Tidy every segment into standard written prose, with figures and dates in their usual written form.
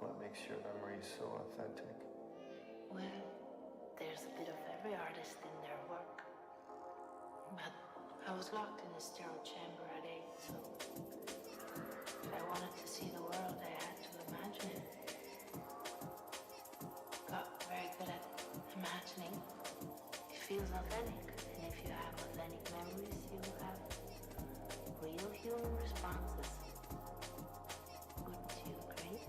what makes your memories so authentic? Well, there's a bit of every artist in their work. But I was locked in a sterile chamber at 8, so if I wanted to see the world, I had to imagine it. Got very good at imagining. It feels authentic, and if you have authentic memories, you have real human responses. Wouldn't you agree?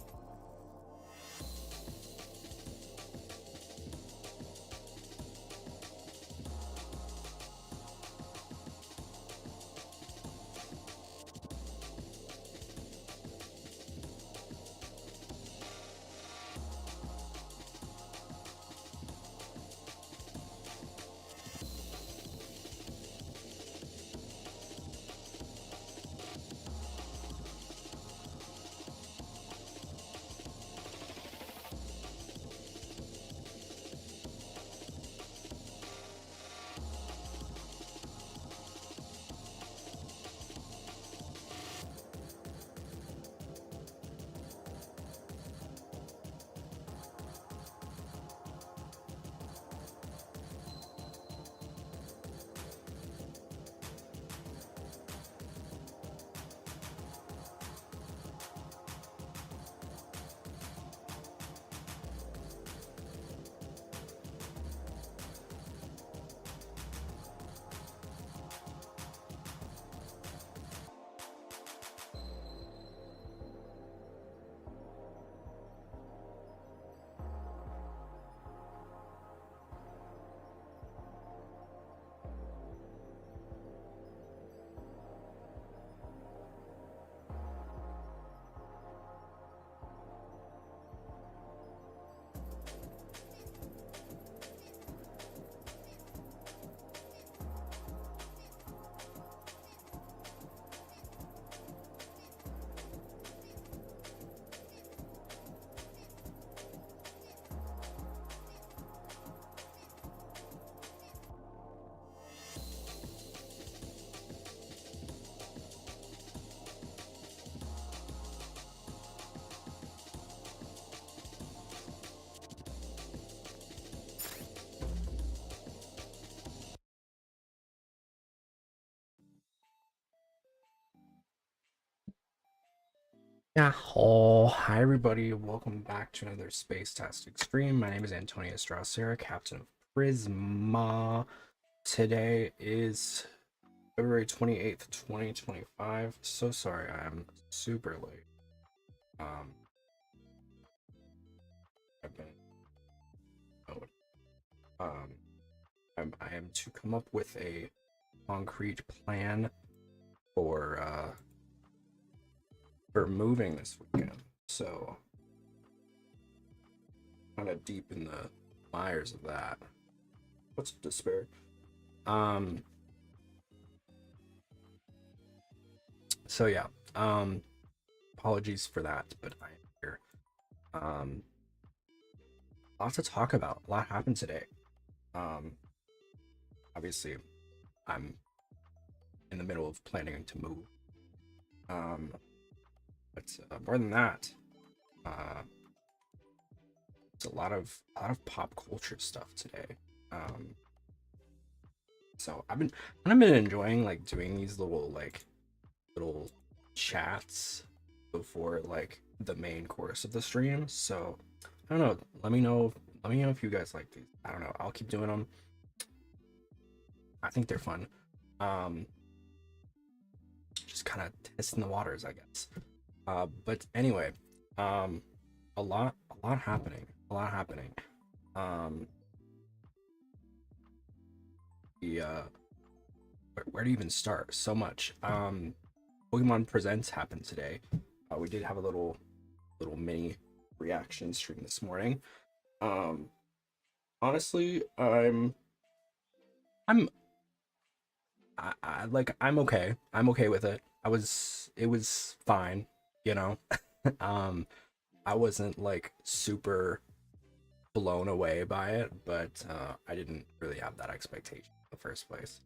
Yeah, oh, hi everybody. Welcome back to another Space Tastic stream. My name is Antonio Straussera, Captain of Prisma. Today is February 28th, 2025. So sorry, I'm super late. I've been oh, um I am to come up with a concrete plan for moving this weekend. So kind of deep in the mires of that. What's despair? Um so yeah. Apologies for that, but I am here. Um Lots to talk about. A lot happened today. Um Obviously I'm in the middle of planning to move. Um but more than that, uh it's a lot of pop culture stuff today. Um so I've been enjoying like doing these little chats before like the main course of the stream. So I don't know. Let me know if you guys like these. I don't know. I'll keep doing them. I think they're fun. Um, just kind of testing the waters, I guess. But anyway, um, a lot happening. A lot happening. Um, the where to even start? So much. Pokemon Presents happened today. We did have a little mini reaction stream this morning. Um, Honestly, I'm I'm okay. I'm okay with it. It was fine, you know. um I wasn't like super blown away by it, but I didn't really have that expectation in the first place.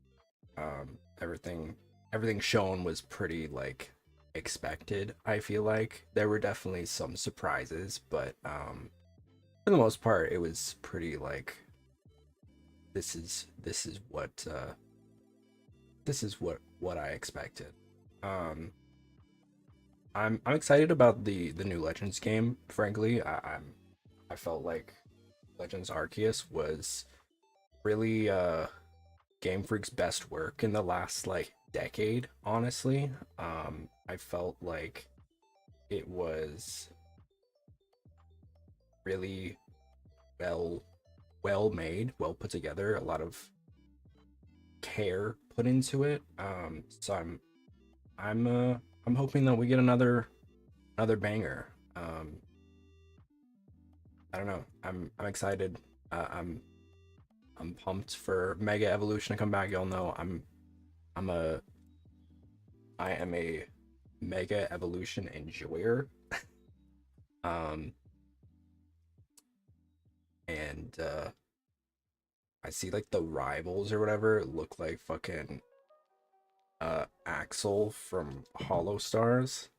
Everything shown was pretty like expected. I feel like there were definitely some surprises, but for the most part, it was pretty like this is what I expected. Um, I'm excited about the new Legends game. Frankly, I felt like Legends Arceus was really Game Freak's best work in the last like decade. Honestly, I felt like it was really well well made, well put together. A lot of care put into it. So I'm I'm hoping that we get another banger. I don't know. I'm excited. I'm pumped for Mega Evolution to come back. Y'all know I'm a I am a Mega Evolution enjoyer. Um and I see like the rivals or whatever look like fucking Axel from Hollow Stars.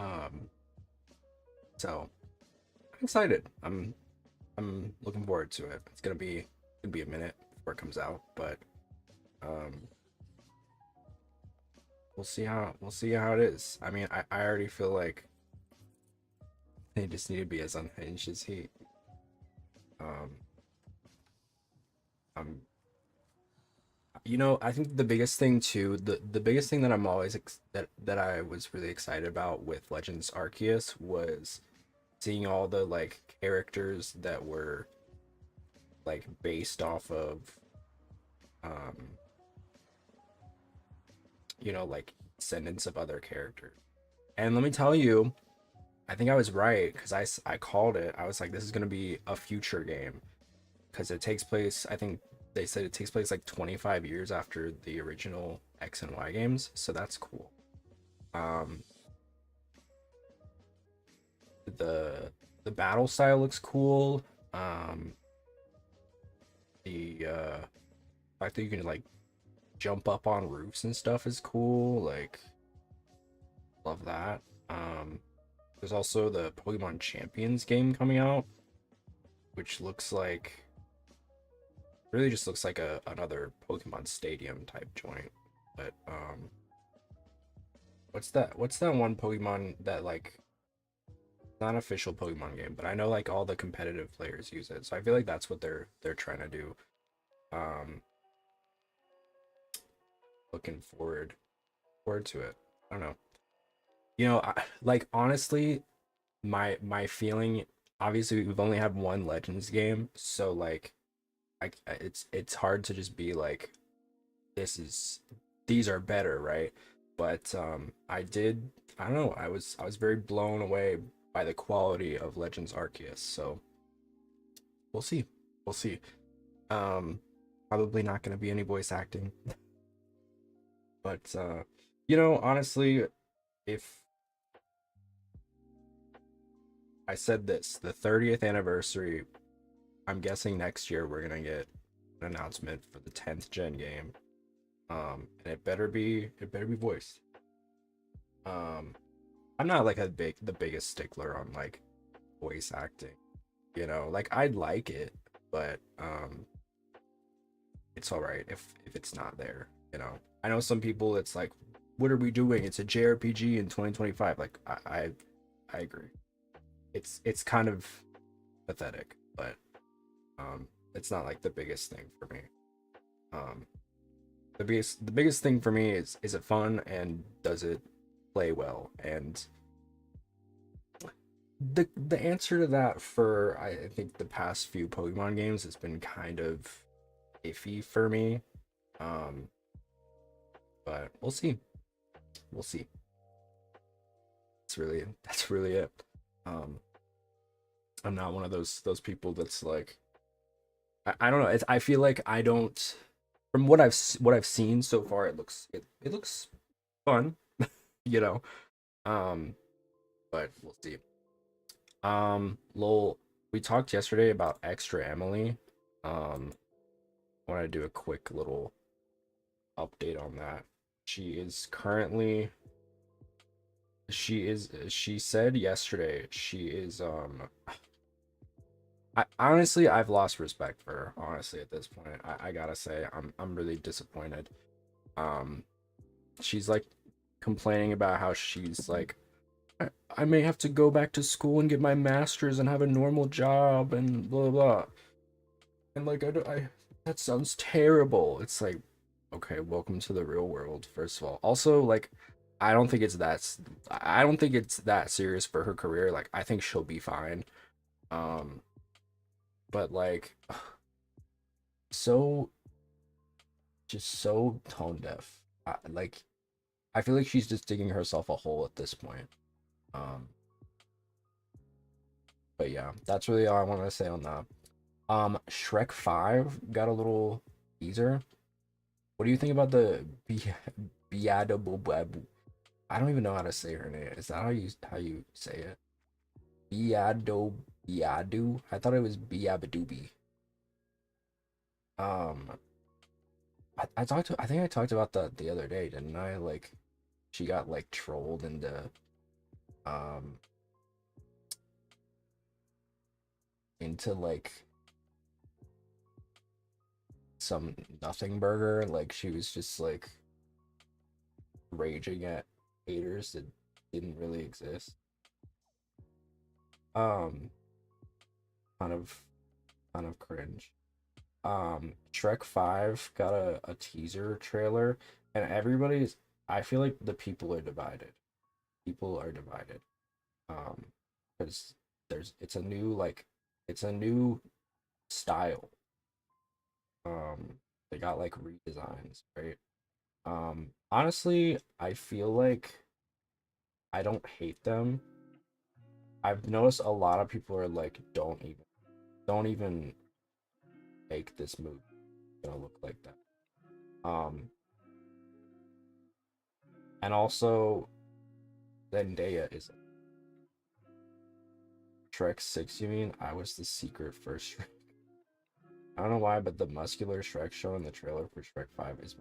Um so I'm excited. I'm looking forward to it. It's gonna be a minute before it comes out, but um we'll see how it is. I mean, I already feel like they just need to be as unhinged as he. Um I'm you know, I think the biggest thing too, the biggest thing that I'm always that I was really excited about with Legends Arceus was seeing all the like characters that were like based off of um you know, like descendants of other characters. And let me tell you, I think I was right because I called it. I was like, this is gonna be a future game because it takes place. I think they said it takes place like 25 years after the original X and Y games, so that's cool. Um, the the battle style looks cool. Um, the fact that you can like jump up on roofs and stuff is cool. Like, love that. There's also the Pokemon Champions game coming out, which looks like really just looks like a another Pokemon Stadium type joint. But what's that one Pokemon that like not an official Pokemon game, but I know like all the competitive players use it. So I feel like that's what they're trying to do. Um looking forward to it. I don't know. You know, like honestly, my feeling obviously we've only had one Legends game, so like it's hard to just be like this is these are better, right? But I don't know, I was very blown away by the quality of Legends Arceus. So we'll see. We'll see. Um Probably not gonna be any voice acting. But you know, honestly, if I said this, the 30th anniversary, I'm guessing next year we're gonna get an announcement for the 10th gen game. And it better be voiced. Um I'm not like the biggest stickler on like voice acting, you know, like I'd like it, but it's all right if it's not there, you know. I know some people it's like what are we doing? It's a JRPG in 2025. Like I agree. It's kind of pathetic, but it's not like the biggest thing for me. Um the biggest thing for me is it fun and does it play well? And the answer to that for I think the past few Pokemon games has been kind of iffy for me. Um, but we'll see. We'll see. That's really it. Um, I'm not one of those people that's like I don't know. I feel like I don't from what I've seen so far. It looks fun, you know. Um, but we'll see. Lol, we talked yesterday about Extra Emily. I want to do a quick little update on that. She said yesterday she is I honestly I've lost respect for her, honestly, at this point. I gotta say I'm really disappointed. Um she's like complaining about how she's like I may have to go back to school and get my master's and have a normal job and blah blah. And like I that sounds terrible. It's like, okay, welcome to the real world, first of all. Also, like, I don't think it's that serious for her career. Like, I think she'll be fine. Um, but like, so just so tone deaf. Like, I feel like she's just digging herself a hole at this point. Um, but yeah, that's really all I want to say on that. Shrek 5 got a little teaser. What do you think about the Biadabu? I don't even know how to say her name. Is that how you say it? Biadu? I thought it was Biabadoobie. Um, I think I talked about that the other day, didn't I? Like, she got like trolled um into like some nothing burger. Like, she was just like raging at haters that didn't really exist. Um, kind of kind of cringe. Shrek 5 got a teaser trailer, and everybody's I feel like the people are divided. People are divided. Um, because it's a new style. They got like redesigns, right? Honestly, I feel like I don't hate them. I've noticed a lot of people are like, don't even make this movie gonna look like that. Um, and also Zendaya is Shrek 6, you mean? I was the secret first Shrek. I don't know why, but the muscular Shrek show in the trailer for Shrek 5 is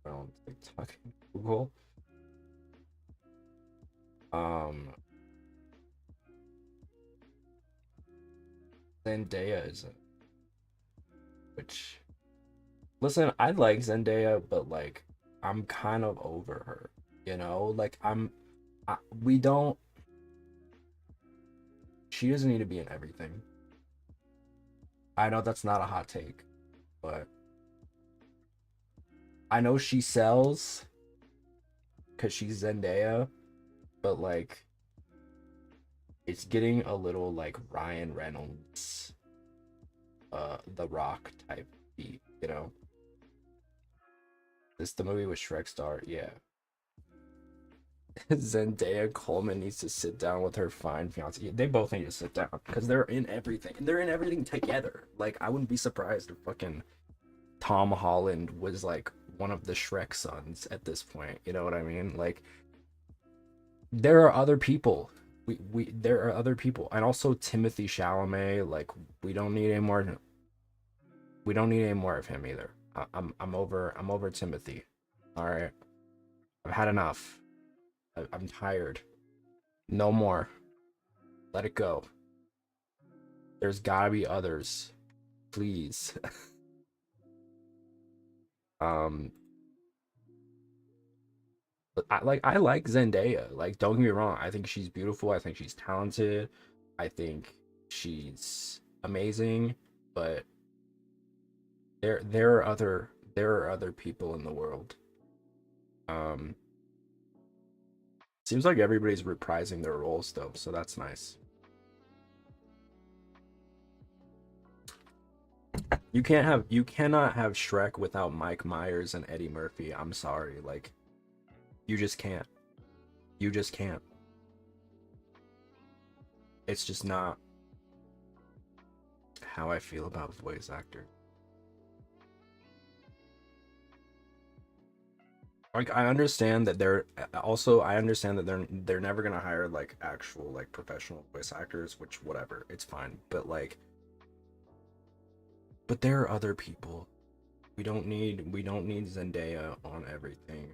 on TikTok and Google. Um, Zendaya is it? Which, listen, I like Zendaya, but like, I'm kind of over her. You know, like we don't. She doesn't need to be in everything. I know that's not a hot take, but I know she sells because she's Zendaya, but like it's getting a little like Ryan Reynolds, The Rock type beat, you know? This the movie with Shrek star, yeah. Zendaya Coleman needs to sit down with her fine fiance. They both need to sit down because they're in everything and they're in everything together. Like, I wouldn't be surprised if fucking Tom Holland was like one of the Shrek sons at this point. You know what I mean? Like, there are other people. We there are other people, and also Timothy Chalamet. Like, we don't need any more. We don't need any more of him either. I'm over Timothy. All right, I've had enough. I'm tired. No more. Let it go. There's gotta be others, please. um, I like Zendaya. Like, don't get me wrong. I think she's beautiful. I think she's talented. I think she's amazing. But there are other people in the world. Um, seems like everybody's reprising their roles though, so that's nice. You cannot have Shrek without Mike Myers and Eddie Murphy. I'm sorry, like you just can't. You just can't. It's just not how I feel about voice actor. Like, I understand that I understand that they're never gonna hire like actual like professional voice actors, which whatever, it's fine. But like, but there are other people. we don't need Zendaya on everything.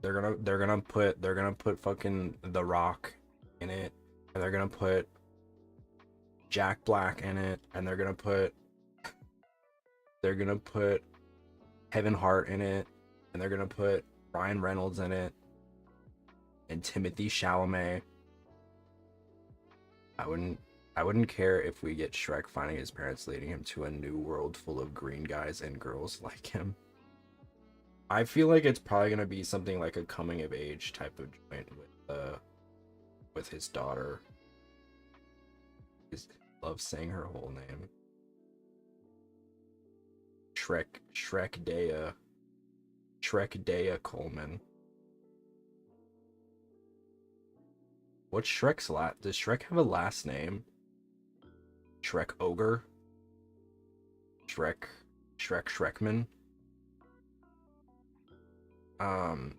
They're gonna put fucking The Rock in it, and they're gonna put Jack Black in it, and they're gonna put Kevin Hart in it, and they're gonna put Ryan Reynolds in it, and Timothy Chalamet. I wouldn't I wouldn't care if we get Shrek finding his parents leading him to a new world full of green guys and girls like him. I feel like it's probably gonna be something like a coming of age type of joint with his daughter. I love saying her whole name. Shrek Dea Coleman. What's Shrek's last? Does Shrek have a last name? Shrek Ogre? Shrekman? Um,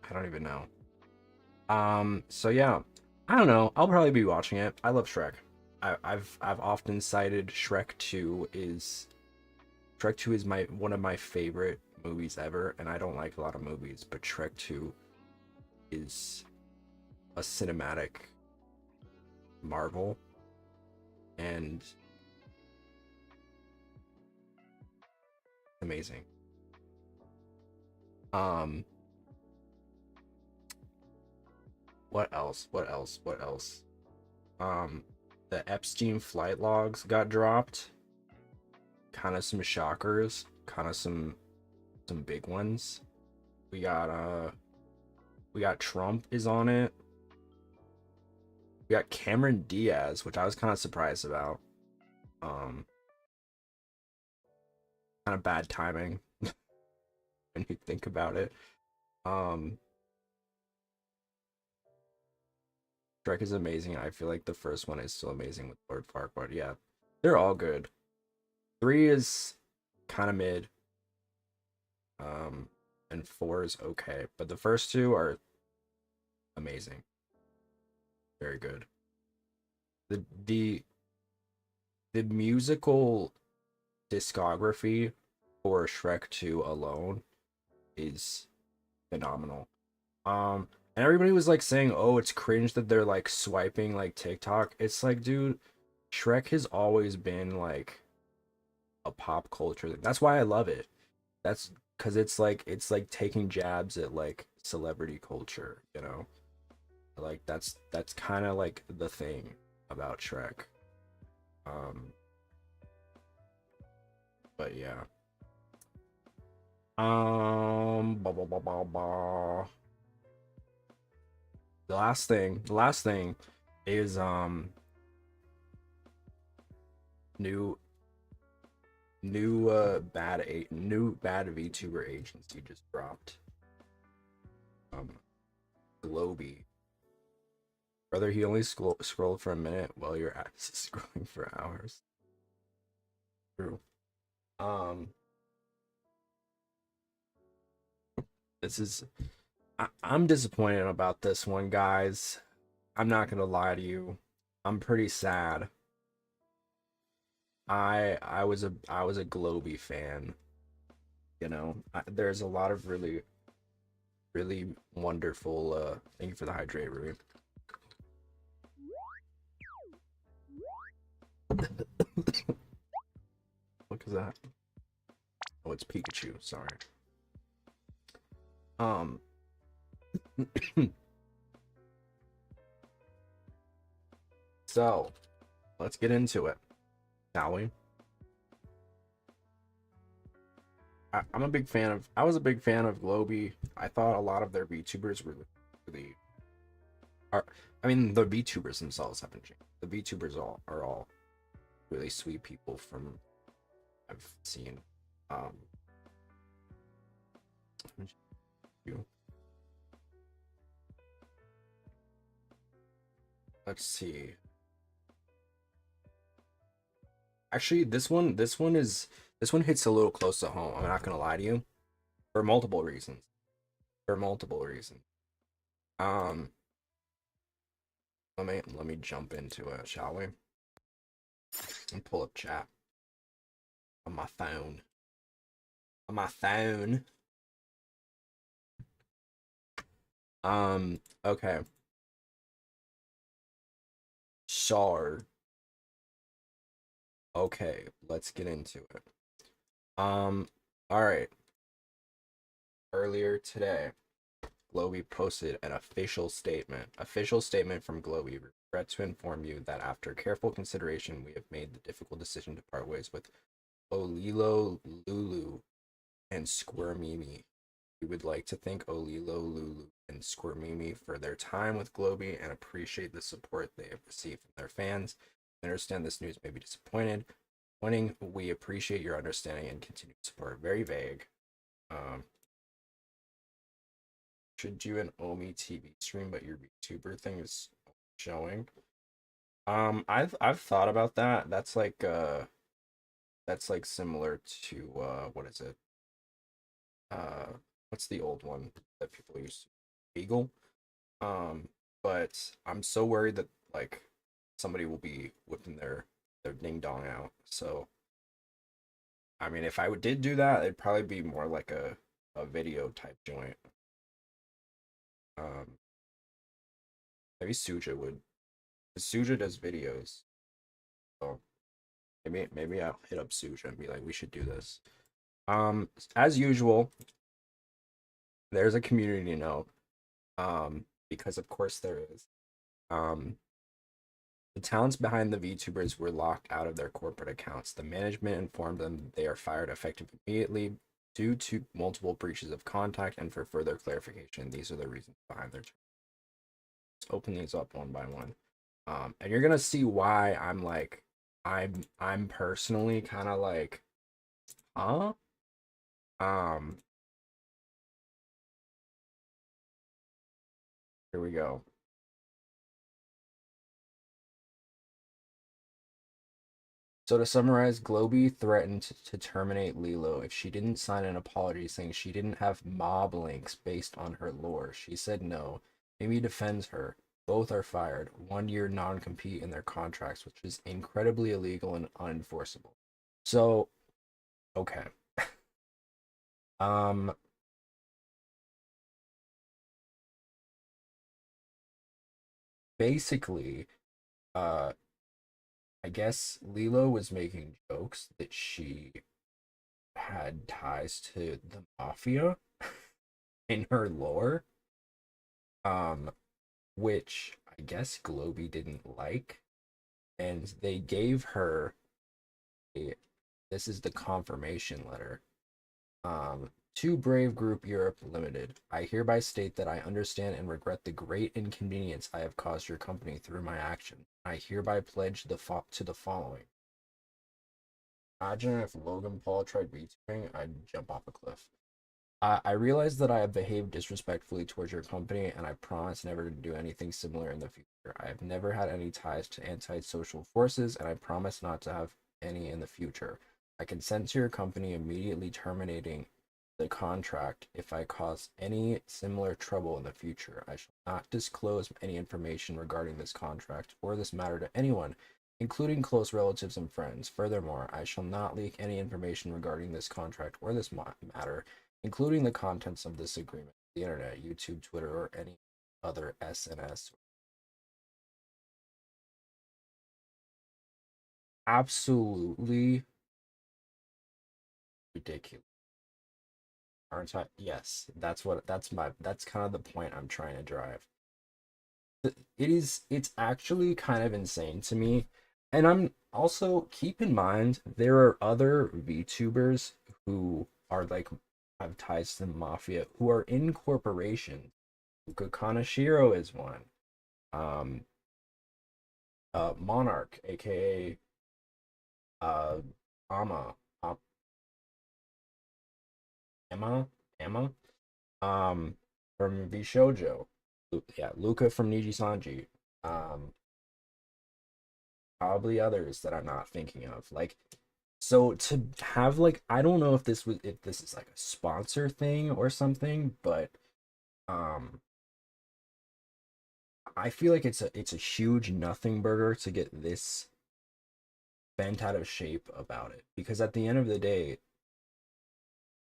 I don't even know. So yeah, I don't know. I'll probably be watching it. I love Shrek. I've often cited Shrek 2 is my one of my favorite movies ever, and I don't like a lot of movies, but Shrek 2 is a cinematic marvel, and amazing. Um, what else? What else? What else? Um, the Epstein flight logs got dropped. Kind of some shockers, kind of some big ones. We got Trump is on it. We got Cameron Diaz, which I was kind of surprised about. Kind of bad timing when you think about it. Um, Shrek is amazing. I feel like the first one is still amazing with Lord Farquaad. Yeah, they're all good. 3 is kind of mid. And 4 is okay, but the first 2 are amazing. Very good. The the the musical discography for Shrek 2 alone is phenomenal. And everybody was like saying, "Oh, it's cringe that they're like swiping like TikTok." It's like, dude, Shrek has always been like a pop culture thing. That's why I love it. That's because it's like taking jabs at like celebrity culture, you know? Like that's kind of like the thing about Shrek. Um, but yeah. Blah, blah, blah, blah, blah. The last thing is new new bad VTuber agency just dropped. Um, Globy. Brother, he only scrolled for a minute while your ass is scrolling for hours. True. Um, this is I'm disappointed about this one, guys. I'm not gonna lie to you. I'm pretty sad. I was a Globy fan. You know, there's a lot of really wonderful. Thank you for the hydrate, Ruby. What is that? Oh, it's Pikachu. Sorry. Um. So, let's get into it, shall we? I'm a big fan of. I was a big fan of Globy. I thought a lot of their VTubers were really. Are, I mean, the VTubers themselves haven't changed. The VTubers are all really sweet people from I've seen. Um, you. Let's see. Actually, this one hits a little close to home. I'm not gonna lie to you, for multiple reasons. For multiple reasons. Um, Let me jump into it, shall we? And pull up chat on my phone. On my phone. Okay. Shard. Okay, let's get into it. All right. Earlier today, Globy posted an official statement. Official statement from Globy. Regret to inform you that after careful consideration, we have made the difficult decision to part ways with Olilo Lulu and Squirmimi. We would like to thank Olilo Lulu and Squirmimi for their time with Globy and appreciate the support they have received from their fans. I understand this news may be disappointing. We appreciate your understanding and continued support. Very vague. Should do an Omi TV stream, but your VTuber thing is showing. I've thought about that. That's like similar to what is it? What's the old one that people use? Beagle. But I'm so worried that like somebody will be whipping their ding dong out. So I mean, if I did do that, it'd probably be more like a video type joint. Maybe Suja would. Suja does videos. So maybe I'll hit up Suja and be like, we should do this. As usual, there's a community note. Because of course there is. The talents behind the VTubers were locked out of their corporate accounts. The management informed them they are fired effective immediately due to multiple breaches of contact, and for further clarification, these are the reasons behind their. Let's open these up one by one. And you're gonna see why I'm like, I'm personally kind of like, huh? Here we go. So to summarize, Globy threatened to terminate Lilo if she didn't sign an apology saying she didn't have mob links based on her lore. She said no. Amy defends her. Both are fired. 1 year non-compete in their contracts, which is incredibly illegal and unenforceable. So, okay. Basically, I guess Lilo was making jokes that she had ties to the mafia in her lore, which I guess Globy didn't like, and they gave her this is the confirmation letter. To Brave Group Europe Limited, I hereby state that I understand and regret the great inconvenience I have caused your company through my action. I hereby pledge to the following. Imagine if Logan Paul tried VTubing, I'd jump off a cliff. I realize that I have behaved disrespectfully towards your company, and I promise never to do anything similar in the future. I have never had any ties to antisocial forces, and I promise not to have any in the future. I consent to your company immediately terminating the contract if I cause any similar trouble in the future. I shall not disclose any information regarding this contract or this matter to anyone, including close relatives and friends. Furthermore, I shall not leak any information regarding this contract or this matter, including the contents of this agreement, the internet, YouTube, Twitter, or any other SNS. Absolutely ridiculous. Aren't I? Yes, that's kind of the point I'm trying to drive. It's actually kind of insane to me. And I'm also, keep in mind there are other VTubers who are like have ties to the mafia who are in corporations. Luka Kaneshiro is one. Um Monarch, aka uh Ama Emma Emma from Vishojo. Yeah, Luca from Niji Sanji. Um Probably others that I'm not thinking of. Like, so to have like, I don't know if this is like a sponsor thing or something, but um I feel like it's a huge nothing burger to get this bent out of shape about it, because at the end of the day,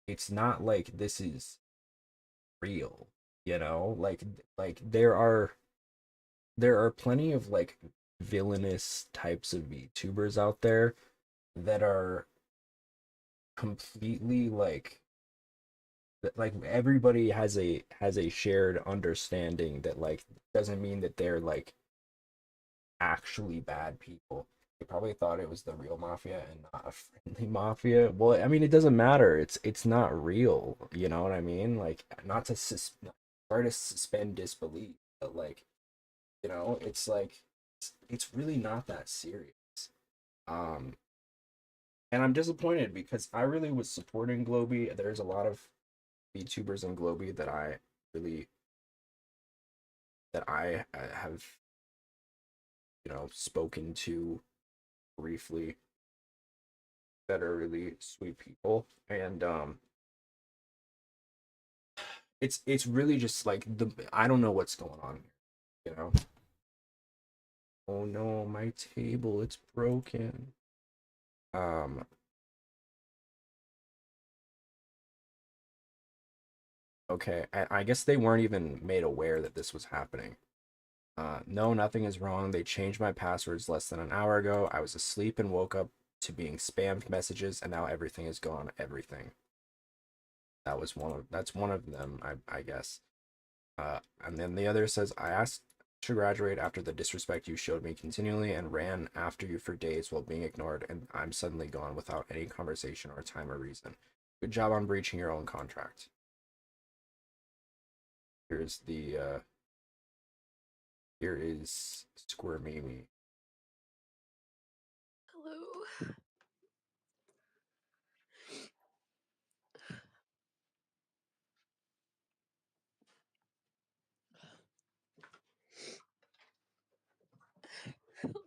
it's not like this is real, you know? Like there are plenty of like villainous types of VTubers out there that are completely like everybody has a shared understanding that like doesn't mean that they're like actually bad people. They probably thought it was the real mafia and not a friendly mafia. Well, I mean, it doesn't matter. It's not real. You know what I mean? Like, not to try to suspend disbelief, but like, it's like it's really not that serious. Um, and I'm disappointed because I really was supporting Globy. There's a lot of VTubers in Globy that really I have spoken to briefly, that are really sweet people, and it's really just like the I don't know what's going on here, you know. Oh no, my table, it's broken. um okay, I guess they weren't even made aware that this was happening. No, nothing is wrong. They changed my passwords less than an hour ago. I was asleep and woke up to being spammed messages, and now everything is gone. Everything. That's one of them, I guess. And then the other says, I asked to graduate after the disrespect you showed me continually and ran after you for days while being ignored, and I'm suddenly gone without any conversation or time or reason. Good job on breaching your own contract. Here's here is Squirmimi. Hello. Hello.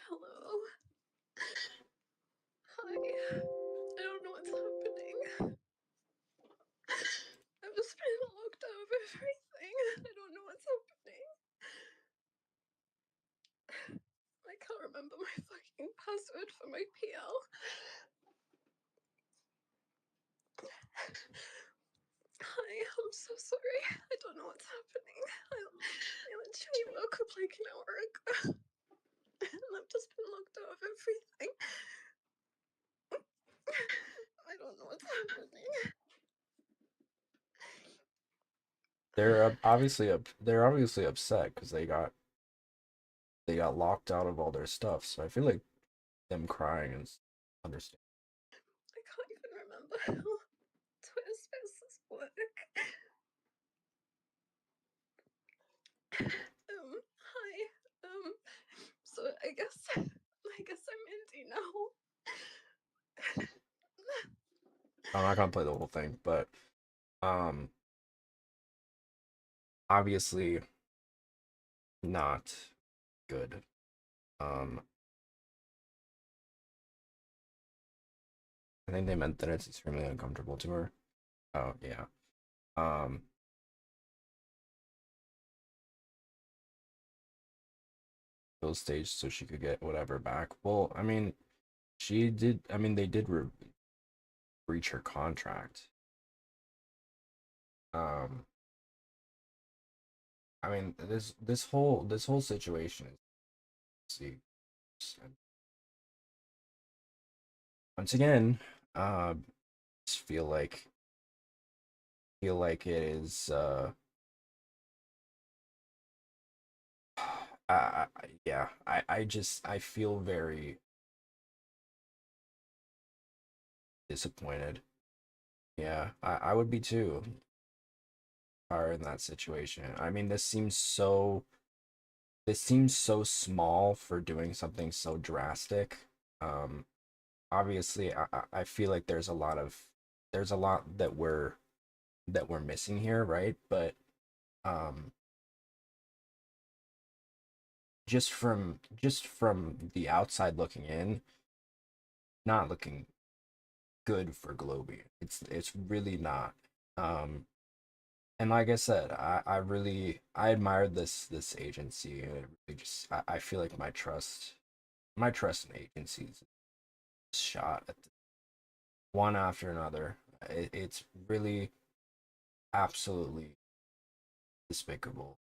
Hello. Hi. I don't know what's happening. I've just been locked out of everything. I don't know what's happening. I can't remember my fucking password for my PL. Hi, I'm so sorry. I don't know what's happening. I literally woke up like an hour ago. And I've just been locked out of everything. I don't know what's happening. They're obviously upset because they got locked out of all their stuff. So I feel like them crying is understandable. I can't even remember how Twitter Spaces work. Hi. So I guess I'm indie now. I'm not gonna play the whole thing, but um, obviously not good. Um, I think they meant that it's extremely uncomfortable to her. Oh yeah. Um, Bill staged so she could get whatever back. Well, I mean, she did. I mean, they did breach her contract. Um, I mean, this whole situation is, see, once again, uh, just feel like it is. Yeah, I feel very disappointed. Yeah, I would be too. Are in that situation. I mean, this seems so small for doing something so drastic. Um, Obviously, I feel like there's a lot that we're missing here, right? But um, just from the outside looking in, not looking good for Globee. It's really not. Um, and like I said, I admired this agency, and it really just I feel like my trust in agencies is shot at one after another. It's really absolutely despicable.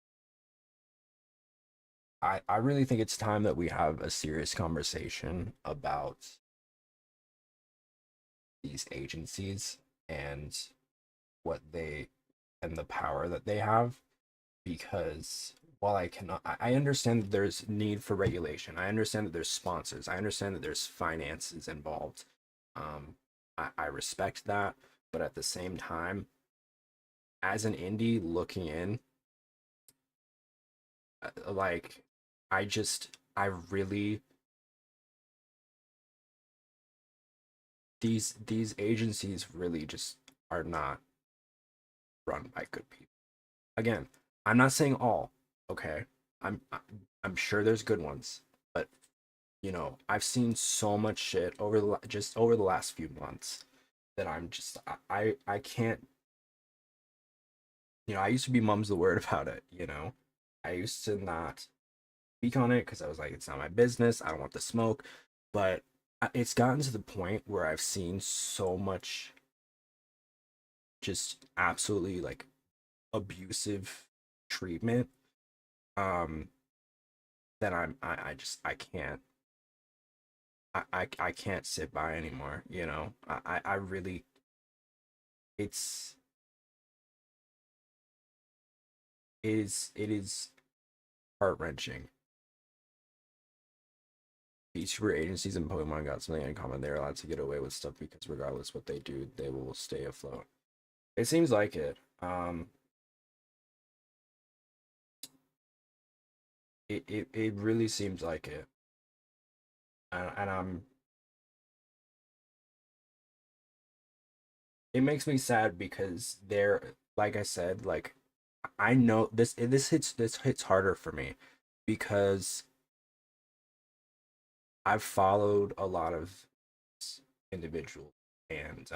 I really think it's time that we have a serious conversation about these agencies and what they and the power that they have, because while I cannot, I understand that there's need for regulation. I understand that there's sponsors. I understand that there's finances involved. I respect that, but at the same time, as an indie looking in, like, I really, these agencies really just are not run by good people. Again, I'm not saying all, okay? I'm I'm sure there's good ones, but I've seen so much shit just over the last few months that I'm just I can't, I used to be mum's the word about it. I used to not speak on it because I was like, it's not my business. I don't want the smoke. But it's gotten to the point where I've seen so much just absolutely like abusive treatment, um that I can't, I can't sit by anymore. I really, it's it is heart-wrenching. VTuber agencies and Pokemon got something in common. They're allowed to get away with stuff because regardless what they do, they will stay afloat. It seems like it. It really seems like it. And it makes me sad because they're, like I said, like, I know this hits harder for me because I've followed a lot of individuals, and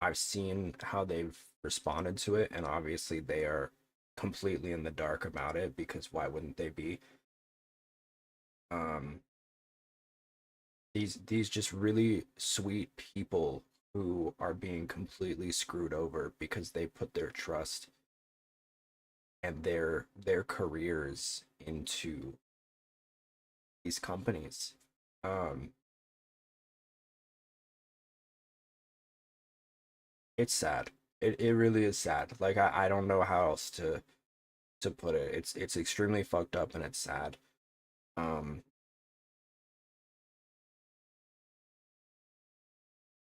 I've seen how they've responded to it, and obviously they are completely in the dark about it because why wouldn't they be? Um, these just really sweet people who are being completely screwed over because they put their trust and their careers into these companies. Um, it's sad. It really is sad. Like, I don't know how else to put it. It's extremely fucked up and it's sad. Um,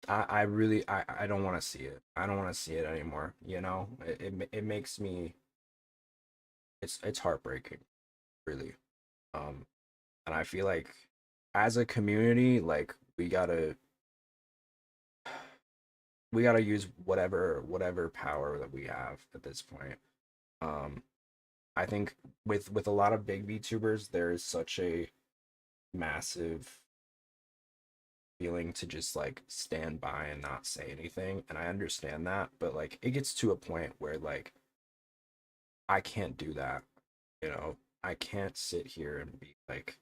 I really I don't want to see it. I don't want to see it anymore. It makes me, it's heartbreaking, really. Um, and I feel like as a community, like, we gotta use whatever power that we have at this point. Um, I think with a lot of big VTubers, there is such a massive feeling to just like stand by and not say anything, and I understand that, but like it gets to a point where like I can't do that. I can't sit here and be like,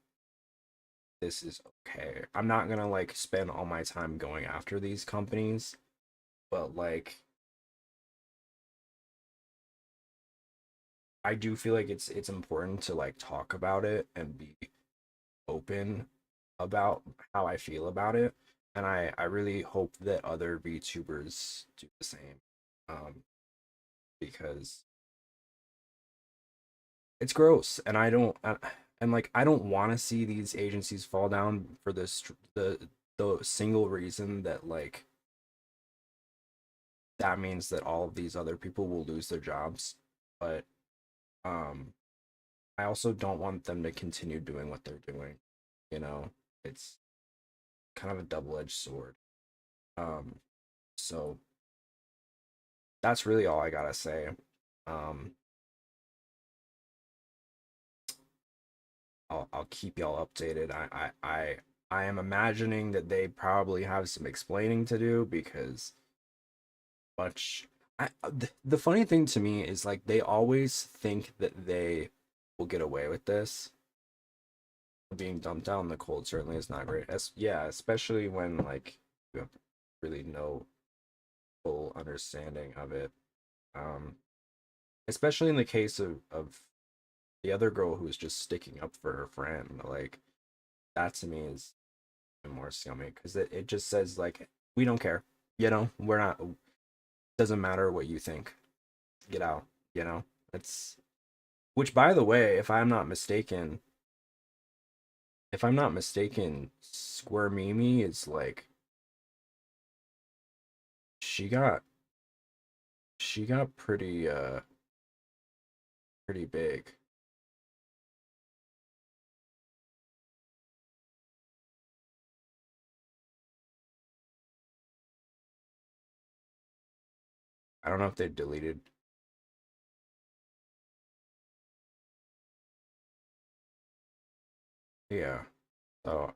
this is okay. I'm not gonna like spend all my time going after these companies, but like I do feel like it's important to like talk about it and be open about how I feel about it. And I really hope that other VTubers do the same. Because it's gross, and like I don't want to see these agencies fall down for the single reason that like that means that all of these other people will lose their jobs. But um I also don't want them to continue doing what they're doing. You know, it's kind of a double-edged sword. Um, so that's really all I gotta say. Um, I'll keep y'all updated. I am imagining that they probably have some explaining to do because much. The funny thing to me is like they always think that they will get away with this. Being dumped out in the cold certainly is not great. Yeah, especially when like you have really no full understanding of it. Um, especially in the case of the other girl who was just sticking up for her friend. Like that to me is more scummy because it just says like we don't care. You know, we're not. Doesn't matter what you think. Get out. You know, it's which by the way, if I'm not mistaken, Square Mimi is like she got she got pretty big. I don't know if they deleted. Yeah. Oh,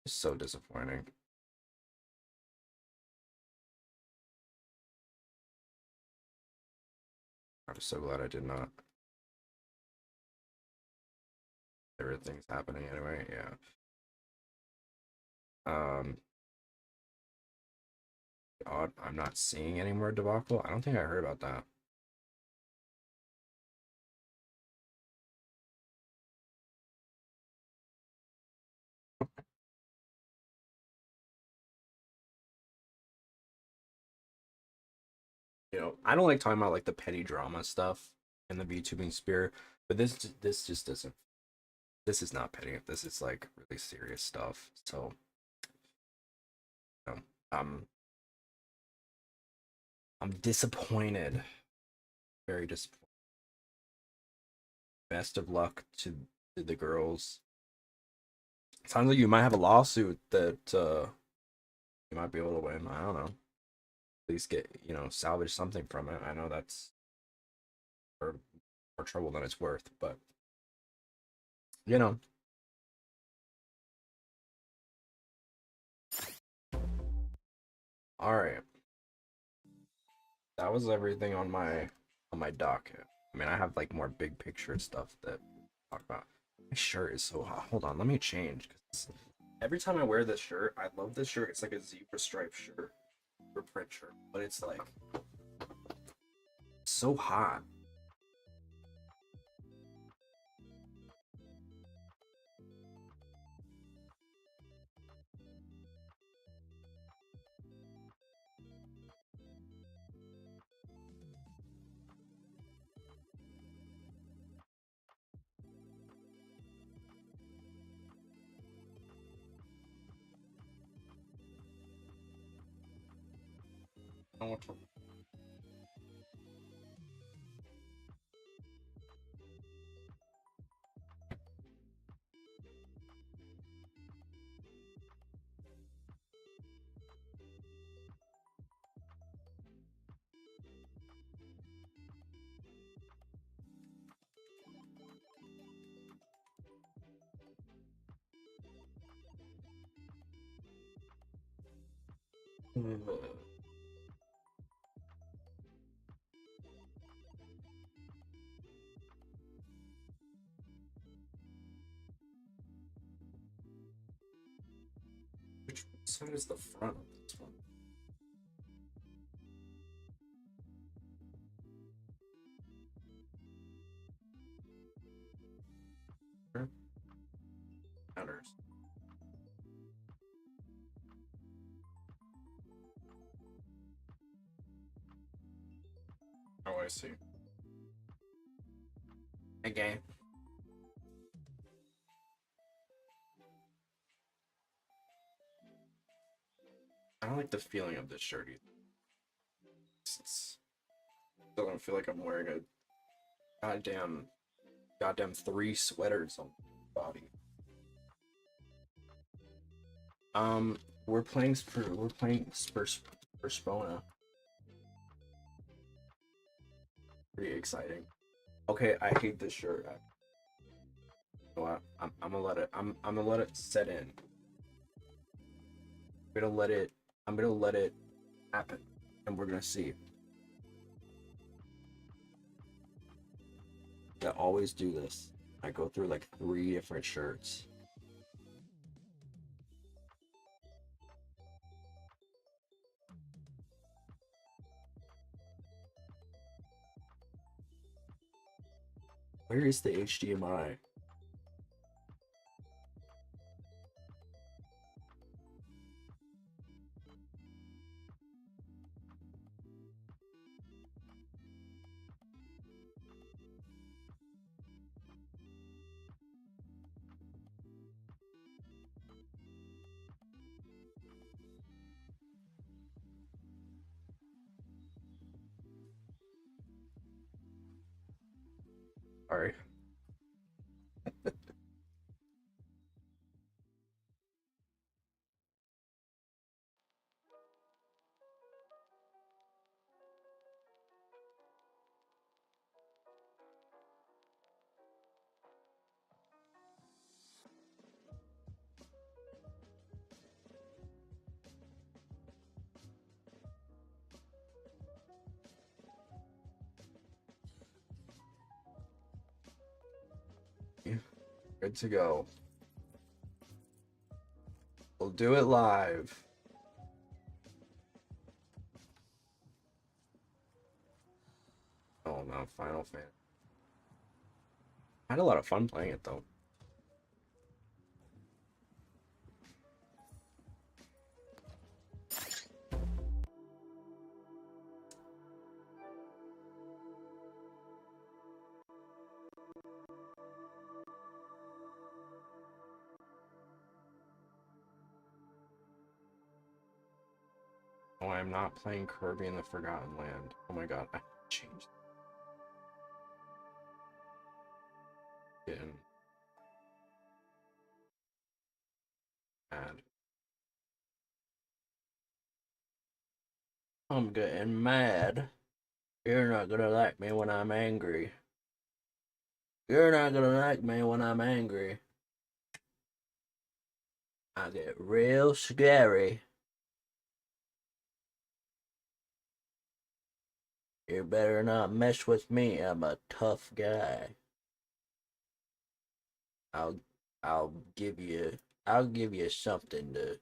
it's so disappointing. I'm so glad I did not. Everything's happening anyway. Yeah. Um. Odd. I'm not seeing any more debacle. I don't think I heard about that. You know, I don't like talking about like the petty drama stuff in the VTubing sphere, but this just doesn't. This is not petty. This is like really serious stuff. So, you know, um, I'm disappointed. Very disappointed. Best of luck to the girls. Sounds like you might have a lawsuit that you might be able to win. I don't know. At least get salvage something from it. I know that's for more trouble than it's worth, but you know. All right, that was everything on my docket. I mean, I have like more big picture stuff that talk about. My shirt is so hot. Hold on, let me change because every time I wear this shirt, I love this shirt. It's like a zebra stripe shirt, zebra print shirt, but it's like so hot. I don't want to. Which side is the front of this one? Sure. Counters. Oh, I see. Okay. I don't like the feeling of this shirt either. Still don't feel like I'm wearing a goddamn three sweaters on my body. Um, we're playing Spona. Pretty exciting. Okay, I hate this shirt. You know what? I'm I'm gonna let it set in. I'm gonna let it happen, and we're gonna see. I always do this. I go through like 3 different shirts. Where is the HDMI? Sorry. Good to go. We'll do it live. Oh no, Final Fan. I had a lot of fun playing it though. Oh, I'm not playing Kirby in the Forgotten Land. Oh my god, I changed. Getting mad. I'm getting mad. You're not gonna like me when I'm angry. You're not gonna like me when I'm angry. I get real scary. You better not mess with me. I'm a tough guy. I'll give you something to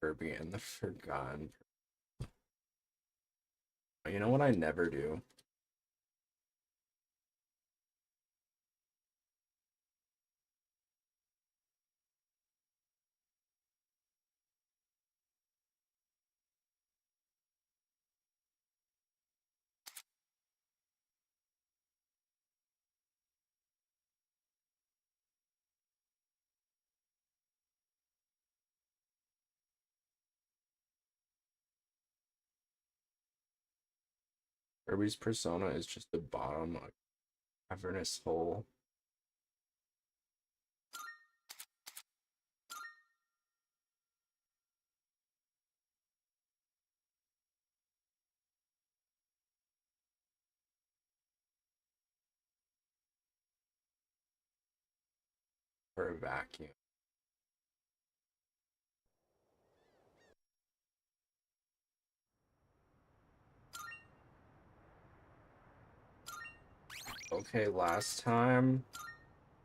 Kirby and the Forgotten. You know what I never do? Kirby's persona is just the bottom of a cavernous hole. Or a vacuum. Okay, last time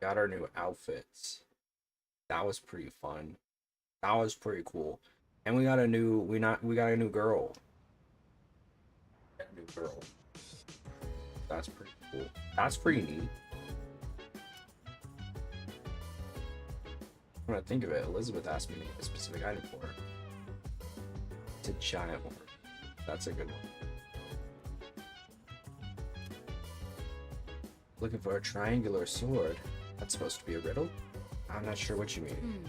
got our new outfits. That was pretty fun. That was pretty cool. And we got a new we got a new girl. A new girl. That's pretty cool. That's pretty neat. When I think of it, Elizabeth asked me to make a specific item for her. It's a giant one. That's a good one. Looking for a triangular sword. That's supposed to be a riddle? I'm not sure what you mean.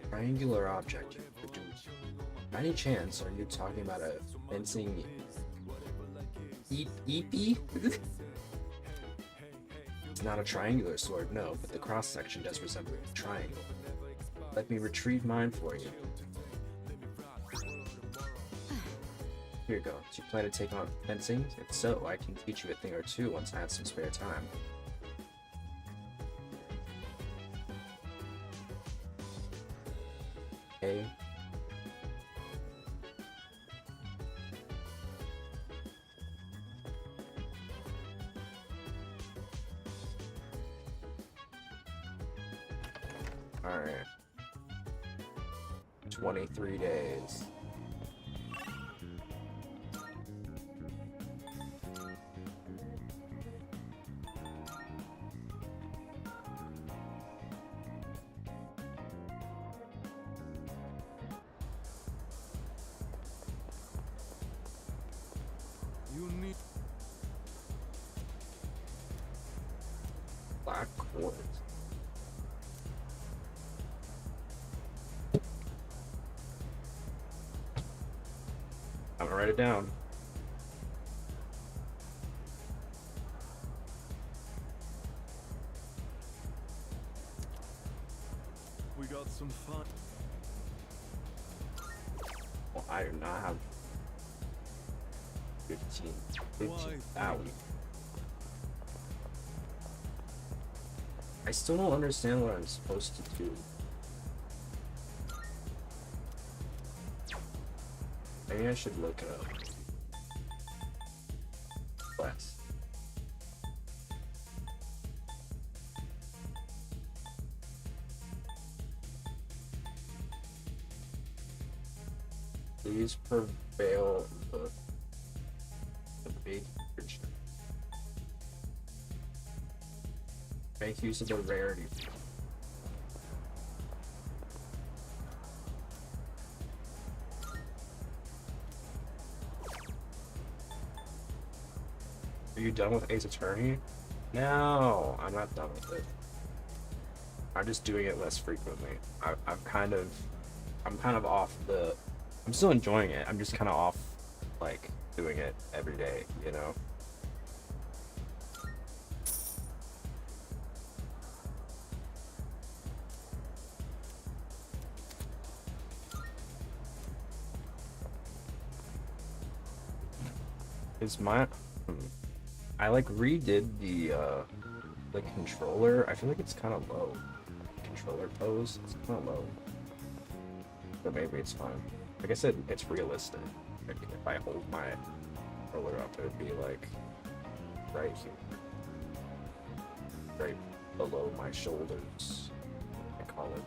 Triangular object. By any chance, are you talking about a fencing eepee? It's not a triangular sword, no, but the cross section does resemble a triangle. Let me retrieve mine for you. Here you go. Do you plan to take on fencing? If so, I can teach you a thing or two once I have some spare time. Okay. Alright. 23 days. You need Black quartz. I'm gonna write it down. we got some fun. Well, I do not have 15,000. I still don't understand what I'm supposed to do. Maybe I should look it up. Quest. Please prevail the big creature. Make use of the rarity. Are you done with Ace Attorney? No, I'm not done with it. I'm just doing it less frequently. I'm kind of off the. I'm still enjoying it. I'm just kind of off, like, doing it every day, you know? Is my... I, like, redid the controller. I feel like it's kind of low. Controller pose, it's kind of low. But maybe it's fine. Like I said, it's realistic. Like, if I hold my controller up, it would be like right here, right below my shoulders. I call it.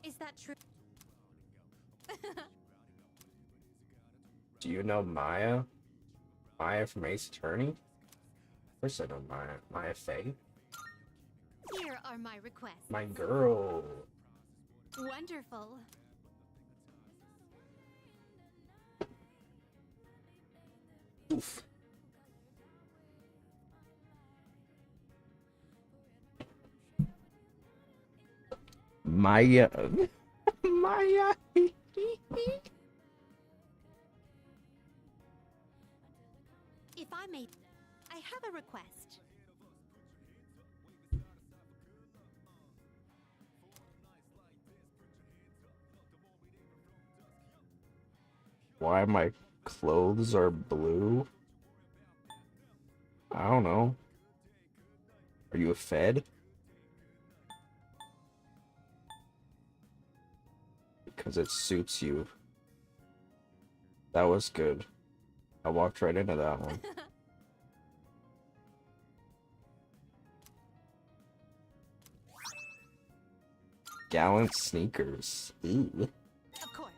Is that true? Do you know Maya? Maya from Ace Attorney? Of course I know Maya. Maya Faye? Here are my requests. My girl. Wonderful. Oof. Maya. Maya. If I may, I have a request. Why my clothes are blue? I don't know. Are you a Fed? Because it suits you. That was good. I walked right into that one. Gallant sneakers. Ooh. Of course.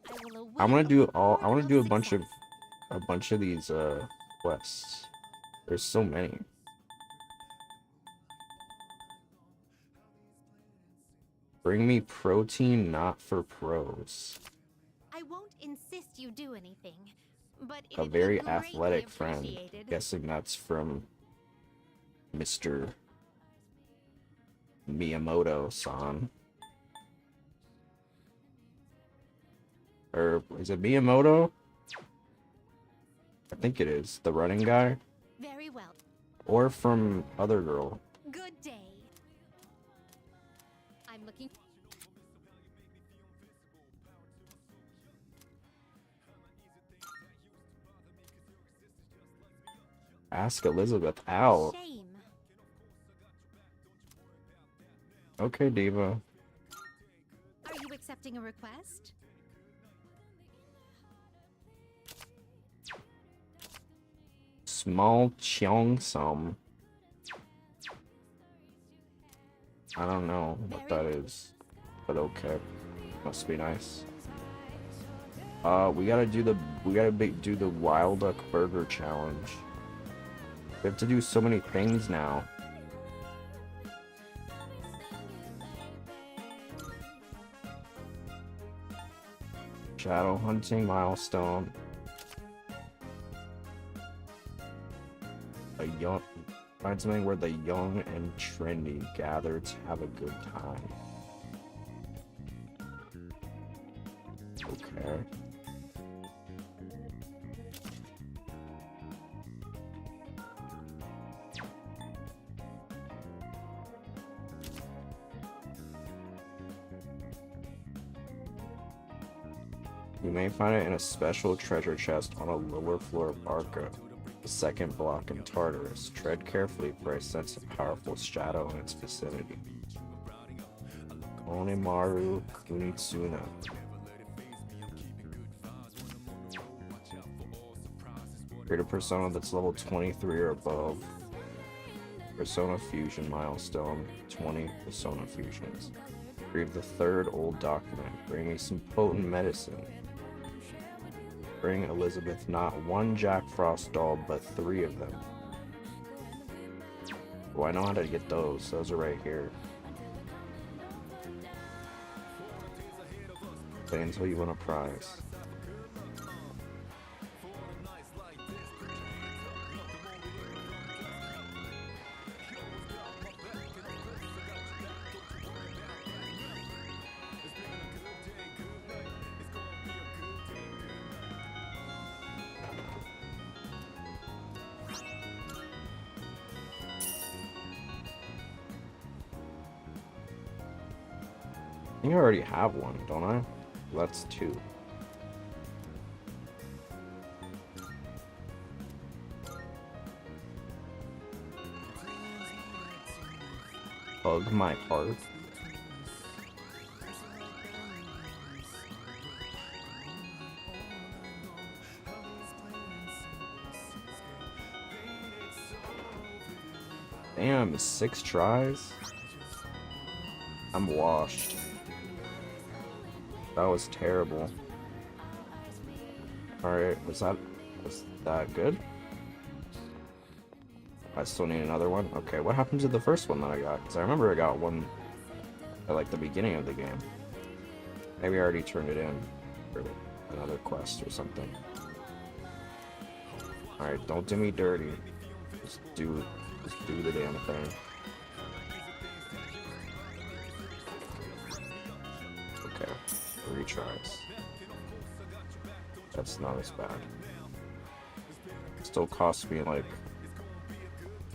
I will await I'm gonna do all. I your want to do a bunch success. of these quests. There's so many. Bring me protein, not for pros. I won't insist you do anything, but A it'd be very greatly athletic friend. appreciated. Guessing that's from Mr. Miyamoto-san. Or is it Miyamoto? I think it is. The running guy. Very well. Or from Other Girl. Good day. I'm looking. Ask Elizabeth out. Shame. Okay, Diva. Are you accepting a request? Small Cheongsum. I don't know what that is, but okay. Must be nice. We gotta do the Wild Duck Burger Challenge. We have to do so many things now. Shadow hunting milestone. Find something where the young and trendy gather to have a good time. Okay. You may find it in a special treasure chest on a lower floor of Arca, the second block in Tartarus. Tread carefully for a sense of powerful shadow in its vicinity. Onimaru Kunitsuna. Create a persona that's level 23 or above. Persona Fusion milestone, 20 Persona Fusions. Read the third old document. Bring me some potent medicine. Bring Elizabeth not one Jack Frost doll, but 3 of them. Oh, I know how to get those. Those are right here. Play until you win a prize. I think I already have one, don't I? That's 2. Hug my heart. Damn, 6 tries? I'm washed. That was terrible. Alright, was that good? I still need another one? Okay, what happened to the first one that I got? Because I remember I got one at like the beginning of the game. Maybe I already turned it in for another quest or something. Alright, don't do me dirty. Just do the damn thing. Okay, 3 tries. That's not as bad. Still cost me like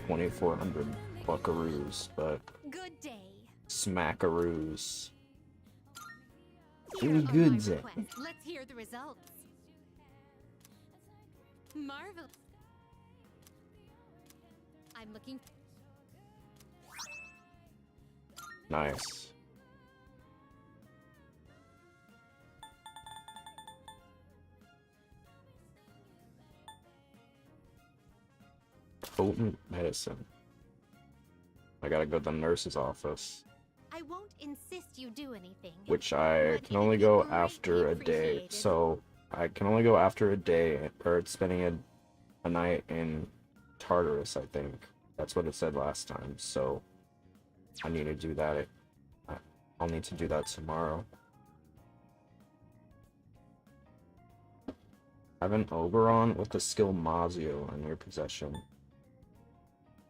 2,400 buckaroos, but Good day. smackaroos. Here Really are my good, Zach. requests. Let's hear the results. Marvel. I'm looking. Nice. Potent medicine. I gotta go to the nurse's office, I won't insist you do anything. which I but can it only would be go greatly after a day. appreciated. So I can only go after a day, or spending a night in Tartarus, I think. That's what it said last time. So I need to do that. I'll need to do that tomorrow. Have an Oberon with the skill Mazio in your possession.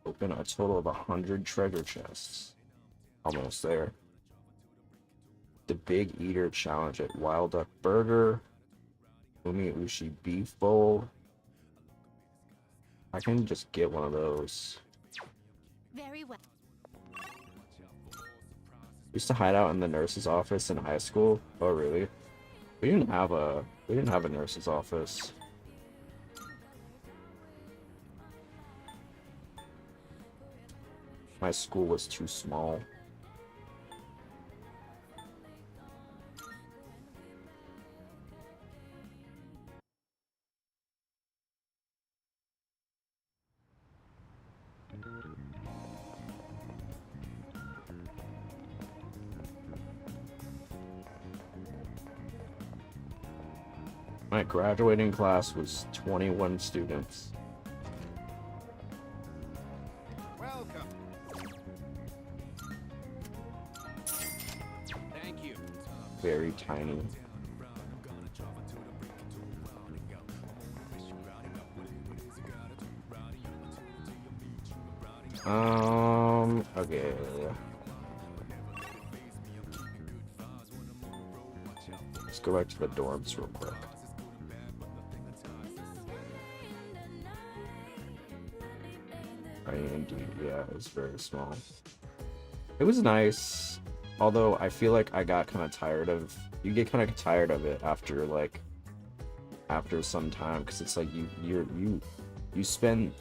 Open a total of 100 treasure chests. Almost there. The Big Eater Challenge at Wild Duck Burger. Umi Ushi Beef Bowl. I can just get one of those. Very well. Used to hide out in the nurse's office in high school. Oh really? We didn't have a nurse's office. my school was too small. My graduating class was 21 students. Welcome. Thank you. Very tiny. Okay. Let's go back to the dorms real quick. Indeed, yeah, it was very small. It was nice, although I feel like I got kind of tired of. You get kind of tired of it after some time, because it's like you spend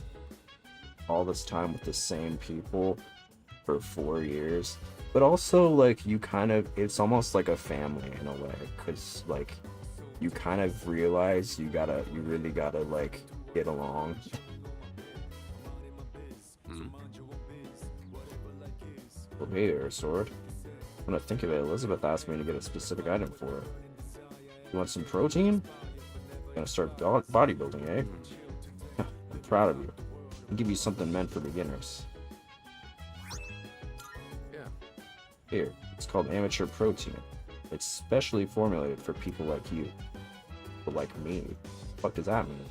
all this time with the same people for 4 years, but also like you kind of, it's almost like a family in a way, because like you kind of realize you really gotta like get along. Well, hey there, Sword. When I think of it, Elizabeth asked me to get a specific item for her. You want some protein? Gonna start bodybuilding, eh? I'm proud of you. I'll give you something meant for beginners. Yeah. Here, it's called amateur protein. It's specially formulated for people like you. But like me. What the fuck does that mean?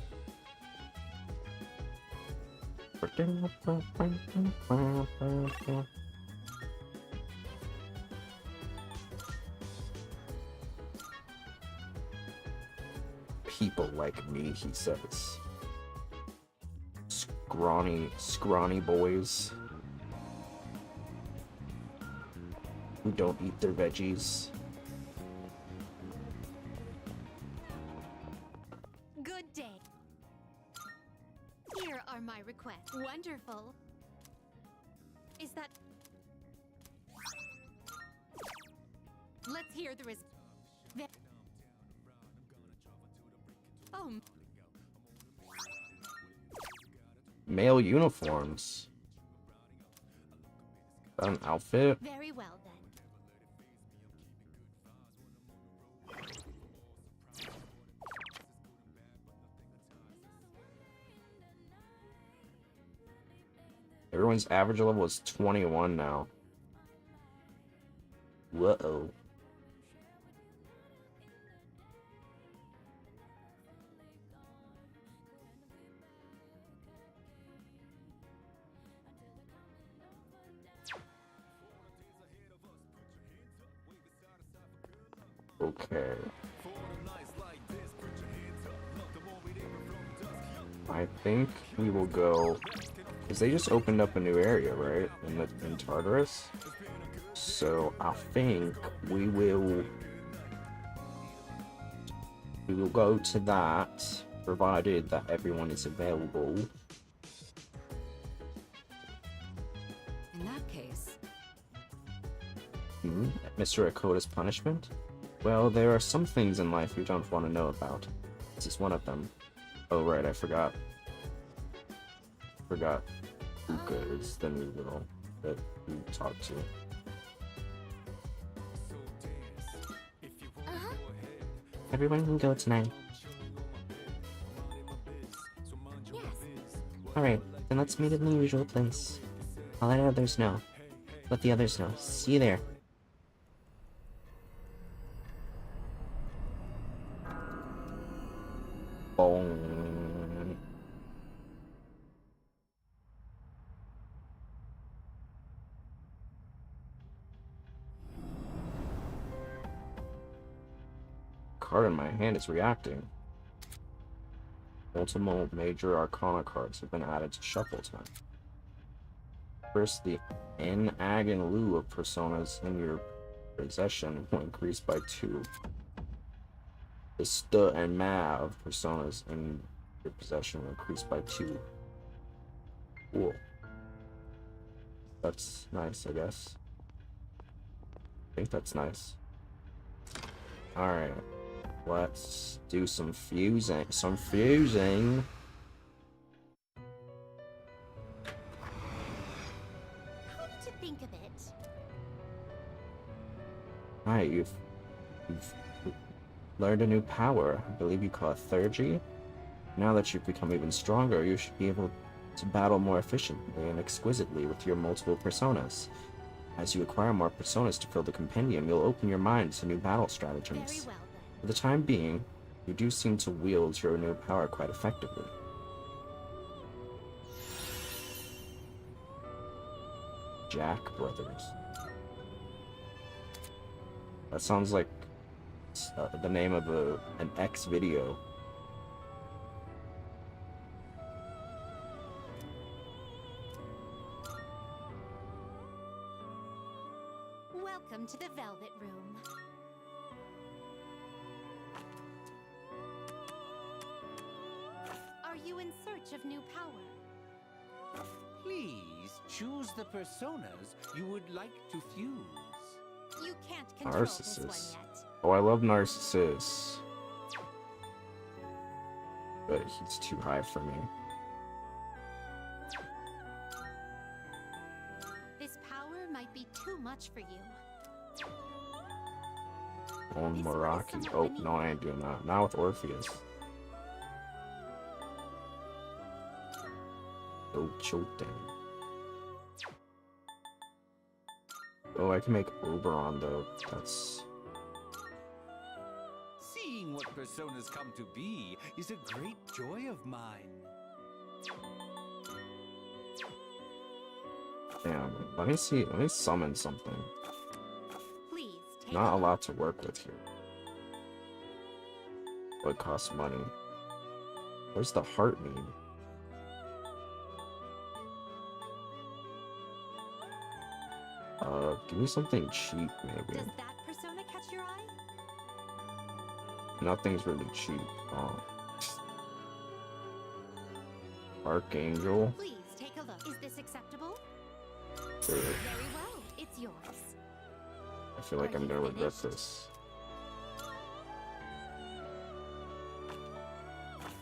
People like me, he says. Scrawny boys who don't eat their veggies. Good day. Here are my requests. Wonderful. Is that... Let's hear the Oh, Male uniforms. Is that an outfit? very well then. Everyone's average level is 21 now. Whoa. Okay. I think we will go, because they just opened up a new area, right? In Tartarus. So I think we will go to that, provided that everyone is available. In that case... Mr. Akota's punishment? Well, there are some things in life you don't want to know about. This is one of them. Oh right, I forgot. Luca is the new girl that we talked to. Everyone can go tonight. Yes. Alright, then let's meet in the usual place. I'll let others know. Let the others know. See you there. Boom. Card in my hand is reacting. Multiple major arcana cards have been added to shuffle tonight. First, the N, Ag, and Lu of personas in your possession will increase by 2. The St and Ma of personas in your possession will increase by 2. Cool. That's nice, I guess. I think that's nice. Alright. Let's do some fusing. Some fusing. How did you think of it? Alright, you've learned a new power. I believe you call it Thurgy. Now that you've become even stronger, you should be able to battle more efficiently and exquisitely with your multiple personas. As you acquire more personas to fill the compendium, you'll open your mind to new battle stratagems. Very well then. For the time being, you do seem to wield your new power quite effectively. Jack Brothers. That sounds like the name of an X video. Welcome to the Velvet Room. Are you in search of new power? Please choose the personas you would like to fuse. You can't control this one Narcissus. yet. Oh, I love Narcissus. But he's too high for me. This power might be too much for you. On This one is Meraki. somewhat Oh, beneath no, I ain't doing that. Not with Orpheus. Oh, Choten. Oh, I can make Oberon, though. That's... Seeing what personas come to be is a great joy of mine. Damn. Let me see. Let me summon something. Please take Not a look. lot to work with here. But it costs money. Where's the heart mean? Give me something cheap, maybe. Does that persona catch your eye? Nothing's really cheap. Oh. Archangel? Please take a look. Is this acceptable? Sure. Very well. It's yours. I feel like Are I'm you gonna regret finished? this.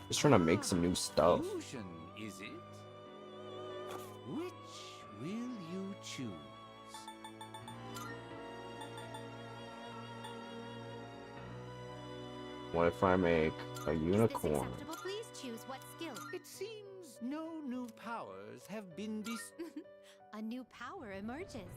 Just trying to make some new stuff. Fusion, is it? Which will you choose? What if I make a Is this unicorn? acceptable? Please choose what skill. It seems no new powers have been A new power emerges.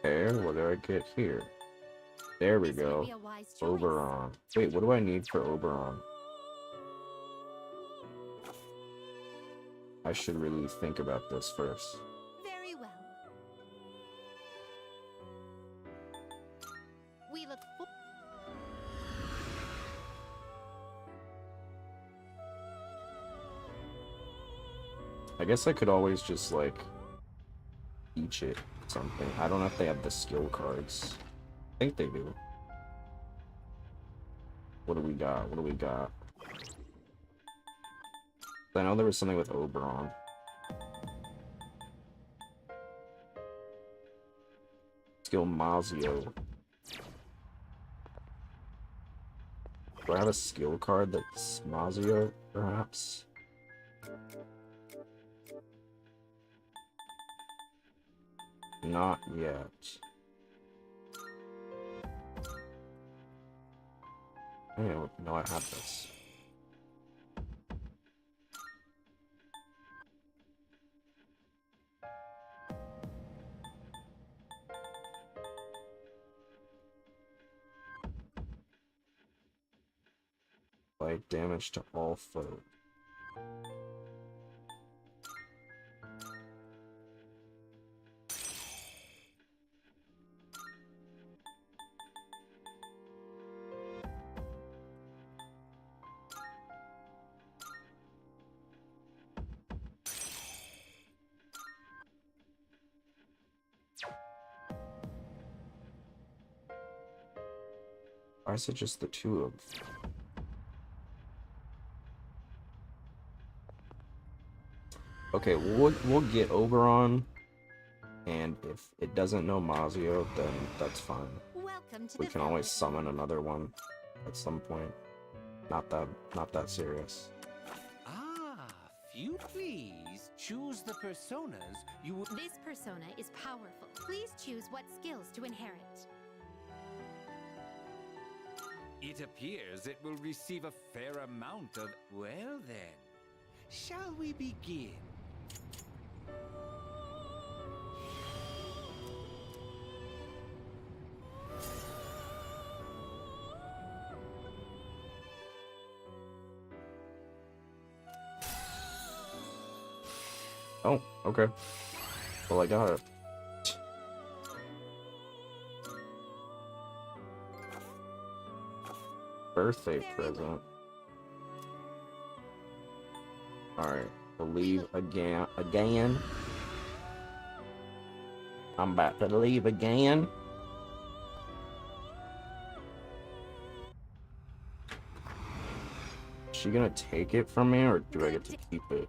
Okay, what do I get here? There we This would go. be a wise choice. Oberon. Wait, what do I need for Oberon? I should really think about this first. Very well. We look for I guess I could always just, like, teach it something. I don't know if they have the skill cards. I think they do. What do we got? What do we got? I know there was something with Oberon. Skill Mazio. Do I have a skill card that's Mazio, perhaps? Not yet. Oh, no, I have this. Like damage to all foes. Why is it just the two of? Okay, we'll get Oberon, and if it doesn't know Mazio, then that's fine. Welcome to We the can always Velvet summon another one at some point. Not that serious. Ah, if you please, choose the personas you would. This persona is powerful. Please choose what skills to inherit. It appears it will receive a fair amount of. Well then, shall we begin? Oh, okay. Well, I got it. Birthday present. Alright, we'll leave again. I'm about to leave again. Is she gonna take it from me, or do I get to keep it?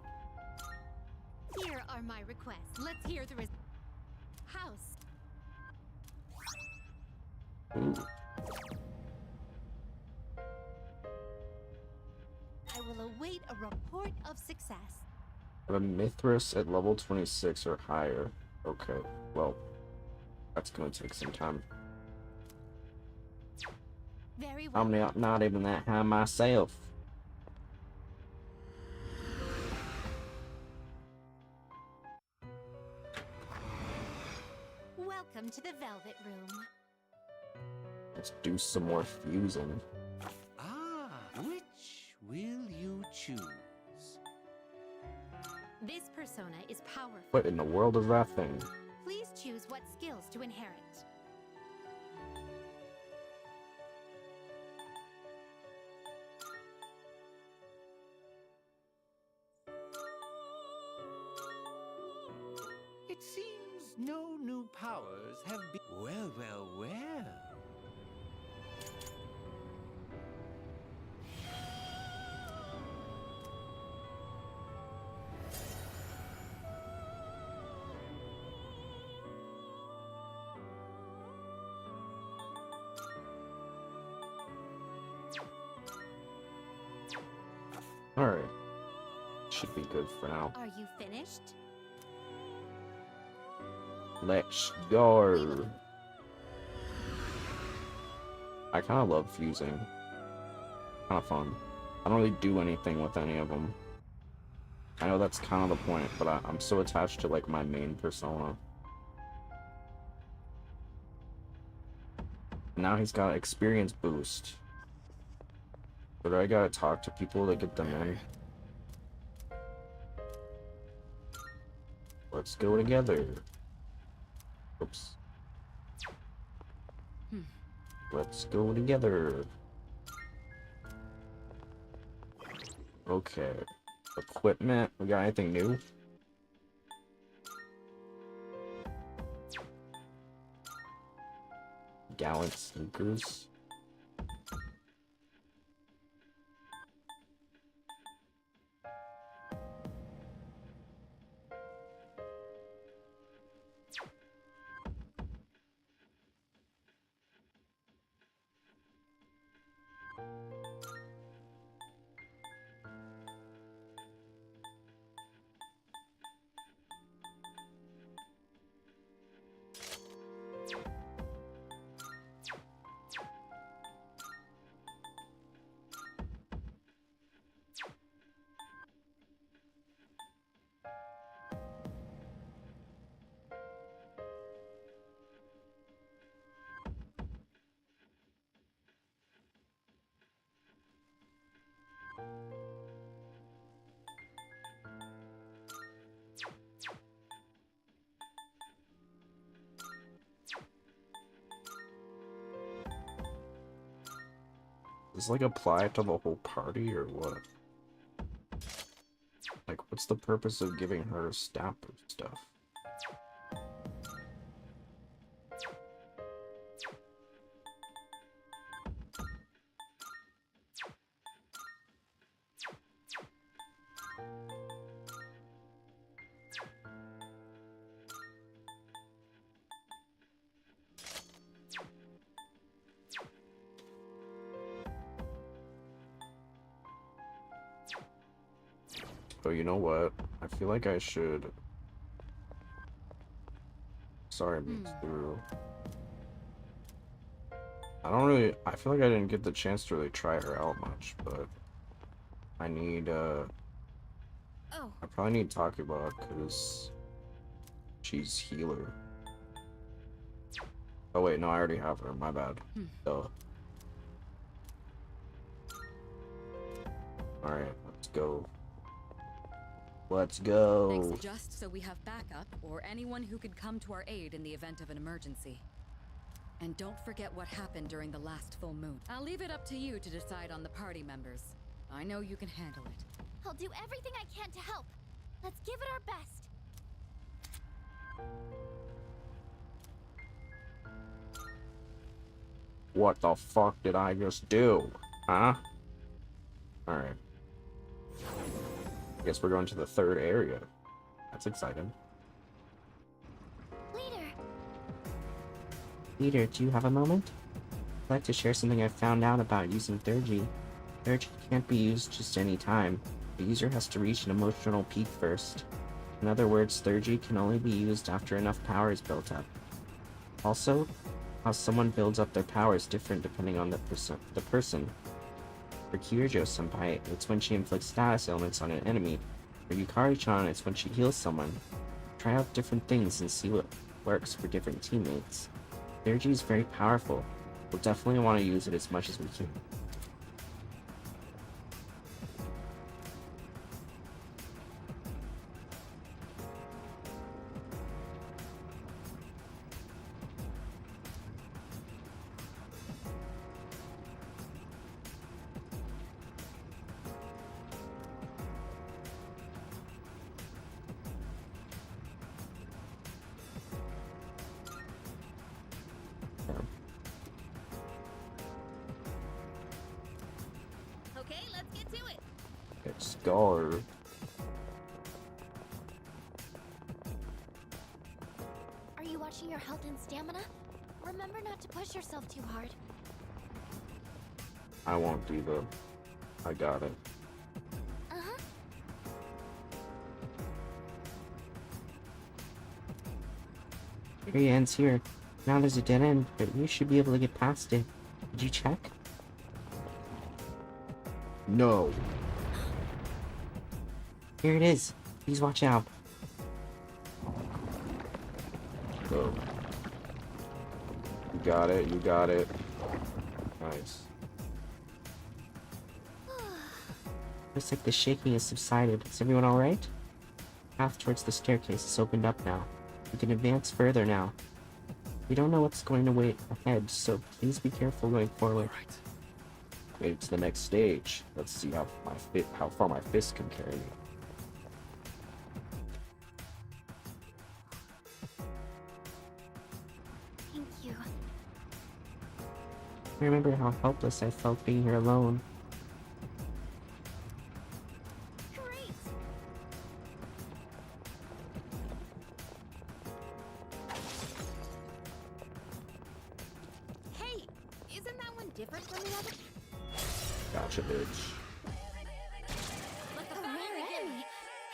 Here are my requests. Let's hear the house. Ooh. I will await a report of success. The Mithras at level 26 or higher. Okay, well, that's gonna take some time. Very well. I'm not even that high myself. Welcome to the Velvet Room. Let's do some more fusing. Ah, which will you choose? This persona is powerful. What in the world is that thing? Please choose what skills to inherit. It seems no new powers have been. Well, well, well. Alright. Should be good for now. Are you finished? Let's go. I kind of love fusing. Kind of fun. I don't really do anything with any of them. I know that's kind of the point, but I'm so attached to like my main persona. Now he's got experience boost. But I gotta talk to people to get them in. Let's go together. Oops. Let's go together. Okay. Equipment. We got anything new? Gallant sneakers. Does like apply to the whole party or what? Like, what's the purpose of giving her stamp or stuff? So you know what? I feel like I should. Sorry, Mitsu. I don't really. I feel like I didn't get the chance to really try her out much, but I need. Oh, I probably need Takuba because she's healer. Oh wait, no, I already have her. My bad. So. All right, let's go. Let's go. Thanks, just so we have backup or anyone who could come to our aid in the event of an emergency. And don't forget what happened during the last full moon. I'll leave it up to you to decide on the party members. I know you can handle it. I'll do everything I can to help. Let's give it our best. What the fuck did I just do? Huh? Alright. Guess we're going to the third area. That's exciting. Leader, do you have a moment? I'd like to share something I found out about using Thurgy. Thurgy can't be used just any time. The user has to reach an emotional peak first. In other words, Thurgy can only be used after enough power is built up. Also, how someone builds up their power is different depending on the person. For Kirijo-senpai, it's when she inflicts status ailments on an enemy. For Yukari-chan, it's when she heals someone. Try out different things and see what works for different teammates. Thurgy is very powerful. We'll definitely want to use it as much as we can. Okay, let's get to it. Let's go. Are you watching your health and stamina? Remember not to push yourself too hard. I won't do the. I got it. Uh-huh. Area ends here. Now there's a dead end, but you should be able to get past it. Did you check? No. Here it is. Please watch out. Go. You got it. You got it. Nice. Looks like the shaking has subsided. Is everyone alright? The path towards the staircase is opened up now. You can advance further now. We don't know what's going to wait ahead, so please be careful going forward. Made it to the next stage. Let's see how far my fist can carry me. Thank you. I remember how helpless I felt being here alone. Great. Hey, isn't that one different from the other? Gotcha, bitch. Like a rare enemy.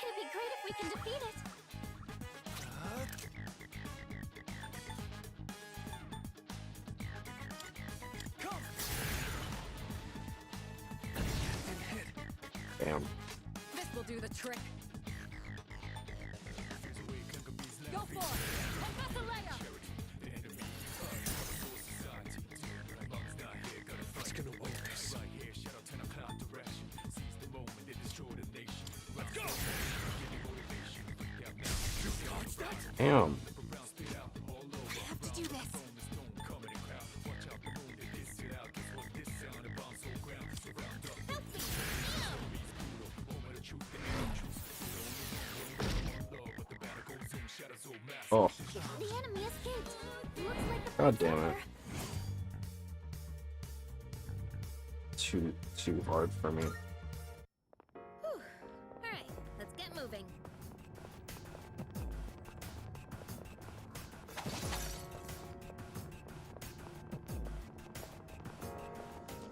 It'd be great if we can defeat it. Damn. This will do the trick. Go for it. Concasalea. Damn. I have to do this. Oh, The enemy escaped. Looks like the God fight's damn it. over. too hard for me. All right, let's get moving.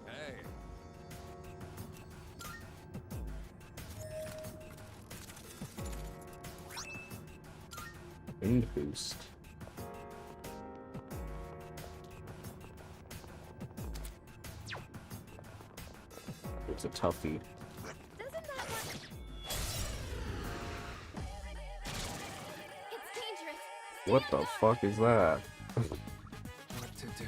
Hey. Wind boost. It's a toughie. Doesn't that work? It's dangerous. What the fuck is that? What to do?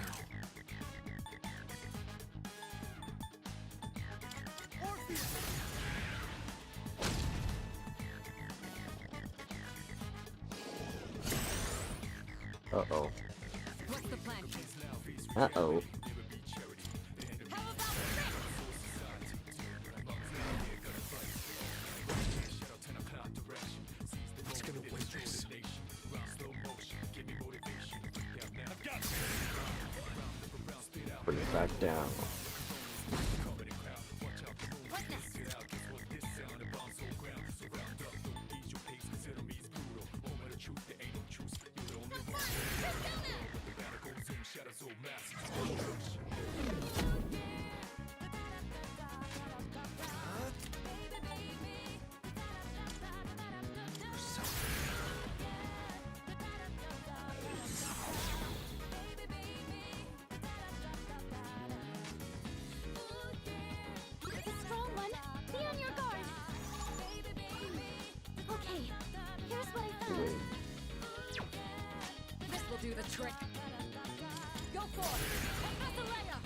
Uh-oh. What's the plan? Uh-oh. How about this? It's gonna win this. Bring it back down. What next? It's a strong one. Be on your guard. Okay, here's what I found. Wait. This will do the trick. Go for it. Athalaya!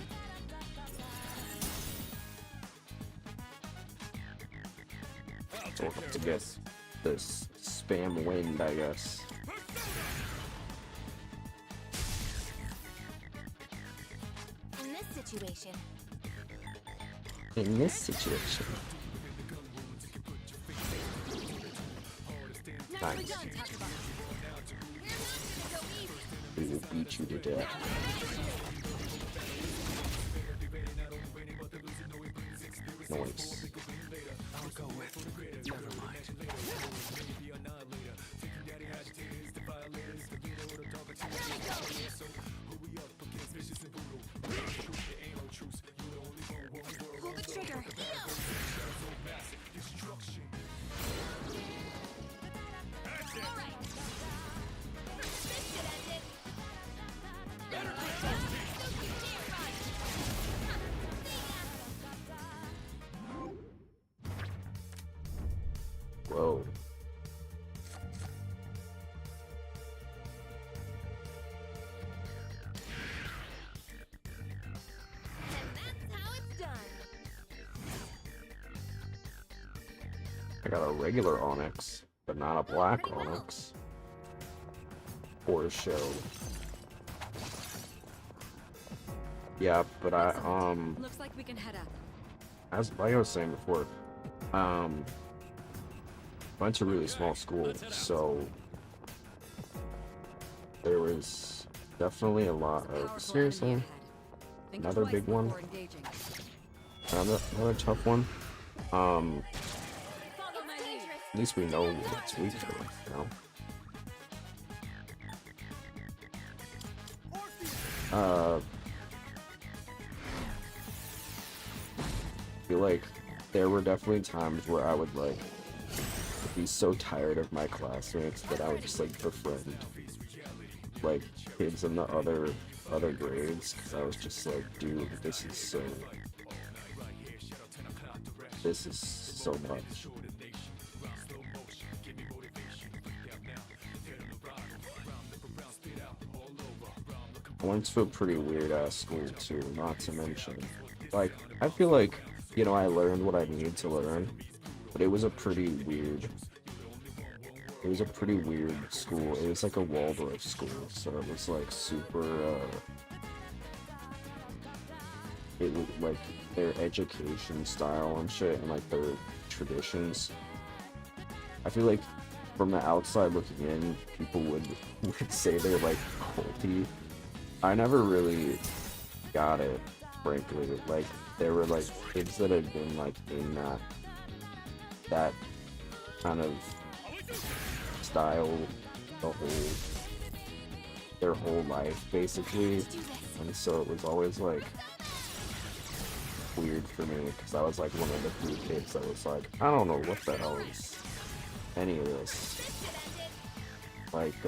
We'll have to get this spam wind, I guess. In this situation, In this situation. Nicely Nice. done, Takaba. we're not gonna go easy. We will beat you to death. Noise. I'll go with. Never mind. Pull the trigger. All right. This should end it. Don't you dare run. Whoa. And that's how it's done. I got a regular Onyx, but not a black Pretty well. Onyx. For show. Yeah, but Looks like we can head up. as like I was saying before, went to a really small school, so there was definitely a lot There's a of powerful seriously enemy ahead. Think another twice big one. before engaging. Another tough one. Follow my lead. Dangerous. At least we know what it's weak to, you know. I feel like there were definitely times where I would like be so tired of my classmates that I would just like befriend like kids in the other grades because I was just like, dude, this is so much. I went to a pretty weird ass school too, not to mention. Like, I feel like, you know, I learned what I needed to learn, but it was a pretty weird school. It was like a Waldorf school, so it was like super, it was like their education style and shit, and like their traditions. I feel like from the outside looking in, people would say they're like culty. I never really got it, frankly. Like, there were like kids that had been like in that kind of style their whole life basically, and so it was always like weird for me because I was like one of the few kids that was like, I don't know what the hell is any of this. Like,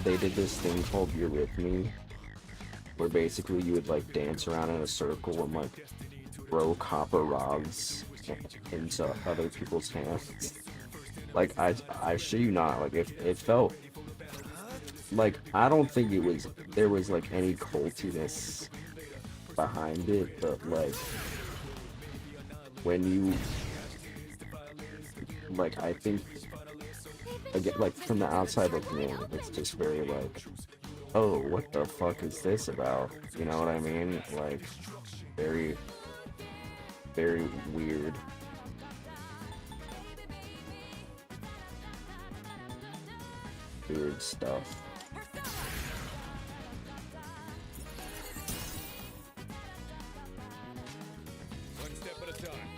they did this thing called You're With Me, where basically you would like dance around in a circle and like throw copper rods into other people's hands. Like, I shit you not, like it felt like, I don't think there was like any cultiness behind it, but like when you like, I think again, like from the outside looking in, it's just very like, oh, what the fuck is this about? You know what I mean? Like, very, very weird. Weird stuff. One step at a time.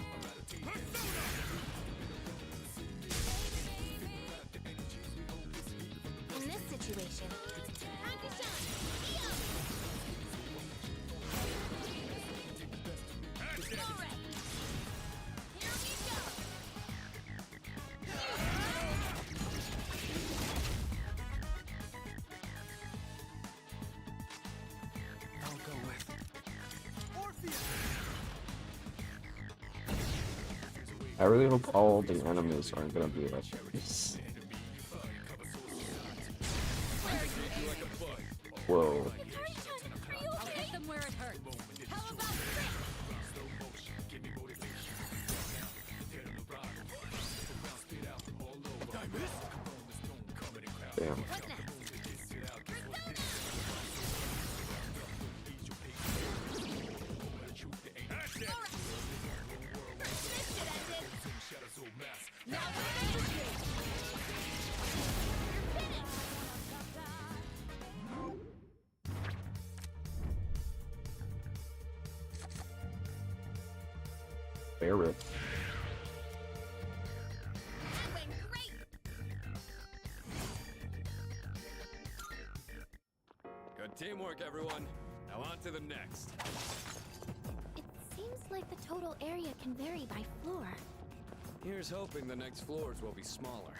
In this situation, time to shine. All right. Here we go. I'll go with I really hope all the enemies aren't gonna be like this. Whoa. I'll hit them where it hurts. How about this? Damn. What next? Now we're finished. Barrett. That went great. good teamwork, everyone. Now on to the next. It seems like the total area can vary by floor. Here's hoping the next floors will be smaller.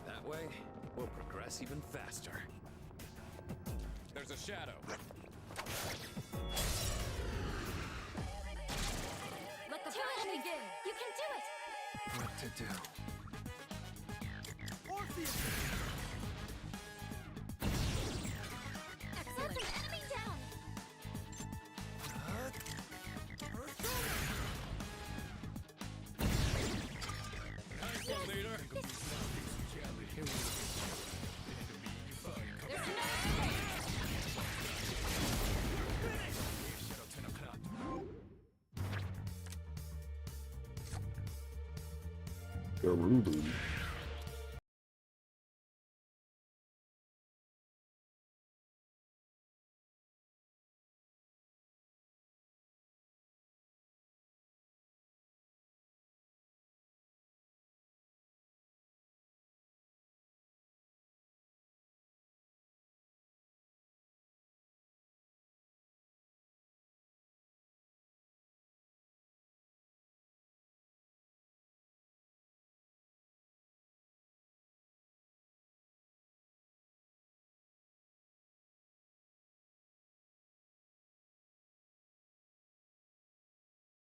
That way, we'll progress even faster. There's a shadow. Let the fight begin. You can do it. What to do? Excellent. That's an enemy down. Nice one, leader. Gerudo.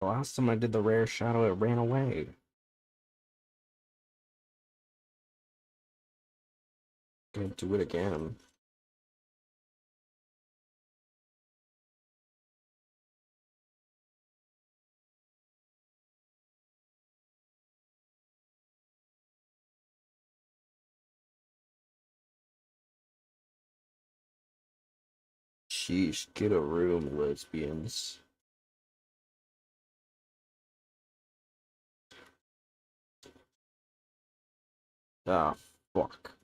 The last time I did the rare shadow, it ran away. Gonna do it again. Sheesh, get a room, lesbians. Ah, fuck.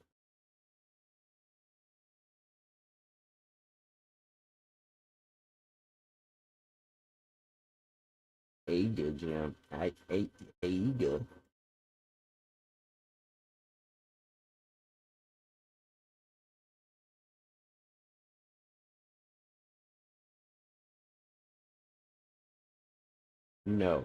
Aga jam. Aga. No.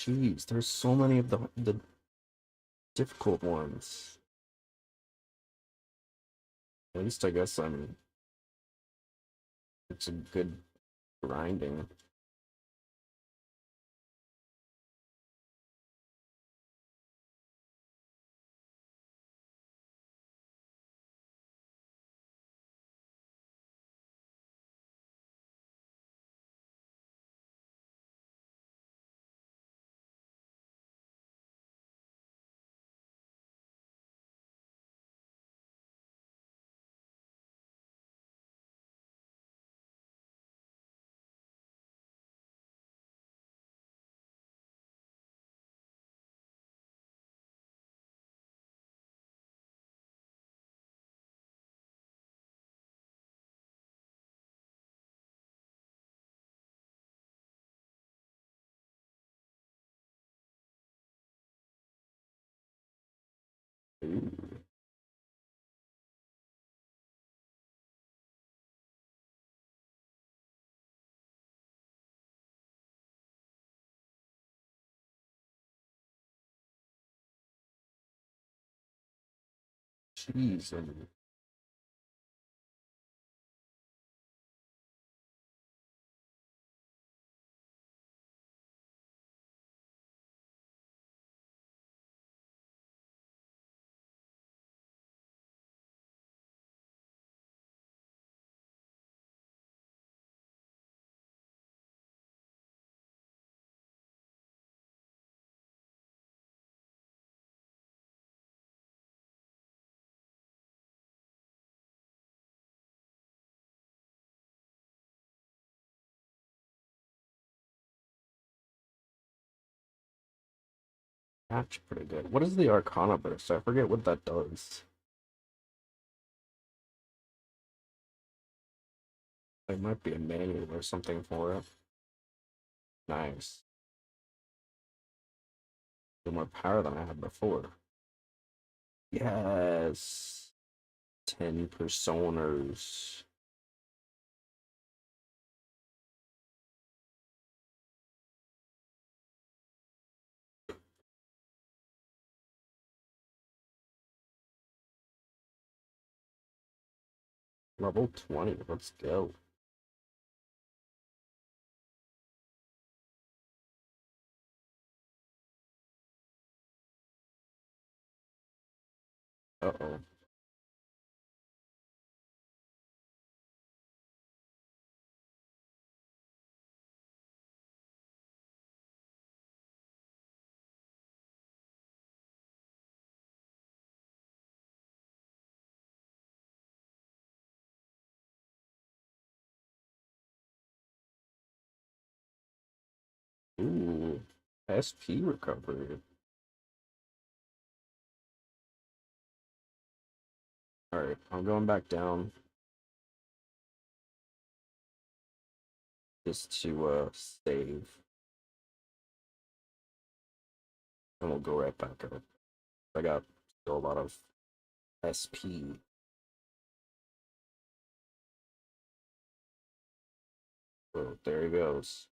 Jeez, there's so many of the difficult ones. At least I guess it's a good grinding. Ooh. Jeez, that's pretty good. What is the Arcana burst? I forget what that does. There might be a manual or something for it. Nice. More power than I had before. Yes. 10 personas. Level 20. Let's go. Uh-oh. Ooh. SP recovery. Alright, I'm going back down. Just to save. And we'll go right back up. I got still a lot of SP. Oh, there he goes.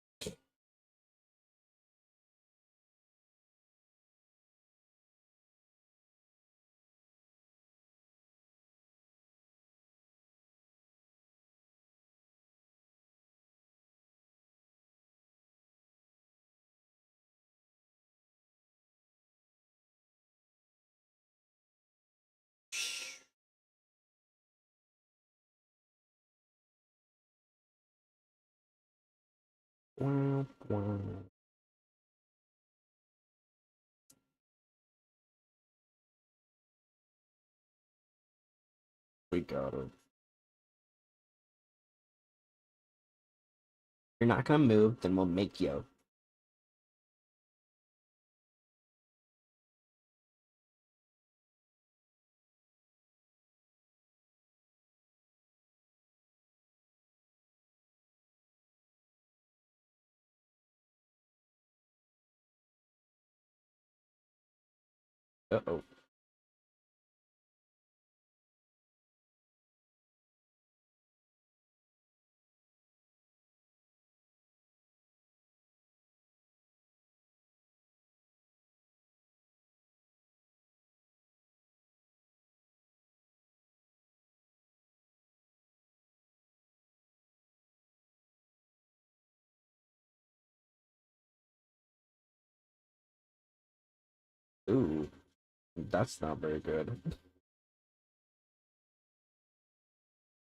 Wow, wow. We got it. You're not gonna move, then we'll make you. Uh-oh. Ooh, that's not very good.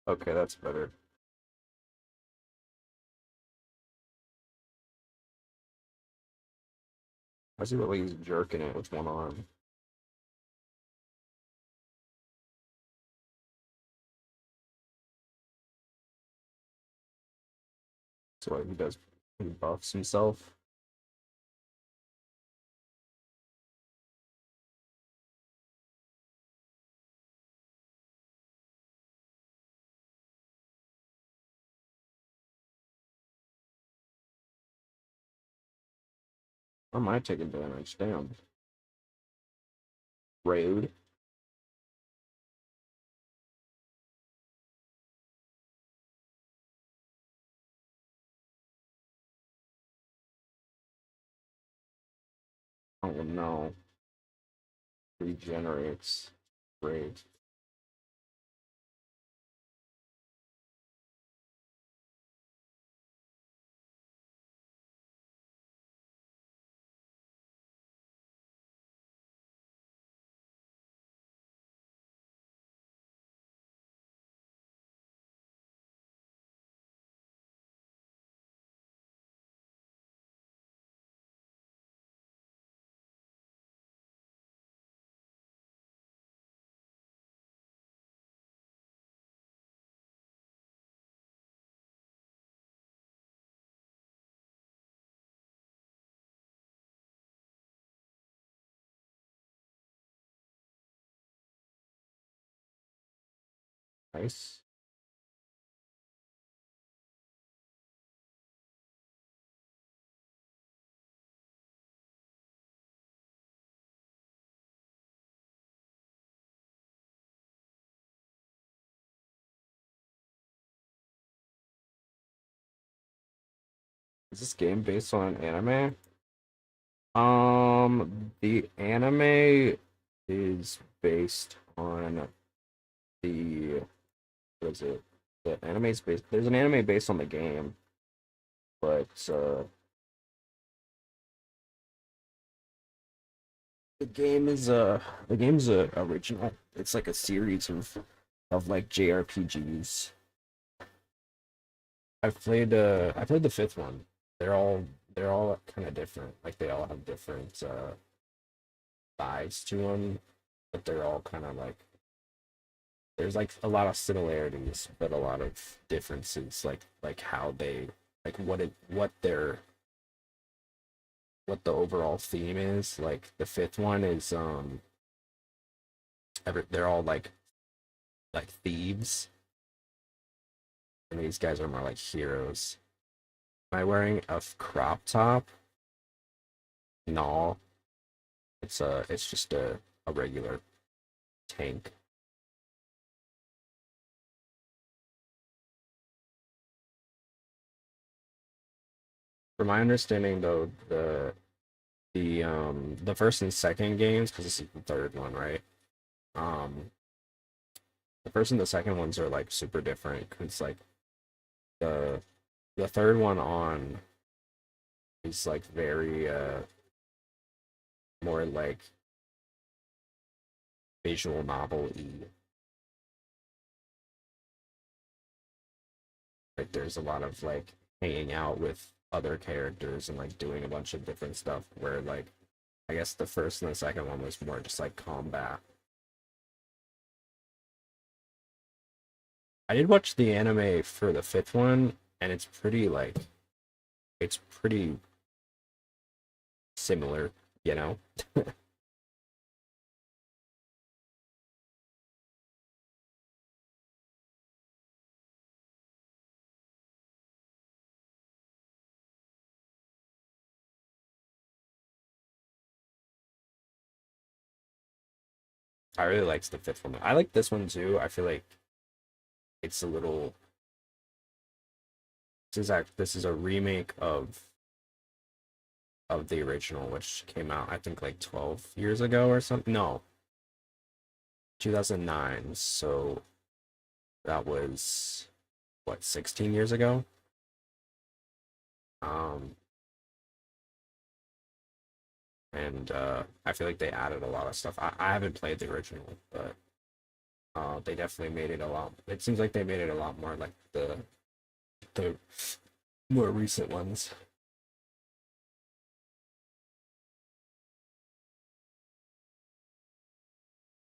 Okay, that's better. I see what he's jerking it with one arm. That's what he does. He buffs himself. I might take advantage. Damn. Rude. Oh no. Regenerates. Great. Nice. Is this game based on anime? The anime is based on the what is it? The anime's based. There's an anime based on the game, but the game's original. It's like a series of like JRPGs. I played the fifth one. They're all kind of different. Like they all have different sides to them, but they're all kind of like there's like a lot of similarities, but a lot of differences. Like how they like what the overall theme is. Like the fifth one is they're all like thieves, and these guys are more like heroes. Am I wearing a crop top? No, it's just a regular tank. From my understanding, though, the first and second games, because this is the third one, right? Um, the first and the second ones are like super different. Cause like the the third one on is like very more like visual novel-y. Like there's a lot of like hanging out with other characters and like doing a bunch of different stuff. Where like I guess the first and the second one was more just like combat. I did watch the anime for the fifth one, and it's pretty similar, you know. I really liked the fifth one. I like this one too. I feel like it's a little. This is a remake of the original, which came out I think like 12 years ago or something. No, 2009. So that was what 16 years ago. Um, and I feel like they added a lot of stuff. I haven't played the original, but they definitely made it a lot. It seems like they made it a lot more like the more recent ones.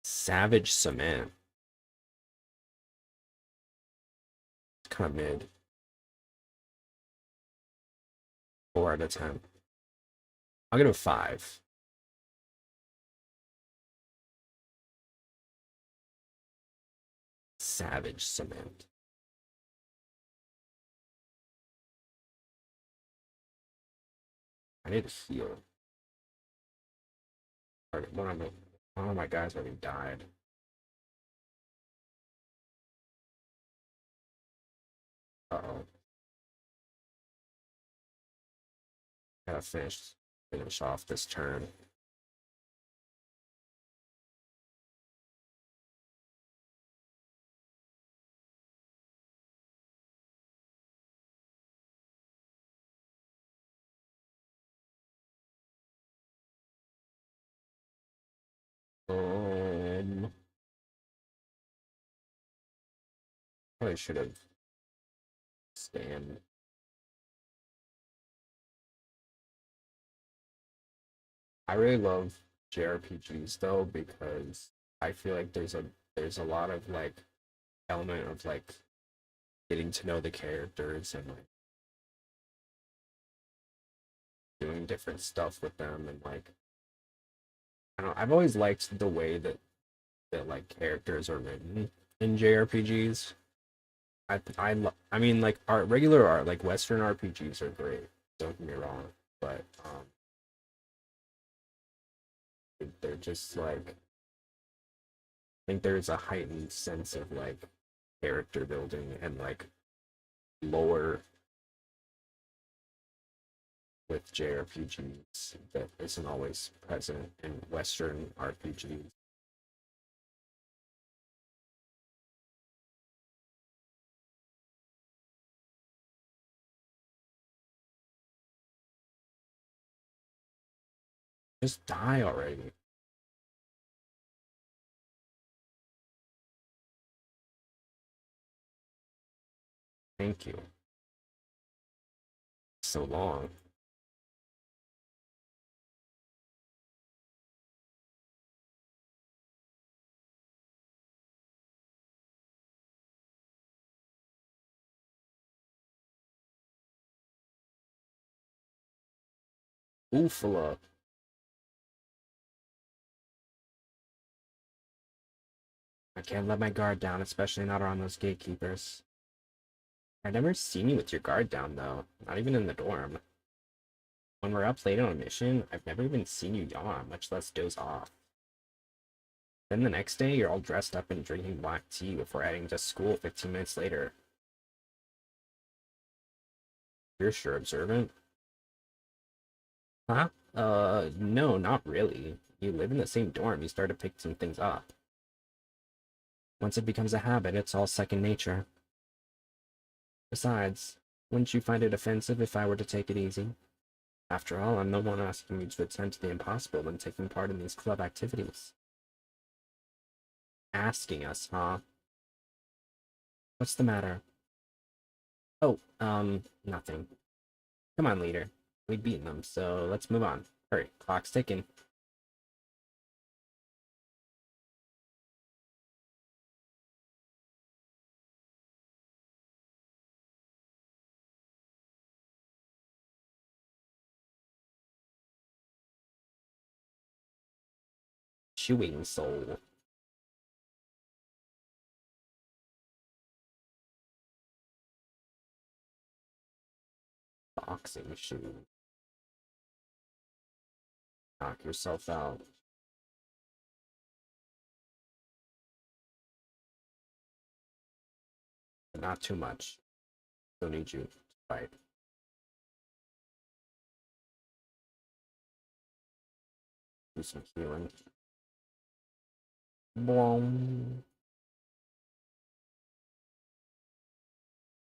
Savage Cement. Kind of mid. 4 out of 10. I'll give it a 5. Savage Cement. I need to heal. One of my guys already died. Uh-oh. Gotta finish off this turn. Probably should have stand. I really love JRPGs though because I feel like there's a lot of like element of like getting to know the characters and like doing different stuff with them and like I don't know, I've always liked the way that like characters are written in JRPGs. I mean like art regular art like Western RPGs are great. Don't get me wrong, but they're just like I think there's a heightened sense of like character building and like lore with JRPGs that isn't always present in Western RPGs. Just die already. Thank you. So long. Oofala. I can't let my guard down, especially not around those gatekeepers. I've never seen you with your guard down, though. Not even in the dorm. When we're up late on a mission, I've never even seen you yawn, much less doze off. Then the next day, you're all dressed up and drinking black tea before heading to school 15 minutes later. You're sure observant? Huh? No, not really. You live in the same dorm, you start to pick some things up. Once it becomes a habit, it's all second nature. Besides, wouldn't you find it offensive if I were to take it easy? After all, I'm the one asking you to attempt the impossible when taking part in these club activities. Asking us, huh? What's the matter? Oh, nothing. Come on, leader. We've beaten them, so let's move on. Hurry, clock's ticking. Chewing soul. Boxing shoe. Knock yourself out. But not too much. Don't need you to fight. Do some healing. Boom.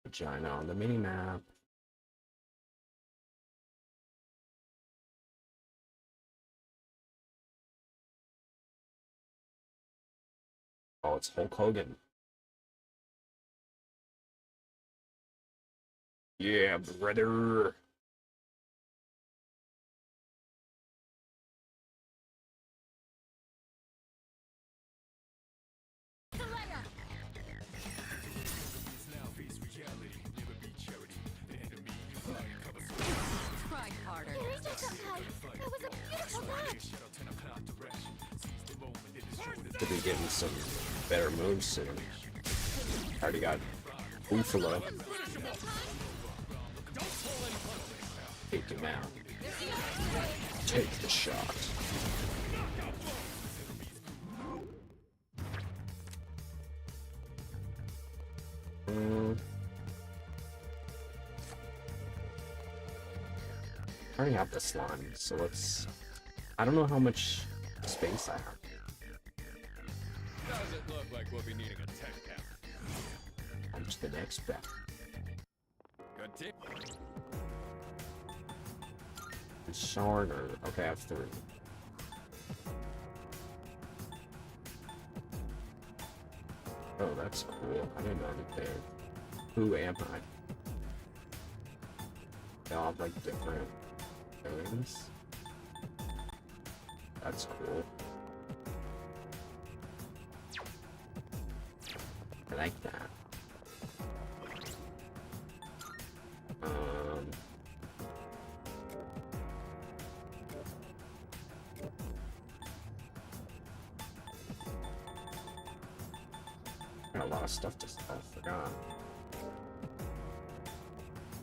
Vagina on the mini map. Oh, it's Hulk Hogan. Yeah, brother. Try harder. That was a beautiful match. Could be getting some better moves soon. Already got Buffalo. Take him out. Take the shot. I already have the slime, so let's... I don't know how much space I have. Doesn't look like we'll be needing a tech cap. On to the next bet. Good tip. Shorter. Okay, I have 3. Oh, that's cool. I didn't know anything. Who am I? They all have like different things. That's cool. I like that. Got a lot of stuff to sell. I forgot.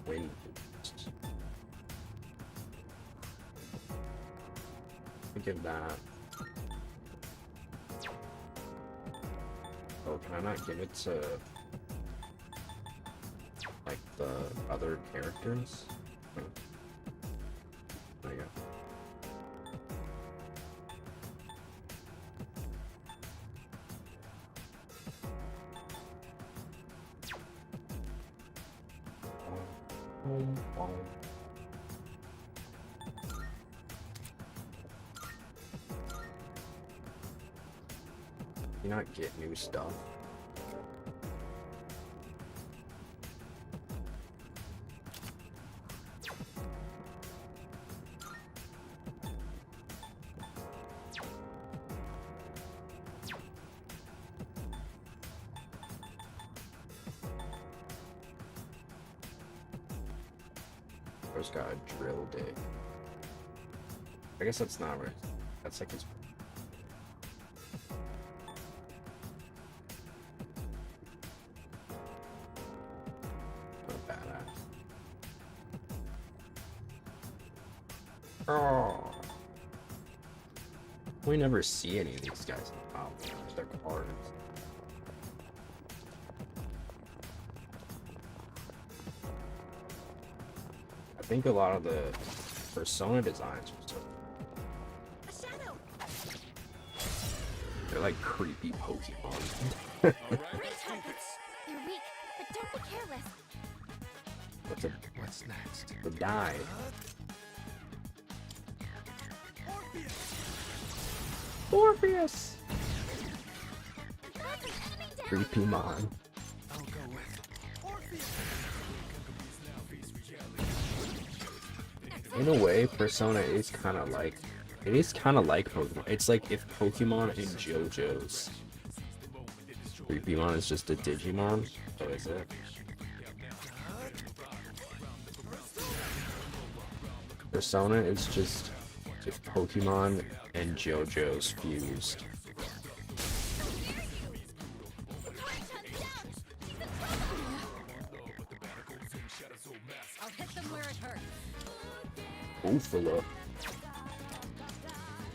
Wind boost. Give that. Oh, can I not give it to like the other characters? Oh. There you go. You not get new stuff. First got a drill dig. I guess that's not right. That's like his. Badass. Oh. We never see any of these guys in the wild. Their cards. I think a lot of the persona designs are so. They're like creepy Pokemon. They're weak, but don't be careless. What's next? The die. Orpheus! Creepy Mon. In a way, Persona is kind of like... It is kind of like Pokemon. It's like if Pokemon and JoJo's. Creepymon is just a Digimon. So is it? Persona is just if Pokemon and JoJo's fused. I'll hit them where it hurts. Buffalo.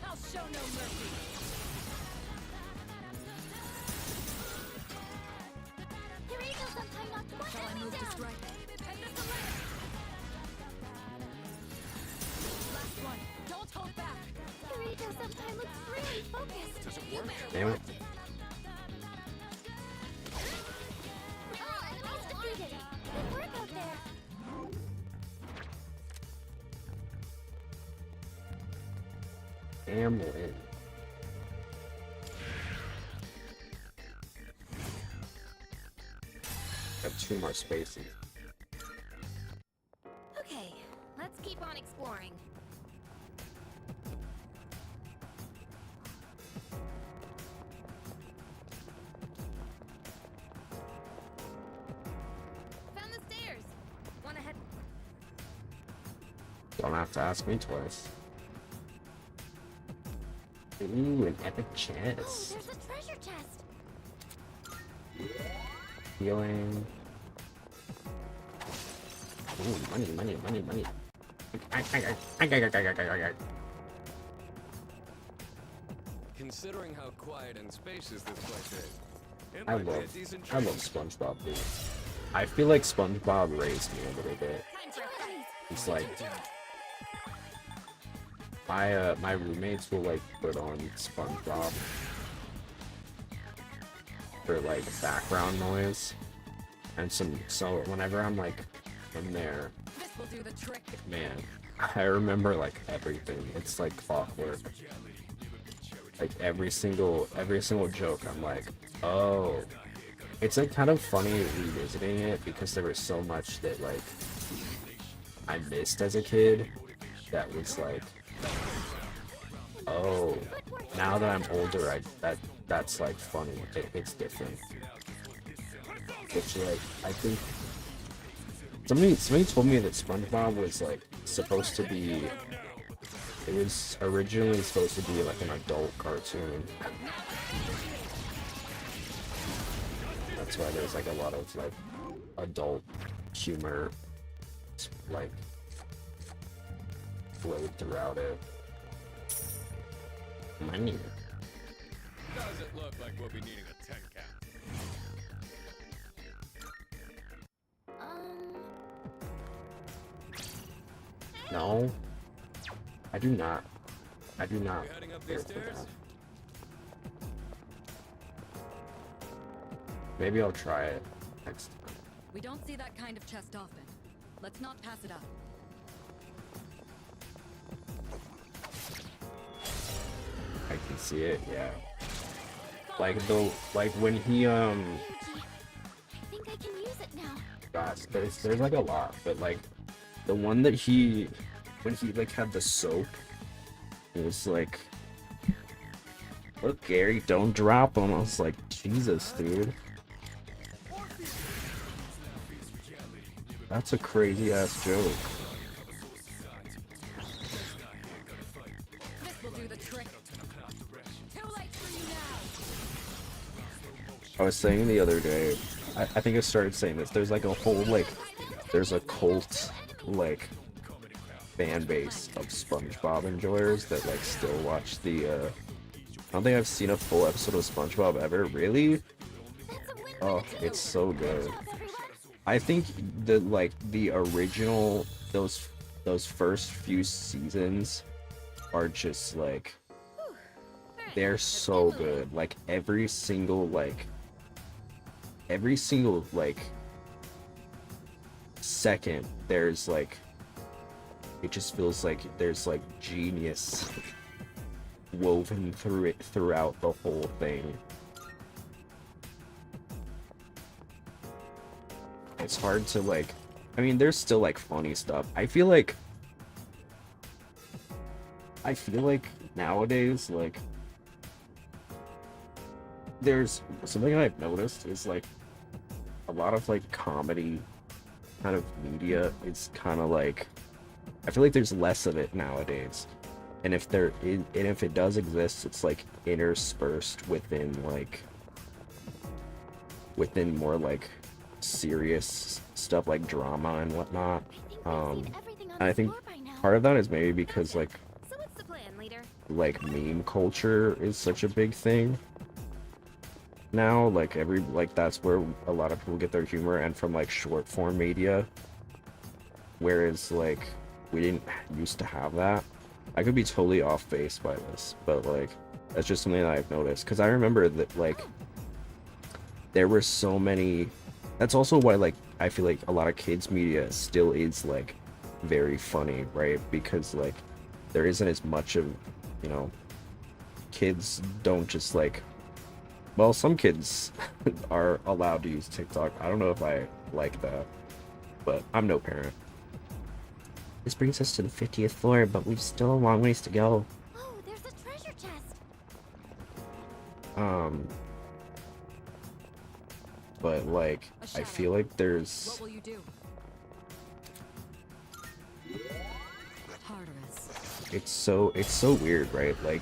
I'll show no mercy. Your angel sometime knocked one Shall I enemy move to down. strike? And this alert! Last one. Don't hold back. Your angel sometime looks really focused. Damn it. Oh, enemies defeated. Good work out there. Amlin. Got 2 more spaces. Okay, let's keep on exploring. Found the stairs. Wanna head? Don't have to ask me twice. Ooh, an epic Oh, chest. there's a treasure chest. Healing. Ooh, money, money, money, money. Considering how quiet and spacious this place is, it I might be a love decent SpongeBob, dude. I feel like SpongeBob raised me a little bit. Time for a fight. It's like my roommates will like put on SpongeBob for like background noise, and so whenever I'm like in there, This will do the trick. man, I remember like everything. It's like clockwork. Like every single joke, I'm like, oh. It's like kind of funny revisiting it because there was so much that like I missed as a kid that was like, oh, now that I'm older, that's like funny. It's different. Which like I think somebody told me that SpongeBob was like supposed to be. It was originally supposed to be like an adult cartoon. That's why there's like a lot of like adult humor like flowed throughout it. Money. Does it look like we'll be needing a 10 count? No. I do not. I do not We heading up care these for stairs? that. Maybe I'll try it next time. We don't see that kind of chest often. Let's not pass it up. I can see it, yeah. Like when he I think I can use it now. gosh, there's like a lot, but like the one that he when he like had the soap, it was like, look Gary, don't drop him. I was like, Jesus, dude. That's a crazy ass joke. This will do the trick. Too late for you now. I was saying the other day, I think I started saying this, there's like a whole like there's a cult like fan base of SpongeBob enjoyers that like still watch the I don't think I've seen a full episode of SpongeBob ever. Really? Oh, it's so good. I think the original those first few seasons are just like they're so good. Like every single second there's like it just feels like there's like genius woven through it throughout the whole thing. It's hard to like, I mean, there's still like funny stuff. I feel like nowadays, like, there's something I've noticed is like a lot of like comedy kind of media is kind of like, I feel like there's less of it nowadays. And if it does exist, it's like interspersed within more like serious stuff like drama and whatnot. I think part of that is maybe because like So what's the plan, leader? like meme culture is such a big thing now. Like that's where a lot of people get their humor, and from like short form media, whereas like we didn't used to have that. I could be totally off base by this, but like that's just something that I've noticed, because I remember that like there were so many. That's also why like I feel like a lot of kids media still is like very funny, right? Because like there isn't as much of, you know, kids don't just like Well, some kids are allowed to use TikTok. I don't know if I like that, but I'm no parent. This brings us to the 50th floor, but we've still a long ways to go. Oh, there's a treasure chest. But like, I feel like What there's will you do? Tartarus. it's so weird, right? Like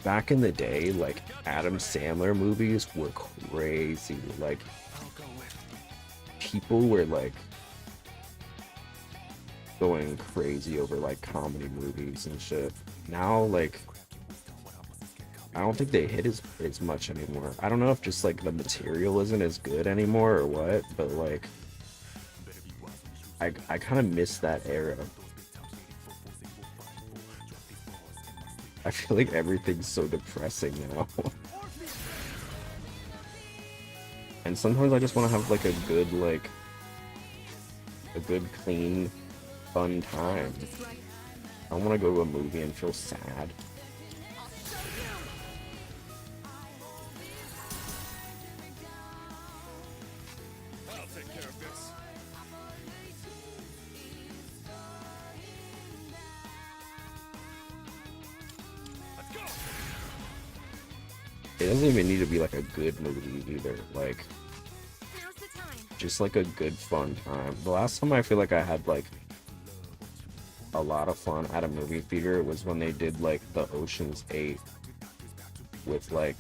back in the day, like Adam Sandler movies were crazy. Like people were like going crazy over like comedy movies and shit. Now like I don't think they hit as much anymore. I don't know if just like the material isn't as good anymore or what, but like I kind of miss that era. I feel like everything's so depressing now. And sometimes I just want to have like a good clean fun time. I don't want to go to a movie and feel sad. I'll take care of this. Let's go. It doesn't even need to be like a good movie either. Like Now's the time. just like a good fun time. The last time I feel like I had like a lot of fun at a movie theater was when they did like the Ocean's 8 with like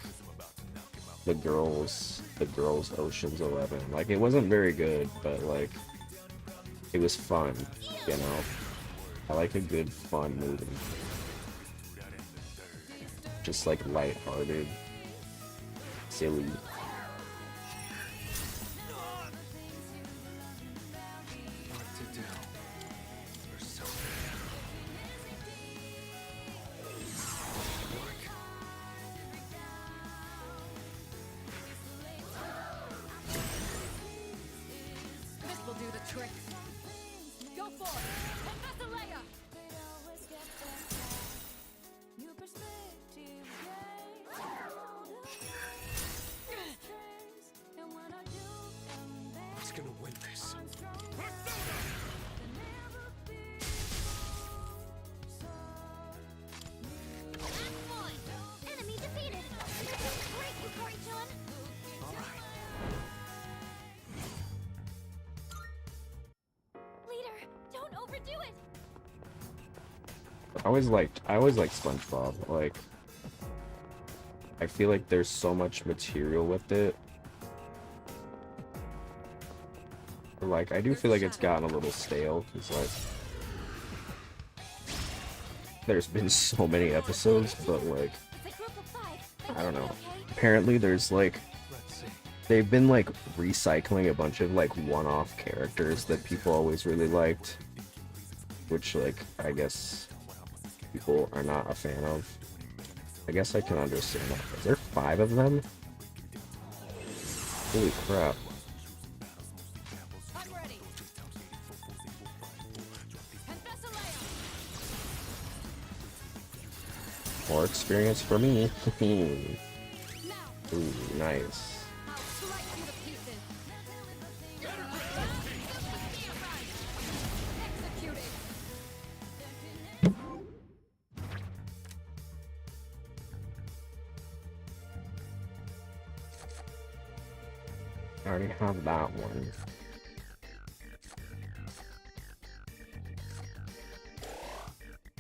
the girls Ocean's 11. Like it wasn't very good, but like it was fun, you know. I like a good fun movie. Just like lighthearted, silly. What to do? We're so This will do the trick. Go for it. Professor Who's gonna win this? Enemy defeated. Great, Yukari-chan. Leader, don't overdo it. I always liked SpongeBob. Like I feel like there's so much material with it. But, like I do feel like it's gotten a little stale because like there's been so many episodes, but like It's a group of 5. I don't know. Apparently there's like they've been like recycling a bunch of like one-off characters that people always really liked, which like I guess people are not a fan of. I guess I can understand that. Is there 5 of them? Holy crap. I'm ready. More experience for me. Now, Ooh, nice. I'll slice you to pieces. Executed. I already have that one.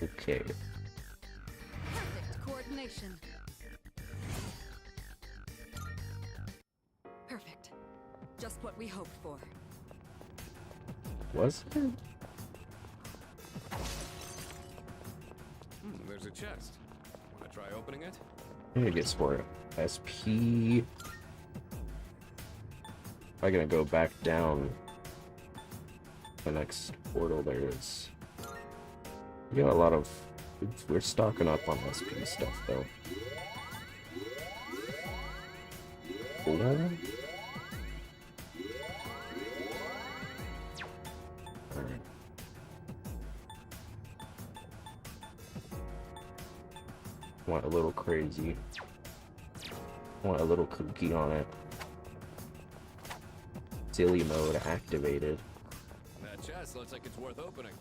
Okay. Perfect coordination. Perfect. Just what we hoped for. Was it? There's a chest. Wanna try opening it? I need to get sport. SP. I'm gonna go back down the next portal there is. We got a lot of. We're stocking up on SP stuff though. Hold on. Alright. Went a little crazy. want a little cookie on it. Silly mode activated. That chest looks like it's worth opening.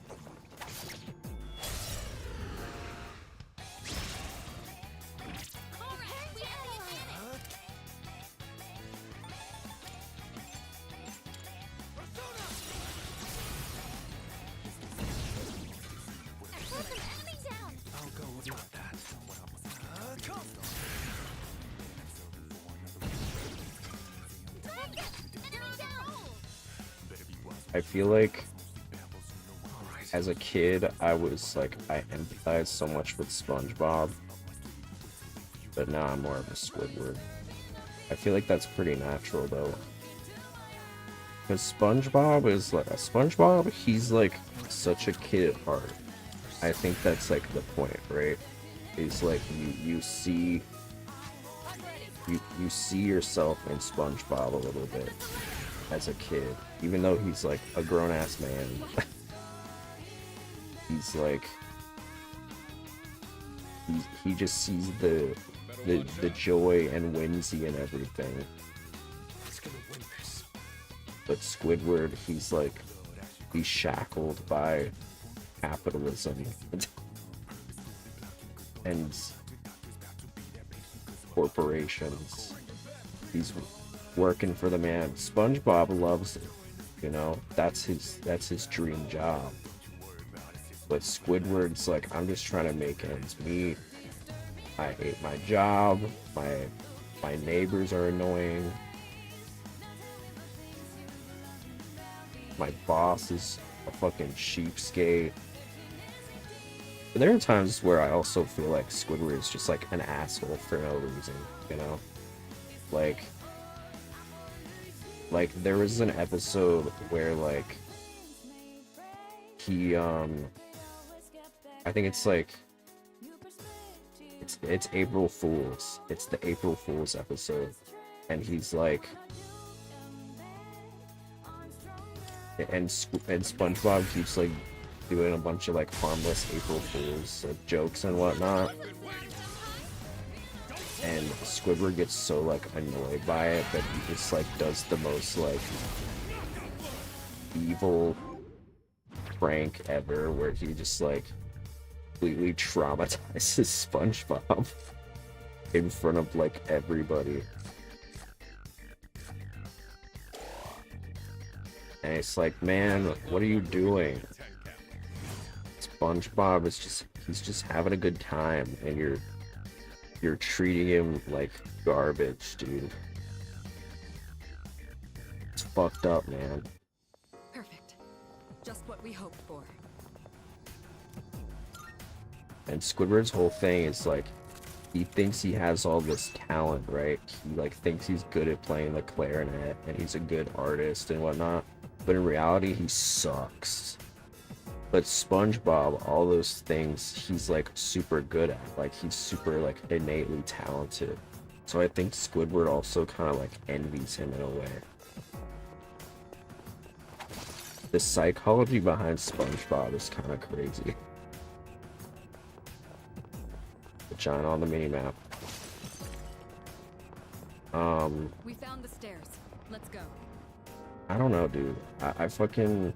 I'll go with that. Come. I feel like as a kid, I was like, I empathized so much with SpongeBob, but now I'm more of a Squidward. I feel like that's pretty natural though, because SpongeBob is like he's like such a kid at heart. I think that's like the point, right? Is like you see yourself in SpongeBob a little bit as a kid, even though he's like a grown-ass man. He's like he just sees the joy and whimsy and everything. But Squidward, he's shackled by capitalism and corporations. He's working for the man. SpongeBob loves it, you know. That's his dream job. But Squidward's like, I'm just trying to make ends meet. I hate my job. My neighbors are annoying. My boss is a fucking cheapskate. But there are times where I also feel like Squidward is just like an asshole for no reason, you know? Like there was an episode where like he I think it's like it's April Fool's. It's the April Fool's episode, and he's like, and SpongeBob keeps like doing a bunch of like harmless April Fool's like jokes and whatnot, and Squidward gets so like annoyed by it that he just like does the most like evil prank ever, where he just like completely traumatizes SpongeBob in front of like everybody. And it's like, man, what are you doing? SpongeBob is he's just having a good time, and you're treating him like garbage, dude. It's fucked up, man. Perfect. Just what we hoped for. And Squidward's whole thing is like, he thinks he has all this talent, right? He like thinks he's good at playing the clarinet and he's a good artist and whatnot, but in reality he sucks. But SpongeBob, all those things he's like super good at, like he's super like innately talented. So I think Squidward also kind of like envies him in a way. The psychology behind SpongeBob is kind of crazy. Giant on the minimap. We found the stairs. Let's go. I don't know, dude. I fucking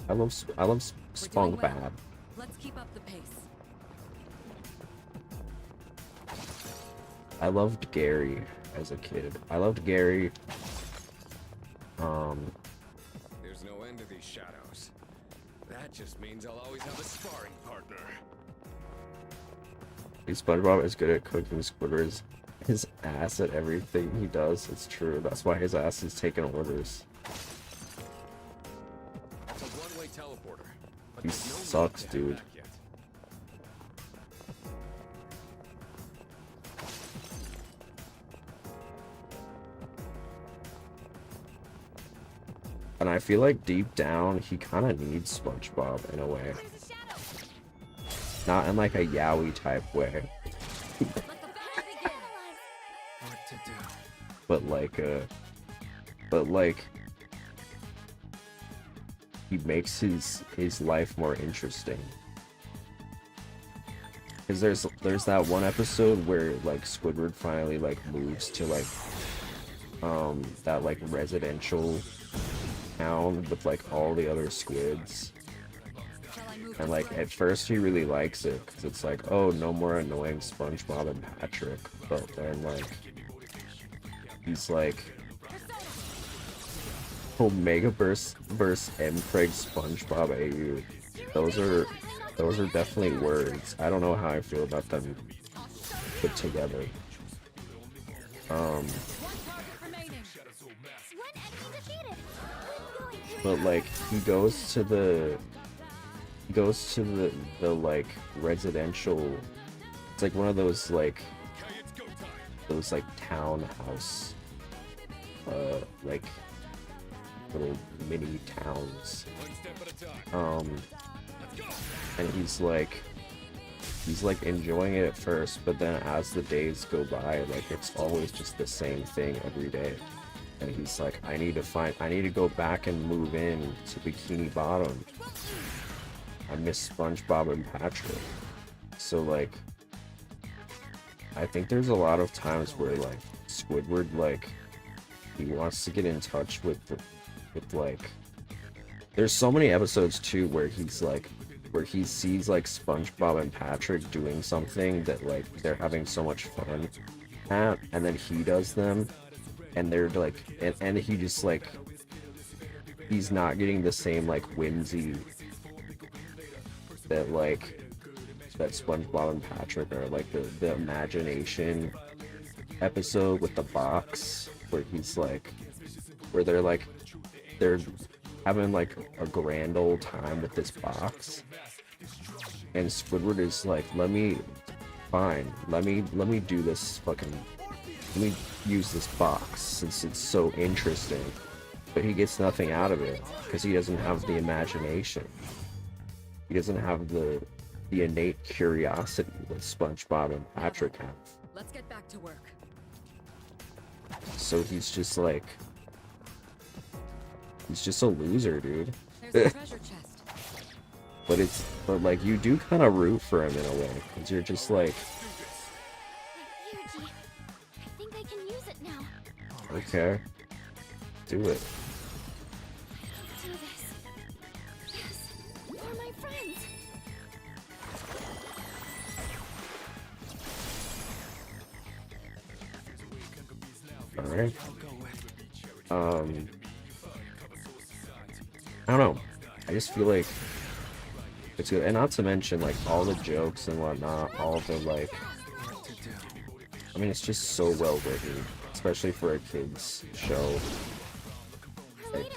I love SpongeBob. Well. Let's keep up the pace. I loved Gary as a kid. I loved Gary. There's no end to these shadows. That just means I'll always have a sparring partner. SpongeBob is good at cooking Squidward's his ass at everything he does. It's true. That's why his ass is taking orders. It's a one-way teleporter. But He there's no need sucks, to head dude. back yet. And I feel like deep down he kind of needs SpongeBob in a way. Not in like a yaoi type way, What to do? but like he makes his life more interesting. Because there's that one episode where like Squidward finally like moves to like that like residential town with like all the other squids. And like at first he really likes it because it's like, oh, no more annoying SpongeBob and Patrick. But then like he's like Omega versus Mpreg SpongeBob AU. Those are definitely words. I don't know how I feel about them put together. But like he goes to the like residential, it's like one of those like townhouse like little mini towns, and he's like enjoying it at first, but then as the days go by, like it's always just the same thing every day. And he's like, I need to go back and move in to Bikini Bottom. I miss SpongeBob and Patrick. So like I think there's a lot of times where like Squidward, like he wants to get in touch with like, there's so many episodes too where he's like, where he sees like SpongeBob and Patrick doing something that like they're having so much fun at, and then he does them, and they're like, and he just like, he's not getting the same like whimsy that like that SpongeBob and Patrick are. Like the imagination episode with the box where he's like, where they're having like a grand old time with this box, and Squidward is like, let me do this fucking, let me use this box since it's so interesting. But he gets nothing out of it because he doesn't have the imagination. He doesn't have the innate curiosity that SpongeBob and Patrick have. Let's get back to work. So he's just like, he's just a loser, dude. There's a treasure chest. But like you do kind of root for him in a way, because you're just like, Yuji, I think I can use it now. okay, do it. Do this. Yes, for my friends. All right. I don't know. I just feel like it's good, and not to mention like all the jokes and whatnot, all the like. I mean, it's just so well written, especially for a kids show. Like,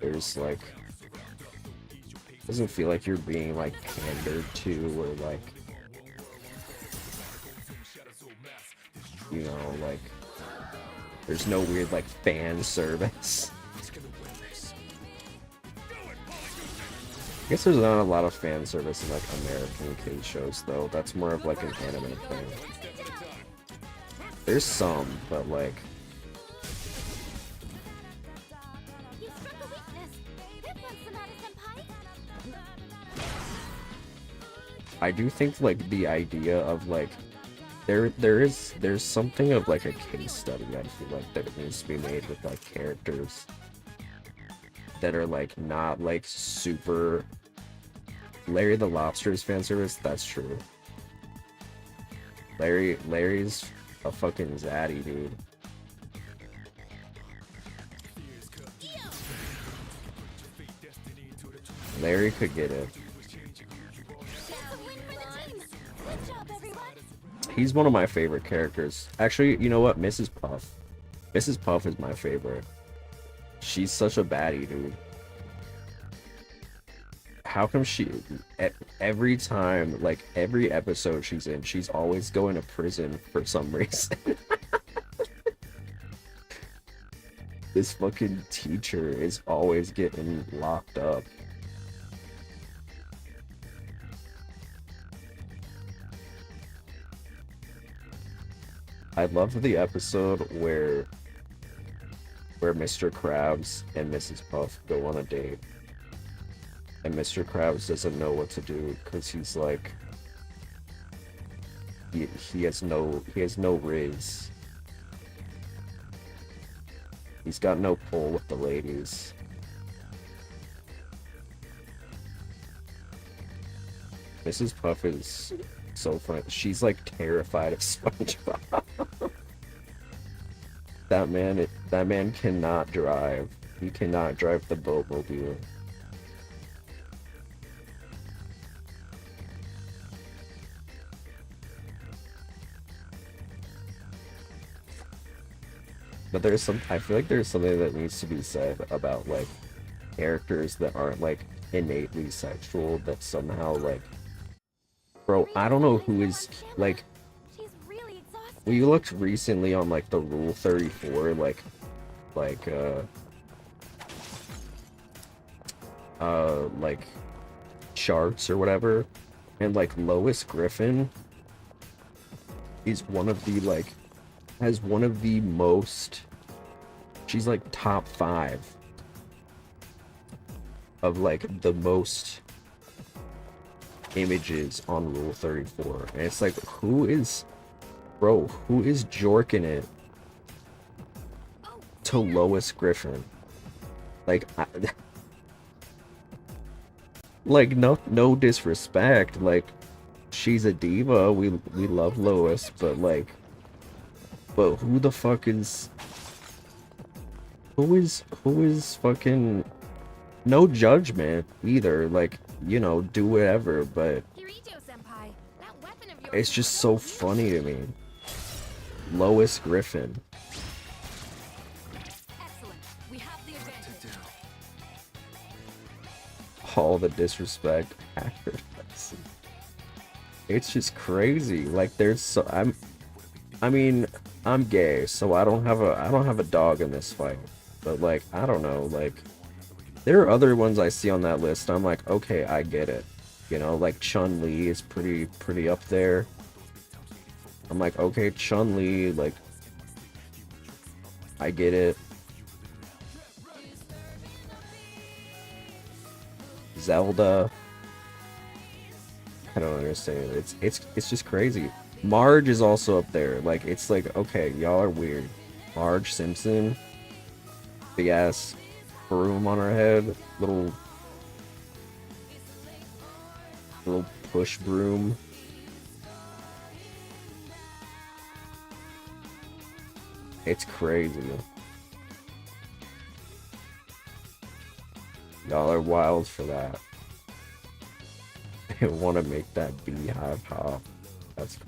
there's like, doesn't feel like you're being like pandered to, or like, you know, like there's no weird like fan service. I guess there's not a lot of fan service in like American kids shows though. That's more of like an anime thing. There's some, but like, You struck a weakness. Hit one, Sonata-senpai. I do think like the idea of like there's something of like a case study, I feel like, that needs to be made with like characters that are like not like super. Larry the Lobster's fan service, that's true. Larry's a fucking zaddy, dude. Larry could get it. Good job, everyone. He's one of my favorite characters. Actually, you know what? Mrs. Puff. Mrs. Puff is my favorite. She's such a baddie, dude. How come every time, like every episode she's in, she's always going to prison for some reason? This fucking teacher is always getting locked up. I love the episode where Mr. Krabs and Mrs. Puff go on a date. and Mr. Krabs doesn't know what to do because he's like he has no riz. He's got no pull with the ladies. Mrs. Puff is so funny. She's like terrified of SpongeBob. That man cannot drive. He cannot drive the boatmobile. But I feel like there's something that needs to be said about like characters that aren't like innately sexual that somehow like, bro, I don't know who is like, we looked recently on like the Rule 34 like charts or whatever, and like Lois Griffin is one of the like has one of the most, she's like top 5 of like the most images on Rule 34, and it's like, who is jorking it to Lois Griffin? Like like no disrespect, like she's a diva, we love Lois, but who the fuck is who is fucking, no judgment either, like, you know, do whatever, but it's just so funny to me. Lois Griffin. All the disrespect. It's just crazy. Like, there's so I mean, I'm gay, so I don't have a dog in this fight. But like, I don't know, like there are other ones I see on that list. I'm like, okay, I get it. You know, like Chun-Li is pretty up there. I'm like, okay, Chun-Li, like I get it. Zelda. I don't understand. It's just crazy. Marge is also up there. Like, it's like, okay, y'all are weird. Marge Simpson, big ass broom on her head, little push broom. It's crazy. Y'all are wild for that. They want to make that beehive hop. That's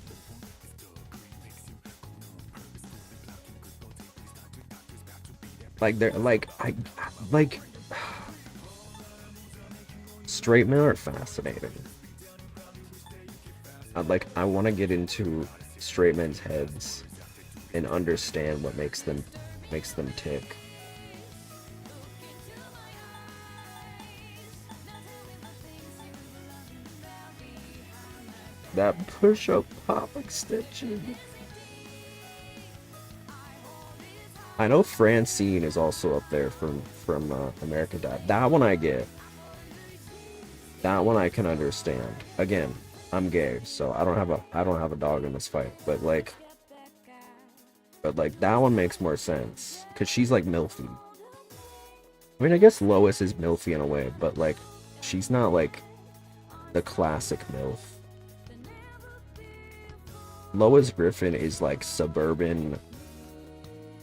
like, they're like, straight men are fascinating. I want to get into straight men's heads and understand what makes them tick. That push-up pop extension. I know Francine is also up there from American Dad. That one I get. That one I can understand. Again, I'm gay, so I don't have a dog in this fight. But like that one makes more sense because she's like milfy. I mean, I guess Lois is milfy in a way, but like she's not like the classic milf. Lois Griffin is like suburban,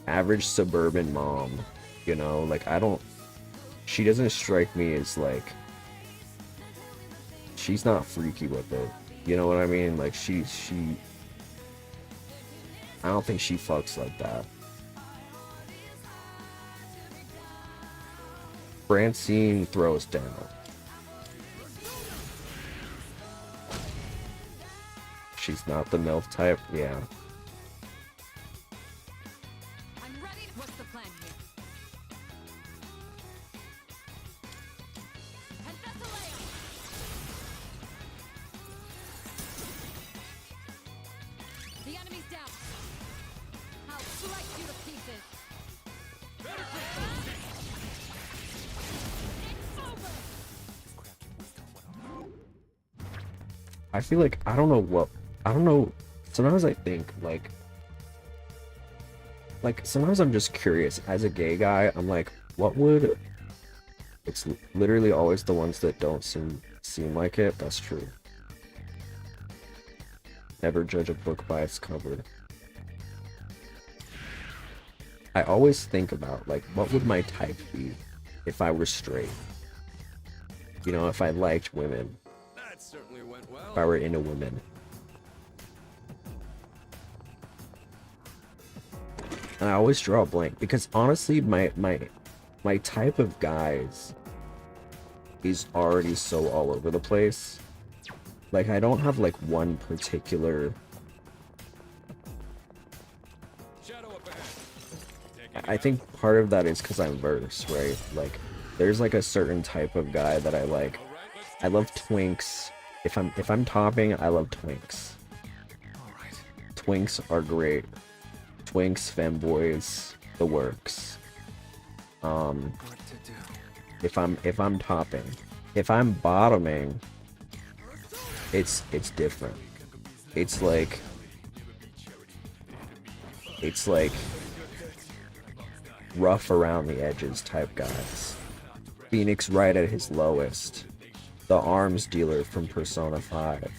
average suburban mom, you know, like she doesn't strike me as like, she's not freaky with it, you know what I mean? Like I don't think she fucks like that. Francine throws down. She's not the MILF type, yeah. I'm ready. What's the plan here? The enemy's down. I'll slice you to pieces. It's over. I feel like I don't know. Sometimes I think like sometimes I'm just curious. As a gay guy, I'm like, what would? It's literally always the ones that don't seem like it. That's true. Never judge a book by its cover. I always think about, like, what would my type be if I were straight? You know, if I liked women. That certainly went well. If I were into women. And I always draw a blank because honestly, my type of guys is already so all over the place. Like, I don't have like one particular. I think part of that is because I'm verse, right? Like, there's like a certain type of guy that I like. I love twinks. If I'm topping, I love twinks. Twinks are great. Twinks, femboys, the works. If I'm topping, if I'm bottoming, it's different. It's like rough around the edges type guys. Phoenix right at his lowest. The arms dealer from Persona 5.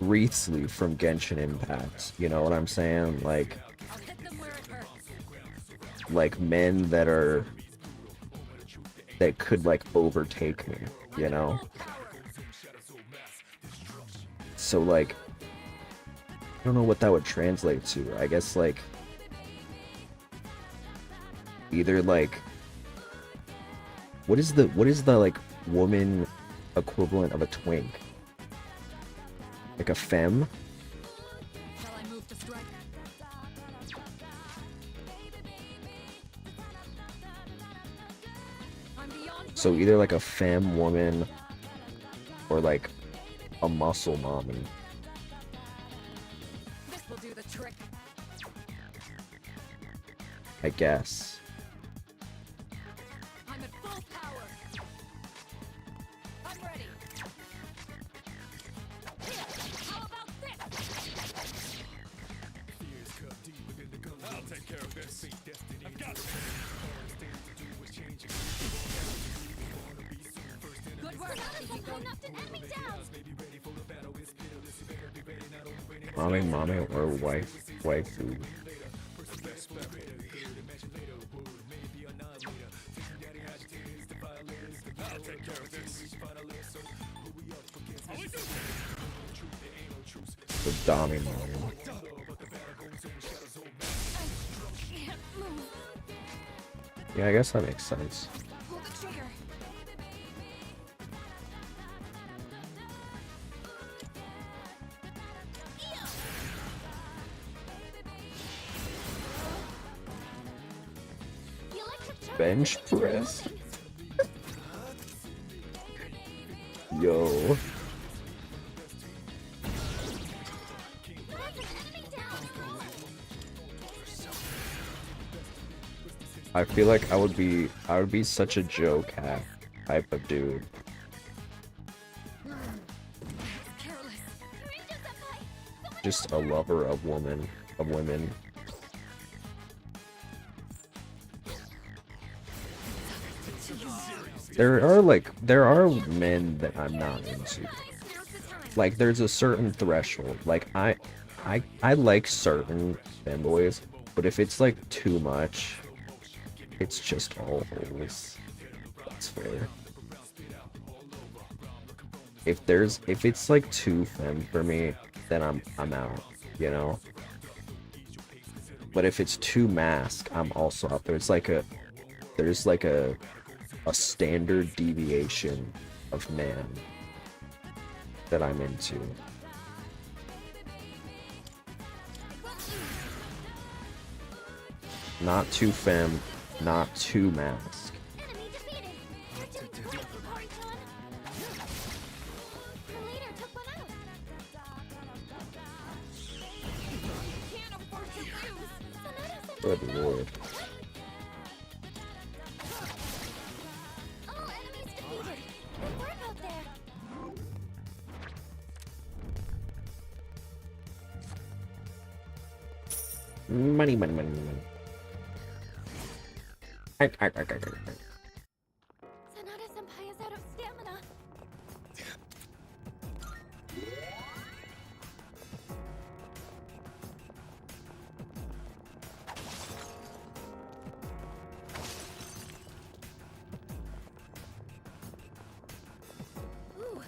Wreathsley from Genshin Impact. You know what I'm saying? Like men that could like overtake me, you know? So like I don't know what that would translate to. I guess like either like what is the like woman equivalent of a twink? Like a femme? Shall I move to strike? I'm beyond So either like a femme woman or like a muscle mommy. this will do the trick. I guess. I'm at full power. I'm ready. How about this? I'll take care of this. I've got it. Good work. Knocked an enemy down. Mommy or waifu. I'll take care of this. The Donnie mommy. Yeah, I guess that makes sense. Pull the trigger. Bench press. Yo. I feel like I would be such a Joe Cat type of dude. Careless. Just a lover of women. There are men that I'm not into. Like there's a certain threshold. Like I like certain fanboys, but if it's like too much, it's just all holes. That's fair. If it's like too femme for me, then I'm out, you know? But if it's too mask, I'm also up. There's like a standard deviation of man that I'm into. Not too femme, not too mask. Enemy defeated. Party time. The leader took one out. Can't afford to lose. Good lord. All enemies defeated. Good work out there. Money, money, money, money. Sanada-senpai is out of stamina. Ooh.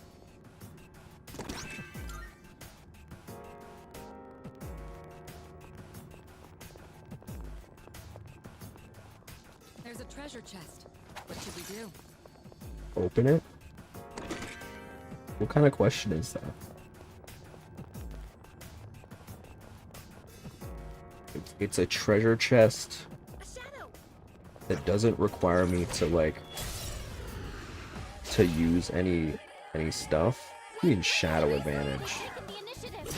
There's a treasure chest. What should we do? Open it? What kind of question is that? It's a treasure chest A shadow. that doesn't require me to like to use any stuff. You need shadow advantage. Taking the initiative.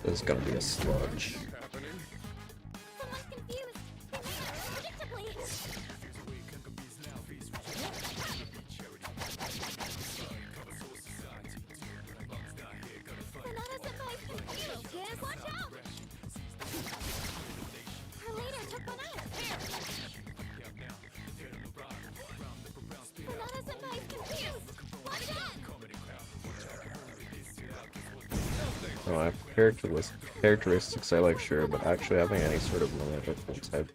This is gonna be a sludge. Happening? Someone's confused. They may act predictably. Sanada-senpai's confused. Kids, watch out! Her leader took one out. Sanada-senpai's confused. Watch out! Oh, I have characteristics I like, sure, but actually having any sort of limit type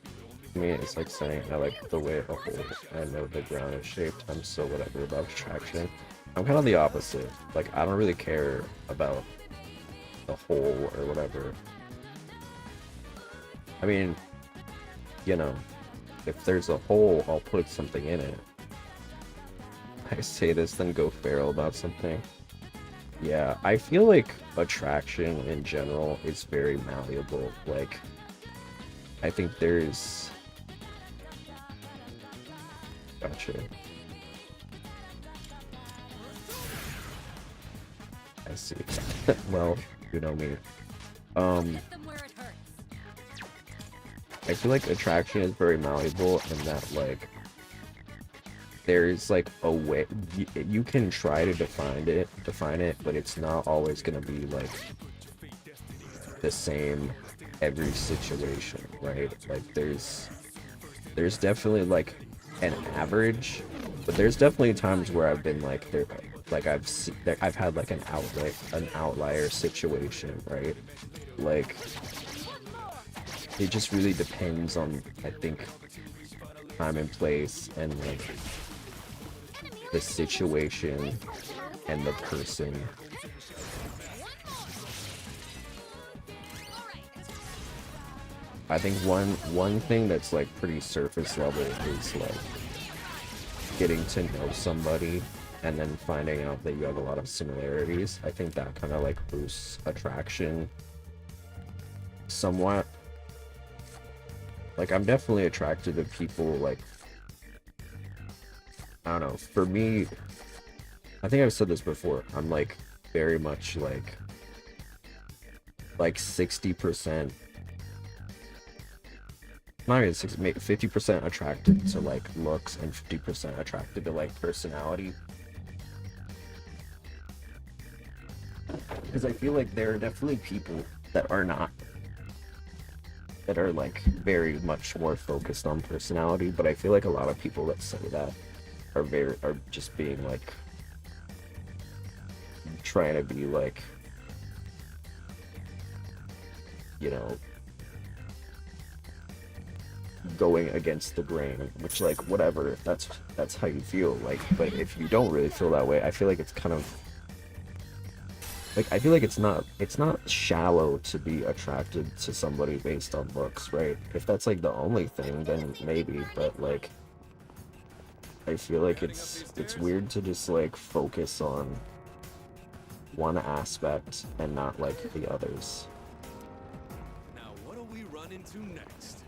to me is like saying I like the way a whole I know the ground is shaped. I'm so whatever about attraction. I'm kind of the opposite. Like I don't really care about the whole or whatever. I mean, you know, if there's a hole, I'll put something in it. I say this, then go feral about something. Yeah, I feel like attraction in general is very malleable. Like, I think there's... Gotcha. I see. Well, you know me. Hit them where it hurts. I feel like attraction is very malleable in that, like, there's like a way you can try to define it, but it's not always gonna be like the same every situation, right? Like there's definitely like an average, but there's definitely times where I've been like I've had like an outlier situation, right? Like it just really depends on, I think, time and place and like the situation and the person. I think one thing that's like pretty surface level is like getting to know somebody and then finding out that you have a lot of similarities. I think that kind of like boosts attraction somewhat. Like I'm definitely attracted to people like, I don't know, for me, I think I've said this before, I'm like very much like 60%, not even 60, maybe 50% attracted to like looks and 50% attracted to like personality. Because I feel like there are definitely people that are not, that are like very much more focused on personality, but I feel like a lot of people that say that are just being like trying to be like, you know, going against the grain, which like whatever, that's how you feel, like, but if you don't really feel that way, I feel like it's kind of like, I feel like it's not shallow to be attracted to somebody based on looks, right? If that's like the only thing, then maybe, but like I feel like it's weird to just like focus on one aspect and not like the others. Now, what do we run into next?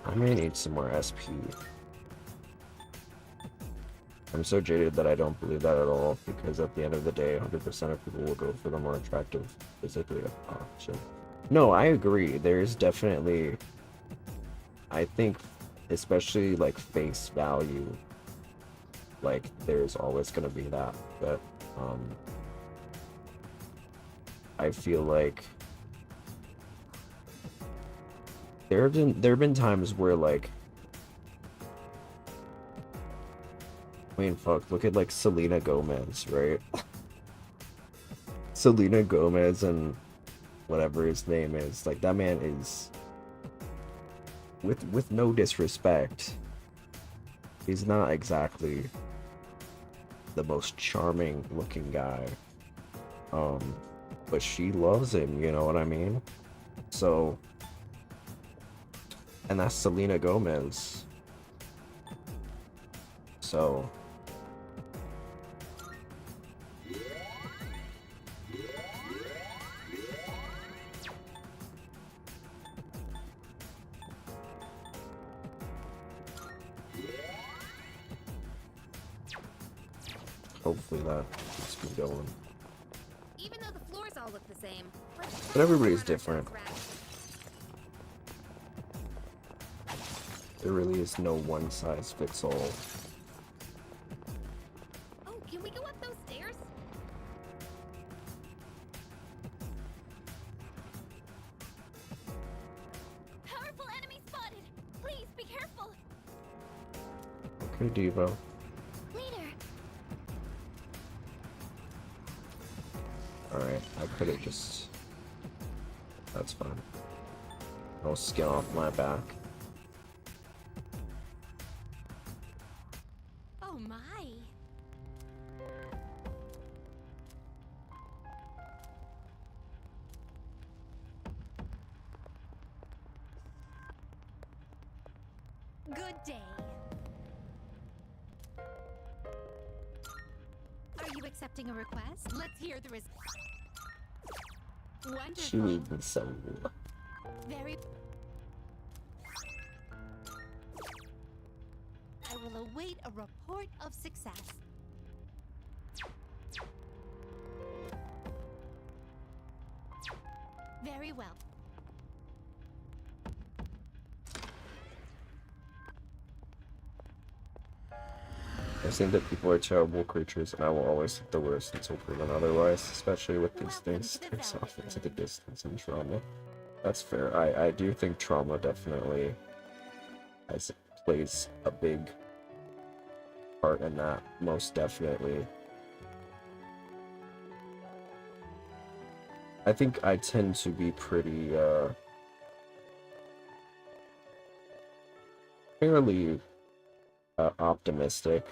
I may need some more SP. I'm so jaded that I don't believe that at all, because at the end of the day, 100% of people will go for the more attractive physically option. No, I agree. There's definitely I think, especially like face value, like there's always gonna be that. But I feel like there have been times where like, I mean, fuck, look at like Selena Gomez, right? Selena Gomez and whatever his name is, like that man is, with no disrespect, he's not exactly the most charming looking guy. But she loves him, you know what I mean? So, and that's Selena Gomez. So, hopefully that keeps me going. Even though the floors all look the same. But everybody's different. There really is no one size fits all. Oh, can we go up those stairs? Powerful enemy spotted. Please be careful. Okay, Devo. Leader. Alright, I could have just... That's fine. No skin off my back. Oh my. Good day. Are you accepting a request? Let's hear the result. She Wonderful. made me so... Very. I will await a report of success. Very well. I think that people are terrible creatures, and I will always think the worst until proven otherwise, especially with these things. There's often to the distance and trauma. That's fair. I do think trauma definitely plays a big part in that, most definitely. I think I tend to be pretty, fairly optimistic.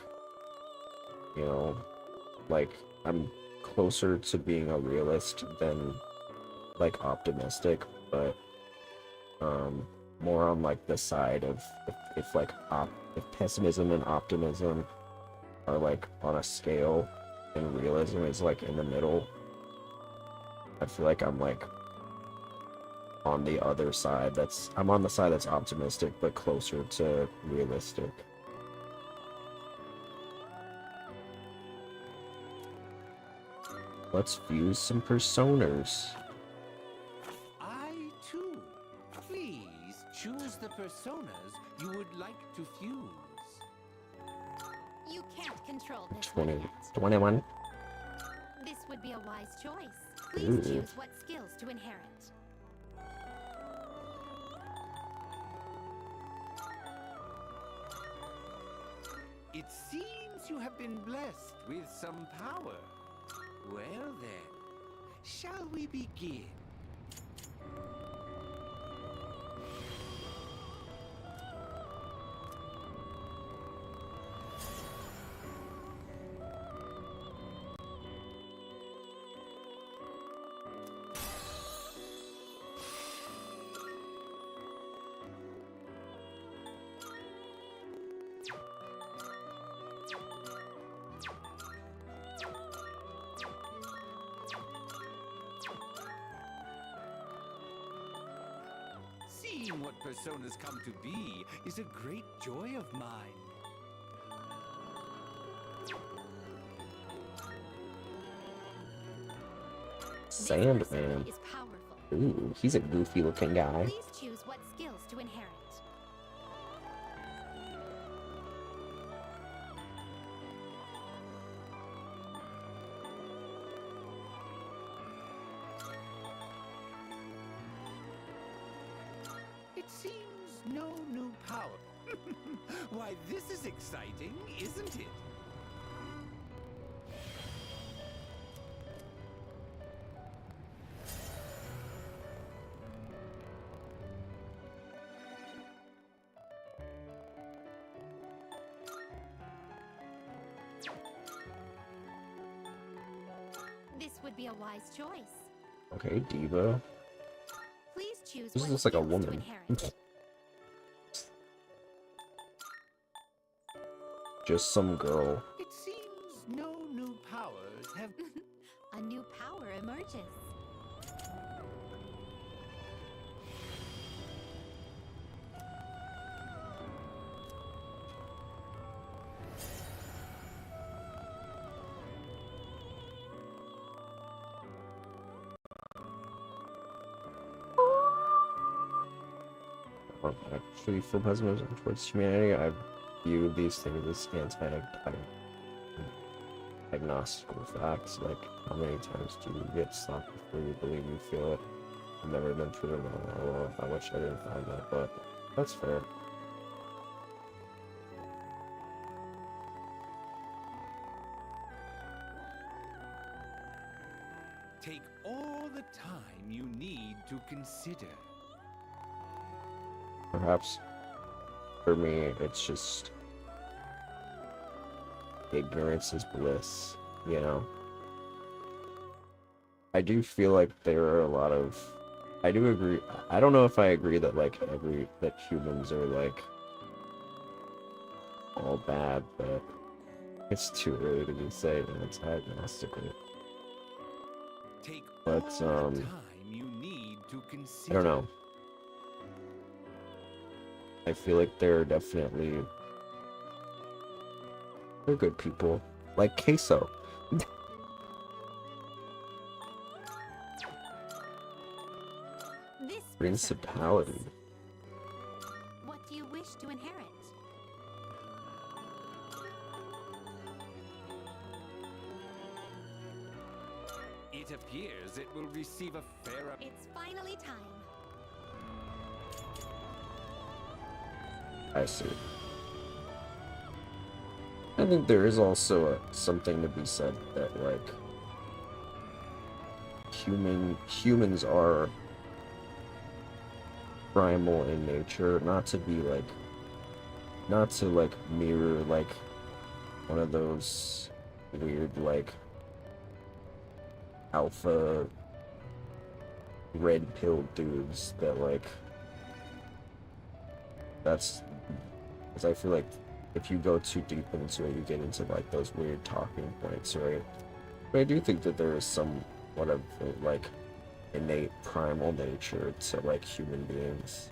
You know, like, I'm closer to being a realist than, like, optimistic, but, more on, like, the side of, if pessimism and optimism are, like, on a scale, and realism is, like, in the middle, I feel like I'm, like, on the other side. I'm on the side that's optimistic, but closer to realistic. Let's fuse some personas. I too. Please choose the personas you would like to fuse. You can't control this. 21. This would be a wise choice. Please Ooh. choose what skills to inherit. It seems you have been blessed with some power. Well then, shall we begin? Seeing what personas come to be is a great joy of mine. Sandman. Is powerful. Ooh, he's a goofy looking guy. Please choose what skills to inherit. It seems no new power. Why, this is exciting, isn't it? This would be a wise choice. Okay, Diva. Please choose This what looks like a skills to woman. inherit. Just some girl. It seems no new powers have... A new power emerges. Actually, full pessimism towards humanity. I view these things as agnostical facts. Like, how many times do you get stopped before you believe you feel it? I've never been proven wrong. I wish I didn't find that, but that's fair. Take all the time you need to consider. Perhaps for me, it's just ignorance is bliss, you know? I do feel like there are a lot of... I do agree. I don't know if I agree that, like, that humans are, like, all bad, but it's too early to be saying it's agnostical. Take But, all the time you need to consider. I don't know. I feel like there are definitely... They're good people. Like Queso. This Principality. persona is. What do you wish to inherit? It appears it will receive a fair... It's finally time. I see. I think there is also something to be said that, like, humans are primal in nature, not to mirror, like, one of those weird, like, alpha red pill dudes that, like, that's, because I feel like if you go too deep into it, you get into, like, those weird talking points, right? But I do think that there is somewhat of, like, innate primal nature to, like, human beings.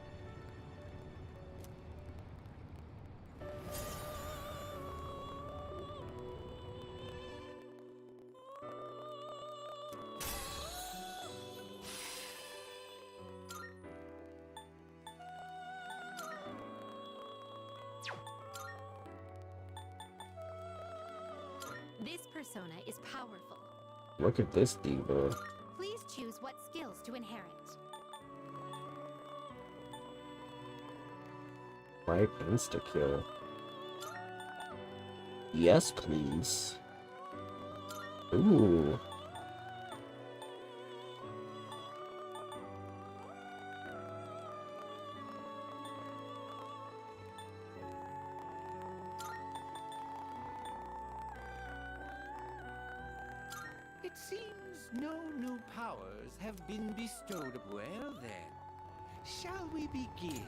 This persona is powerful. Look at this diva. Please choose what skills to inherit. Like insta-kill. Yes, please. Ooh. It seems no new powers have been bestowed. Well then, shall we begin?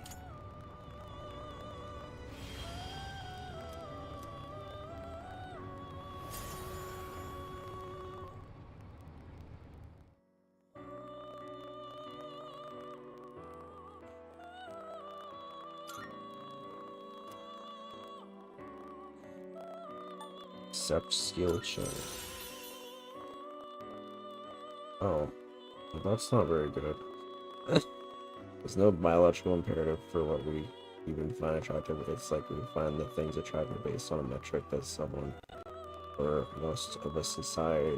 Accept skill change. Oh, well, that's not very good. There's no biological imperative for what we even find attractive. It's like we find the things attractive based on a metric that someone or most of a society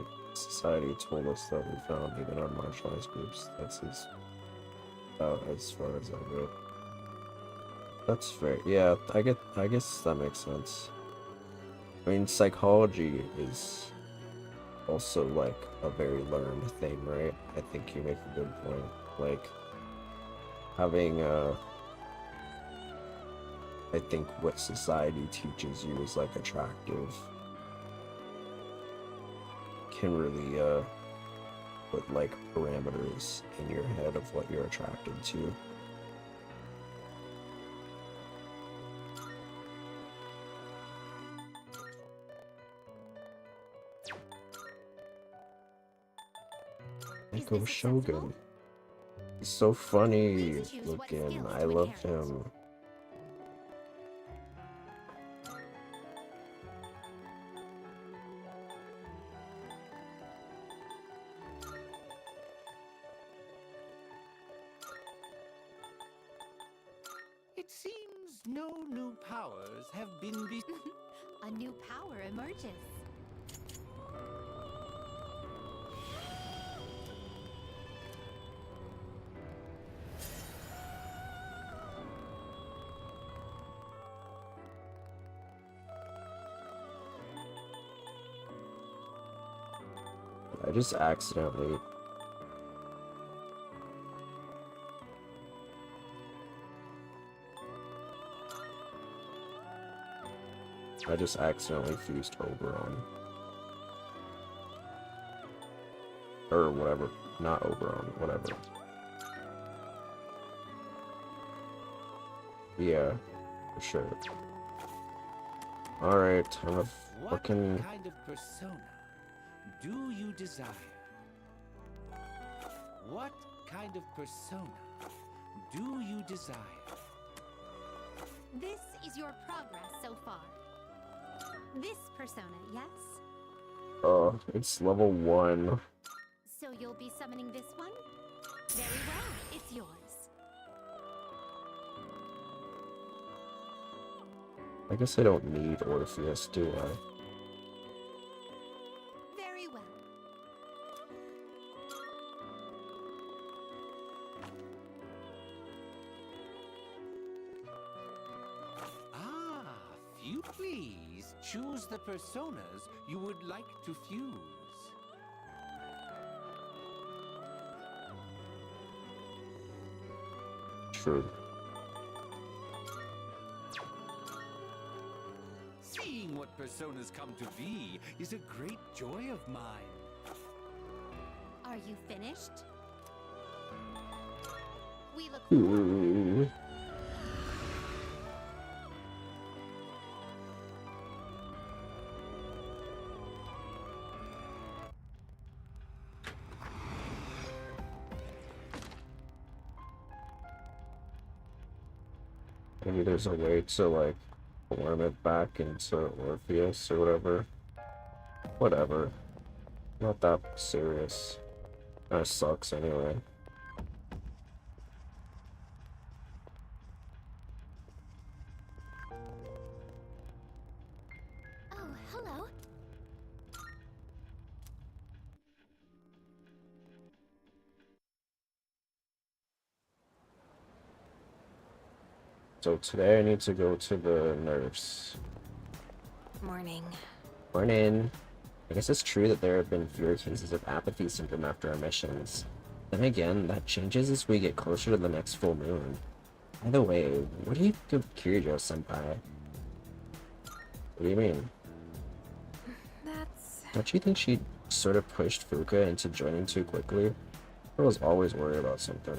told us that we found, even our marginalized groups. That's about as far as I go. That's fair. Yeah, I guess that makes sense. I mean, psychology is also like a very learned thing, right? I think you make a good point. Like having I think what society teaches you is like attractive can really put like parameters in your head of what you're attracted to. Is Echo this Shogun. acceptable? He's so funny Please choose what looking. skills I to love inherit. him. It seems no new powers have been A new power emerges. I just accidentally. I just accidentally fused Oberon. Or whatever. Not Oberon, whatever. Yeah, for sure. Alright, time to What fucking. kind of persona do you desire? What kind of persona do you desire? This is your progress so far. This persona, yes? Oh, it's level 1. So you'll be summoning this one? Very well, it's yours. I guess I don't need Orpheus, do I? Very well. Ah, few please choose the personas you would like to fuse. True. Seeing what personas come to be is a great joy of mine. Are you finished? We look Ooh. Maybe there's a way to like form it back into Orpheus or whatever. Whatever. Not that serious. That sucks anyway. Oh, hello. So today I need to go to the nurse. Morning. Morning. I guess it's true that there have been fewer cases of apathy syndrome after our missions. Then again, that changes as we get closer to the next full moon. By the way, what do you think of Kirijo-senpai? What do you mean? That's... Don't you think she sort of pushed Fuka into joining too quickly? I was always worried about something.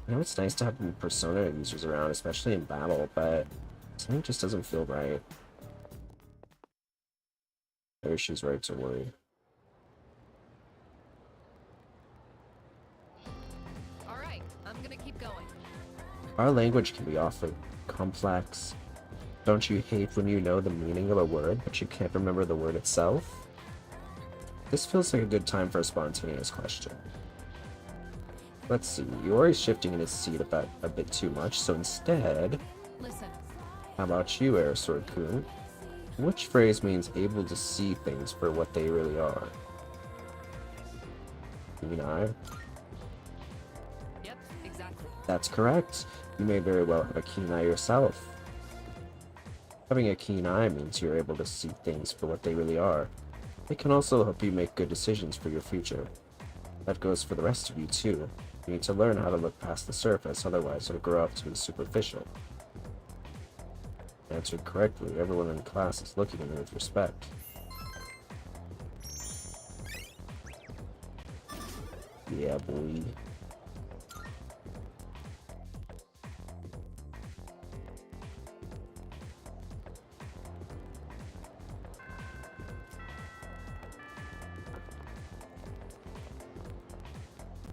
I know it's nice to have Persona users around, especially in battle, but something just doesn't feel right. Maybe she's right to worry. Alright, I'm gonna keep going. Our language can be awfully complex. Don't you hate when you know the meaning of a word, but you can't remember the word itself? This feels like a good time for a spontaneous question. Let's see, Yori's shifting in his seat about a bit too much, so instead, Listen, how about you, Aerosword-kun? Which phrase means able to see things for what they really are? You mean I? yep, exactly. That's correct. You may very well have a keen eye yourself. Having a keen eye means you're able to see things for what they really are. It can also help you make good decisions for your future. That goes for the rest of you too. You need to learn how to look past the surface, otherwise you'll grow up to be superficial. Answered correctly. Everyone in class is looking at me with respect. Yeah, boy.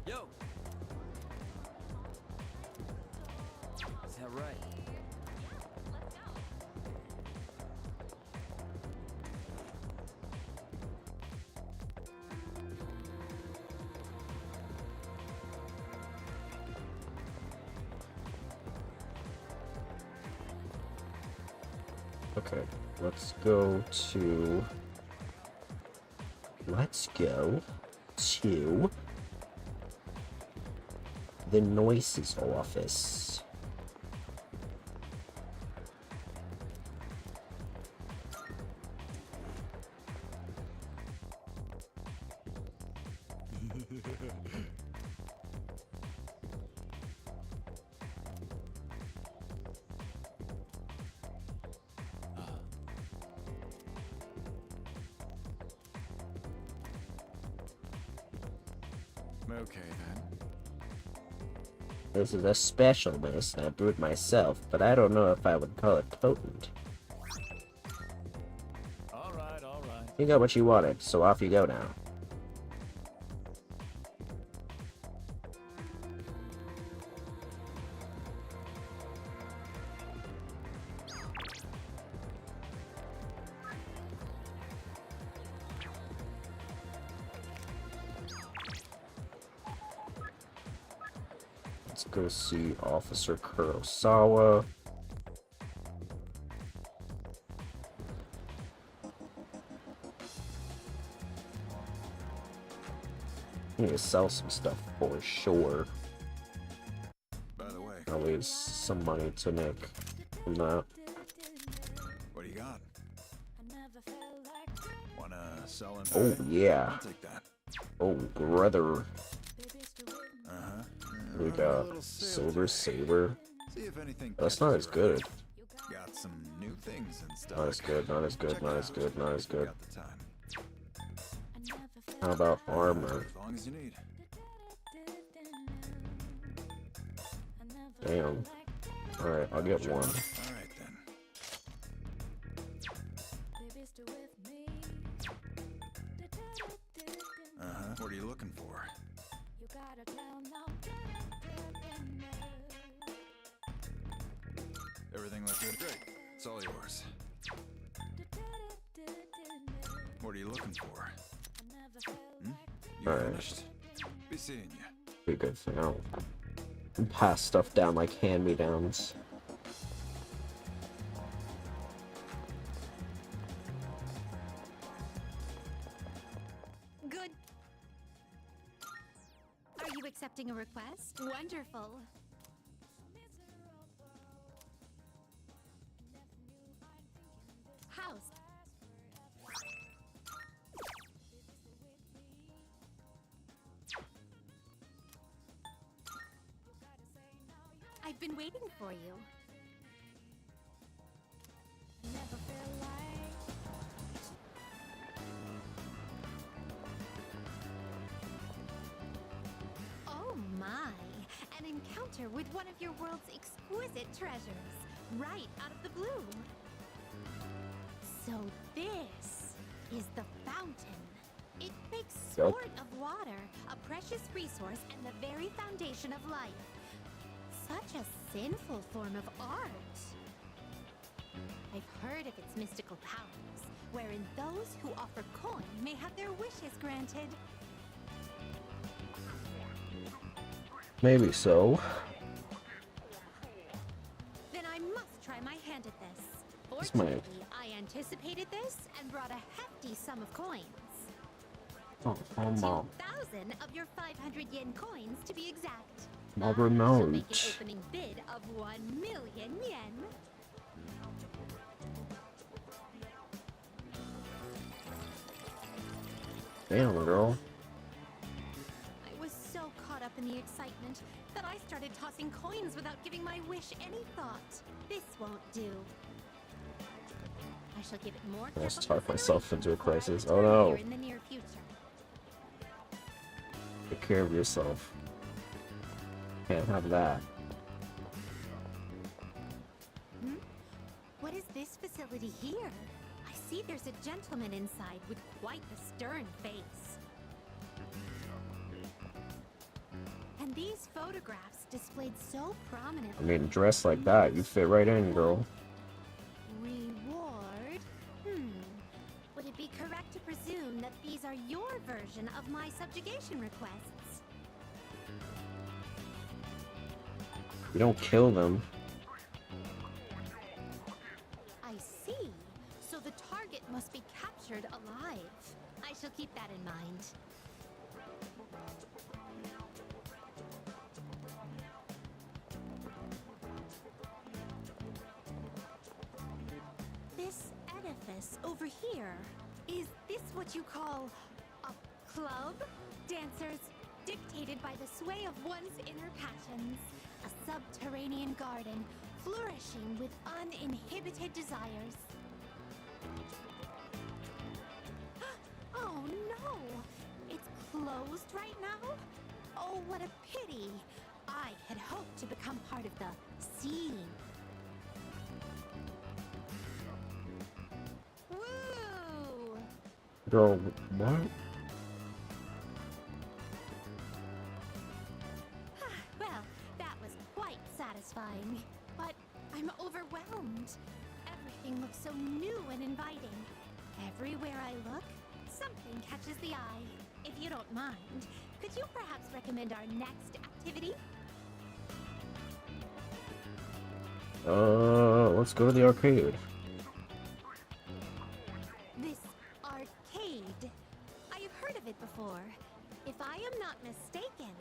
Yo! Is that right? Okay, let's go to the Noises office. Okay then. This is a special medicine I brewed myself, but I don't know if I would call it potent. Alright, alright. You got what you wanted, so off you go now. Let's go see Officer Kurosawa. I need to sell some stuff for sure. By the way, At least some money to make from that. what do you got? Wanna sell and Oh yeah. I'll take that. Oh brother. Uh-huh. We Run a got little sale Silver today. Saber. See if anything That's catches not your as good. eye. Got some new things and stuff. Not as good, not as good, Check not it as out good, not as if you good. got the time. How about armor? As long as you need. Damn. Alright, I'll get one. All right then. Uh-huh. What are you looking for? Everything look good? Great. It's all yours. What are you looking for? You Alright. finished? Be seeing you. Be a good thing. I'll pass stuff down like hand-me-downs. Good. Are you accepting a request? Wonderful. House. I've been waiting for you. Oh my, an encounter with one of your world's exquisite treasures, right out of the blue. So this is the fountain. It makes Yup. sport of water, a precious resource and the very foundation of life. Such a sinful form of art. I've heard of its mystical powers, wherein those who offer coin may have their wishes granted. Maybe so. Then I must try my hand at this. This might- Fortunately, I anticipated this and brought a hefty sum of coins. Oh, Mom. 2,000 of your 500 yen coins to be exact. My Shall make an remote. opening bid of 1,000,000 yen. Damn, girl. I was so caught up in the excitement that I started tossing coins without giving my wish any thought. This won't do. I shall give it more I almost careful talked myself into a consideration before I crisis. Oh return no. here in the near future. Take care of yourself. Can't have that. What is this facility here? I see there's a gentleman inside with quite the stern face. And these photographs displayed so prominently. I mean, dressed like that, you fit right in, girl. Reward? Would it be correct to presume that these are your version of my subjugation requests? You don't kill them. I see. So the target must be captured alive. I shall keep that in mind. This edifice over here, is this what you call a club? Dancers dictated by the sway of one's inner passions. A subterranean garden flourishing with uninhibited desires. Oh no! It's closed right now? Oh, what a pity! I had hoped to become part of the scene. Woo! Girl, what? Well, that was quite satisfying. But I'm overwhelmed. Everything looks so new and inviting. Everywhere I look, something catches the eye. If you don't mind, could you perhaps recommend our next activity? Let's go to the arcade. This arcade. I have heard of it before. If I am not mistaken,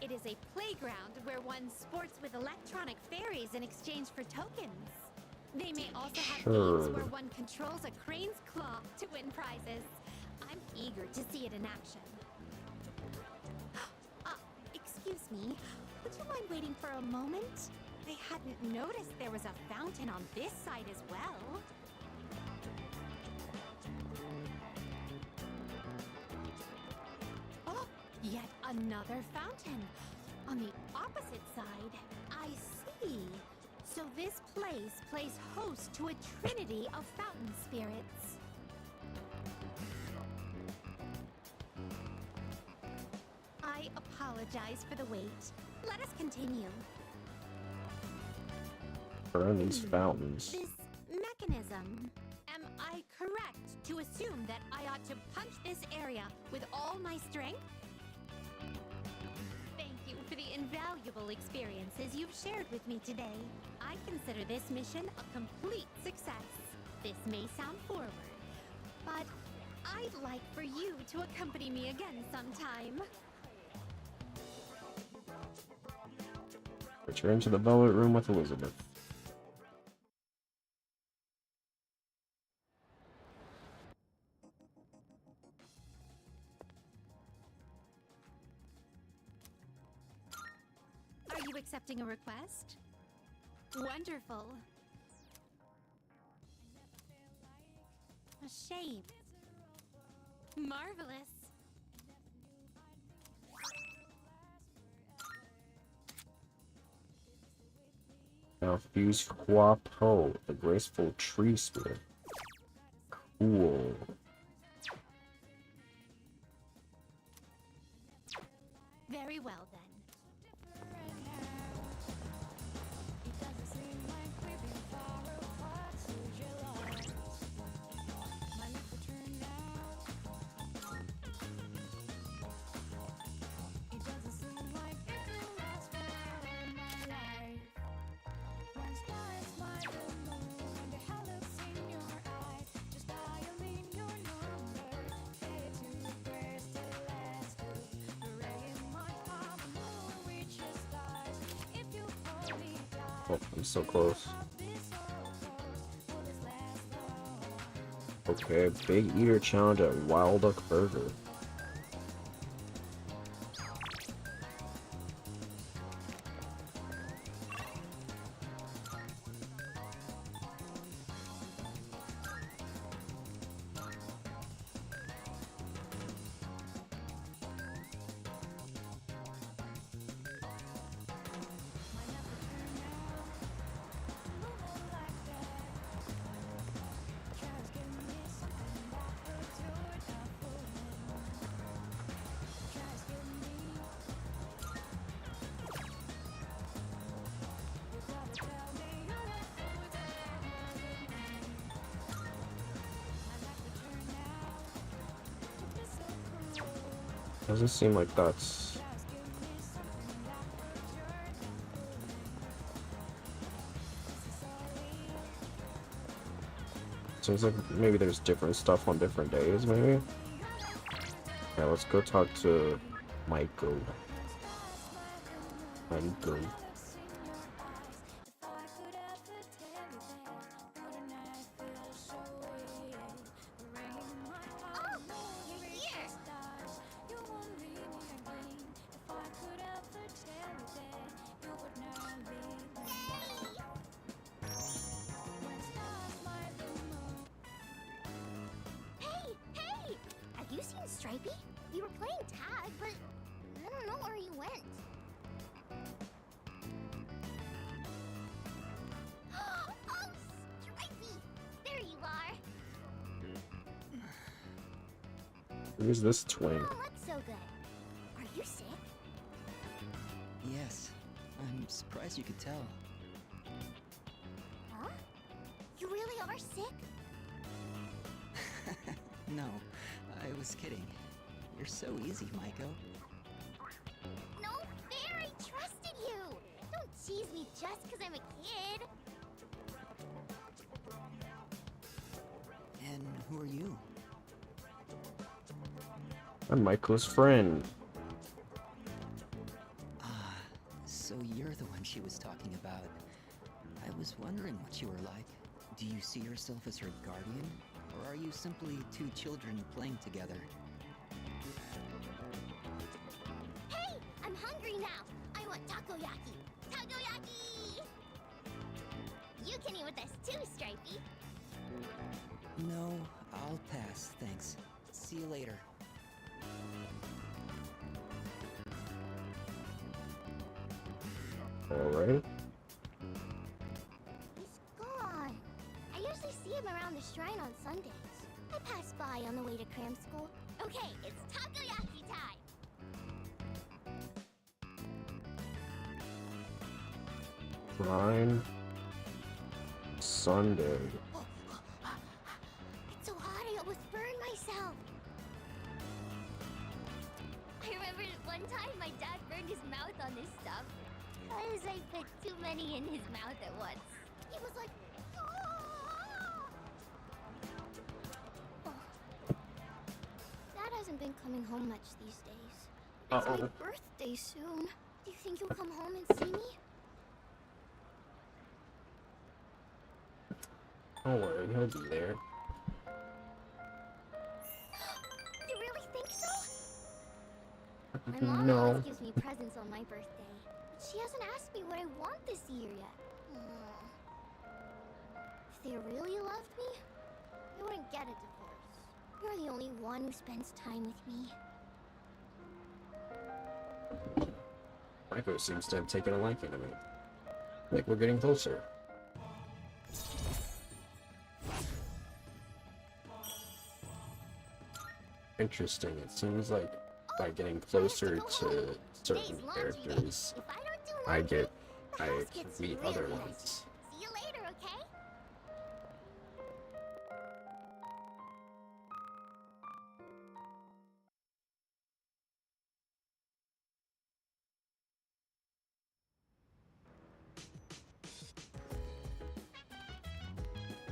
it is a playground where one sports with electronic fairies in exchange for tokens. They may also have games where one controls a crane's claw to win prizes. I'm eager to see it in action. Excuse me, would you mind waiting for a moment? I hadn't noticed there was a fountain on this side as well. Oh, yet another fountain. On the opposite side, I see. So this place plays host to a trinity of fountain spirits. I apologize for the wait. Let us continue. Burn these fountains. This mechanism. Am I correct to assume that I ought to punch this area with all my strength? Thank you for the invaluable experiences you've shared with me today. I consider this mission a complete success. This may sound forward, but I'd like for you to accompany me again sometime. Return to the Velvet Room with Elizabeth. Are you accepting a request? Wonderful. A shame. Marvelous. Now fuse Qua Po, the graceful tree spirit. Cool. Very well then. Oh, I'm so close. Okay, Big Eater Challenge at Wild Duck Burger. Doesn't seem like that's... Seems like maybe there's different stuff on different days, maybe? Yeah, let's go talk to Michael. Michael. Hey! Have you seen Stripey? We were playing tag, but I don't know where he went. Oh, Stripey! There you are! Who's this twin? Oh, that's so good. Are you sick? Yes. I'm surprised you could tell. Huh? You really are sick? No, I was kidding. You're so easy, Maiko. No fair! I trusted you! Don't tease me just because I'm a kid! And who are you? I'm Michael's friend. Ah, so you're the one she was talking about. I was wondering what you were like. Do you see yourself as her guardian? Or are you simply two children playing together? Hey! I'm hungry now! I want takoyaki! Takoyaki! You can eat with us too, Stripey! No, I'll pass, thanks. See you later. Alright. He's gone. I usually see him around the shrine on Sundays. I pass by on the way to cram school. Okay, it's takoyaki time! Ryan. Sunday. It's so hot I almost burned myself! I remember one time my dad burned his mouth on this stuff. Because I put too many in his mouth at once. He was like, "Ah!" Oh. Dad hasn't been coming home much these days. It's my birthday soon. Do you think you'll come home and see me? Don't worry, he'll be there. You really think so? My mom No. always gives me presents on my birthday. But she hasn't asked me what I want this year yet. If they really loved me, they wouldn't get a divorce. You're the only one who spends time with me. Michael seems to have taken a liking to me. Like we're getting closer. Interesting. It seems like by getting closer to certain characters, If I don't do I laundry, get the I house gets meet really other messy. ones. See you later, okay?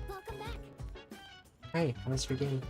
Welcome back. Hi, how was your game?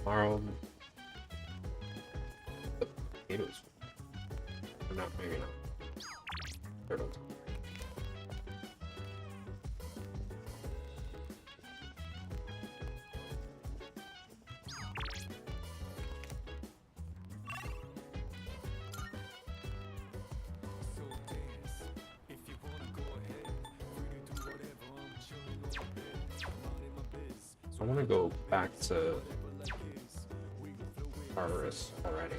Tomorrow, the potatoes. Or not, maybe not. Turtles. I want to go back to Tartarus already.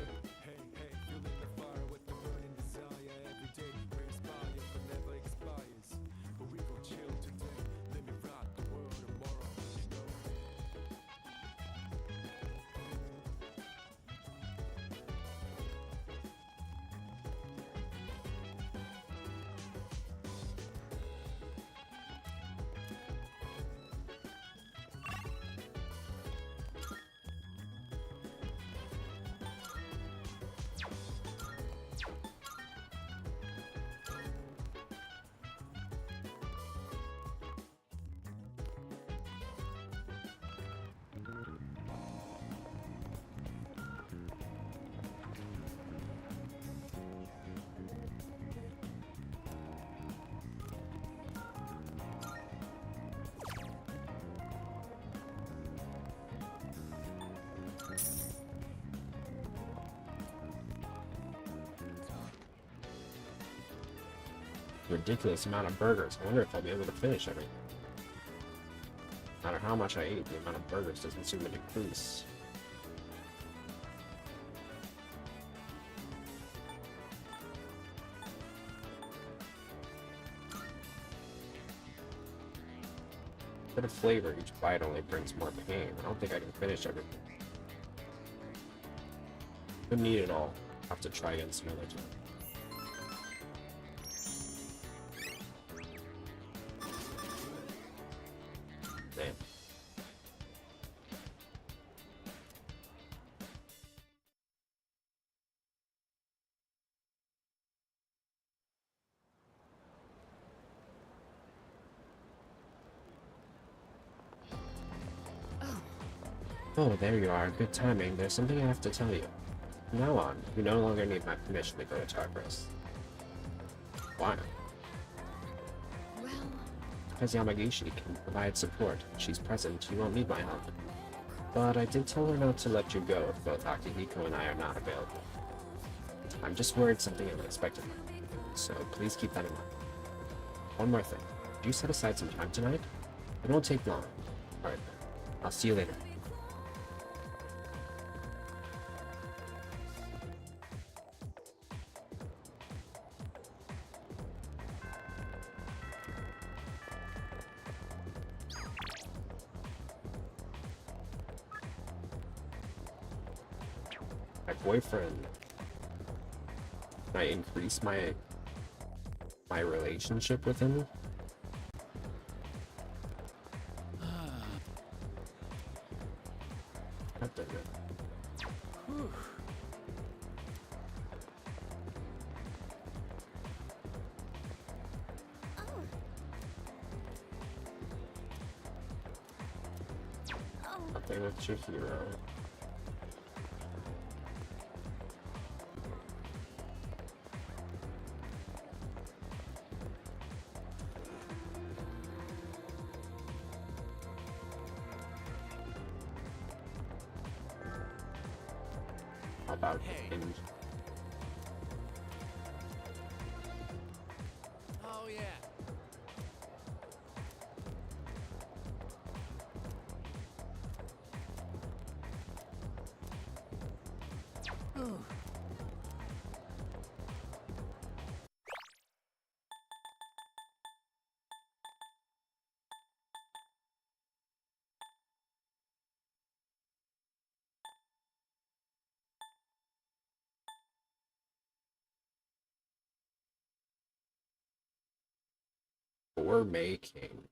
Ridiculous amount of burgers. I wonder if I'll be able to finish everything. No matter how much I eat, the amount of burgers doesn't seem to decrease. Bit of flavor, each bite only brings more pain. I don't think I can finish everything. Couldn't eat it all. Have to try again some other time. Damn. Oh, there you are. Good timing. There's something I have to tell you. From now on, you no longer need my permission to go to Tartarus. Why? Well, Because Yamagishi can provide support. If she's present, you won't need my help. But I did tell her not to let you go if both Akihiko and I are not available. I'm just worried something unexpected might happen, so please keep that in mind. One more thing. Do you set aside some time tonight? It won't take long. Alright then. I'll see you later. boyfriend. Can I increase my relationship with him? God damn it. Nothing with your hero. How about him? Oh yeah. We're making.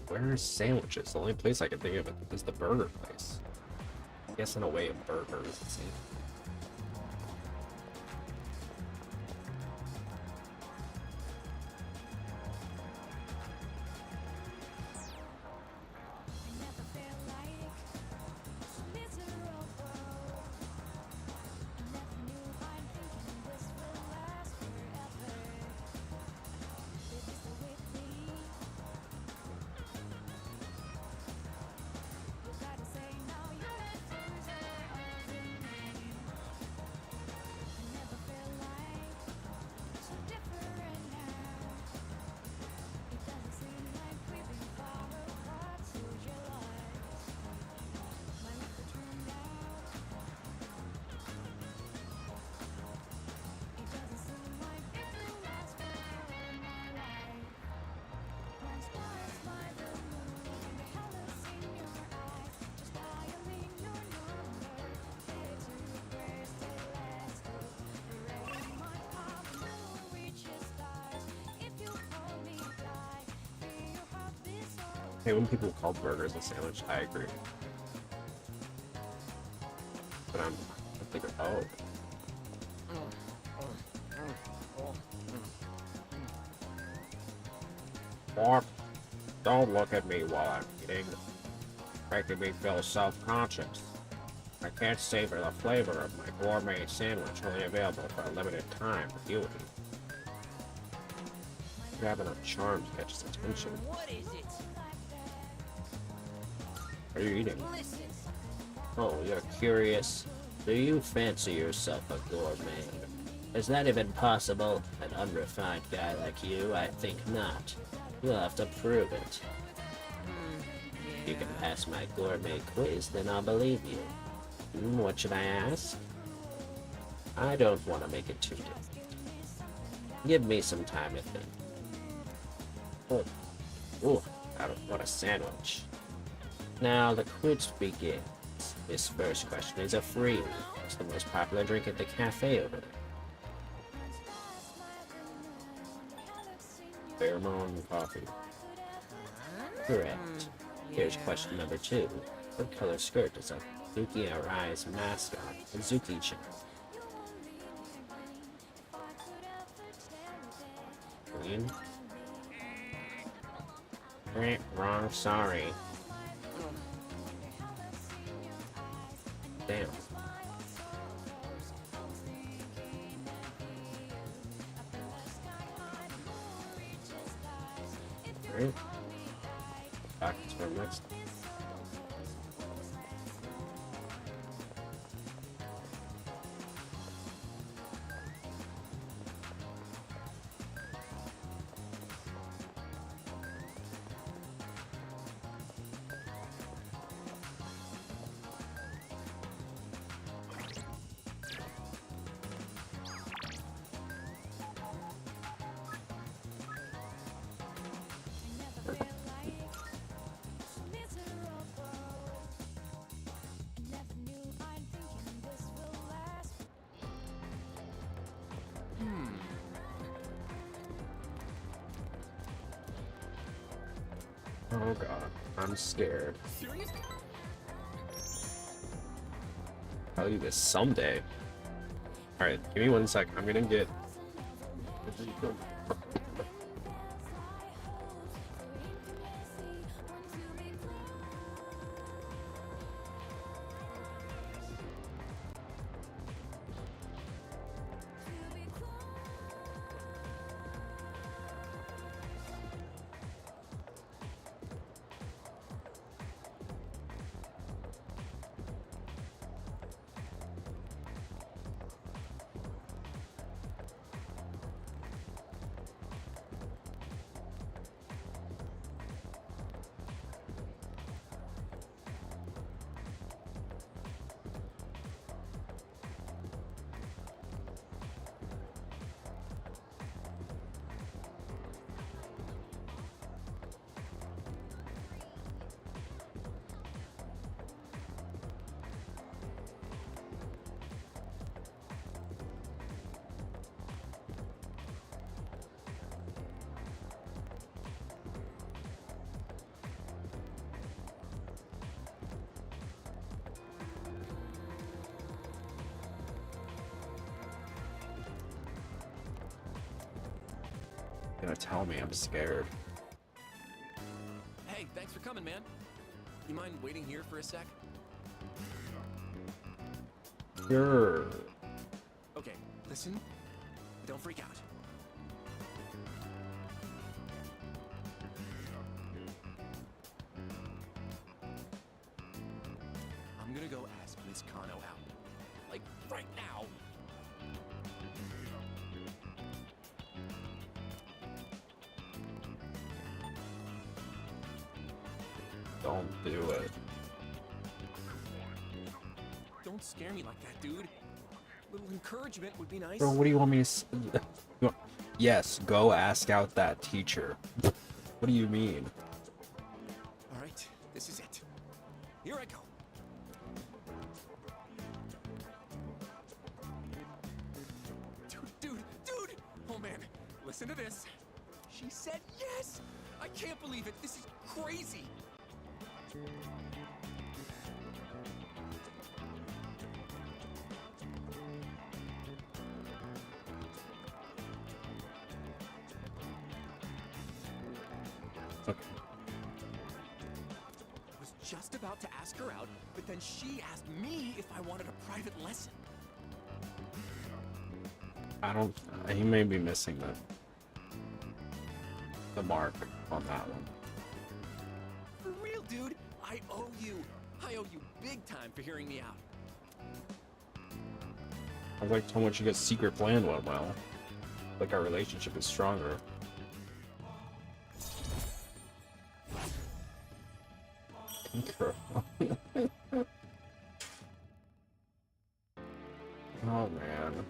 Where are sandwiches? The only place I can think of it is the burger place. I guess in a way, a burger is the same. Hey, when people call burgers a sandwich, I agree. But I'm thinking, oh. What? Don't look at me while I'm eating. Making me feel self-conscious. I can't savor the flavor of my gourmet sandwich only available for a limited time with you. You have enough charm to catch his attention. What is it? Are you eating? Listen. Oh, you're curious? Do you fancy yourself a gourmet? Is that even possible? An unrefined guy like you? I think not. You'll have to prove it. If you can pass my gourmet quiz, then I'll believe you. What should I ask? I don't want to make it too difficult. Give me some time to think. Oh, ooh, what a sandwich. Now the quiz begins. This first question is a free one. What's the most popular drink at the cafe over there? Pheromone coffee. Correct. Here's question number 2. What color skirt does a Zuki Arai's mascot, Zuki-chan? Green? Wrong, sorry. Damn. Alright. Back to our next. Oh god, I'm scared. Serious? I'll do this someday. Alright, give me 1 sec. I'm gonna get. Gonna tell me I'm scared. Hey, thanks for coming, man. You mind waiting here for a sec? Sure. Okay, listen. Don't freak out. I'm gonna go ask Miss Kano out. Like, right now. Don't do it. Don't scare me like that, dude. A little encouragement would be nice. Bro, what do you want me to s- Yes, go ask out that teacher. What do you mean? All right, this is it. Here I go. Dude! Oh man, listen to this. She said yes! I can't believe it. This is crazy. Okay. I was just about to ask her out, but then she asked me if I wanted a private lesson. I don't. He may be missing the mark on that one. For real, dude. I owe you big time for hearing me out. I like how much you get secret plan went well. Like our relationship is stronger. Oh man.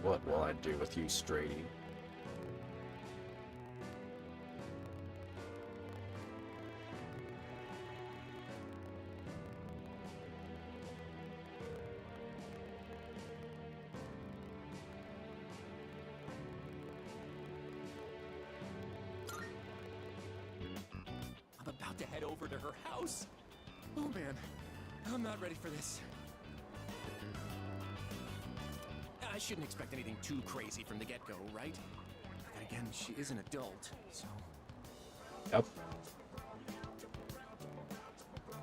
What will I do with you, Strady? I'm about to head over to her house. Oh man, I'm not ready for this. I shouldn't expect anything too crazy from the get-go, right? But then again, she is an adult, so... Yep.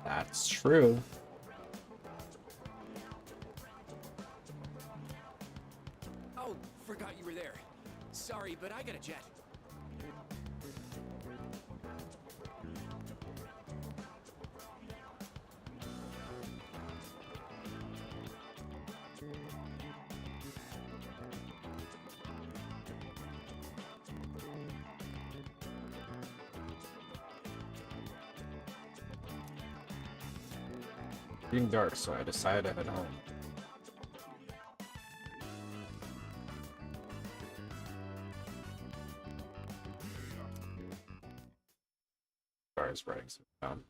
That's true. Oh, forgot you were there. Sorry, but I got a jet. Getting dark, so I decided to head home. Sorry, it's writing some down.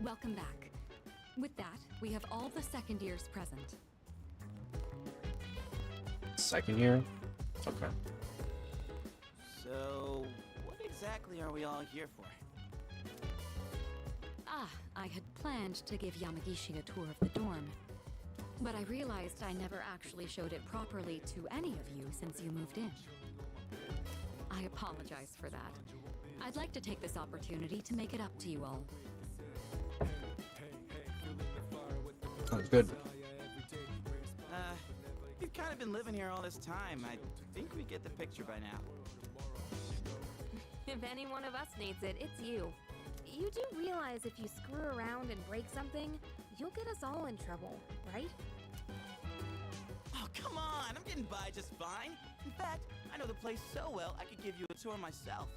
Welcome back. With that, we have all the second years present. Second year? Okay. So, what exactly are we all here for? Ah, I had planned to give Yamagishi a tour of the dorm. But I realized I never actually showed it properly to any of you since you moved in. I apologize for that. I'd like to take this opportunity to make it up to you all. Sounds good. We've kind of been living here all this time. I think we get the picture by now. If any one of us needs it, it's you. You do realize if you screw around and break something, you'll get us all in trouble, right? Oh, come on! I'm getting by just fine. In fact, I know the place so well, I could give you a tour myself.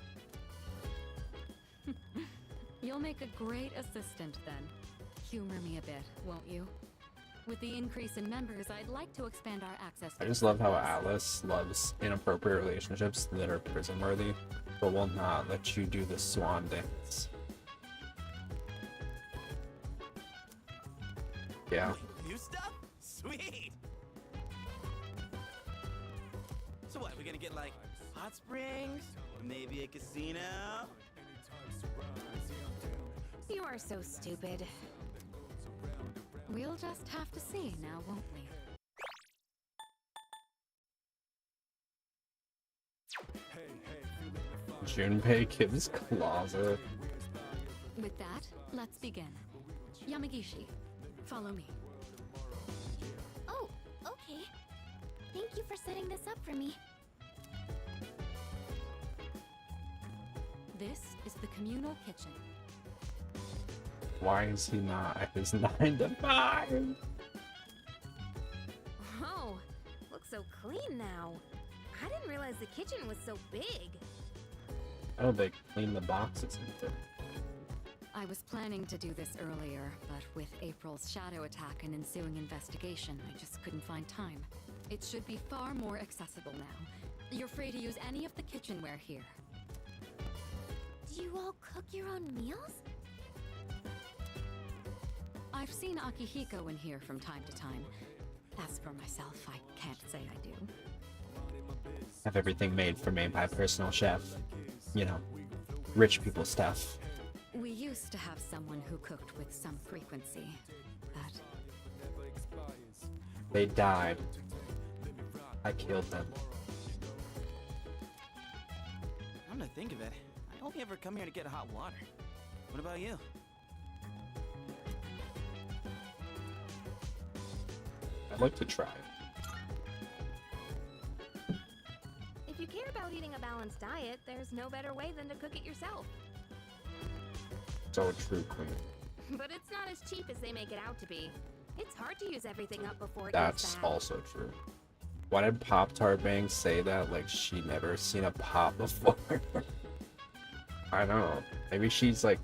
You'll make a great assistant then. Humor me a bit, won't you? With the increase in members, I'd like to expand our access to— I just love how Alice loves inappropriate relationships that are prison-worthy, but will not let you do the swan dance. Yeah. New stuff? Sweet! So what, we gonna get like hot springs? Maybe a casino? You are so stupid. We'll just have to see now, won't we? Junpei Kim's closet. With that, let's begin. Yamagishi, follow me. Oh, okay. Thank you for setting this up for me. This is the communal kitchen. Why is he not at his 9 to 5? Oh, looks so clean now. I didn't realize the kitchen was so big. Oh, they clean the boxes into. I was planning to do this earlier, but with April's shadow attack and ensuing investigation, I just couldn't find time. It should be far more accessible now. You're free to use any of the kitchenware here. Do you all cook your own meals? I've seen Akihiko in here from time to time. As for myself, I can't say I do. Have everything made for me by a personal chef. You know, rich people stuff. We used to have someone who cooked with some frequency, but They died. I killed them. Come to think of it, I only ever come here to get hot water. What about you? I'd like to try. If you care about eating a balanced diet, there's no better way than to cook it yourself. So true, Queen. But it's not as cheap as they make it out to be. It's hard to use everything up before it That's gets bad. also true. Why did Pop-Tart Banks say that like she never seen a pop before? I know. Maybe she's like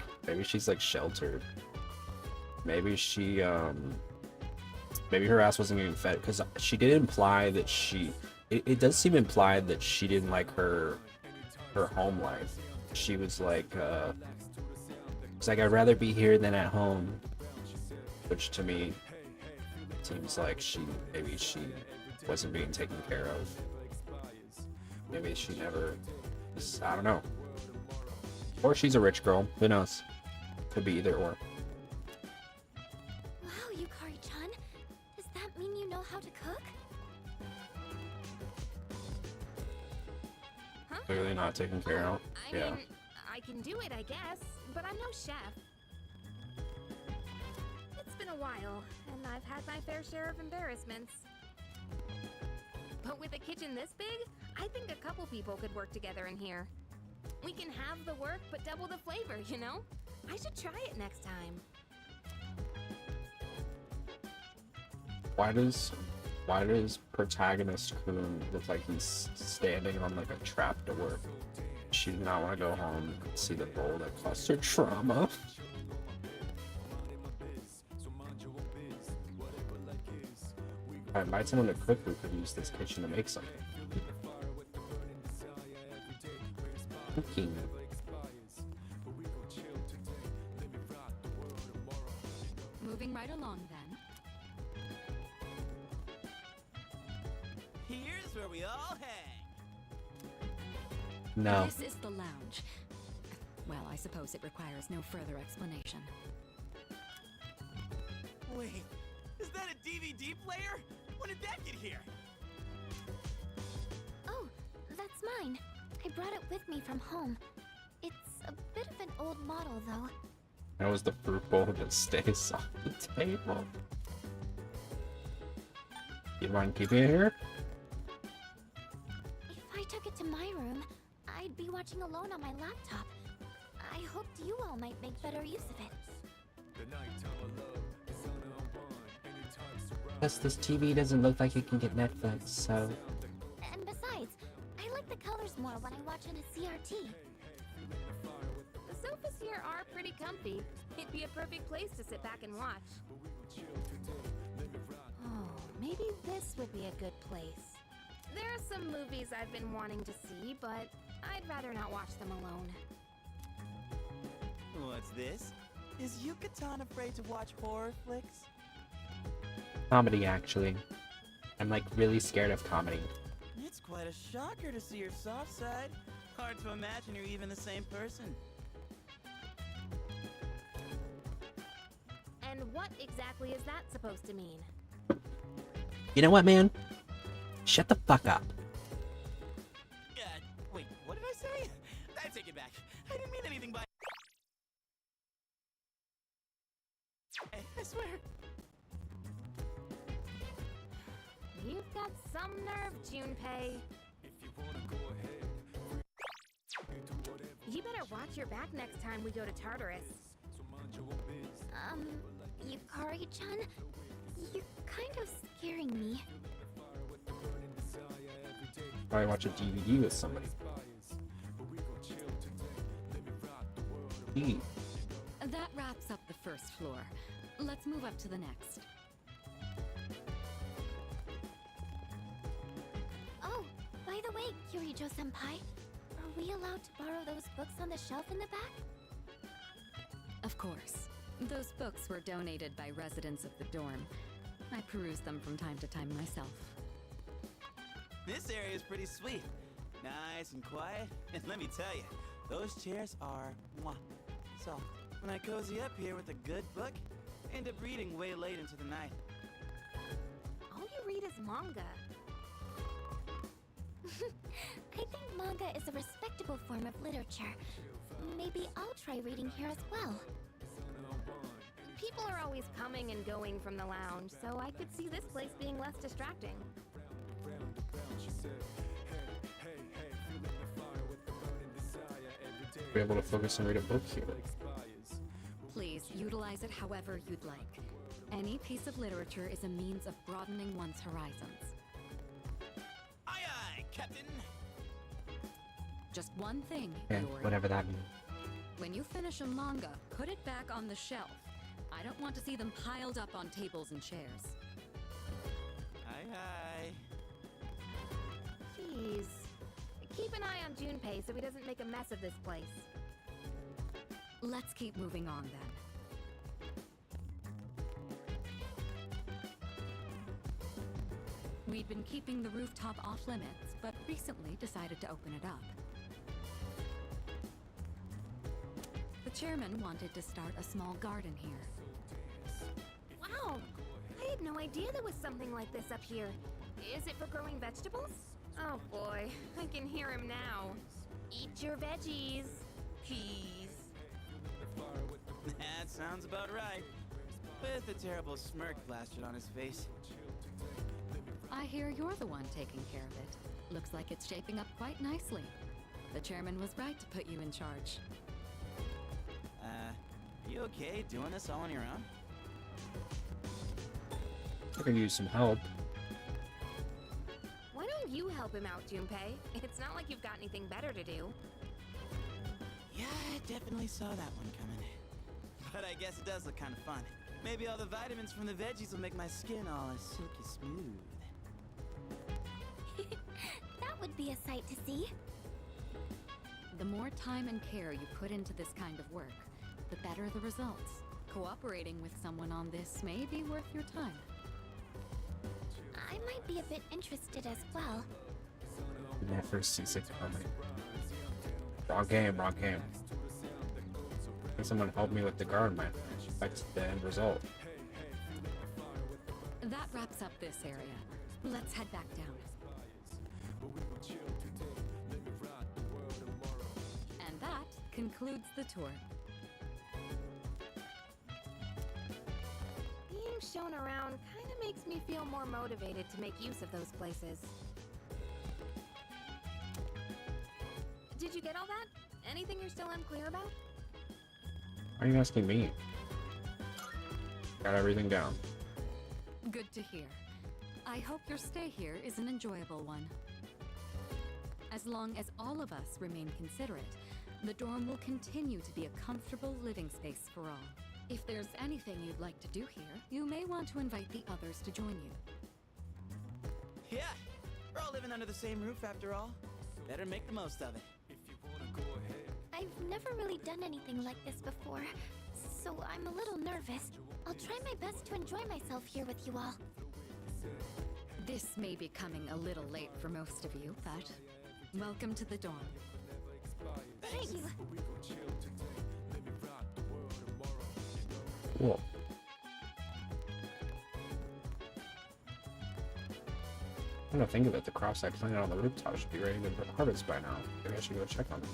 sheltered. Maybe she maybe her ass wasn't getting fed, because she did imply that it does seem implied that she didn't like her home life. She was like it's like, I'd rather be here than at home, which to me seems like maybe she wasn't being taken care of. Maybe she never, I don't know. Or she's a rich girl, who knows? Could be either or. Wow, Yukari-chan, does that mean you know how to cook? Huh? Clearly not taken care of. I Yeah. mean, I can do it, I guess, but I'm no chef. It's been a while, and I've had my fair share of embarrassments. But with a kitchen this big, I think a couple people could work together in here. We can have the work, but double the flavor, you know? I should try it next time. Why does protagonist Kun look like he's standing on like a trap door? She did not want to go home and see the bowl that caused her trauma. If I invite someone to cook, we could use this kitchen to make something. Cooking. Moving right along then. Here's we all hang. No. This is the lounge. Well, I suppose it requires no further explanation. Wait, is that a DVD player? When did that get here? Oh, that's mine. I brought it with me from home. It's a bit of an old model, though. That was the fruit bowl that stays on the table. You want to keep it here? If I took it to my room, I'd be watching alone on my laptop. I hoped you all might make better use of it. Plus, this TV doesn't look like it can get Netflix, so... And besides, I like the colors more when I watch on a CRT. The sofas here are pretty comfy. It'd be a perfect place to sit back and watch. Oh, maybe this would be a good place. There are some movies I've been wanting to see, but I'd rather not watch them alone. What's this? Is Yucatan afraid to watch horror flicks? Comedy, actually. I'm, like, really scared of comedy. It's quite a shocker to see your soft side. Hard to imagine you're even the same person. And what exactly is that supposed to mean? You know what, man? Shut the fuck up. Wait, what did I say? I take it back. I didn't mean anything by... I swear. You've got some nerve, Junpei. You better watch your back next time we go to Tartarus. Yukari-chan? You're kind of scaring me. Probably watch a DVD with somebody. Gee. That wraps up the first floor. Let's move up to the next. Oh, by the way, Kyurijo-senpai, are we allowed to borrow those books on the shelf in the back? Of course. Those books were donated by residents of the dorm. I peruse them from time to time myself. This area is pretty sweet. Nice and quiet. And let me tell you, those chairs are mwah, soft. When I cozy up here with a good book, I end up reading way late into the night. All you read is manga. I think manga is a respectable form of literature. Maybe I'll try reading here as well. People are always coming and going from the lounge, so I could see this place being less distracting. Be able to focus and read a book here. Please utilize it however you'd like. Any piece of literature is a means of broadening one's horizons. Aye aye, Captain! Just one thing, Yeah, Yori. whatever that means. When you finish a manga, put it back on the shelf. I don't want to see them piled up on tables and chairs. Aye aye. Jeez. Keep an eye on Junpei so he doesn't make a mess of this place. Let's keep moving on then. We'd been keeping the rooftop off limits, but recently decided to open it up. The chairman wanted to start a small garden here. Wow! I had no idea there was something like this up here. Is it for growing vegetables? Oh boy, I can hear him now. Eat your veggies, please. That sounds about right. With a terrible smirk plastered on his face. I hear you're the one taking care of it. Looks like it's shaping up quite nicely. The chairman was right to put you in charge. You okay doing this all on your own? I could use some help. Why don't you help him out, Junpei? It's not like you've got anything better to do. Yeah, I definitely saw that one coming. But I guess it does look kind of fun. Maybe all the vitamins from the veggies will make my skin all silky smooth. That would be a sight to see. The more time and care you put into this kind of work, the better the results. Cooperating with someone on this may be worth your time. I might be a bit interested as well. My first seasick comedy. Wrong game, wrong game. Can someone help me with the guard, man? That's the end result. That wraps up this area. Let's head back down. And that concludes the tour. Being shown around kind of makes me feel more motivated to make use of those places. Did you get all that? Anything you're still unclear about? Why are you asking me? Got everything down. Good to hear. I hope your stay here is an enjoyable one. As long as all of us remain considerate, the dorm will continue to be a comfortable living space for all. If there's anything you'd like to do here, you may want to invite the others to join you. Yeah, we're all living under the same roof after all. Better make the most of it. I've never really done anything like this before, so I'm a little nervous. I'll try my best to enjoy myself here with you all. This may be coming a little late for most of you, but welcome to the dorm. Thank you. Cool. I'm gonna think of it, the crops I planted on the rooftop should be ready to harvest by now. Maybe I should go check on them.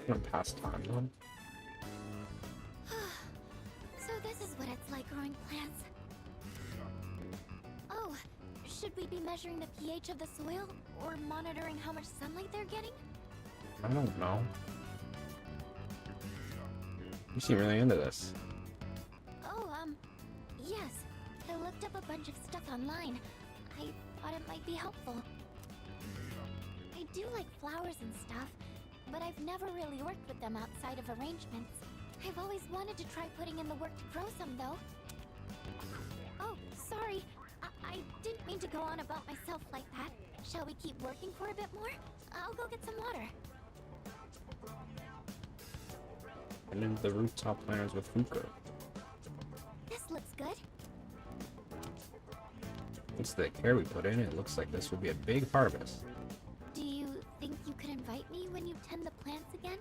I'm gonna pass time on. So this is what it's like growing plants. Oh, should we be measuring the pH of the soil or monitoring how much sunlight they're getting? I don't know. You seem really into this. Oh, yes. I looked up a bunch of stuff online. I thought it might be helpful. I do like flowers and stuff, but I've never really worked with them outside of arrangements. I've always wanted to try putting in the work to grow some, though. Oh, sorry. I didn't mean to go on about myself like that. Shall we keep working for a bit more? I'll go get some water. And then the rooftop planters with hookah. This looks good. Thanks to the care we put in, it looks like this will be a big harvest. Do you think you could invite me when you tend the plants again?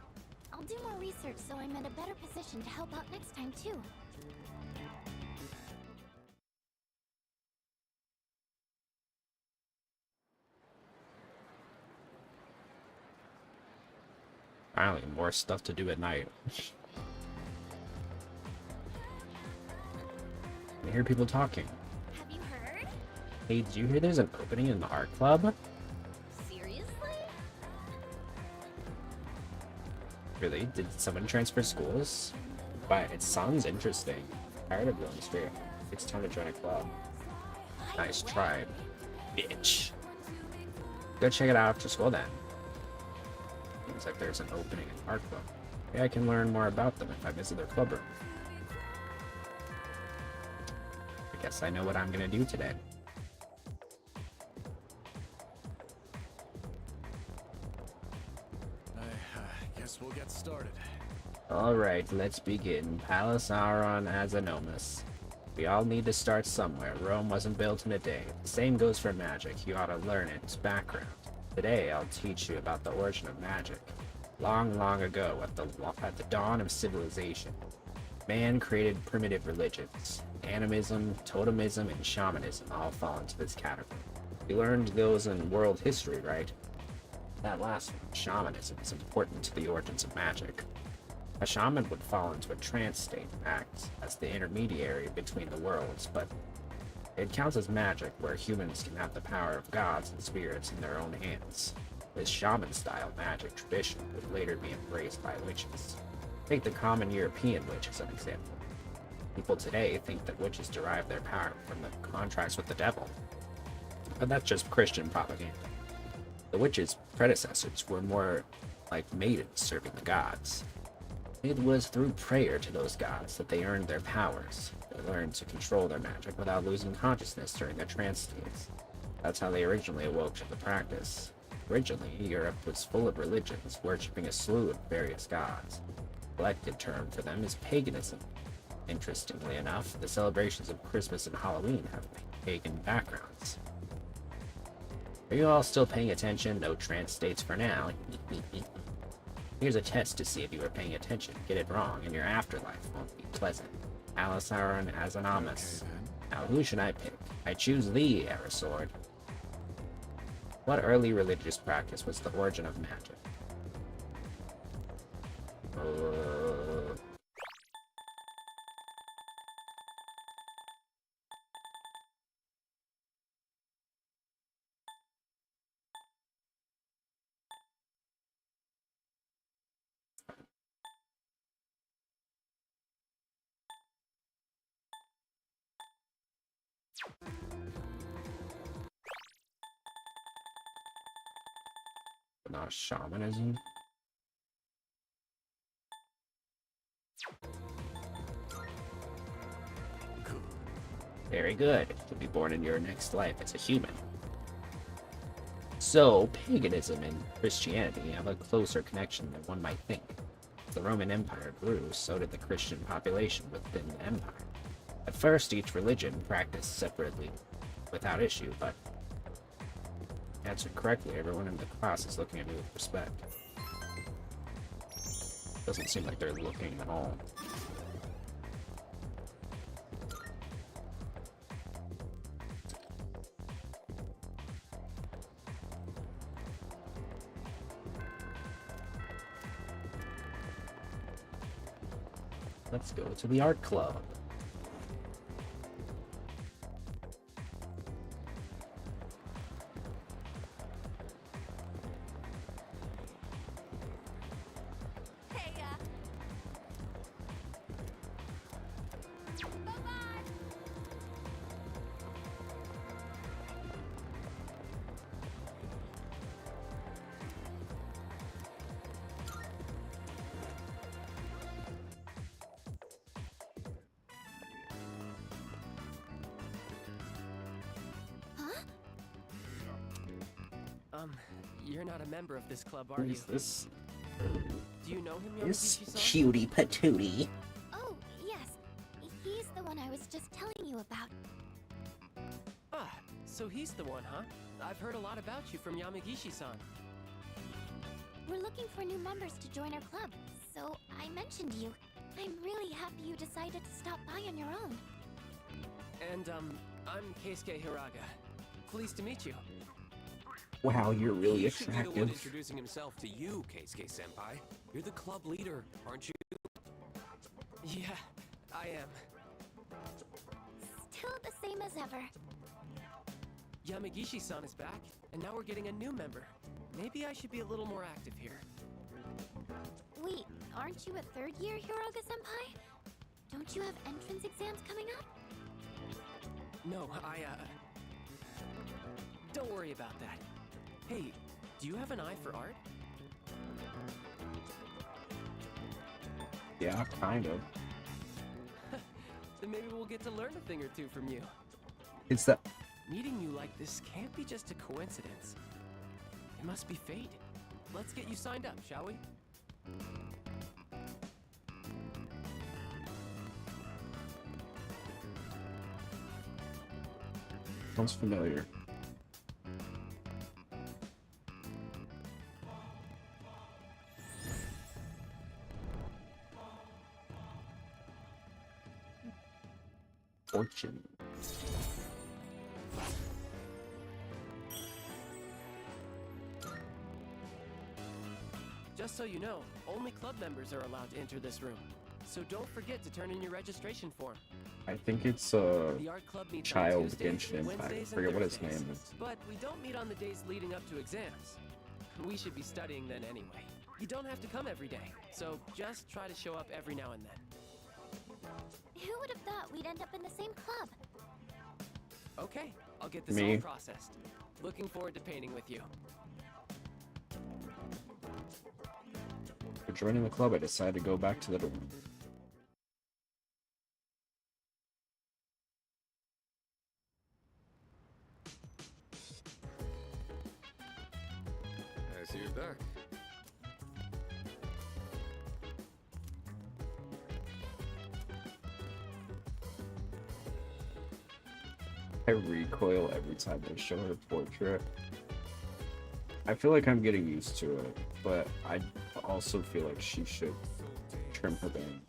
I'll do more research so I'm in a better position to help out next time, too. Finally, more stuff to do at night. I hear people talking. Have you heard? Hey, did you hear there's an opening in the art club? Seriously? Really? Did someone transfer schools? But it sounds interesting. Tired of going straight. It's time to join a club. Nice try, bitch. Go check it out after school then. Seems like there's an opening in art club. Maybe I can learn more about them if I visit their club room. Guess I know what I'm gonna do today. I guess we'll get started. Alright, let's begin. Palace Auron Azanomus. We all need to start somewhere. Rome wasn't built in a day. The same goes for magic. You ought to learn its background. Today, I'll teach you about the origin of magic. Long, long ago, at the dawn of civilization, man created primitive religions. Animism, totemism, and shamanism all fall into this category. You learned those in world history, right? That last one, shamanism, is important to the origins of magic. A shaman would fall into a trance state and act as the intermediary between the worlds, but it counts as magic where humans can have the power of gods and spirits in their own hands. This shaman-style magic tradition would later be embraced by witches. Take the common European witch as an example. People today think that witches derive their power from the contracts with the devil, but that's just Christian propaganda. The witches' predecessors were more like maidens serving the gods. It was through prayer to those gods that they earned their powers. They learned to control their magic without losing consciousness during their trance states. That's how they originally awoke to the practice. Originally, Europe was full of religions, worshipping a slew of various gods. The collective term for them is paganism. Interestingly enough, the celebrations of Christmas and Halloween have pagan backgrounds. Are you all still paying attention? No trance states for now. Here's a test to see if you are paying attention. Get it wrong, and your afterlife won't be pleasant. Alisauron Azanomus. Now who should I pick? I choose thee, Aerosword. What early religious practice was the origin of magic? Not shamanism. Very good. You'll be born in your next life as a human. So, paganism and Christianity have a closer connection than one might think. As the Roman Empire grew, so did the Christian population within the empire. At first, each religion practiced separately without issue, but answered correctly, everyone in the class is looking at me with respect. Doesn't seem like they're looking at all. Let's go to the art club. You're not a member of this club, are Who's you? this? Do you know him, This Yamagishi-san? cutie patootie. Oh, yes. He's the one I was just telling you about. Ah, so he's the one, huh? I've heard a lot about you from Yamagishi-san. We're looking for new members to join our club, so I mentioned you. I'm really happy you decided to stop by on your own. And, I'm Keisuke Hiraga. Pleased to meet you. Wow, you're really He should be the one attractive. introducing himself to you, Keisuke-senpai. You're the club leader, aren't you? Yeah, I am. Still the same as ever. Yamagishi-san is back, and now we're getting a new member. Maybe I should be a little more active here. Wait, aren't you a third year Hiroga-senpai? Don't you have entrance exams coming up? No, don't worry about that. Hey, do you have an eye for art? Yeah, kind of. Then then maybe we'll get to learn a thing or two from you. It's that. Meeting you like this can't be just a coincidence. It must be fate. Let's get you signed up, shall we? Sounds familiar. Fortune. Just so you know, only club members are allowed to enter this room. So don't forget to turn in your registration form. I think it's The art club meets on Child Tuesdays, Genshin Impact. Wednesdays, I and forget what his Thursdays. name is. But we don't meet on the days leading up to exams. We should be studying then anyway. You don't have to come every day, so just try to show up every now and then. Who would have thought we'd end up in the same club? Okay, I'll get this Me. all processed. Looking forward to painting with you. For joining the club, I decided to go back to the dorm. I see you're back. I recoil every time they show her portrait. I feel like I'm getting used to it, but I also feel like she should trim her bang.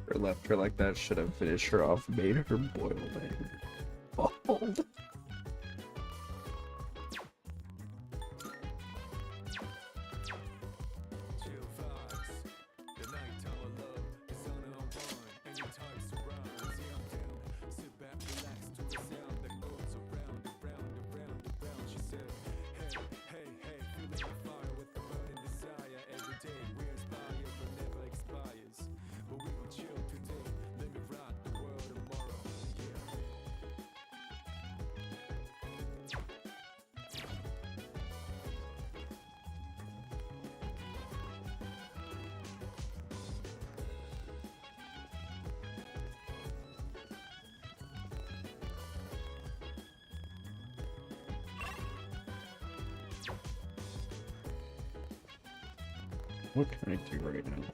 Or left her like that should have finished her off, made her boil egg. Bald. What can I do right now?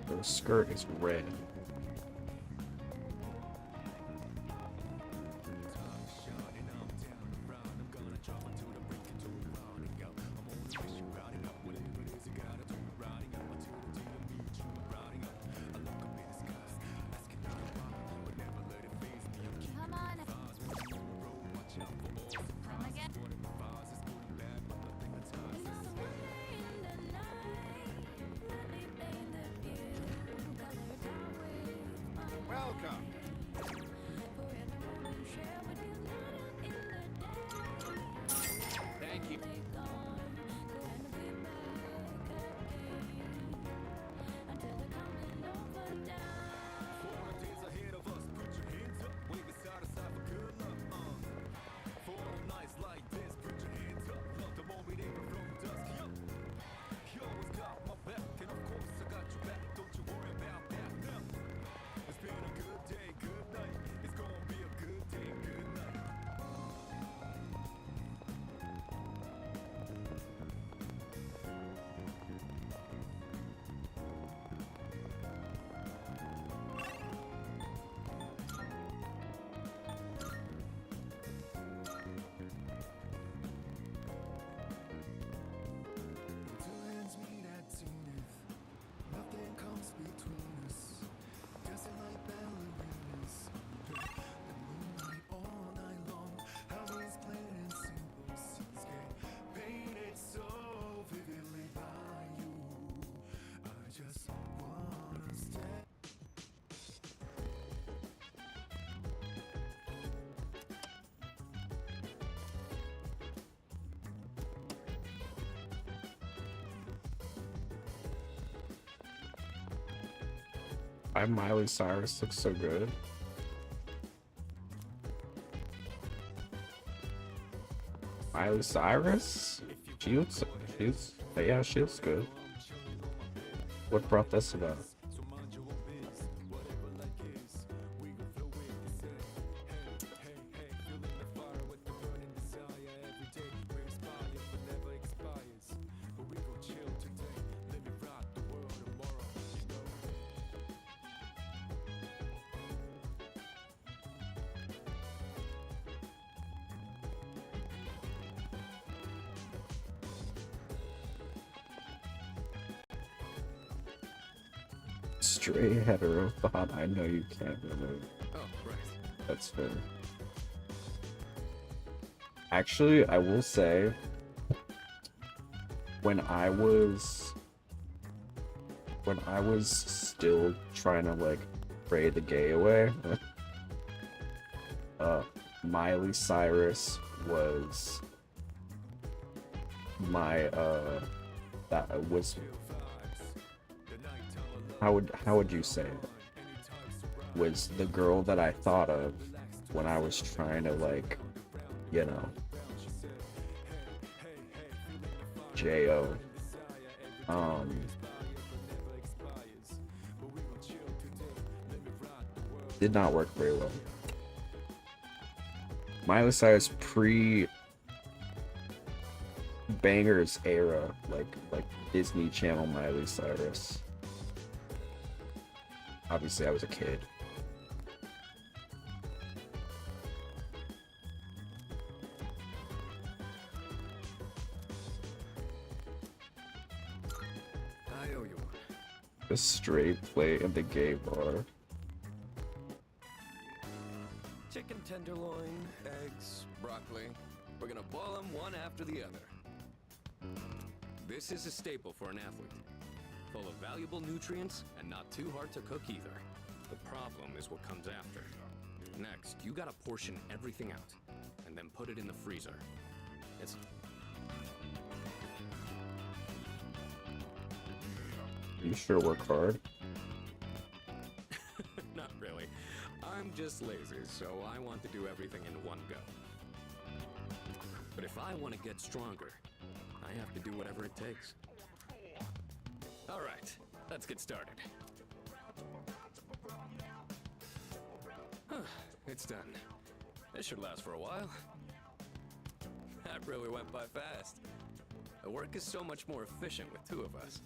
The skirt is red. Why Miley Cyrus looks so good? Miley Cyrus? She looks yeah, she looks good. What brought this about? Stray hetero thought I know you can't remove. Oh, right. That's fair. Actually, I will say, when I was still trying to like pray the gay away, Miley Cyrus was my that was how would you say it? Was the girl that I thought of when I was trying to, like, you know, J.O. Did not work very well. Miley Cyrus pre-bangers era, like Disney Channel Miley Cyrus. Obviously, I was a kid. I owe you one. A straight plate in the gay bar. Chicken tenderloin, eggs, broccoli. We're gonna boil them one after the other. This is a staple for an athlete. Full of valuable nutrients and not too hard to cook either. The problem is what comes after. Next, you gotta portion everything out and then put it in the freezer. It's You sure work hard. not really. I'm just lazy, so I want to do everything in one go. But if I want to get stronger, I have to do whatever it takes. All right, let's get started. It's done. This should last for a while. That really went by fast. The work is so much more efficient with two of us.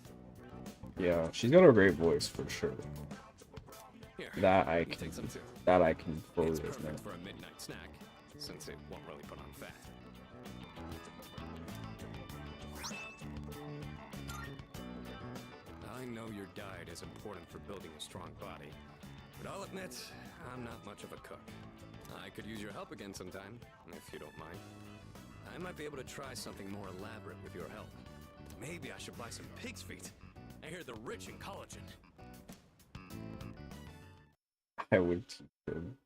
Yeah, she's got a great voice for sure. Here, That I you can take some too. fully It's admit. perfect for a midnight snack, since it won't really put on fat. I know your diet is important for building a strong body, but I'll admit, I'm not much of a cook. I could use your help again sometime, if you don't mind. I might be able to try something more elaborate with your help. Maybe I should buy some pig's feet. I hear they're rich in collagen. I would teach him.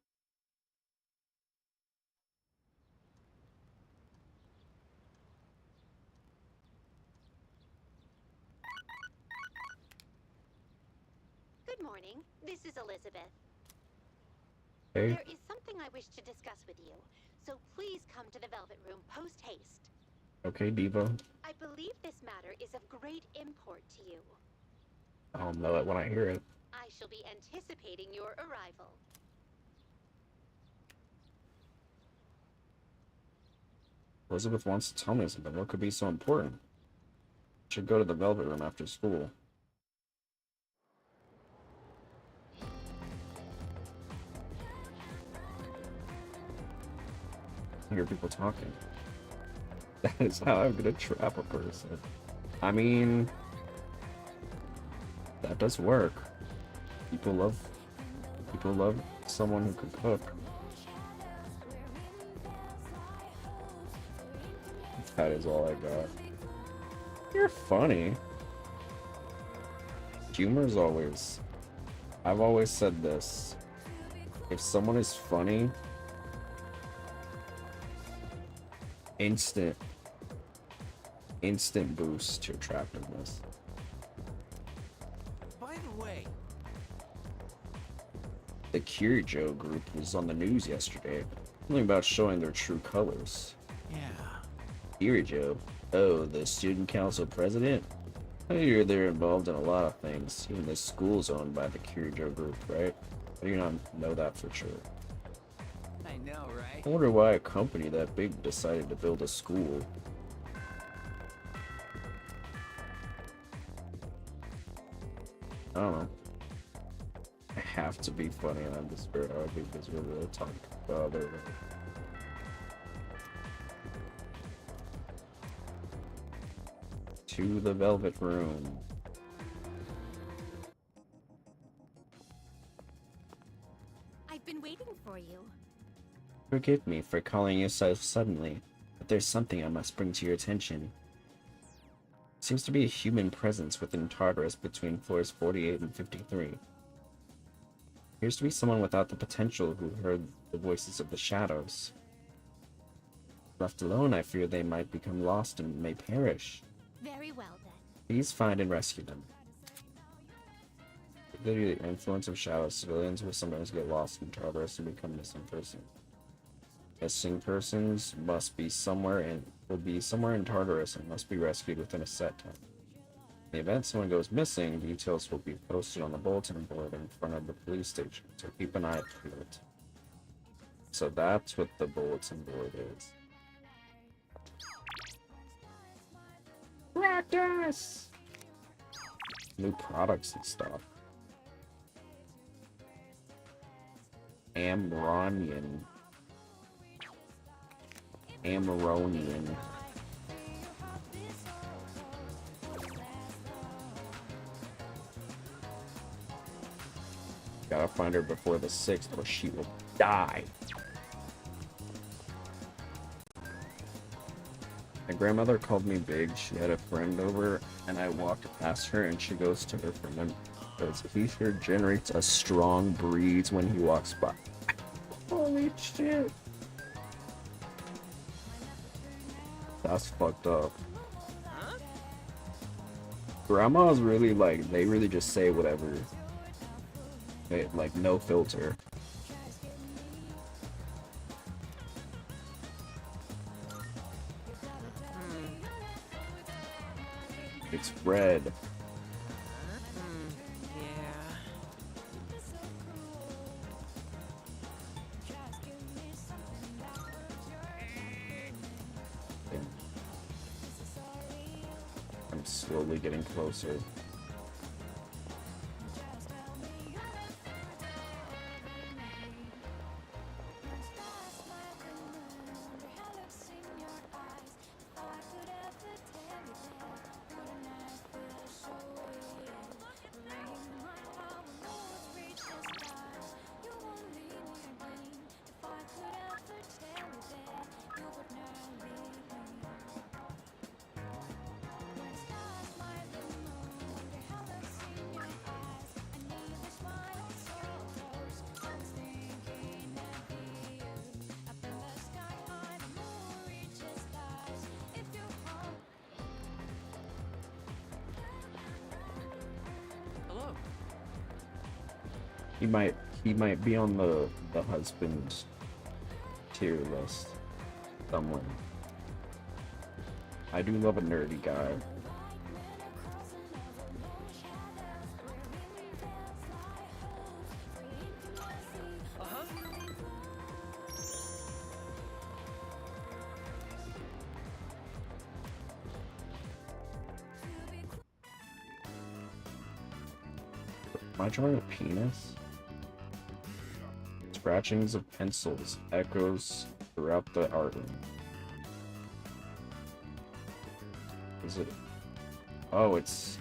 Good morning. This is Elizabeth. Hey. There is something I wish to discuss with you, so please come to the Velvet Room post-haste. Okay, Diva. I believe this matter is of great import to you. I'll know it when I hear it. I shall be anticipating your arrival. Elizabeth wants to tell me something. What could be so important? Should go to the Velvet Room after school. I hear people talking. That is how I'm gonna trap a person. I mean, that does work. People love someone who can cook. That is all I got. You're funny. Humor's always... I've always said this. If someone is funny, instant boost to attractiveness. By the way, the Kirijo group was on the news yesterday. Something about showing their true colors. Yeah. Kirijo? Oh, the student council president? I hear they're involved in a lot of things. Even the school's owned by the Kirijo group, right? How do you not know that for sure? I know, right? I wonder why a company that big decided to build a school. I don't know. I have to be funny on this bird. I think this will really talk about it. To the Velvet Room. I've been waiting for you. Forgive me for calling you so suddenly, but there's something I must bring to your attention. Seems to be a human presence within Tartarus between floors 48 and 53. Appears to be someone without the potential who heard the voices of the shadows. Left alone, I fear they might become lost and may perish. Very well then. Please find and rescue them. Due to the influence of shadows, civilians will sometimes get lost in Tartarus and become missing persons. Missing persons must be somewhere in Tartarus and must be rescued within a set time. In the event someone goes missing, details will be posted on the bulletin board in front of the police station, so keep an eye out for it. So that's what the bulletin board is. Practice! New products and stuff. Amronian. Gotta find her before the 6th or she will die. My grandmother called me big. She had a friend over and I walked past her and she goes to her friend. Because he sure generates a strong breeze when he walks by. Holy shit. That's fucked up. Grandma's really like, they really just say whatever. Like, no filter. It's red. I'm slowly getting closer. He might be on the husband's tier list somewhere. I do love a nerdy guy. Am I drawing a penis? Scratchings of pencils echoes throughout the artwork. Is it? Oh, it's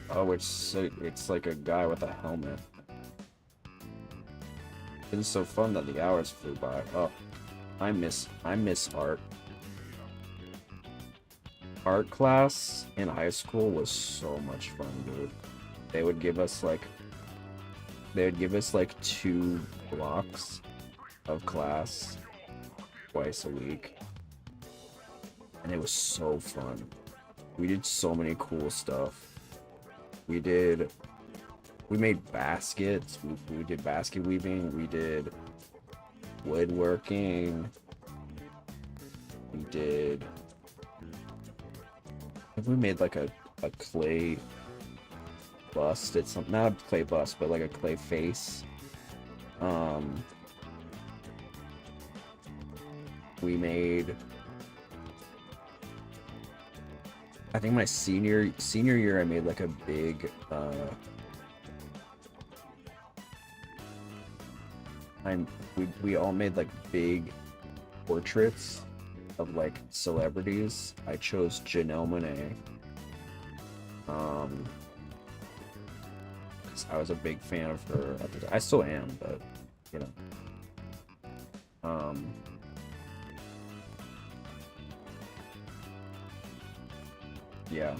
like a guy with a helmet. It's so fun that the hours flew by. Oh, I miss art. Art class in high school was so much fun, dude. They would give us like 2 blocks of class twice a week, and it was so fun. We did so many cool stuff. We did We made baskets. We did basket weaving. We did woodworking. We did. I think we made like a clay bust. It's not a clay bust, but like a clay face. We made. I think my senior year, I made like a big. We all made like big portraits of like celebrities. I chose Janelle Monáe. 'Cause I was a big fan of her at the time. I still am, but you know. Yeah.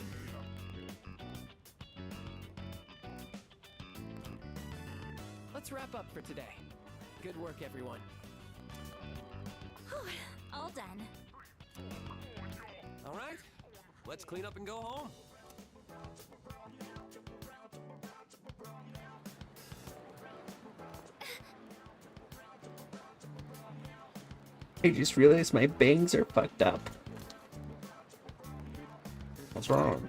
Let's wrap up for today. Good work, everyone. All done. All right, let's clean up and go home. I just realized my bangs are fucked up. What's wrong?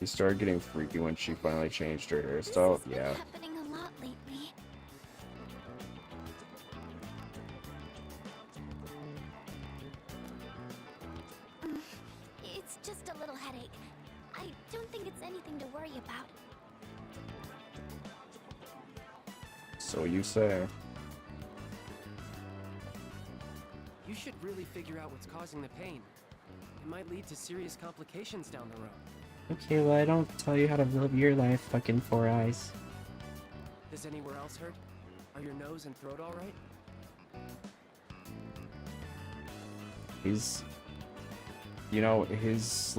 She started getting freaky when she finally changed her hairstyle. Yeah. Happening a lot lately. It's just a little headache. I don't think it's anything to worry about. So you say. You should really figure out what's causing the pain. It might lead to serious complications down the road. Okay, well I don't tell you how to live your life, fucking Four Eyes. Does anywhere else hurt? Are your nose and throat all right? His, you know, his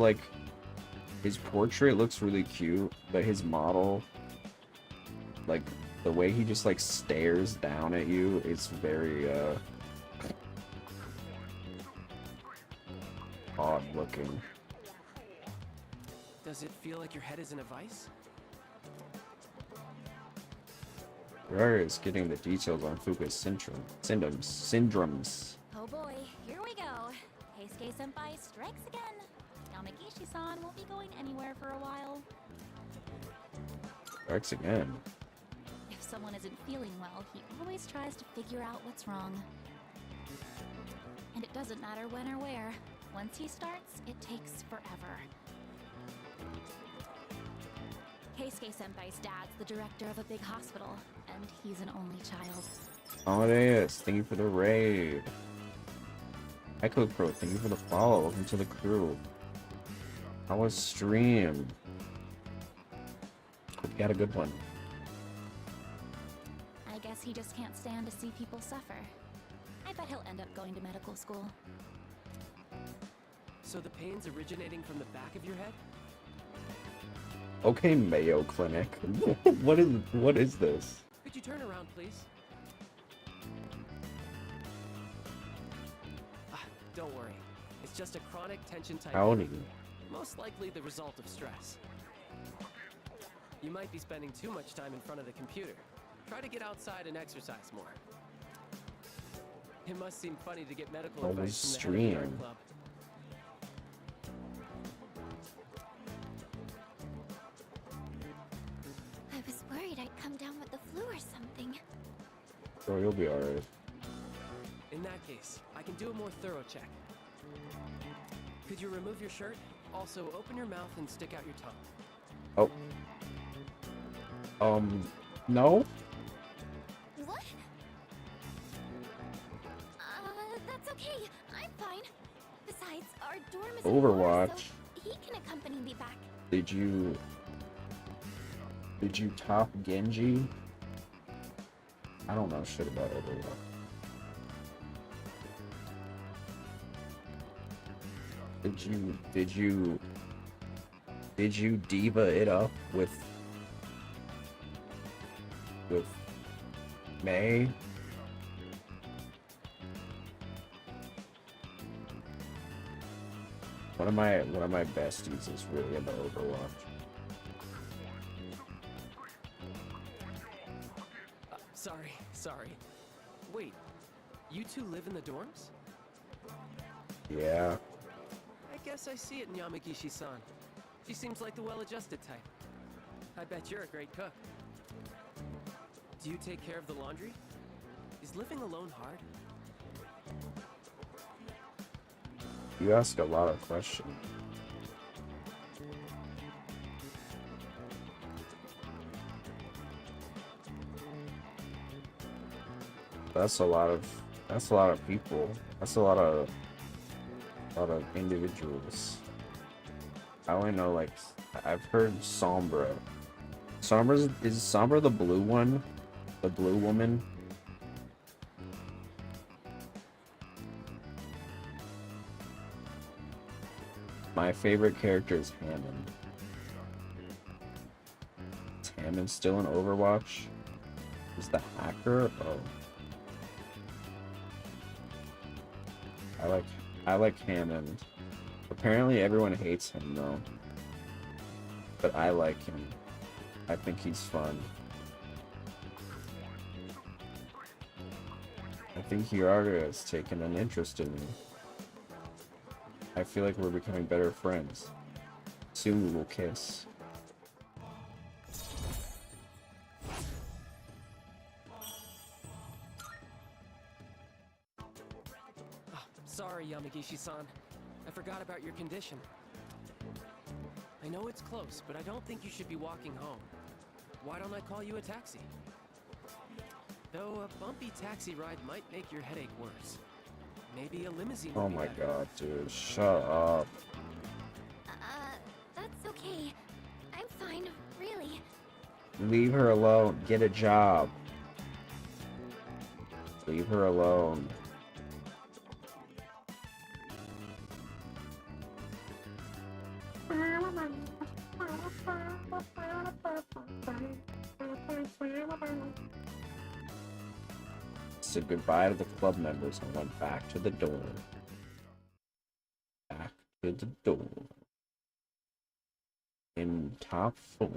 portrait looks really cute, but his model, like the way he just like stares down at you, it's very odd looking. Does it feel like your head is in a vice? Rare is getting the details on Fuka's syndromes. Oh boy, here we go. Keisuke Senpai strikes again. Yamagishi-san won't be going anywhere for a while. Strikes again. If someone isn't feeling well, he always tries to figure out what's wrong. And it doesn't matter when or where. Once he starts, it takes forever. Keisuke Senpai's dad's the director of a big hospital, and he's an only child. Oh, it is. Thank you for the raid. Echo Crow, thank you for the follow. Welcome to the crew. How was stream? Hope you got a good one. I guess he just can't stand to see people suffer. I bet he'll end up going to medical school. So the pain's originating from the back of your head? Okay, Mayo Clinic. What is this? Could you turn around, please? Don't worry. It's just a chronic tension type. Howdy. Most likely the result of stress. You might be spending too much time in front of the computer. Try to get outside and exercise more. It must seem funny to get medical advice from the head of the art club. I was worried I'd come down with the flu or something. Bro, you'll be alright. In that case, I can do a more thorough check. Could you remove your shirt? Also, open your mouth and stick out your tongue. Oh. No? What? That's okay. I'm fine. Besides, our dorm is Overwatch. so he can accompany me back. Did you top Genji? I don't know shit about Overwatch. Did you diva it up with May? One of my besties is really into Overwatch. Sorry. Wait, you two live in the dorms? Yeah. I guess I see it in Yamagishi-san. She seems like the well-adjusted type. I bet you're a great cook. Do you take care of the laundry? Is living alone hard? You ask a lot of questions. That's a lot of people. That's a lot of individuals. I only know, like, I've heard Sombra. Is Sombra the blue one? The blue woman? My favorite character is Hammond. Is Hammond still in Overwatch? Is the hacker? Oh. I like Hammond. Apparently everyone hates him though. But I like him. I think he's fun. I think Hiraga has taken an interest in me. I feel like we're becoming better friends. Soon we will kiss. Sorry, Yamagishi-san. I forgot about your condition. I know it's close, but I don't think you should be walking home. Why don't I call you a taxi? Though a bumpy taxi ride might make your headache worse. Maybe a limousine would Oh be my better. god, dude. Shut up. That's okay. I'm fine, really. Leave her alone. Get a job. Leave her alone. Said goodbye to the club members and went back to the door. Back to the door. In top 4.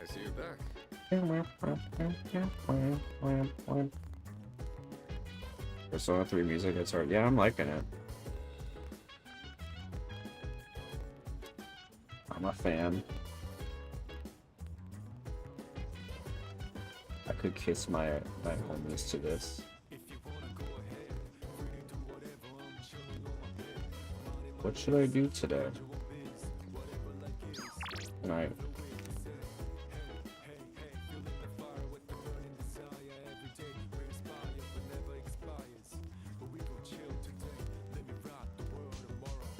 I see you back. Persona 3 music, it's hard. Yeah, I'm liking it. I'm a fan. I could kiss my homies to this. What should I do today? Tonight.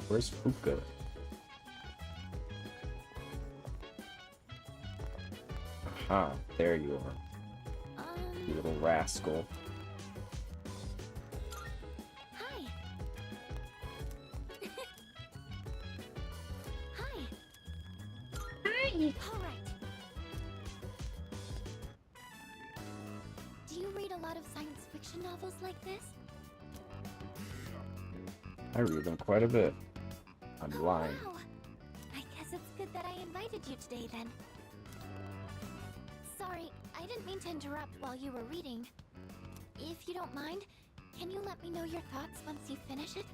Where's Fuka? Aha, there you are. You little rascal. Hi. Hi. Hi. All right. Do you read a lot of science fiction novels like this? I read them quite a bit. I'm lying. Wow. I guess it's good that I invited you today then. Sorry, I didn't mean to interrupt while you were reading. If you don't mind, can you let me know your thoughts once you finish it?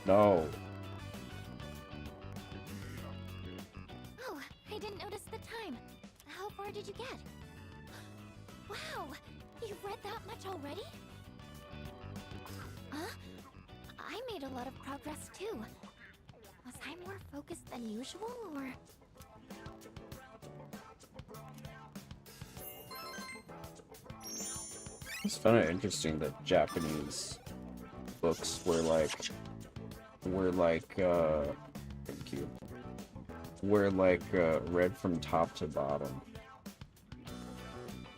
No. Oh, I didn't notice the time. How far did you get? Wow, you've read that much already? Huh? I made a lot of progress too. Was I more focused than usual, or...? It's kind of interesting that Japanese books were like, thank you, read from top to bottom.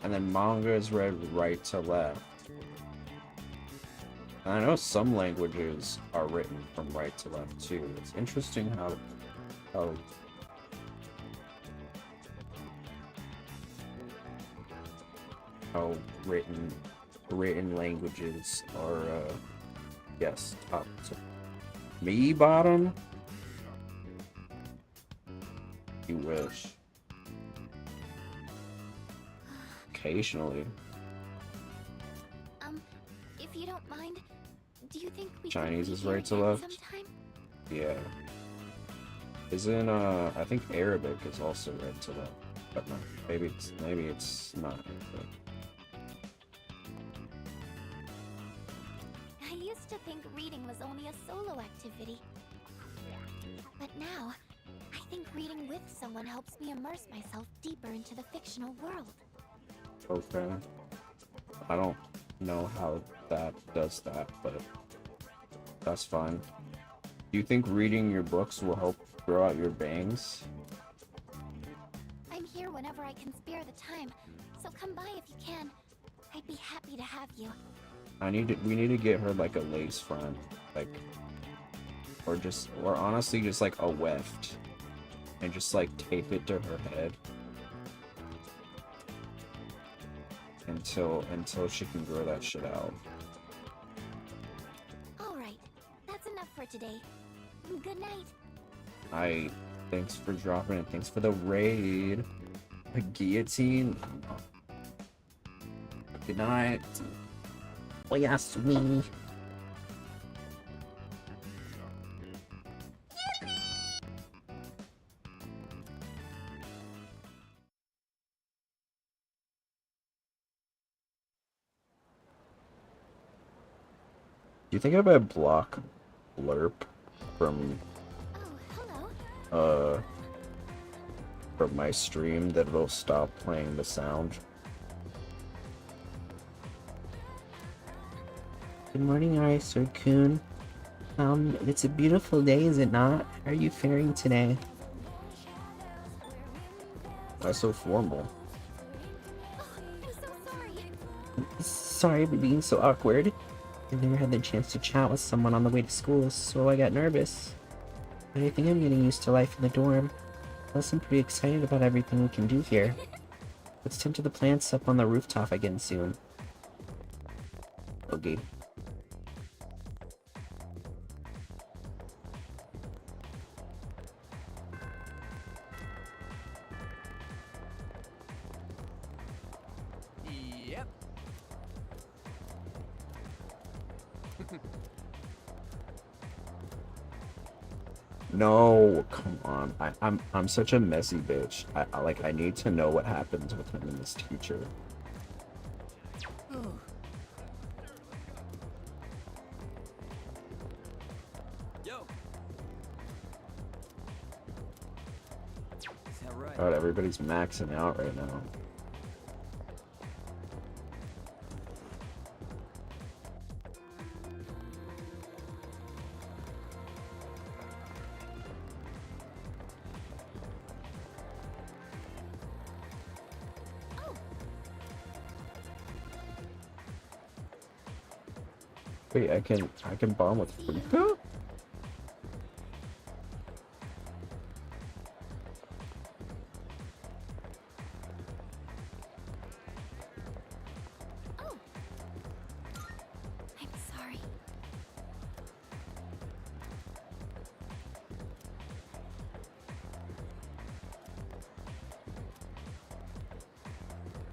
And then manga is read right to left. And I know some languages are written from right to left too. It's interesting how written languages Yes, top. So, me bottom? You wish. Occasionally. If you don't mind, do you think we Chinese could is meet right to here again left. sometime? Yeah. Isn't I think Arabic is also right to left. But no, maybe it's not Arabic. I used to think reading was only a solo activity. But now, I think reading with someone helps me immerse myself deeper into the fictional world. Okay. I don't know how that does that, but that's fine. Do you think reading your books will help grow out your bangs? I'm here whenever I can spare the time, so come by if you can. I'd be happy to have you. We need to get her like a lace front, like, or honestly just like a weft, and just like tape it to her head until she can grow that shit out. All right, that's enough for today. Good night. Thanks for dropping it. Thanks for the raid. A guillotine. Good night. Oh yes, me. Do you think I might block Blurp from from my stream, that it'll stop playing the sound? Good morning, Sir-kun. It's a beautiful day, is it not? How are you faring today? Why so formal? Sorry for being so awkward. I never had the chance to chat with someone on the way to school, so I got nervous. But I think I'm getting used to life in the dorm. Plus, I'm pretty excited about everything we can do here. Let's tend to the plants up on the rooftop again soon. Okay. Yep. No, come on. I'm such a messy bitch. I need to know what happens with him and this teacher. Yo. Is that right? God, everybody's maxing out right now. Wait, I can bomb with Fruka? I'm sorry.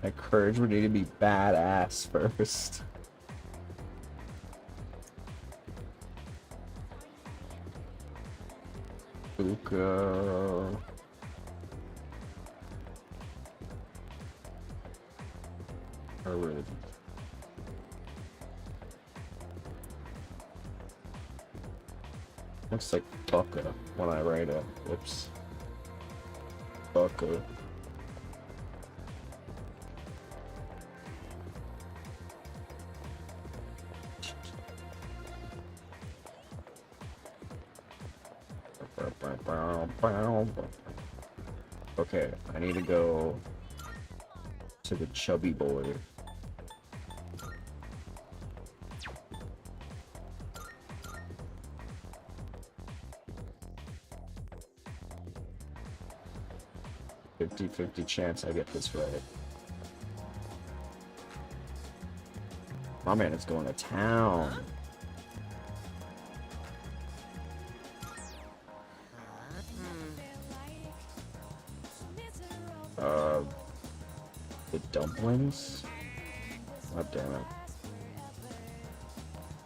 My courage would need to be badass first. Fruka. Alright. Looks like Bucka when I write it. Whoops. Bucka. Okay, I need to go to the chubby boy. $50-50 chance I get this right. My man is going to town. The dumplings? God damn it.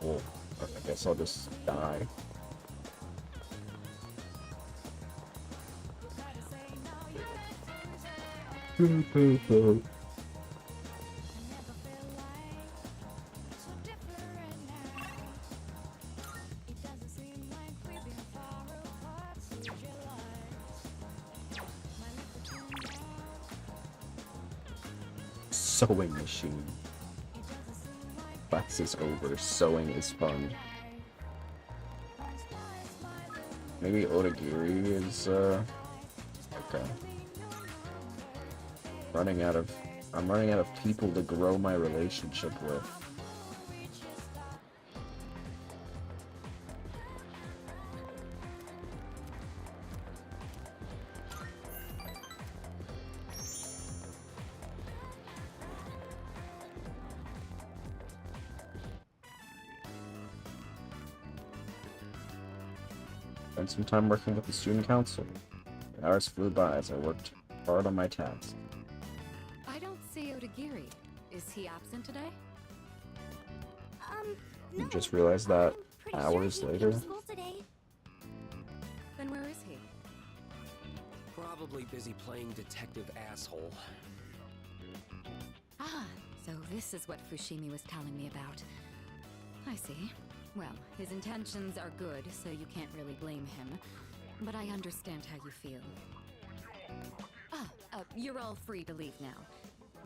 Well, I guess I'll just die. Sewing machine. Class is over. Sewing is fun. Maybe Odagiri is okay. I'm running out of people to grow my relationship with. Spent some time working with the student council. The hours flew by as I worked hard on my task. I don't see Odagiri. Is he absent today? You just realized that hours later? Then where is he? Probably busy playing detective asshole. Ah, so this is what Fushimi was telling me about. I see. Well, his intentions are good, so you can't really blame him. But I understand how you feel. You're all free to leave now.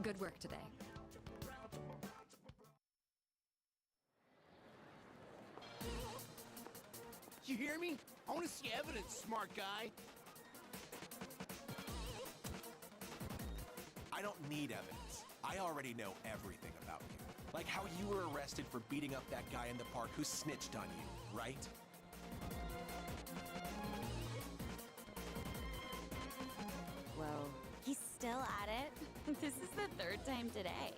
Good work today. You hear me? I want to see evidence, smart guy. I don't need evidence. I already know everything about you. Like how you were arrested for beating up that guy in the park who snitched on you, right? Whoa. He's still at it? This is the third time today.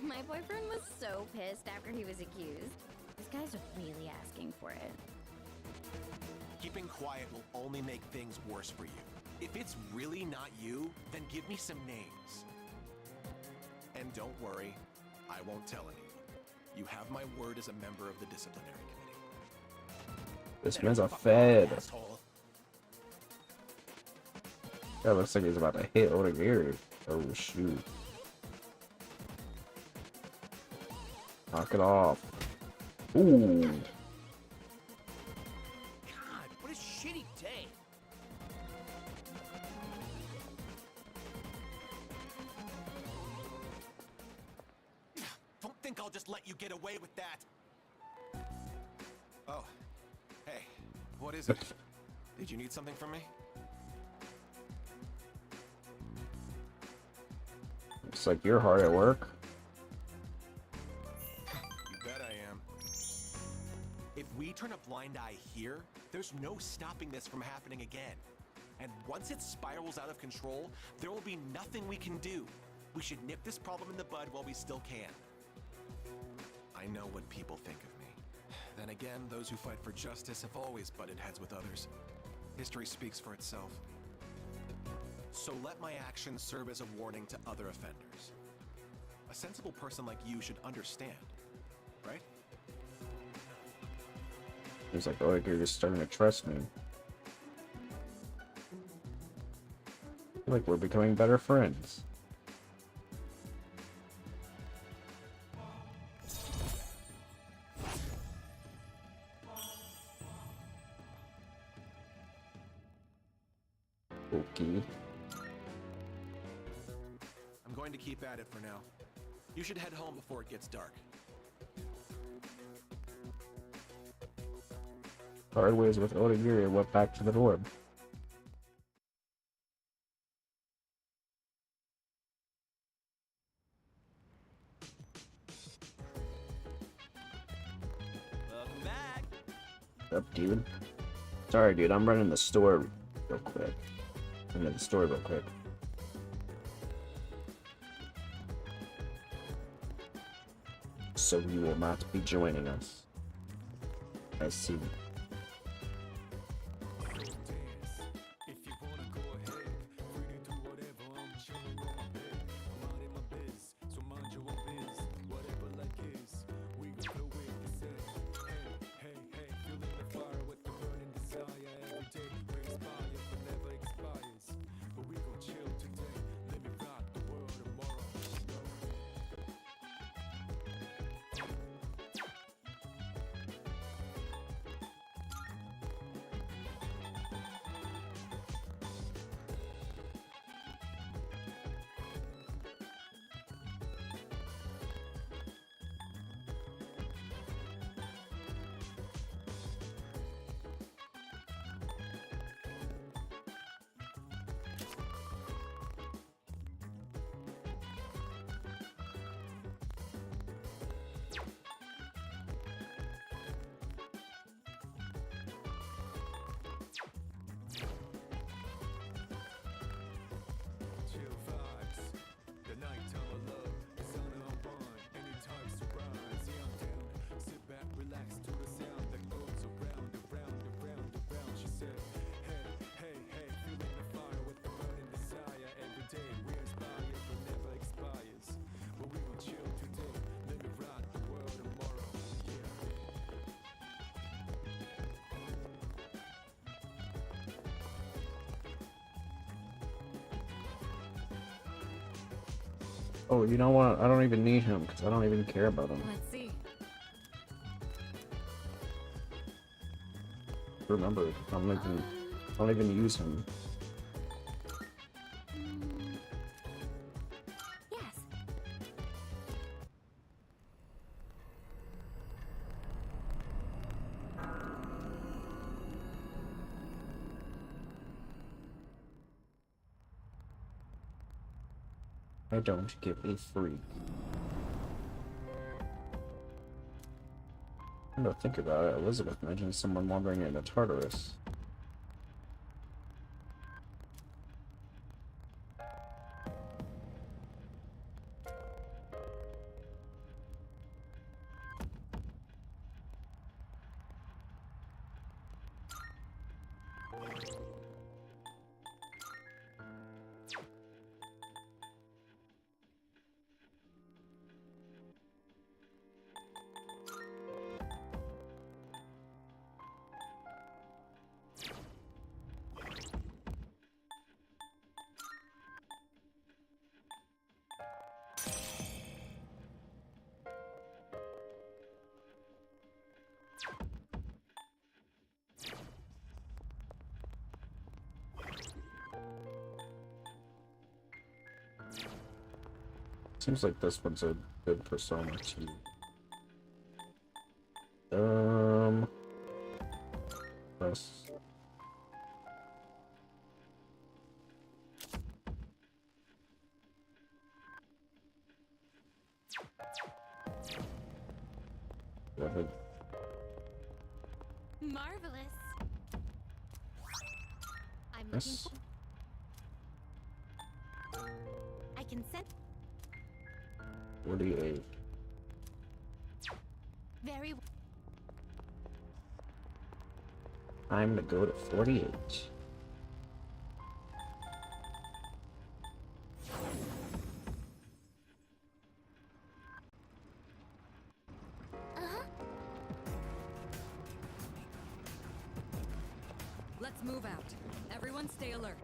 My boyfriend was so pissed after he was accused. This guy's really asking for it. Keeping quiet will only make things worse for you. If it's really not you, then give me some names. And don't worry, I won't tell anyone. You have my word as a member of the disciplinary committee. This man's a fed. Asshole. That looks like he's about to hit Odagiri. Oh shoot. Knock it off. Ooh. God, what a shitty day. Don't think I'll just let you get away with that. Oh, hey, what is it? Did you need something from me? Looks like you're hard at work. You bet I am. If we turn a blind eye here, there's no stopping this from happening again. And once it spirals out of control, there will be nothing we can do. We should nip this problem in the bud while we still can. I know what people think of me. Then again, those who fight for justice have always butted heads with others. History speaks for itself. So let my actions serve as a warning to other offenders. A sensible person like you should understand, right? He's like, oh, you're just starting to trust me. I feel like we're becoming better friends. Okay. I'm going to keep at it for now. You should head home before it gets dark. Hard ways with Odagiri went back to the dorm. Welcome back. What's up, dude? Sorry, dude, I'm running the store real quick. I'm in the store real quick. So you will not be joining us. I see. Oh, you know what? I don't even need him because I don't even care about him. Let's see. Remember, I don't even use him. Yes. I don't give a freak. I don't think about it. Elizabeth mentioned someone wandering into Tartarus. Seems like this one's a good persona too. Press. Go ahead. Marvelous. I'm looking Yes. for. I can sense. 48. Very. Time to go to 48. Let's move out. Everyone stay alert.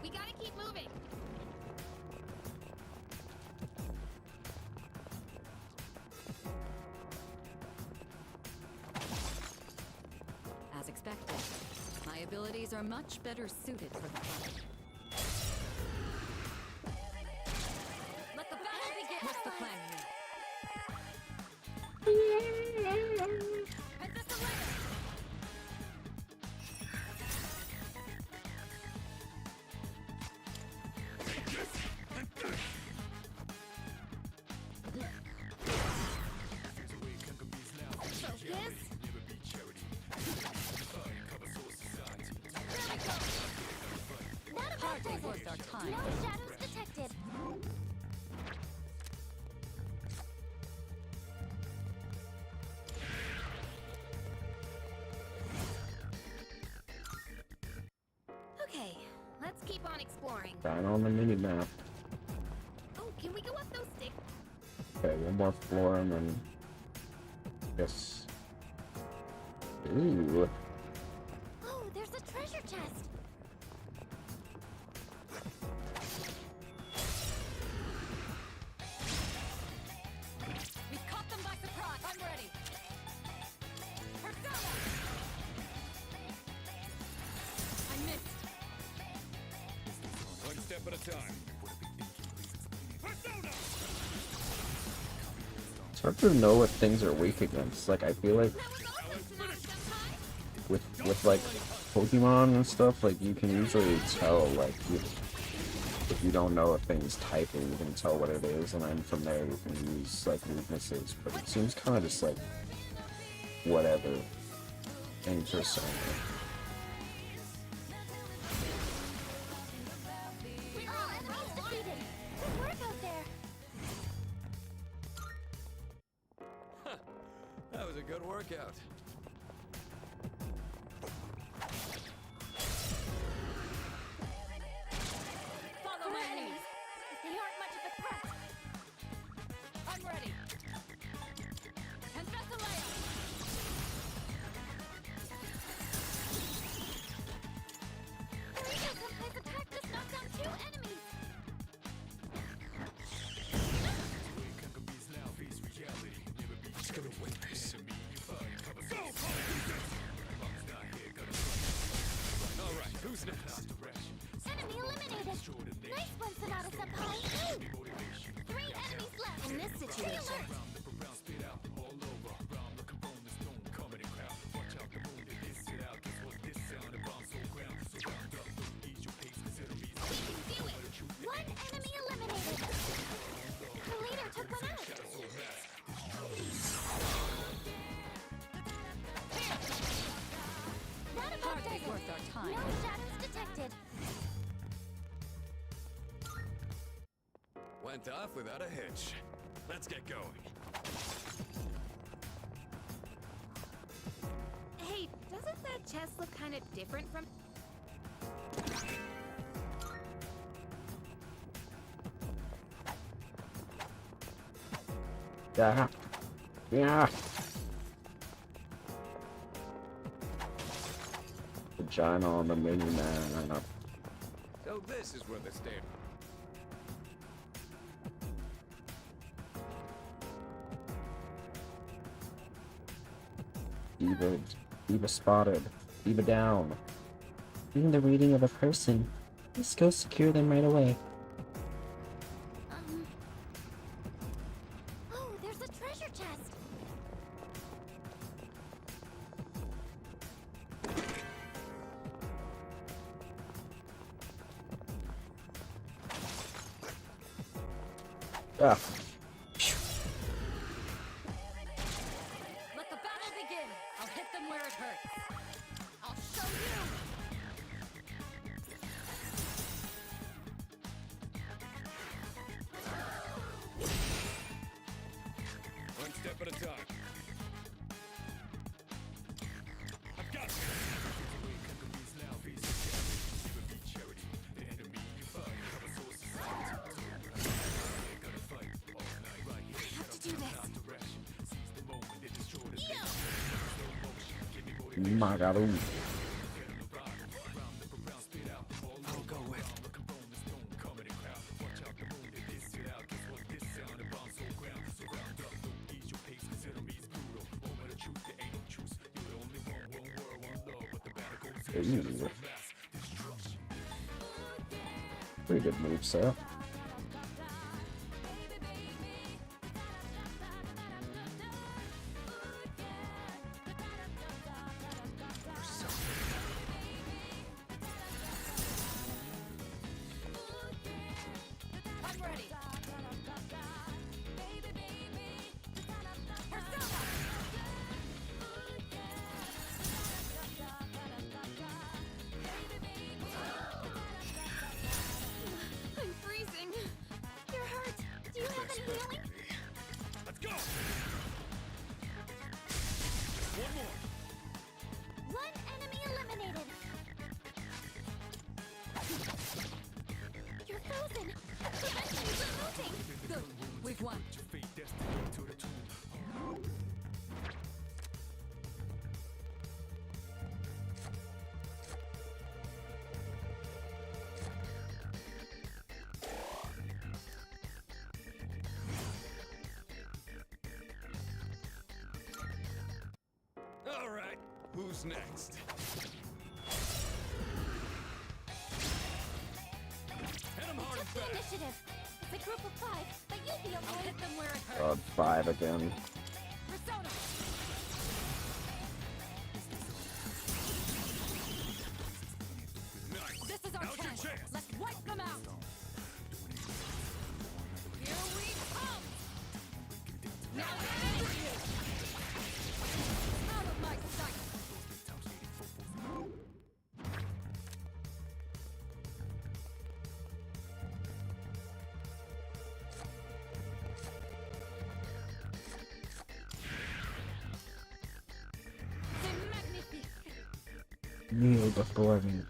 We gotta keep moving. As expected, my abilities are much better suited for the fight. Let the battle begin! What's the plan here? Head this the later! Focus. Hardly worth our time. No shadows detected. Okay, let's keep on exploring. Down on the mini map. Oh, can we go up those stairs? Okay, one more floor and then. Yes. Ooh. Oh, there's a treasure chest. We've caught them by surprise. I'm ready. Persona! I missed. One step at a time. Persona! It's hard to know what things are weak against. Like, I feel like with like Pokemon and stuff, like you can usually tell like if you don't know a thing's typing, you can tell what it is, and then from there you can use like weaknesses. But it seems kind of just like whatever in Persona. All enemies defeated. Good work out there. That was a good workout. Follow my lead. They aren't much of a threat. I Went off without a hitch. Let's get going. Hey, doesn't that chest look kind of different from... Yeah. Yeah. Vagina on the mini man. So this is where the state. Diva spotted. Diva down. Reading the reading of a person. Let's go secure them right away. Oh, there's a treasure chest! Ah. Let the battle begin. I'll hit them where it hurts. I'll show you. One step at a time. I've got you. I have to do this. Magaru. I'll go with. Ooh. Pretty good move, sir. I'm ready. I'm freezing. You're hurt. Do you have any healing? Let's go. One more. One enemy eliminated. You're frozen. Prevent me from moving. Good. We've won. All right. Who's next? Hit him hard and Took the fast. initiative. It's a group of 5, but you'll be I'll okay. hit them where it hurts. God, 5 again. Persona. Nice. This is our Now's your chance. chance. Let's wipe them out. Here we come. Now end you. Out of my sight. C'est magnifique. Kneel before me.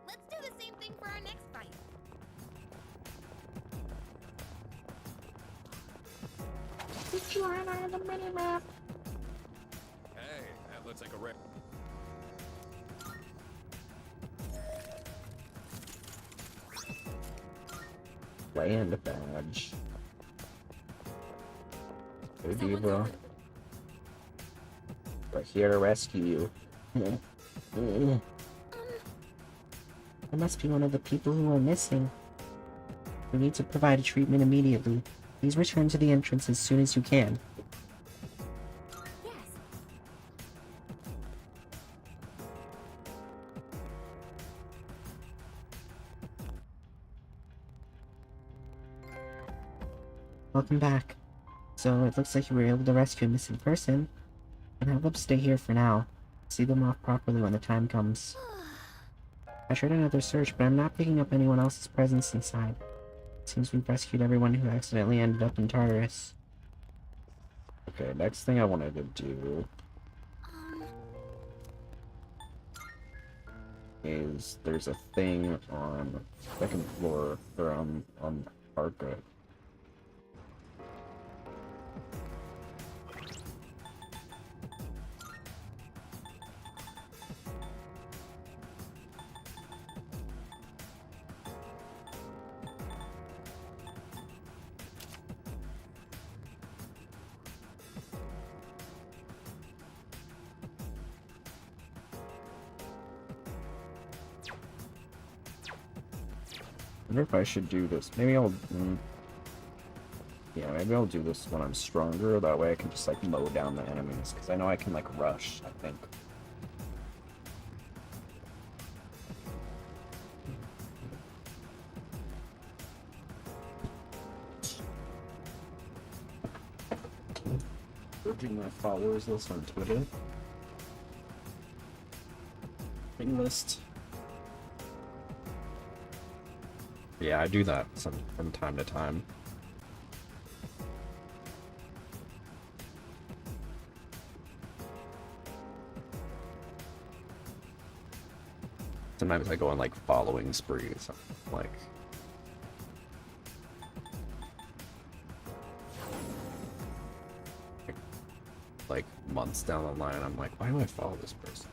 Let's do the same thing for our next fight. Join the mini map. Hey, that looks like a rip. Land badge. Hey, Someone's Diva. over We're here to rescue you. There must be one of the people who are missing. We need to provide a treatment immediately. Please return to the entrance as soon as you can. Yes. Welcome back. So it looks like you were able to rescue a missing person, and have them stay here for now. See them off properly when the time comes. I tried another search, but I'm not picking up anyone else's presence inside. Seems we've rescued everyone who accidentally ended up in Tartarus. Okay, next thing I wanted to do is there's a thing on second floor or on Arca. I wonder if I should do this. Maybe I'll... yeah, maybe I'll do this when I'm stronger. That way I can just, like, mow down the enemies. Because I know I can, like, rush, I think. Searching my followers list on Twitter. Ring list. Yeah, I do that from time to time. Sometimes I go on like following sprees, like months down the line. I'm like, why do I follow this person?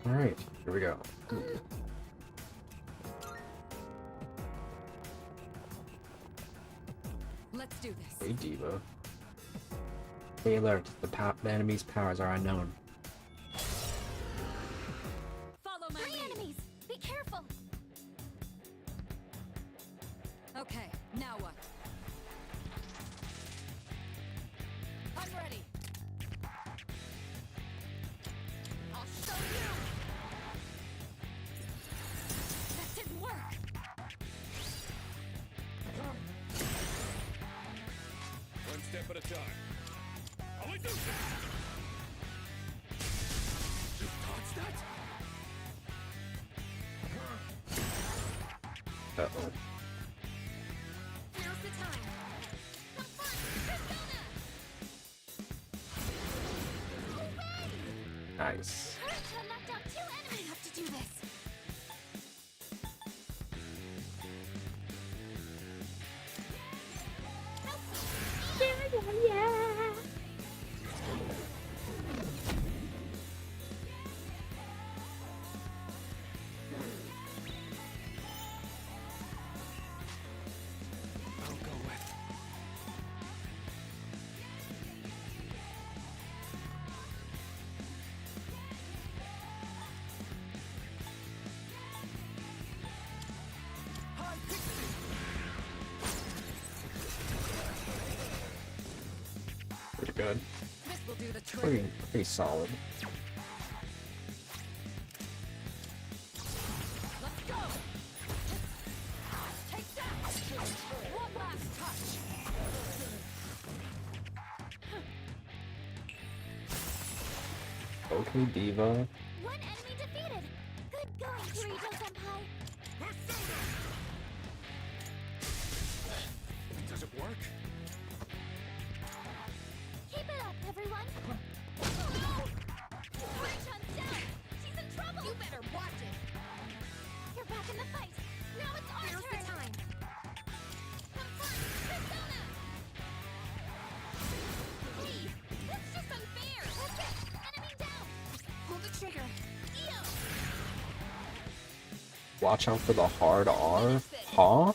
Alright, here we go. Let's do this. Hey, Diva. Stay alert. The enemy's powers are unknown. Follow my lead. Enemies! Be careful! Okay, now what? I'm ready. I'll show you. That didn't work. One step at a time. I want to just touch that. Uh-oh. Now's the time! Have fun! Persona! Nice. Courage knocked out 2 enemies! I have to do this! Yeah! I'll go with. Hi, Pixie. Pretty good. This will do the trick. Pretty solid. Let's go. Take that. One last touch. Okay, Diva. One enemy defeated! Good going, Kirito-senpai! Does it work? Keep it up, everyone! Oh no! Kori-chan's down! She's in trouble! You better watch it! You're back in the fight! Now it's our turn! The time! Have fun! Persona! Hey! That's just unfair! That's it! Enemy down! Pull the trigger! Eo! Watch out for the hard R. Huh?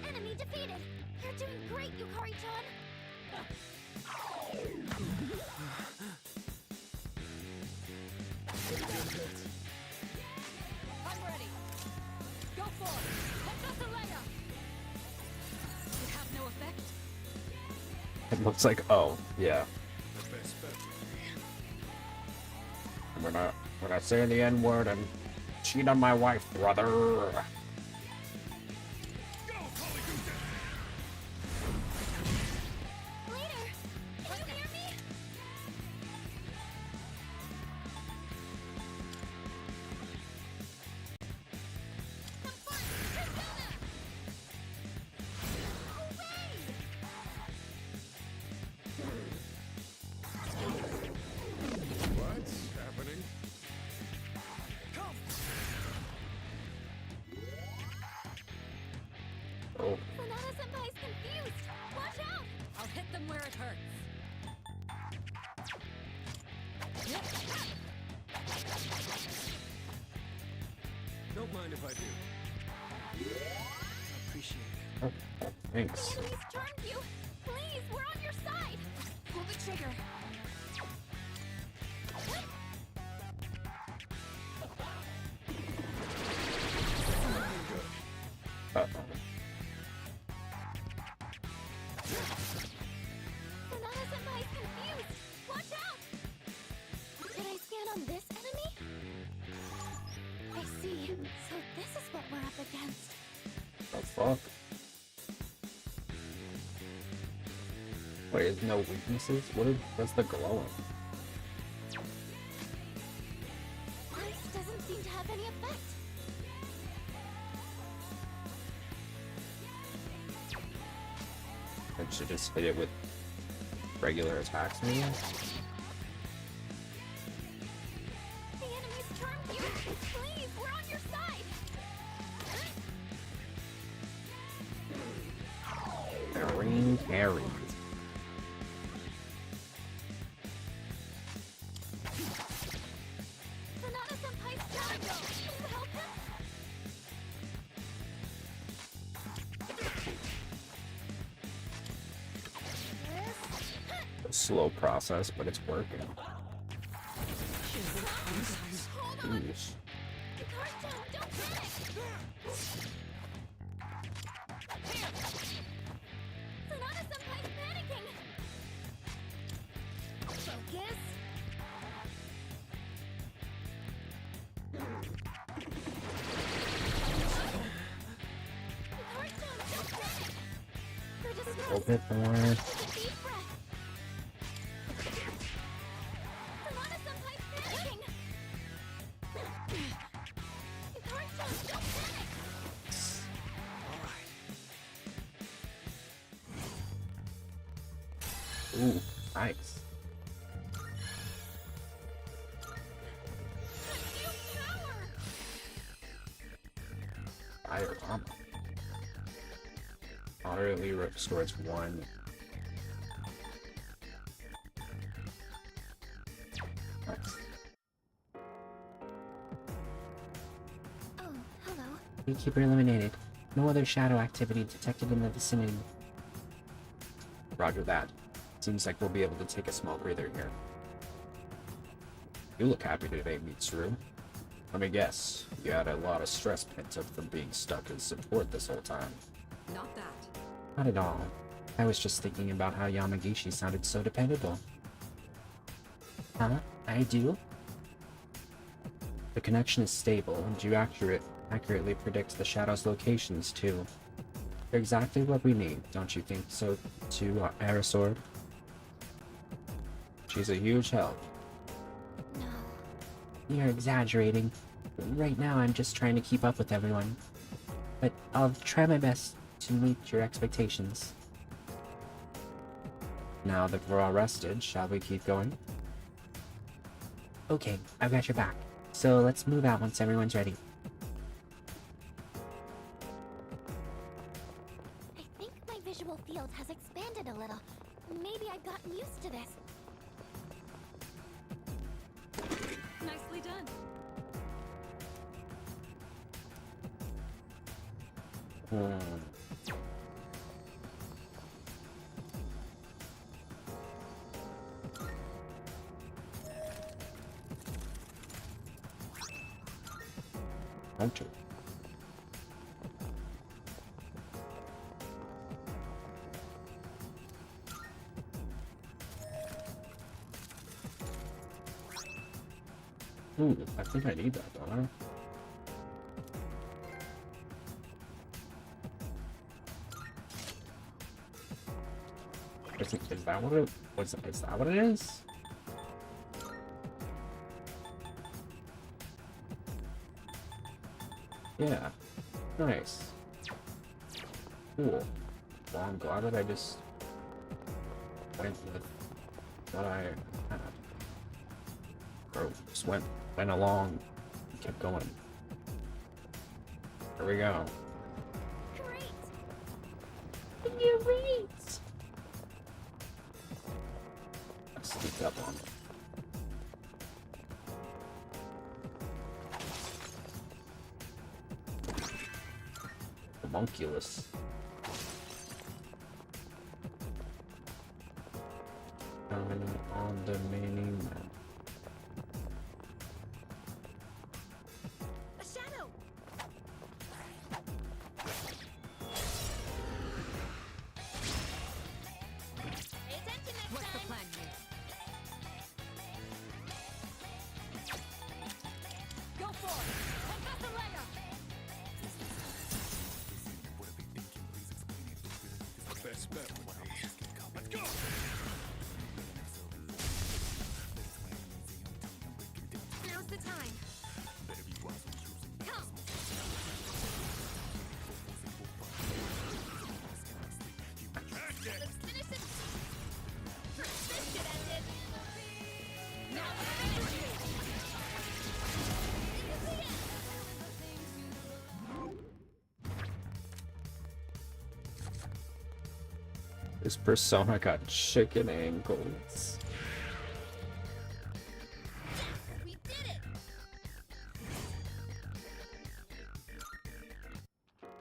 Enemy defeated! You're doing great, Yukari-chan! I'm ready. Go for it. Heptathleta. It have no effect. It looks like, oh, yeah. We're gonna say the N-word and cheat on my wife, brother. mind if I do? Appreciate it. Oh, thanks. The enemy's charmed you. Please, we're on your side. Pull the trigger. Sonata-senpai's confused. Watch out! Did I scan on this enemy? I see. So this is what we're up against. The fuck? Wait, there's no weaknesses? What's the glowing? Ice doesn't seem to have any effect. I should just hit it with regular attacks, maybe? The enemy's charmed you. Please, we're on your side. Green carry. Sonata-senpai's trying. Can you help him? A slow process, but it's working. Jeez. Don't panic. Sonata-senpai's panicking. Focus. Don't panic. They're distressed. A bit more. Take a deep breath. Sonata-senpai's panicking. Don't panic. Ooh, nice. Fire armor. Moderately restores 1. Nice. Oh, hello. Beekeeper eliminated. No other shadow activity detected in the vicinity. Roger that. Seems like we'll be able to take a small breather here. You look happy today, Mitsuru. Let me guess, you had a lot of stress pent up from being stuck in support this whole time. Not that. Not at all. I was just thinking about how Yamagishi sounded so dependable. Huh? I do? The connection is stable, and you accurately predict the Shadow's locations, too. They're exactly what we need, don't you think so, too, Aerosword? She's a huge help. You're exaggerating. Right now I'm just trying to keep up with everyone. But I'll try my best to meet your expectations. Now that we're all rested, shall we keep going? Okay, I've got your back. So let's move out once everyone's ready. I think my visual field has expanded a little. Maybe I've gotten used to this. Nicely done. Hunter. Ooh, I think I need that, don't I? Is that what it was? Is that what it is? Yeah. Nice. Cool. Well, I'm glad that I just went with what I had. Or just went along and kept going. Here we go. Great! I sneaked up on it. homunculus. On the mini map. A shadow! Pay attention next What's the time! plan here? Go for it! Confess the layup! Best bet would be. Let's go! Now's the time. Come! Let's finish it! This should end it! Now finish it! This is the end! This persona got chicken ankles. We did it!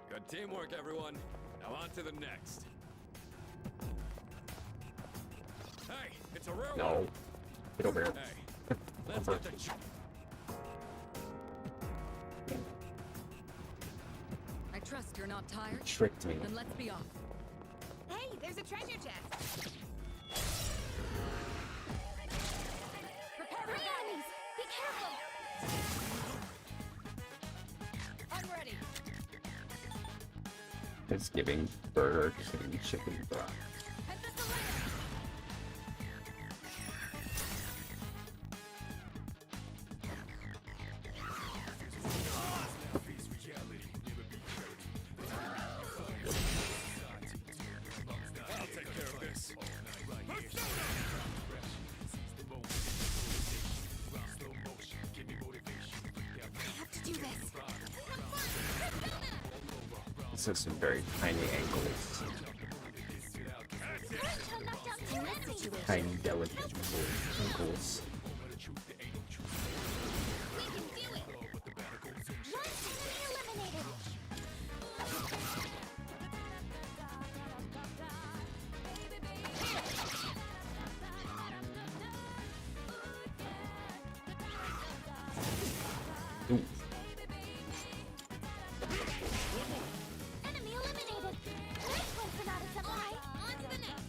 Good teamwork, everyone. Now on to the next. Hey, it's a rare one. No. Get over here. Hey, let's Over. get the I trust you're not tired. Tricked me. Then let's be off. Hey, there's a treasure chest! Prepare for Enemies! Be careful! I'm ready. It's giving Burger King chicken broth. Confess the layup! I'll take care of this. I have to do this! This has some very tiny ankles. He'll knock down two enemies! Tiny, delicate ankles. We can do it! One enemy eliminated! Ooh. Enemy eliminated! Nice one, Sonata Senpai! On to the next!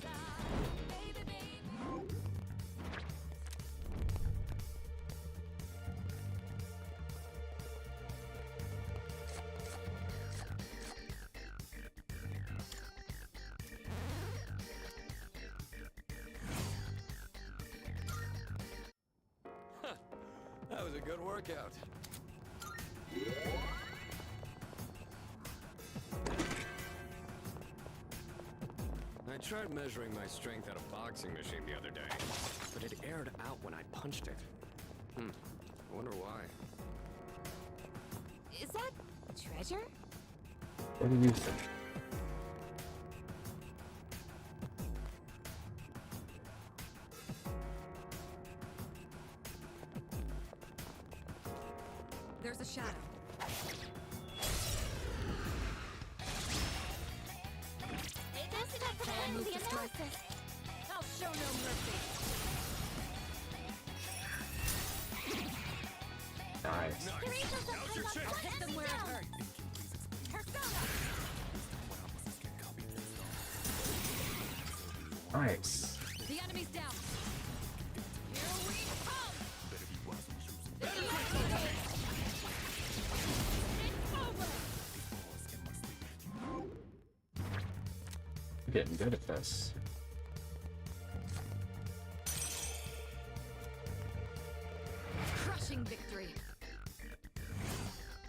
That was a good workout. I tried measuring my strength at a boxing machine the other day, but it aired out when I punched it. I wonder why. Is that treasure? What do you think? There's a shadow. Hey, that's enough for the end of the analysis! I'll show no mercy. Nice. I'll hit them where it hurts. Nice. The enemy's down. Here we come! I'm getting good at this. Crushing victory.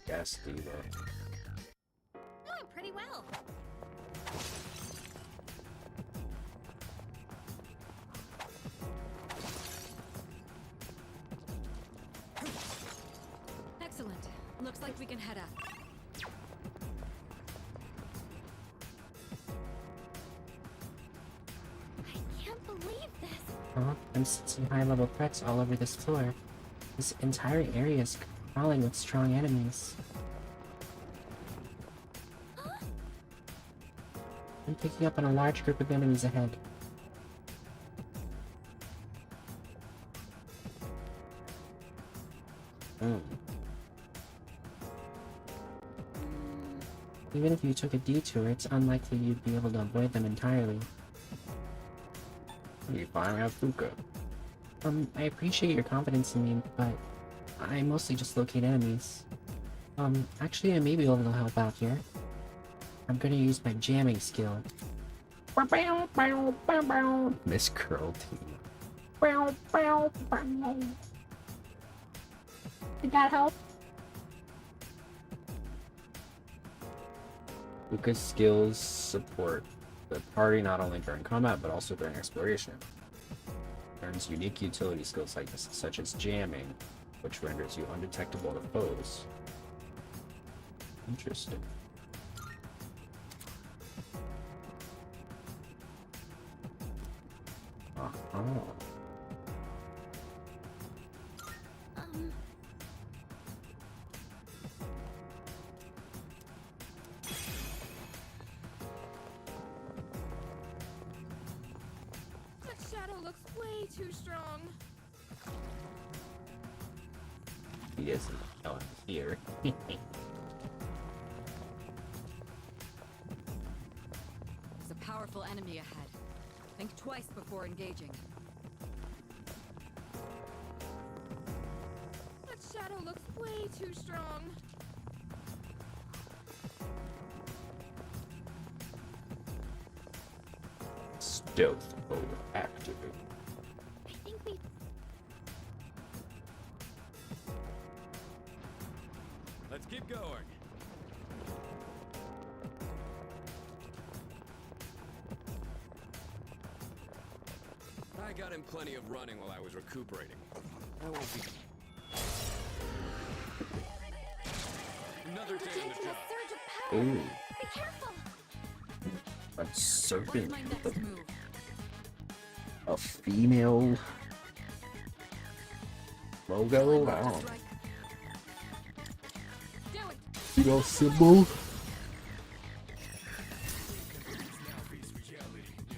Yes, Diva. Doing pretty well. Excellent. Looks like we can head out. I can't believe this. I'm sensing high-level threats all over this floor. This entire area is crawling with strong enemies. Huh? I'm picking up on a large group of enemies ahead. Even if you took a detour, it's unlikely you'd be able to avoid them entirely. You finally have Fuka. I appreciate your confidence in me, but I mostly just locate enemies. Actually, I may be able to help out here. I'm gonna use my jamming skill. Miss Curl Team. Did that help? Fuka's skills support the party not only during combat, but also during exploration. Earns unique utility skills like this, such as jamming, which renders you undetectable to foes. Interesting. Uh-huh. That shadow looks way too strong. He isn't. Oh, I'm here. There's a powerful enemy ahead. Think twice before engaging. That shadow looks way too strong. Stealth mode activated. I think we... Let's keep going. I got him plenty of running while I was recuperating. I won't be... Another day in the job. Ooh. Be careful. A serpent My with next move. a female logo? Wow. Female symbol?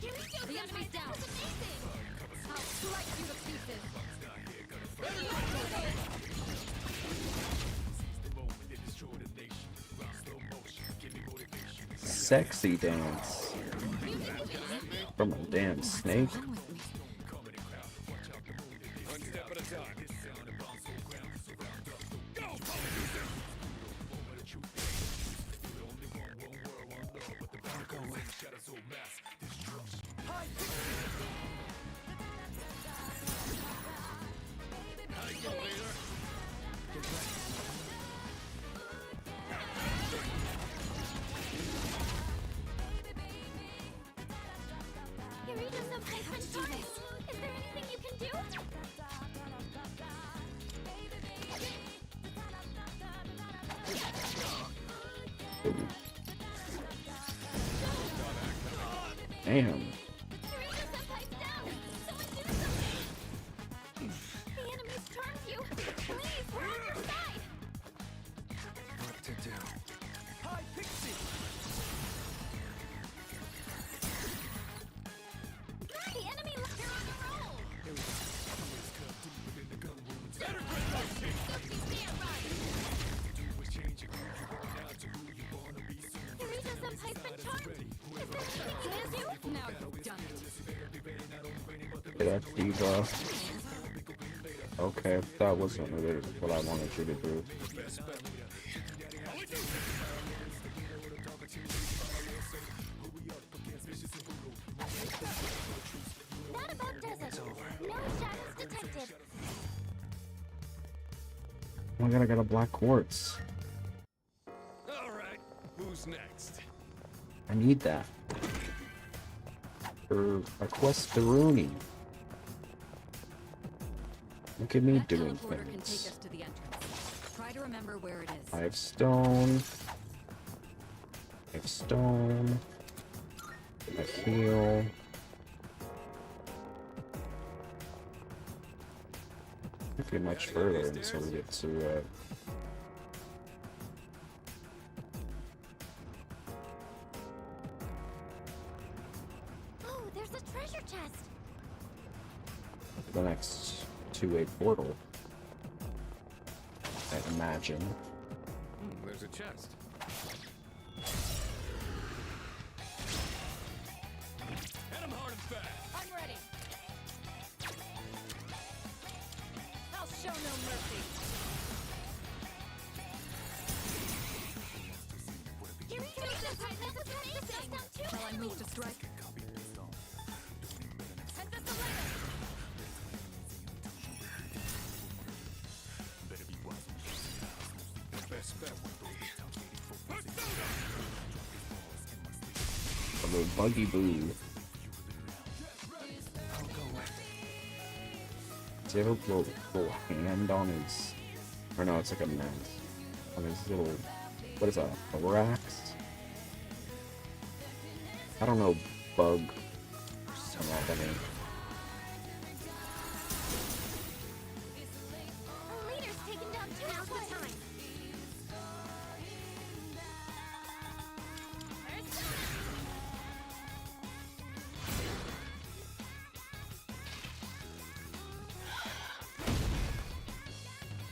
The enemy's down. I'll slice you to pieces. Sexy dance. From a damn snake. One step at a time. Is there anything you can do? Damn. The enemy's charmed you. Please, we're on your side. What to do? Hi, Pixie! The enemy left her on the roll. Better grip those feet. Eureka Senpai's been charmed. Is there anything you can do? Now you've done it. That's debuff. Okay, that wasn't really what I wanted you to do. That about does it. No shadows detected. Oh my god, I got a black quartz. All right, who's next? I need that. For a quest to Rooney. Look at me That doing teleporter can take things. us to the entrance. Try to remember where it is. 5 stone. 5 stone. A heal. Can't get much further until we get to treasure chest. The next two-way portal, I imagine. There's a chest. Hit him hard and fast. I'm ready. I'll show no mercy. Give me this amazing. Shall I move to strike? Head this away. Best bet would be. A little buggy boo. Does he have a little hand on his... Or no, it's like a mask. On his little... What is that? A thorax? I don't know, bug. Anatomy. Our leader's taken down two. Now's the time.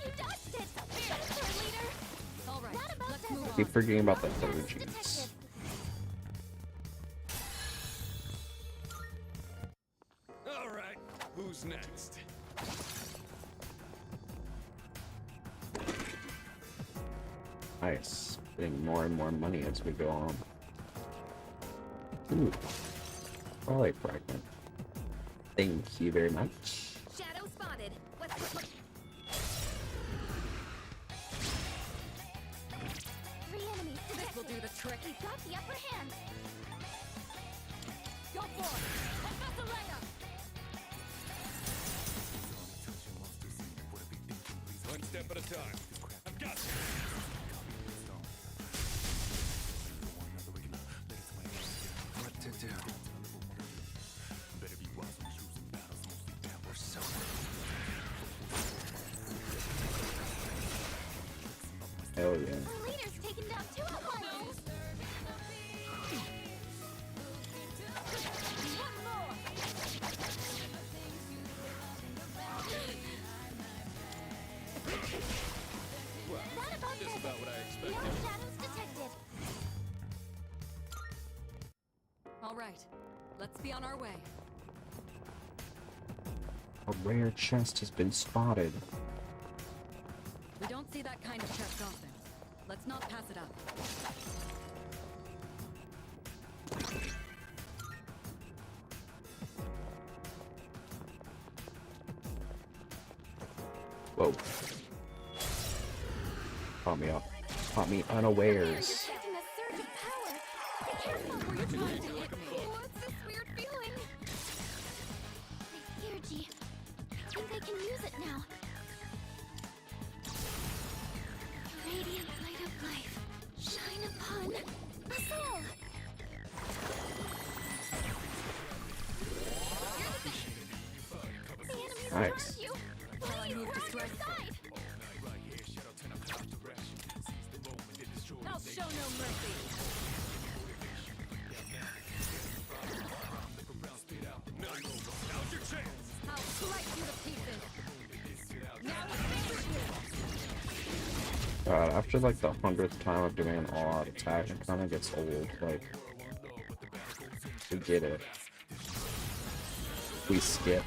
You dodged it. That's our leader. All right, Not about let's that. move on. Keep forgetting about the third All right, who's next? Nice. Getting more and more money as we go on. Ooh. Twilight fragment. Thank you very much. Shadow spotted. What's the... Three enemies detected. This will do the trick. We've got the upper hand. Go for it. And Vassalea. One step at a time. I've got you. What to do? We're so Hell yeah. Our leader's taken down two outlaws. One more. Well, Not about just that. about what I No expected. shadows detected. All right, let's be on our way. A rare chest has been spotted. We don't see that kind of chest often. Let's not pass it up. Whoa. Caught me up. Caught me unawares. Detecting a surge of power. Be careful. Were you trying to hit me? What's this weird feeling? I hear G. I think I can use it now. Radiant light of life, shine upon us all. The enemies Nice. around you. Shall I Please, move we're to on your strike? side. I'll show no mercy. Now's your chance. I'll slice you to pieces. Now finish you. God, after like the 100th time of doing an all-out attack, it kind of gets old. Like, we get it. We skip.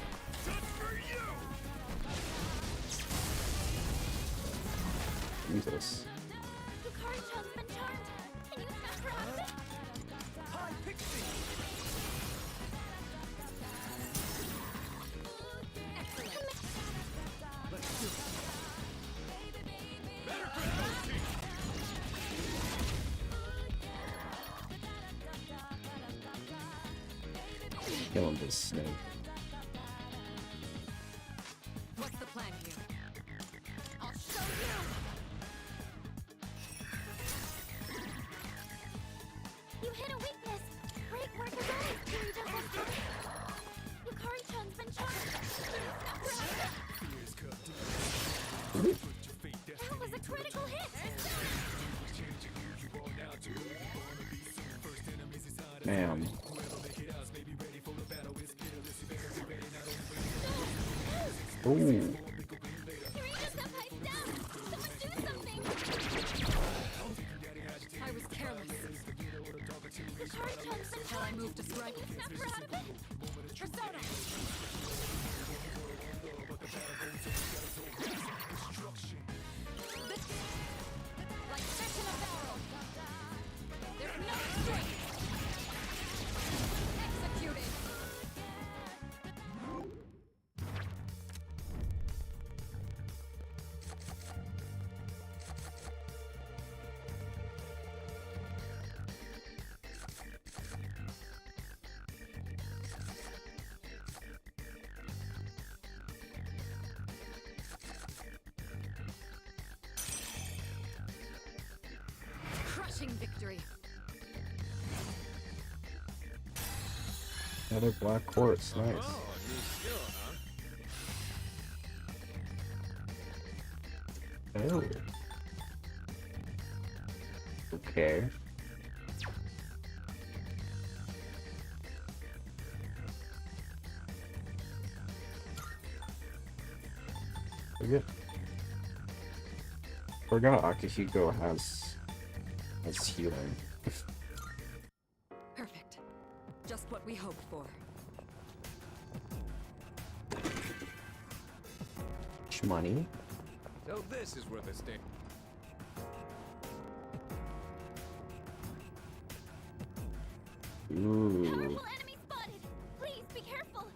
Jesus. Yukari-chan's been charmed. Can you snap her out of it? Hi, Pixie! Killing this snake. What's the plan here? I'll show you. You hit a weakness. Great work as always, Kiri Devil. Yukari-chan's been charmed. Snap her out of it. That was a critical hit. Man. Ooh. I was careless. The car jumps and Shall I move to strike? snap her out of it. Persona. Like fish in a barrel. There's no strength. Executed. Crushing victory. Another black quartz. Nice. Oh, new skill, huh? Oh. Okay. Pretty good. Forgot Akihiko has healing. Perfect. Just what we hoped for. Money. So this is where the stick. Ooh. Powerful enemy spotted. Please be careful.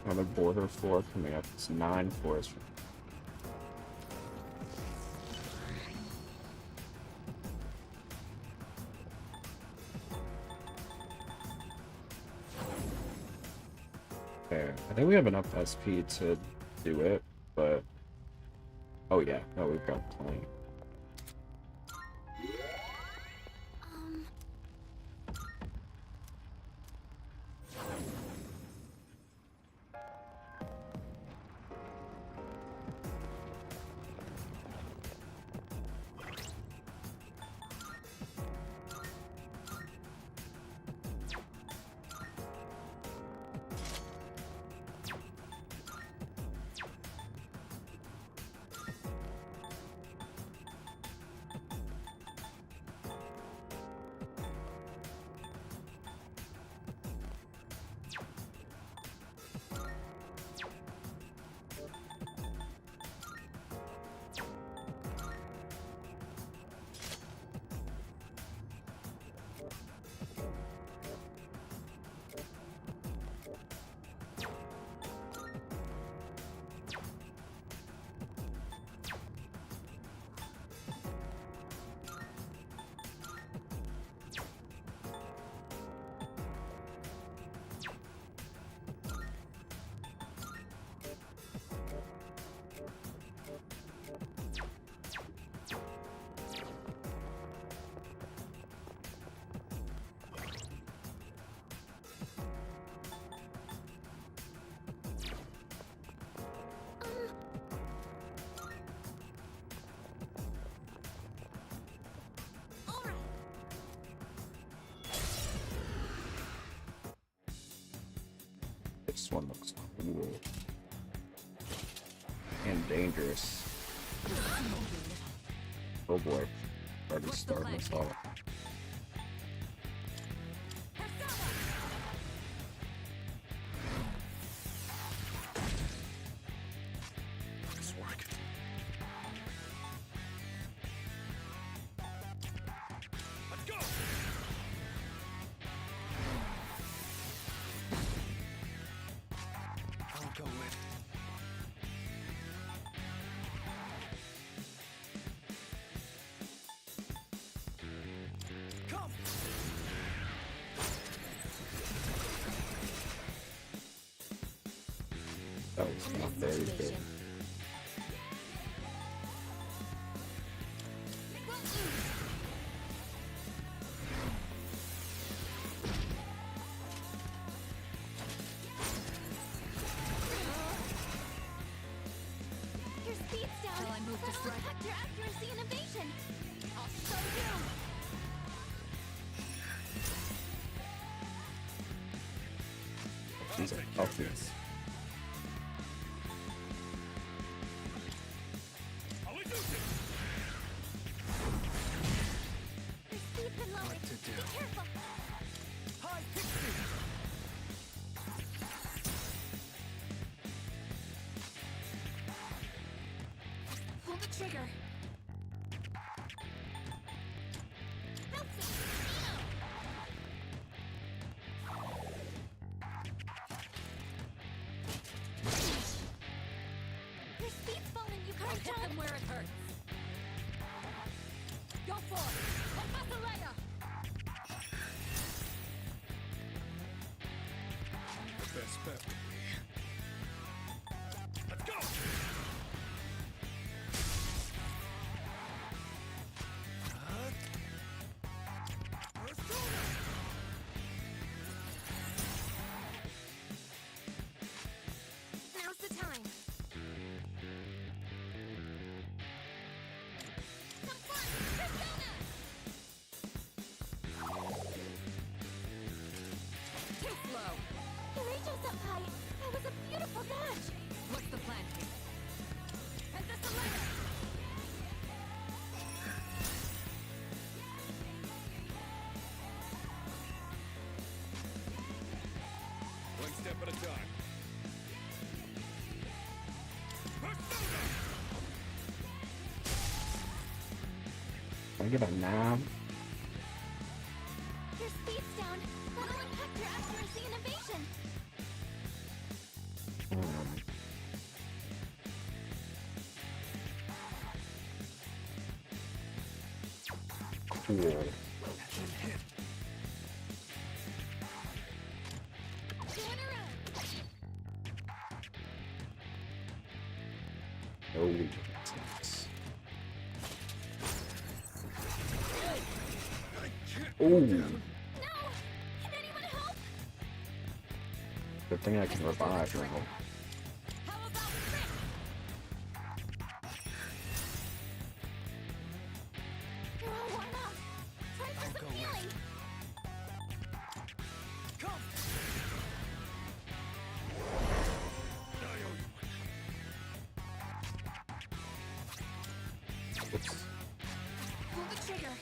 Another border floor coming up. It's 9 floors. Okay, I think we have enough SP to do it, but oh yeah, no, we've got plenty. This one looks cool and dangerous. Oh boy, already starting us off. Nice work. Let's go! I'll go with. Come! That was not very good. Your speed's down. Shall I move to That'll strike? affect your accuracy and evasion. I'll show you. He's healthy. Your speed's been lowered. What to do? Be careful. Hi, Pixie! Pull the trigger. Your speed's falling. You can't Hit them where it hurts. Go for it. Confessalea! The best bet would be. Let's go! Now's the time. Come on, Persona! Too slow. Rachel Senpai, that was a beautiful dash. What's the plan here? Confessalea! One step at a time. Can I get a nab? Your speed's down. That'll impact your accuracy and evasion. Cool. Oh, weaknesses. Oh, No! Can anyone help? good thing I can revive now. How about Rick? You're all worn out. Try for some healing. Come! Oops. Pull the trigger.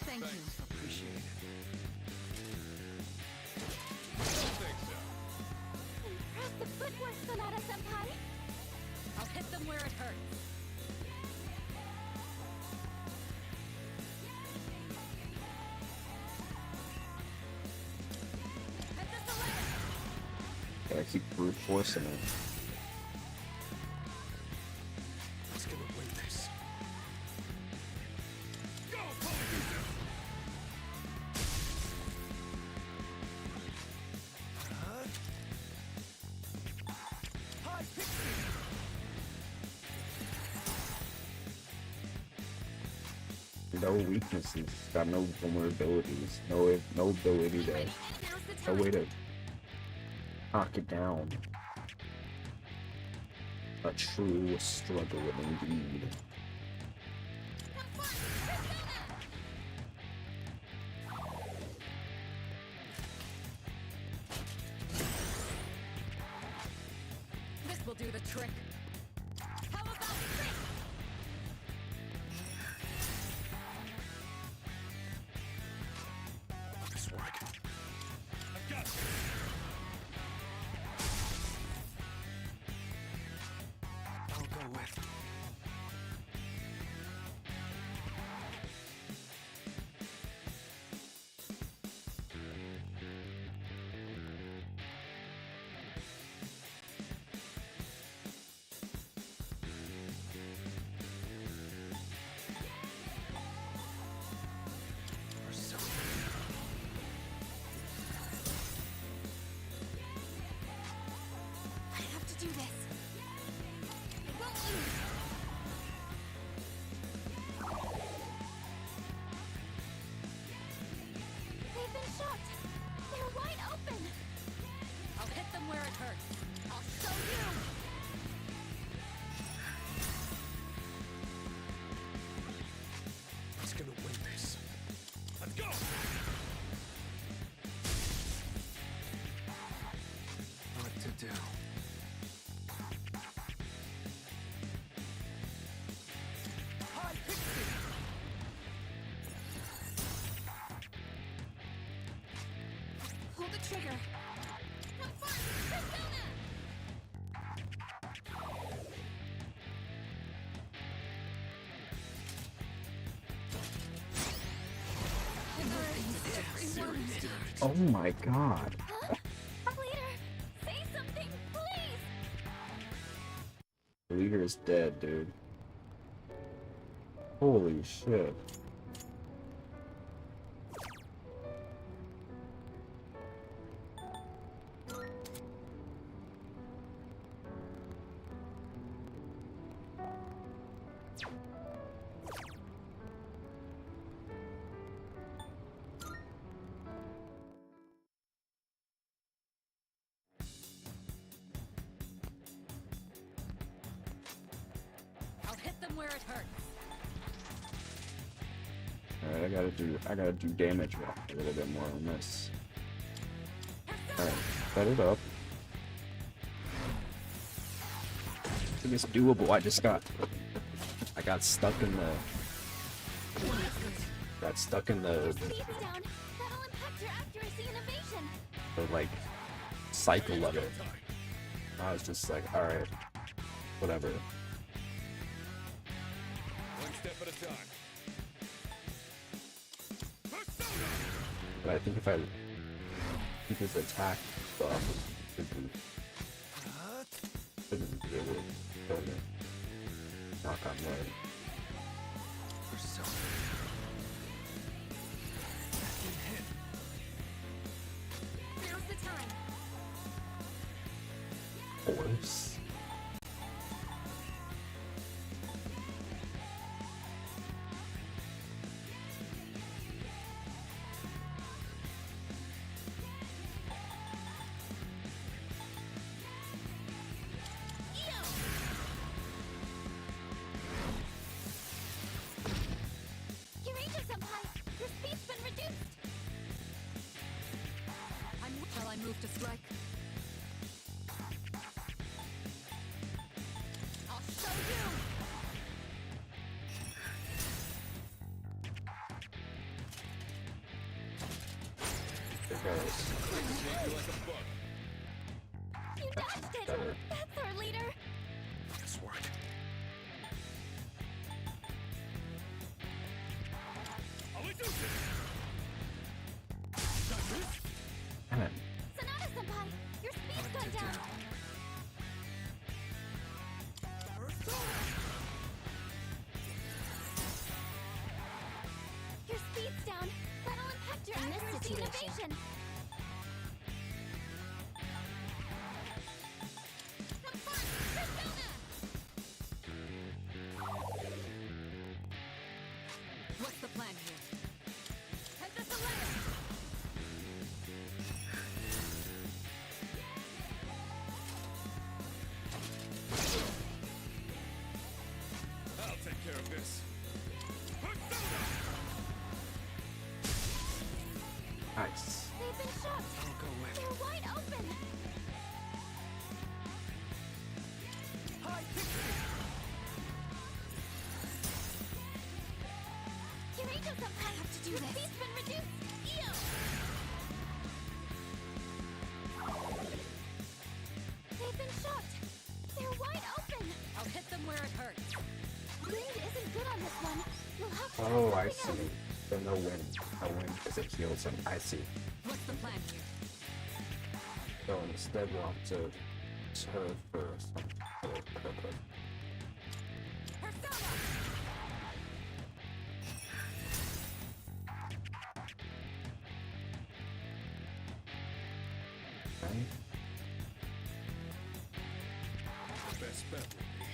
Thank you. Appreciate it. Impressive footwork, Sonata Senpai. I'll hit them where it hurts. Gotta keep brute forcing it. Who's gonna win this? Go, Hi, Pixie! No weaknesses. Got no vulnerabilities. No ability to. Now's the No time. way to knock it down. A true struggle indeed. This will do the trick. How about Rick? Will this work? I got this! I'll go with. Persona. I have to do this. I won't lose. They've been shot. They're wide open. them where it hurts. I'll show you! He's gonna win this. Let's go! What to do? High pixie! Pull the trigger. Have fun, Persona! Oh my god. Leader, say something, please! The leader is dead, dude. Holy shit. I'll hit them where it hurts. Alright, I gotta do damage a little bit more on this. Alright, set it up. I think it's doable. I got stuck in the Speed's down. That'll impact your accuracy and evasion. the like cycle of it. I was just like, alright, whatever. One step at a time. But I think if I keep his attack stuff, should be really kill me. Knock on wood. Persona. Now's the time. Horse. Senpai, your speed's been reduced. Shall I move to strike? I'll show you. There goes. You dodged it. Better. That's our leader. Nice work. Damn it. Sonata Senpai, your speed's gone down. Your speed's down. That'll impact your accuracy and evasion. Have fun, Persona! What's the plan here? Head this a ladder. I'll take care of this. Nice. They've been shot. I'll go with. They're wide open. High pixie! Kirito Senpai, have to do this. Speed's been reduced. Eo! They've been shot. They're wide open. I'll hit them where it hurts. Wind isn't good on this one. You'll have to Oh, try I something see. else. So no win. I win because it heals him. I see. What's the plan here? So instead we'll have to serve for some other purpose. Persona! Okay. The best bet would be.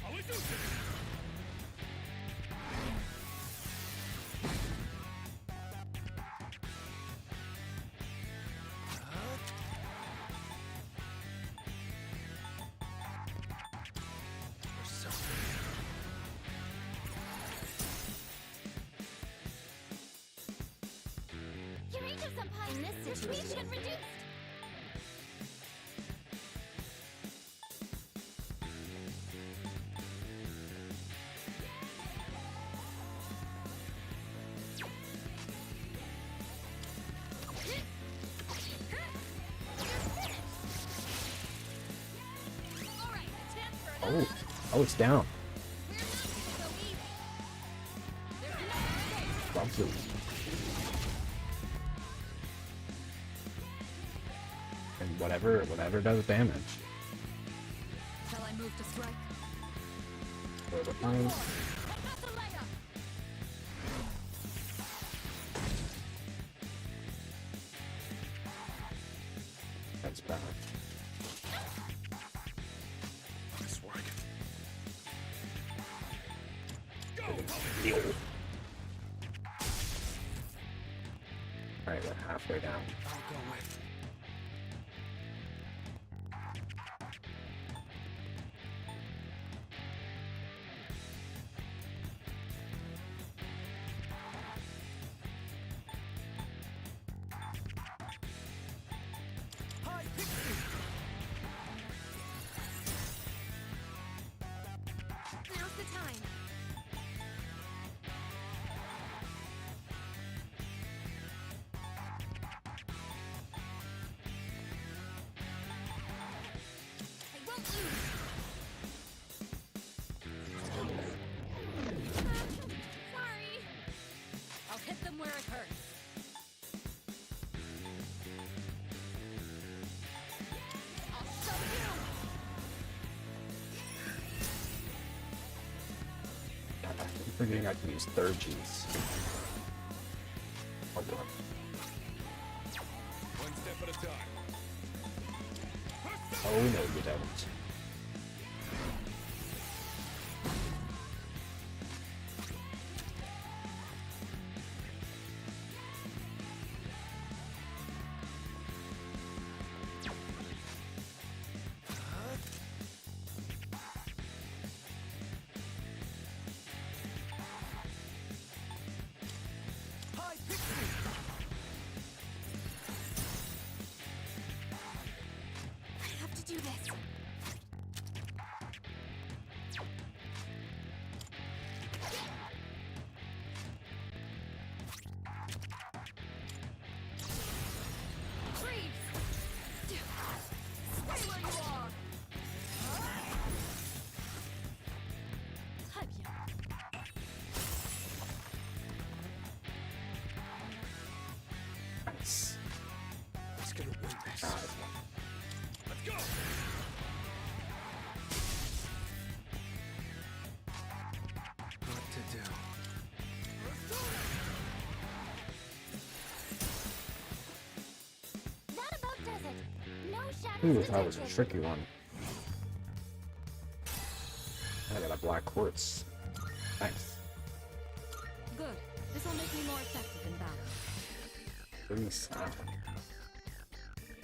I'll do this. In this situation, reduced. Oh, oh, it's down. Lovely. And whatever does damage. Shall I move to strike? Over fine. That's bad. Nice work. Alright, we're halfway down. I'll go with. Hi, Pixie! Now's the time. I won't lose. Sorry. I'll hit them where it hurts. I'll show you. I'm forgetting I can use third Gs. Oh, boy. One step at a time. Oh no, you don't. Hi, Pixie! I have to do this. Freeze! Stay where you are! Très bien. Nice. Who's gonna win this? Let's go! What to do? That about does it. No shadows Ooh, detected. that was a tricky one. I got a black quartz. Nice. Good. This will make me more effective in battle. 37.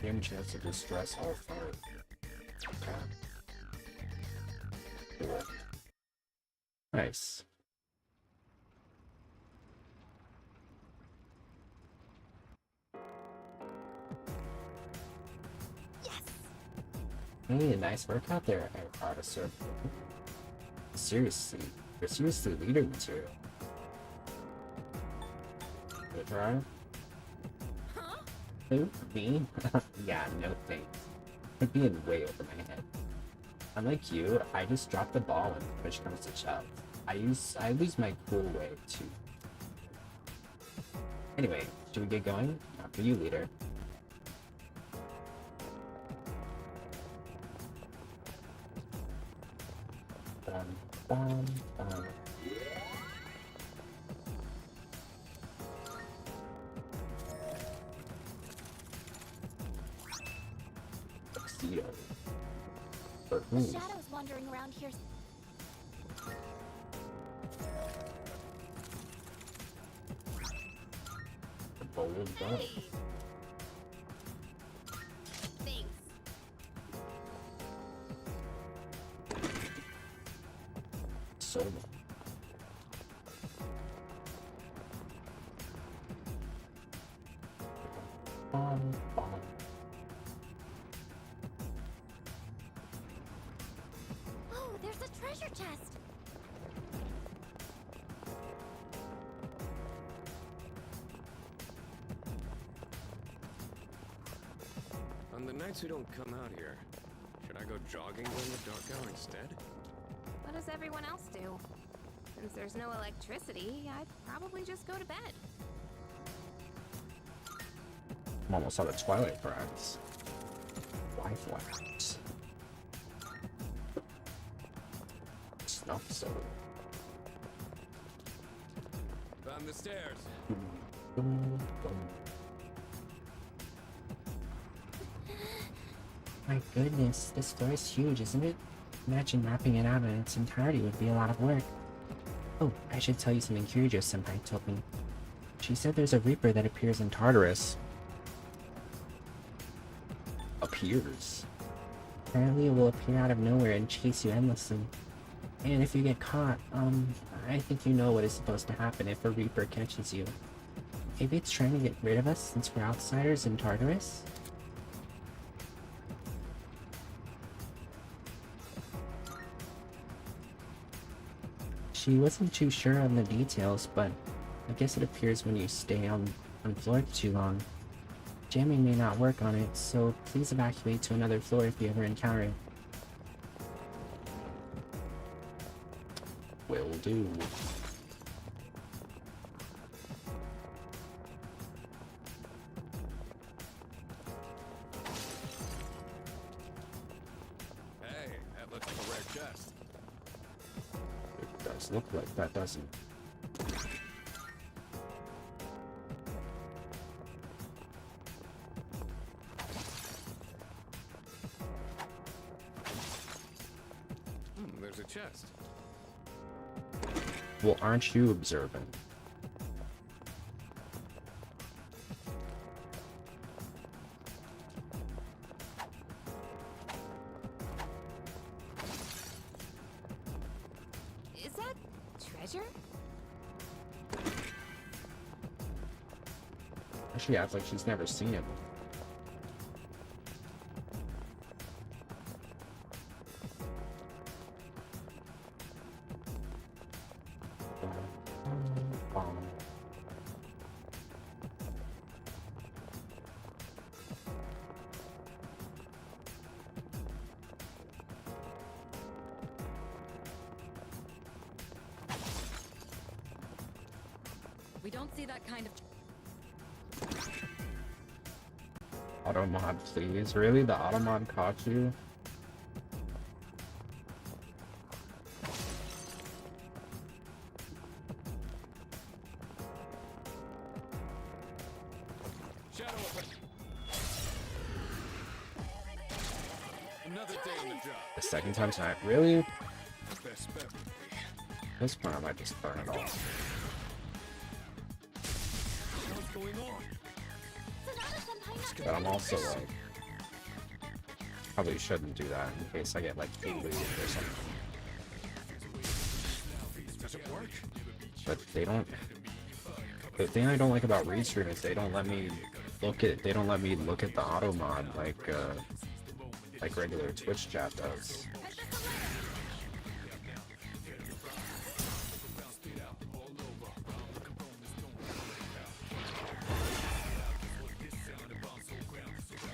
Game chance to distress all foe. Okay. Cool. Nice. Hey, nice work out there, Artiser. Seriously, you're seriously leader material. Good try. Huh? Who? Me? Yeah, no thanks. You're being way over my head. Unlike you, I just drop the ball when push comes to shove. I lose my cool way too. Anyway, should we get going? After you, leader. Bum, bum, bum. Tuxedo. For The who? shadows wandering around here. The bold gun. Thanks. Solo. Oh, there's a treasure chest. On the nights we don't come out here, should I go jogging during the dark hour instead? What does everyone else do? Since there's no electricity, I'd probably just go to bed. I'm almost out of Twilight Prize. Life Wax. Snuff soda. Found the stairs. My goodness, this store is huge, isn't it? Imagine mapping it out in its entirety would be a lot of work. Oh, I should tell you something Kirijo-senpai told me. She said there's a Reaper that appears in Tartarus. Appears? Apparently it will appear out of nowhere and chase you endlessly. And if you get caught, I think you know what is supposed to happen if a Reaper catches you. Maybe it's trying to get rid of us since we're outsiders in Tartarus? She wasn't too sure on the details, but I guess it appears when you stay on floor for too long. Jamming may not work on it, so please evacuate to another floor if you ever encounter it. Will do. Hey, that looks like a rare chest. It does look like that, doesn't it? There's a chest. Well, aren't you observant? Is that treasure? She acts like she's never seen it. We don't see that kind of... Automod, please. Really? The Automod caught you? Shadow open. Another day in the job. The second time tonight? Really? Best bet would be. At this point, I might just burn it all. What's going on? But I'm also like, probably shouldn't do that in case I get like deleted or something. Does it work? But they don't. The thing I don't like about Restream is they don't let me look at. They don't let me look at the auto mod like regular Twitch chat does.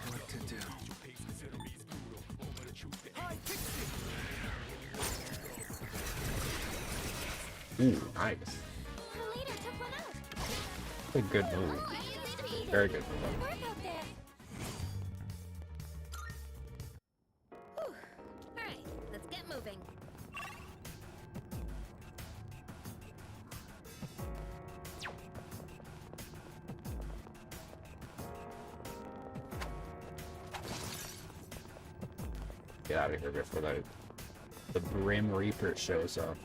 What to do? Ooh, nice. A good move. Very good move. Alright, let's get moving. Get out of here before the Grim Reaper shows up.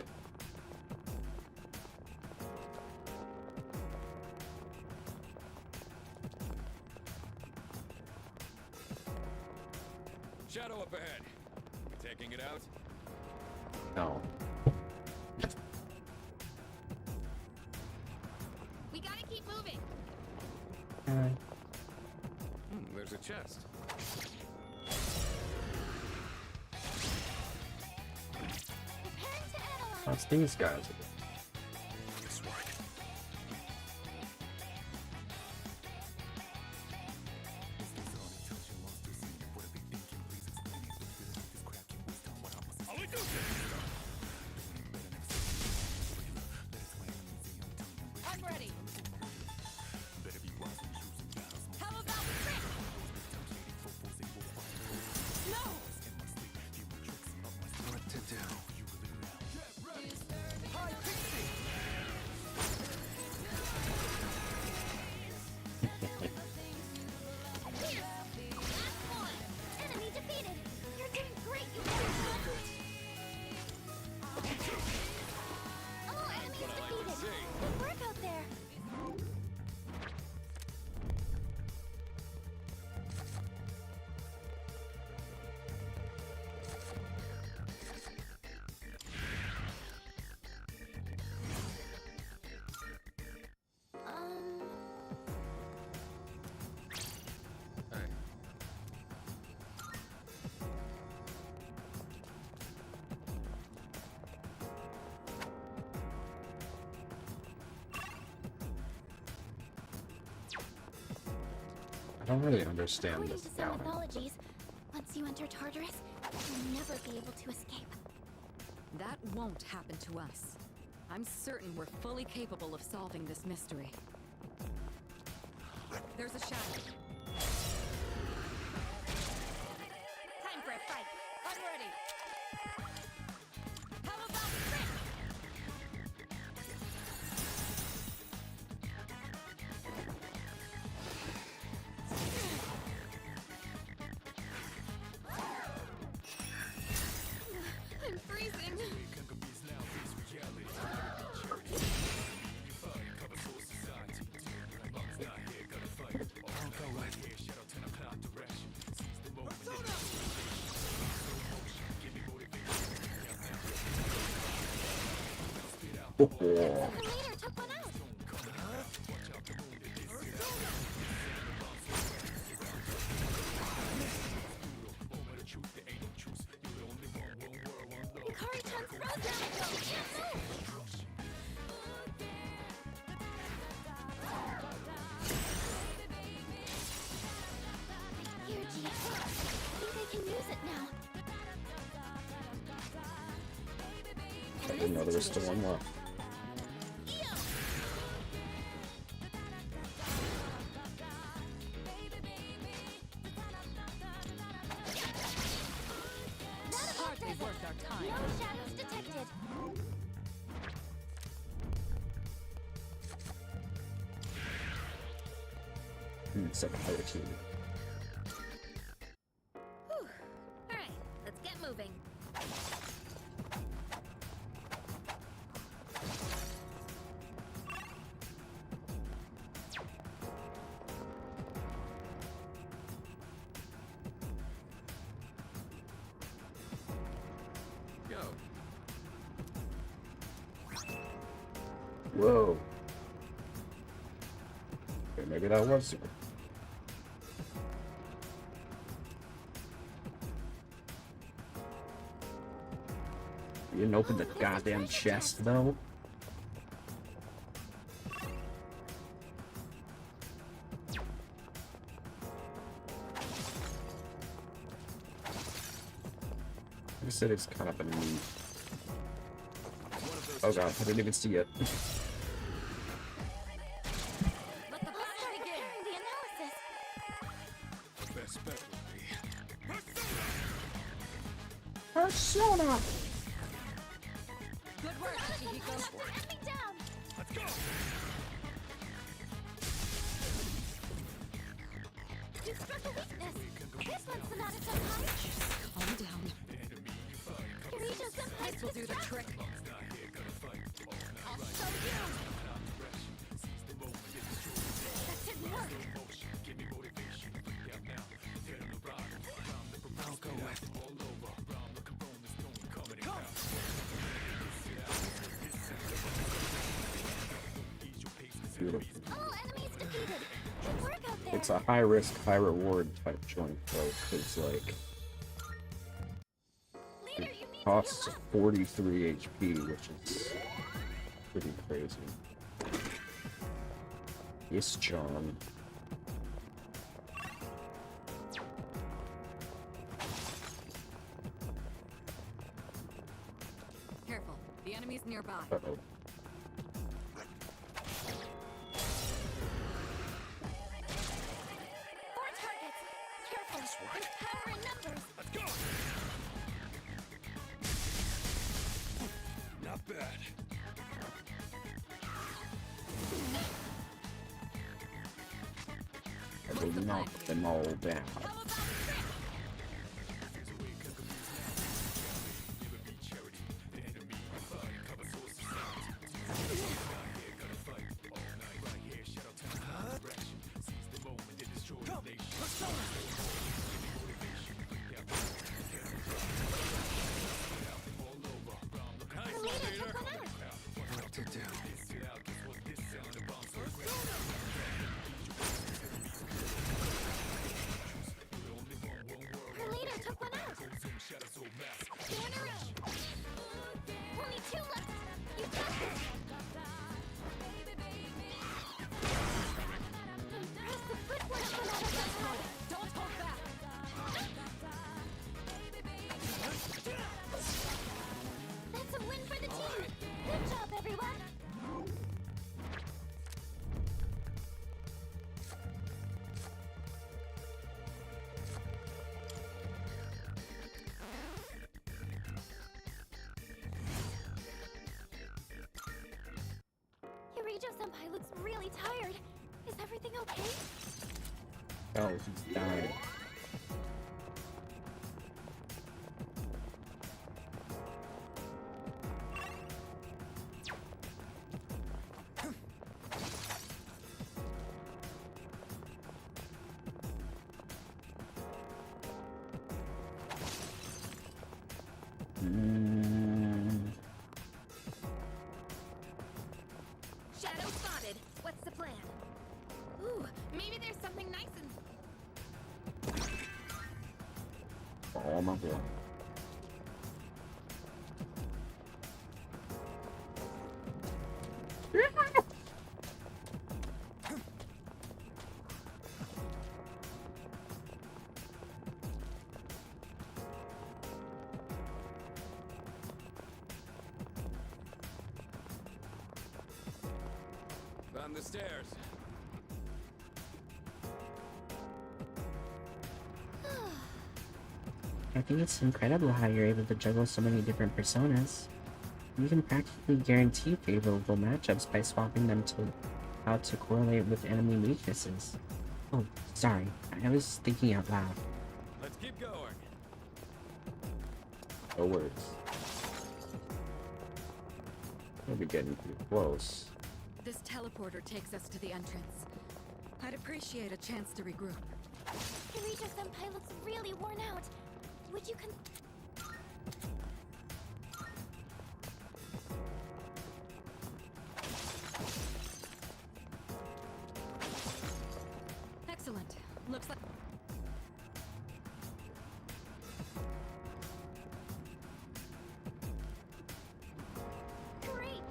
Shadow up ahead. You taking it out? No. We gotta keep moving. there's a chest. That's these guys. This way. I'm ready. How about trick? No! What to do? Enemy defeated! You're doing great, you guys! All enemies defeated! Good work out there! I don't really understand According this to some balance. mythologies, once you enter Tartarus, you'll never be able to escape. That won't happen to us. I'm certain we're fully capable of solving this mystery. There's a shadow. Time for a fight. I'm ready. How about trick? I'm freezing. Oh, The leader took one out. Hikari-chan's frozen. She can't move. Here, G. I think I can use it now. I didn't know there was still one left. Hardly worth our time. No shadows detected. Second player team. Whew. All right, let's get moving. Go. Whoa. Okay, maybe that was super. You didn't open the goddamn chest, though. Like I said, it's kind of a neat. Oh god, I didn't even see it. Let the battle begin. The analysis. Best bet would be. Persona! Good work, Chihiko. Let me down. Let's go. You struck a weakness. This one's Sonata Senpai. Calm down. Kirito Senpai. This will do the trick. I'll show you. That didn't work. I'll go with. Beautiful. All enemies defeated. Good work out it's a high risk, high reward type joint though, because like it costs 43 HP, which is pretty crazy. Yes, John. Careful, the enemy's nearby. Uh-oh. Four targets. Careful. There's power in numbers. Let's go! Not bad. I will knock them all down. Her leader took one out. Two in a row. Only two left. You got this. Press the footwork for another. Don't hold back! That's a win for the team. Good job, everyone. Yurijo-senpai looks really tired. Is everything okay? Oh, he's dying. Shadow spotted. What's the plan? Ooh, maybe there's something nice in... Oh my god. Found the stairs. I think it's incredible how you're able to juggle so many different personas. You can practically guarantee favorable matchups by swapping them to how to correlate with enemy weaknesses. Oh, sorry, I was thinking out loud. Let's keep going. No words. We'll be getting pretty close. This teleporter takes us to the entrance. I'd appreciate a chance to regroup. Yurijo-senpai looks really worn out. Would you Excellent. Looks like... Great!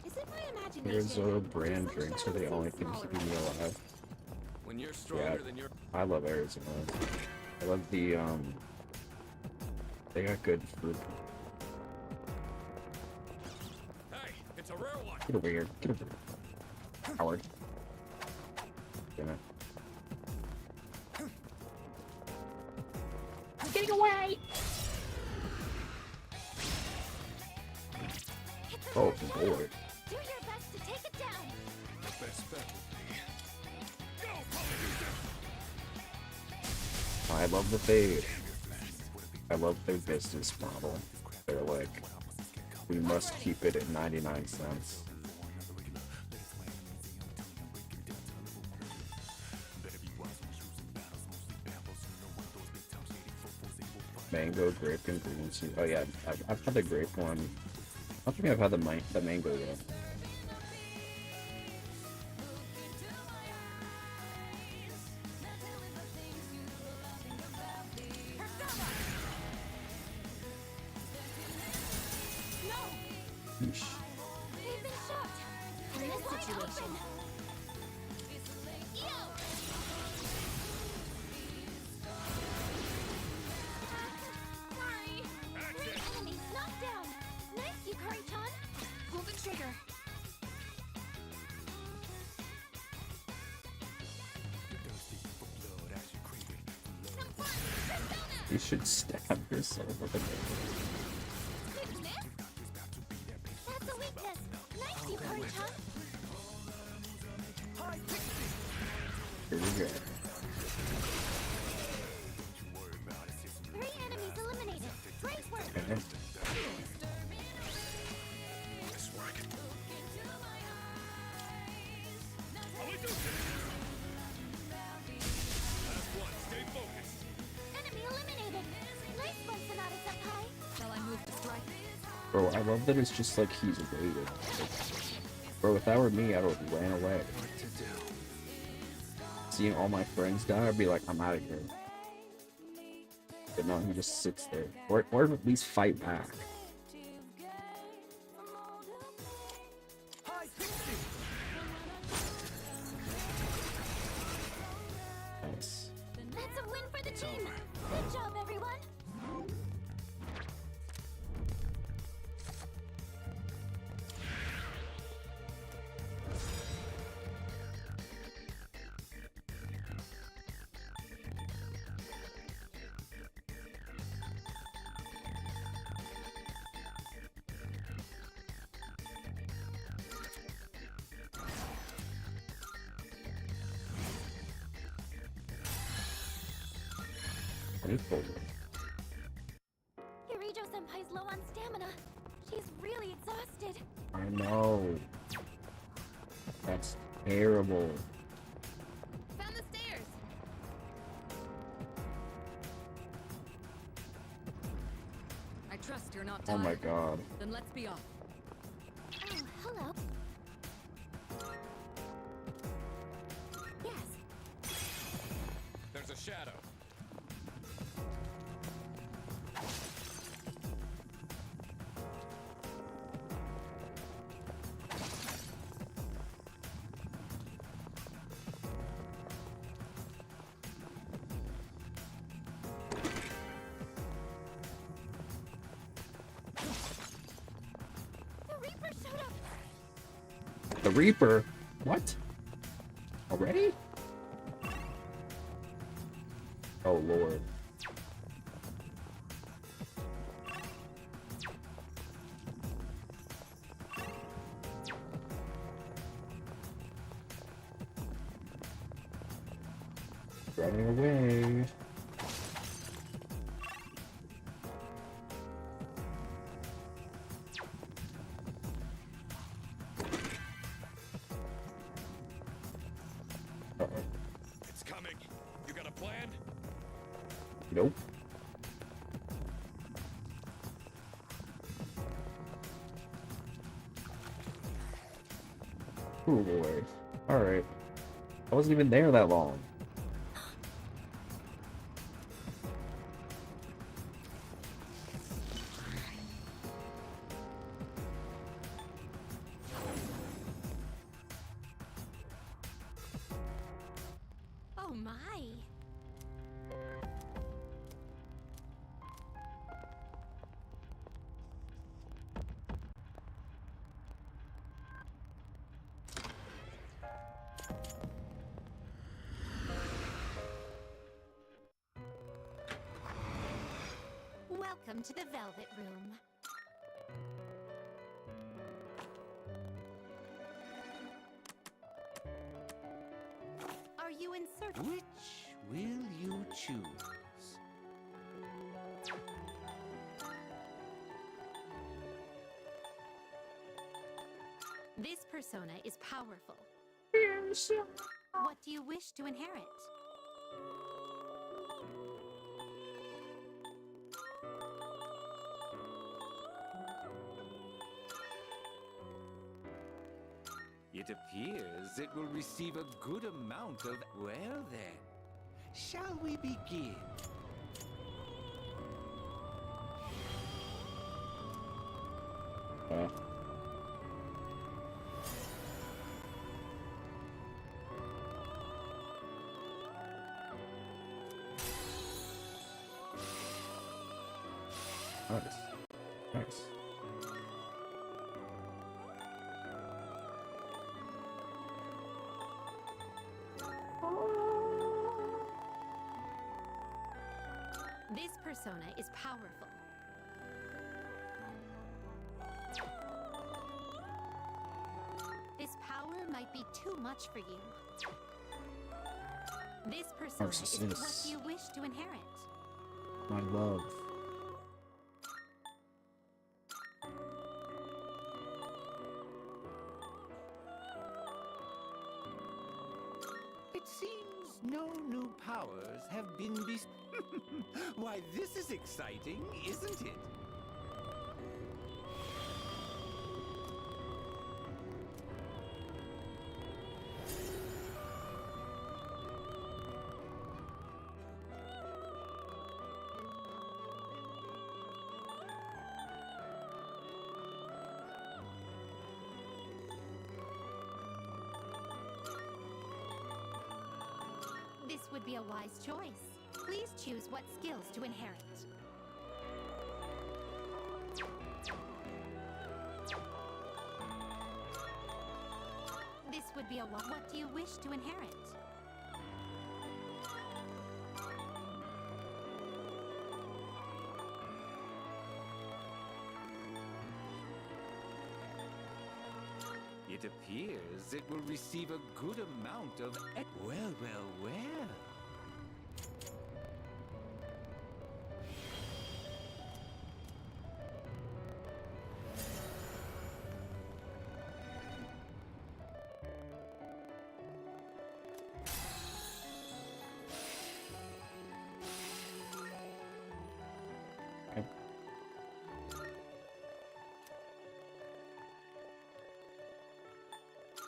Is it my imagination? Here's a brand drink, so they only can keep me alive. When you're stronger than your... I love Arizona. I love the, they got good fruit. Hey, it's a rare one. Get over here. Get over here. Howard. Damn it. I'm getting away! Oh, boy. Do your best to take it down! The best bet would be... Go, I love that they... I love their business model. They're like, we must keep it at 99 cents. Mango, grape, and green tea. Oh yeah, I've had the grape one. I don't think I've had the mango yet. Yeesh. They've been shot. In this situation. Sorry. 3 enemies knocked down. Nice, Yukari-chan. Pull the trigger. You should stab yourself with a mango. That's a weakness. Nice, Yukari-chan. Here we go. 3 enemies eliminated. Great work. Okay. Enemy eliminated. Nice one, Sonata-senpai. Shall I move to strike? Bro, I love that it's just like he's waiting. Like, bro, if that were me, I would have ran away. Seeing all my friends die, I'd be like, I'm out of here. But no, he just sits there. Or at least fight back. Nice. That's a win for the team. Good job, everyone. Yurijo-senpai's low on stamina. She's really exhausted. I know. That's terrible. Found the stairs. I trust you're not Oh tired. my god. Then let's be off. Oh, hello. Yes. There's a shadow. The Reaper showed up. The Reaper? What? Already? Oh lord. Running away. Uh-oh. It's coming. You got a plan? Nope. Oh boy. Alright. I wasn't even there that long. Oh my. Welcome to the Velvet Room. Are you in search? Which will you choose? This persona is powerful. What do you wish to inherit? It appears it will receive a good amount of... Well then, shall we begin? Nice. Nice. This persona is powerful. This power might be too much for you. This persona is what you wish to inherit. My love. It seems no new powers have been Why, this is exciting, isn't it? This would be a wise choice. Please choose what skills to inherit. This would be a what do you wish to inherit? It appears it will receive a good amount of... Well, well, well.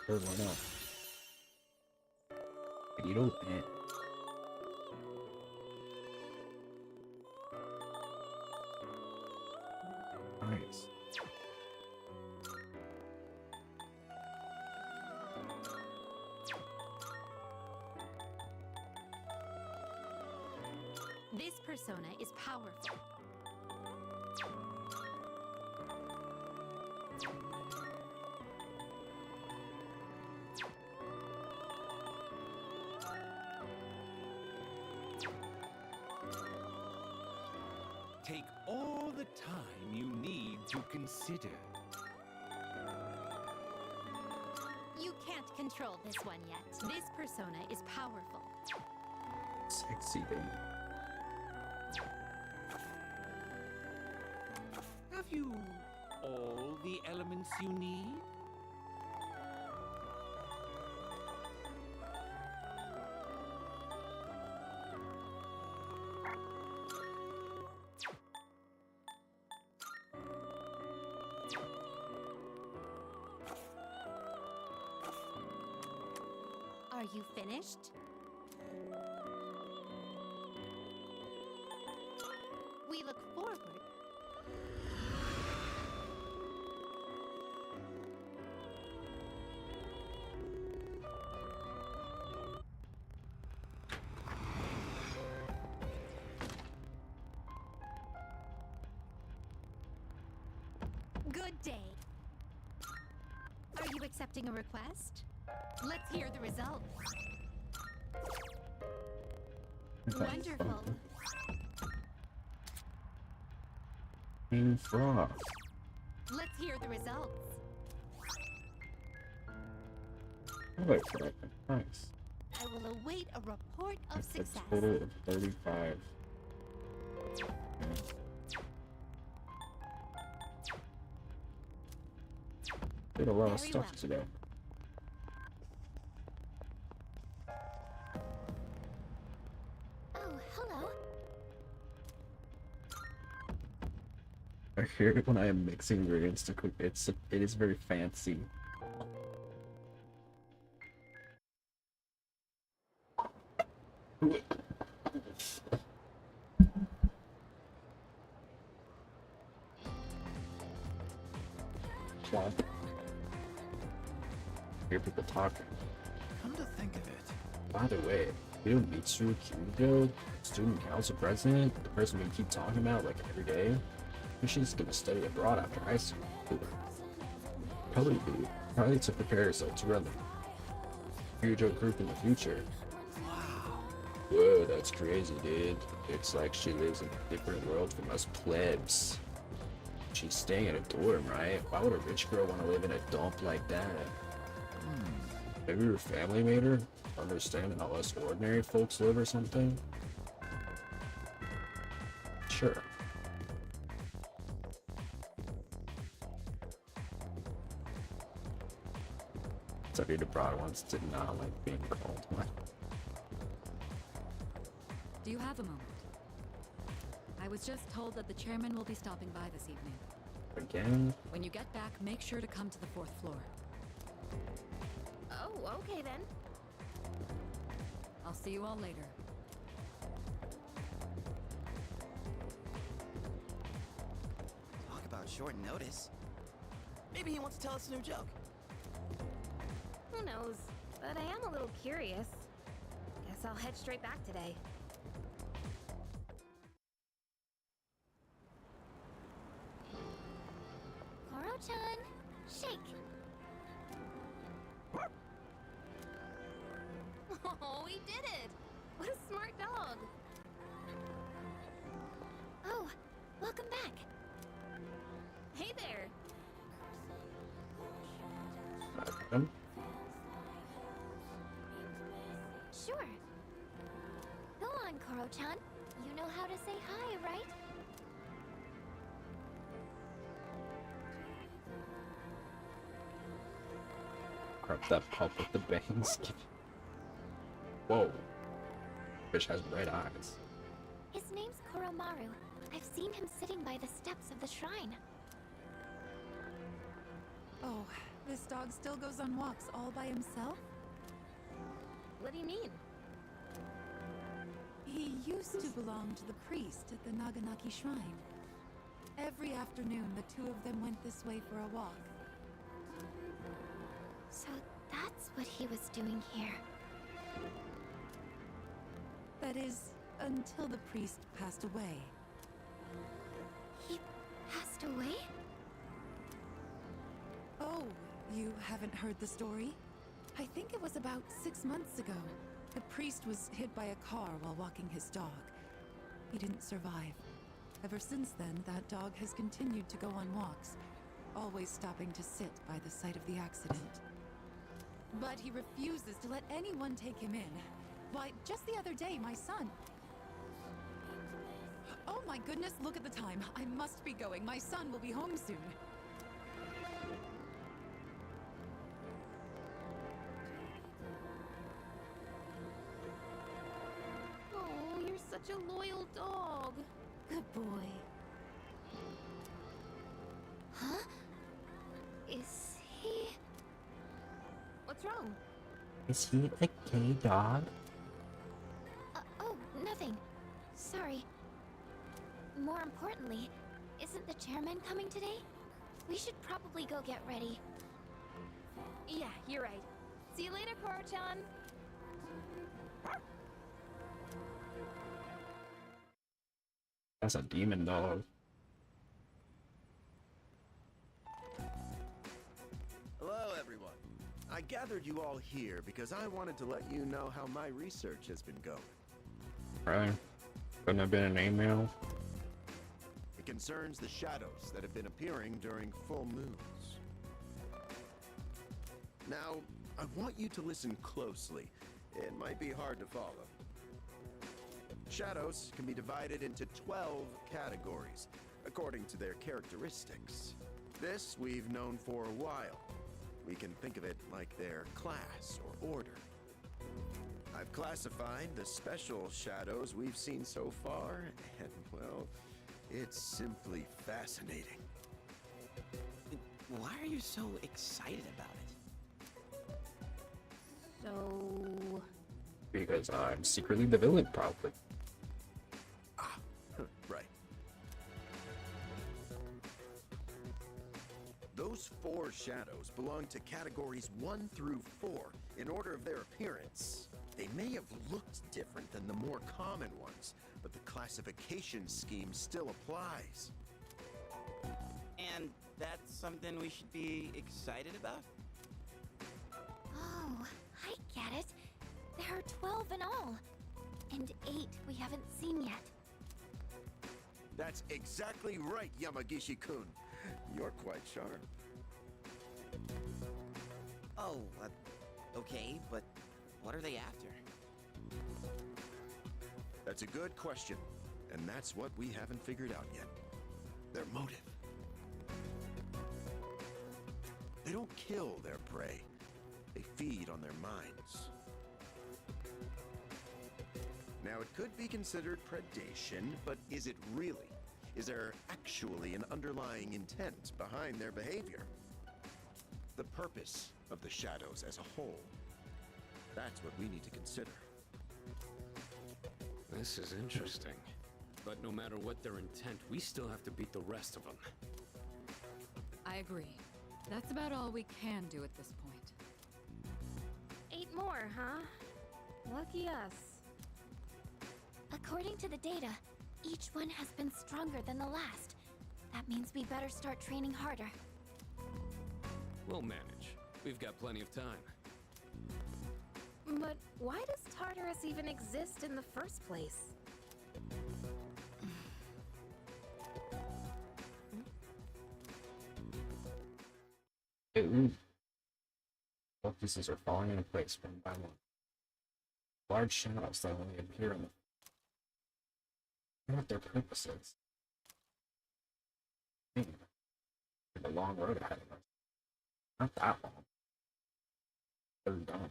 Sure, why not? You don't. Nice. This persona is powerful. Take all the time you need to consider. You can't control this one yet. This persona is powerful. Sexy baby. Have you all the elements you need? Are you finished? We look forward. Good day. Are you accepting a request? Let's hear the results. Wonderful. King Frost. Let's hear the results. I like that. Nice. I will await a report of A success. total of 35. Did a lot of Very stuff well. today. Oh, hello. I hear it when I am mixing ingredients to cook. It is very fancy. Wow. Hear people talking. Come to think of it, By the way, you know Mitsu Kyujo, student council president, the person we keep talking about like every day? She's gonna study abroad after high school. Probably to prepare herself to run the Kyujo group in the future. Whoa, that's crazy, dude. It's like she lives in a different world from us plebs. She's staying in a dorm, right? Why would a rich girl want to live in a dump like that? Maybe her family made her understand how us ordinary folks live or something? Sure. Studied abroad once, did not like being called. Do you have a moment? I was just told that the chairman will be stopping by this evening. Again? When you get back, make sure to come to the 4th floor. Oh, okay then. I'll see you all later. Talk about short notice. Maybe he wants to tell us a new joke. Who knows? But I am a little curious. Guess I'll head straight back today. Koro-chan, shake! Oh, he did it! What a smart dog! Oh, welcome back! Hey there! Sure. Go on, Koro-chan. You know how to say hi, right? Crap, that pup with the bangs. Whoa. Fish has red eyes. His name's Koromaru. I've seen him sitting by the steps of the shrine. Oh, this dog still goes on walks all by himself? What do you mean? He used to belong to the priest at the Naganaki Shrine. Every afternoon, the two of them went this way for a walk. So that's what he was doing here. That is, until the priest passed away. He passed away? Oh, you haven't heard the story? I think it was about 6 months ago. The priest was hit by a car while walking his dog. He didn't survive. Ever since then, that dog has continued to go on walks, always stopping to sit by the site of the accident. But he refuses to let anyone take him in. Why, just the other day, my son... Oh my goodness, look at the time. I must be going. My son will be home soon. Oh, you're such a loyal dog. Good boy. Huh? Is he... What's wrong? Is he a gay dog? Oh, nothing. Sorry. More importantly, isn't the chairman coming today? We should probably go get ready. Yeah, you're right. See you later, Koro-chan. That's a demon dog. Hello, everyone. I gathered you all here because I wanted to let you know how my research has been going. Right? Couldn't have been an email. It concerns the shadows that have been appearing during full moons. Now, I want you to listen closely. It might be hard to follow. Shadows can be divided into 12 categories, according to their characteristics. This we've known for a while. We can think of it like their class or order. I've classified the special shadows we've seen so far, and well, it's simply fascinating. Why are you so excited about it? So... because I'm secretly the villain, probably. Right. Those 4 shadows belong to categories 1 through 4 in order of their appearance. They may have looked different than the more common ones, but the classification scheme still applies. And that's something we should be excited about? Oh, I get it. There are 12 in all. And 8 we haven't seen yet. That's exactly right, Yamagishi-kun. You're quite sharp. Oh, okay, but what are they after? That's a good question, and that's what we haven't figured out yet. Their motive. They don't kill their prey. They feed on their minds. Now, it could be considered predation, but is it really? Is there actually an underlying intent behind their behavior? The purpose of the shadows as a whole. That's what we need to consider. This is interesting. But no matter what their intent, we still have to beat the rest of them. I agree. That's about all we can do at this point. 8 more, huh? Lucky us. According to the data, each one has been stronger than the last. That means we better start training harder. We'll manage. We've got plenty of time. But why does Tartarus even exist in the first place? Ooh. All pieces are falling into place one by one. Large shadows suddenly appear in the... I wonder what their purpose is. There's a long road ahead of us. Not that long. They're done.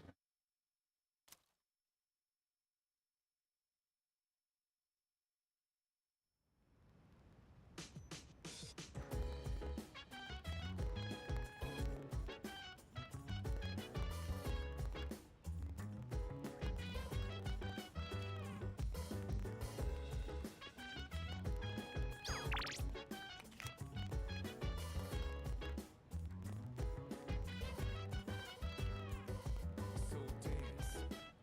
So dance.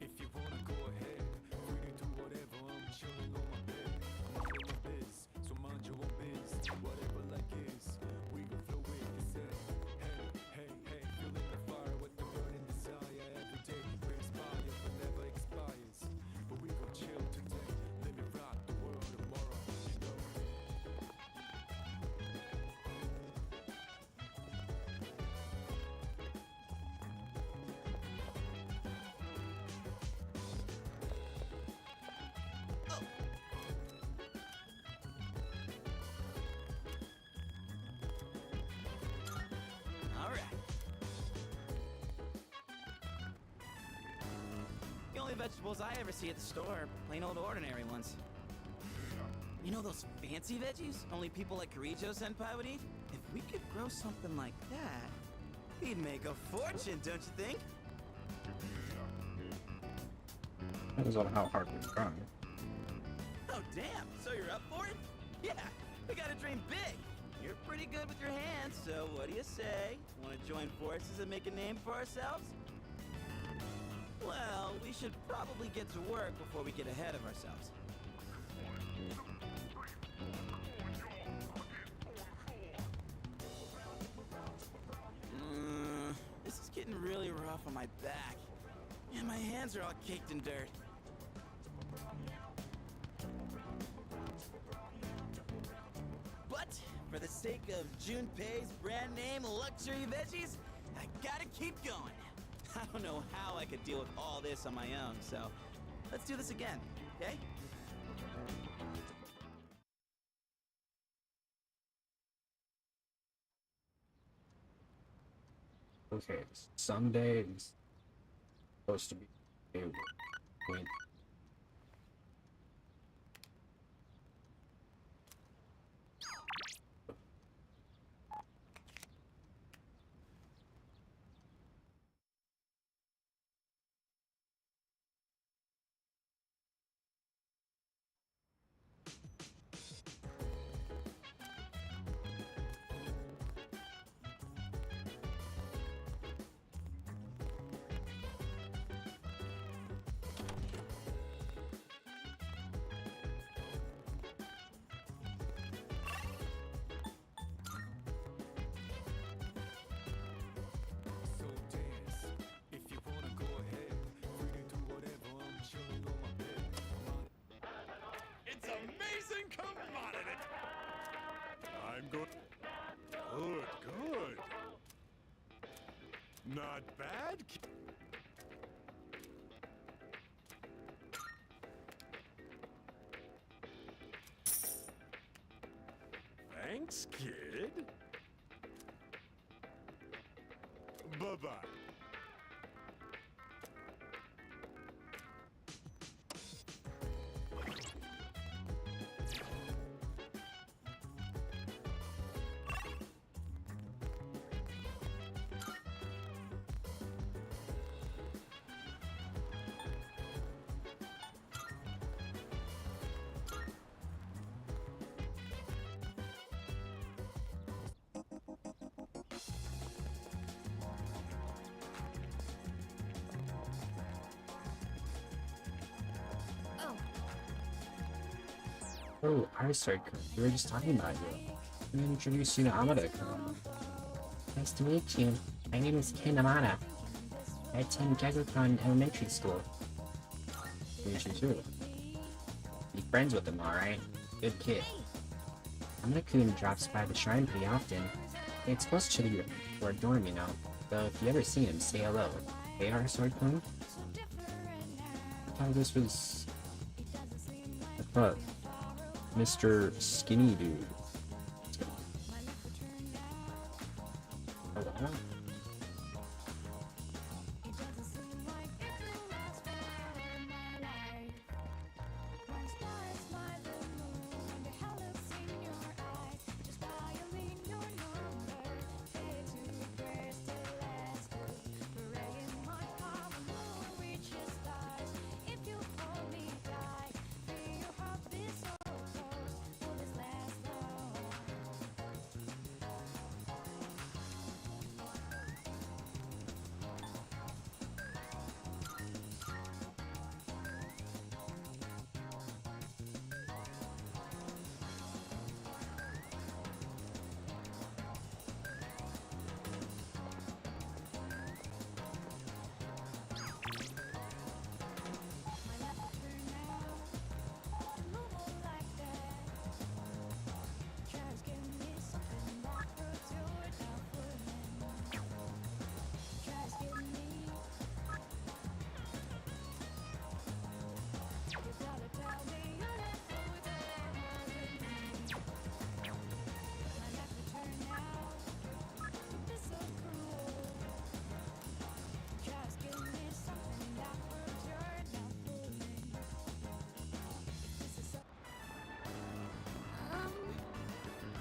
If you wanna go ahead, free to do whatever. I'm chilling on my bed. I'm on my biz, so mind your own biz. Whatever like is, we gon' flow with this. Hey, hey, hey, feeling the fire with the burning desire. Every day we inspire, but never expires. But we gon' chill today, let me rock the world tomorrow. You know. All right. The only vegetables I ever see at the store are plain old ordinary ones. You know those fancy veggies only people like Kirijo-senpai would eat? If we could grow something like that, we'd make a fortune, don't you think? Depends on how hard we try. Oh, damn. So you're up for it? Yeah, we gotta dream big. You're pretty good with your hands, so what do you say? Want to join forces and make a name for ourselves? Well, we should probably get to work before we get ahead of ourselves. This is getting really rough on my back. And my hands are all caked in dirt. But for the sake of Junpei's brand name luxury veggies, I gotta keep going. I don't know how I could deal with all this on my own, so let's do this again, okay? Okay, someday it's supposed to be a win. I'm good. Good, good. Not bad. Thanks, kid. Bye-bye. Oh, I sorry, we were just talking about you. Let me introduce you to Amada. Nice to meet you. My name is Ken Amada. I attend Gagakon Elementary School. Meet you too. Be friends with him, alright? Good kid. Amada-kun drops by the shrine pretty often. It's close to our dorm, you know. So if you ever see him, say hello. Hey, our sword-kun? I thought this was... I thought... Mr. Skinny Dude. Oh, wow.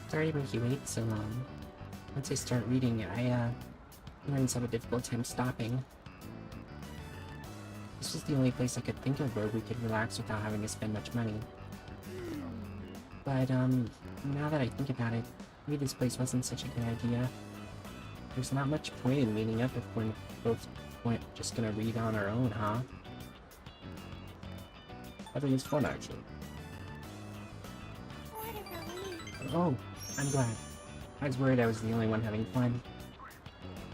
Sorry to make you wait so long. Once I start reading, I sometimes have a difficult time stopping. This was the only place I could think of where we could relax without having to spend much money. But, now that I think about it, maybe this place wasn't such a good idea. There's not much point in meeting up if we're both just gonna read on our own, huh? I think it's fun, actually. Oh, I'm glad. I was worried I was the only one having fun.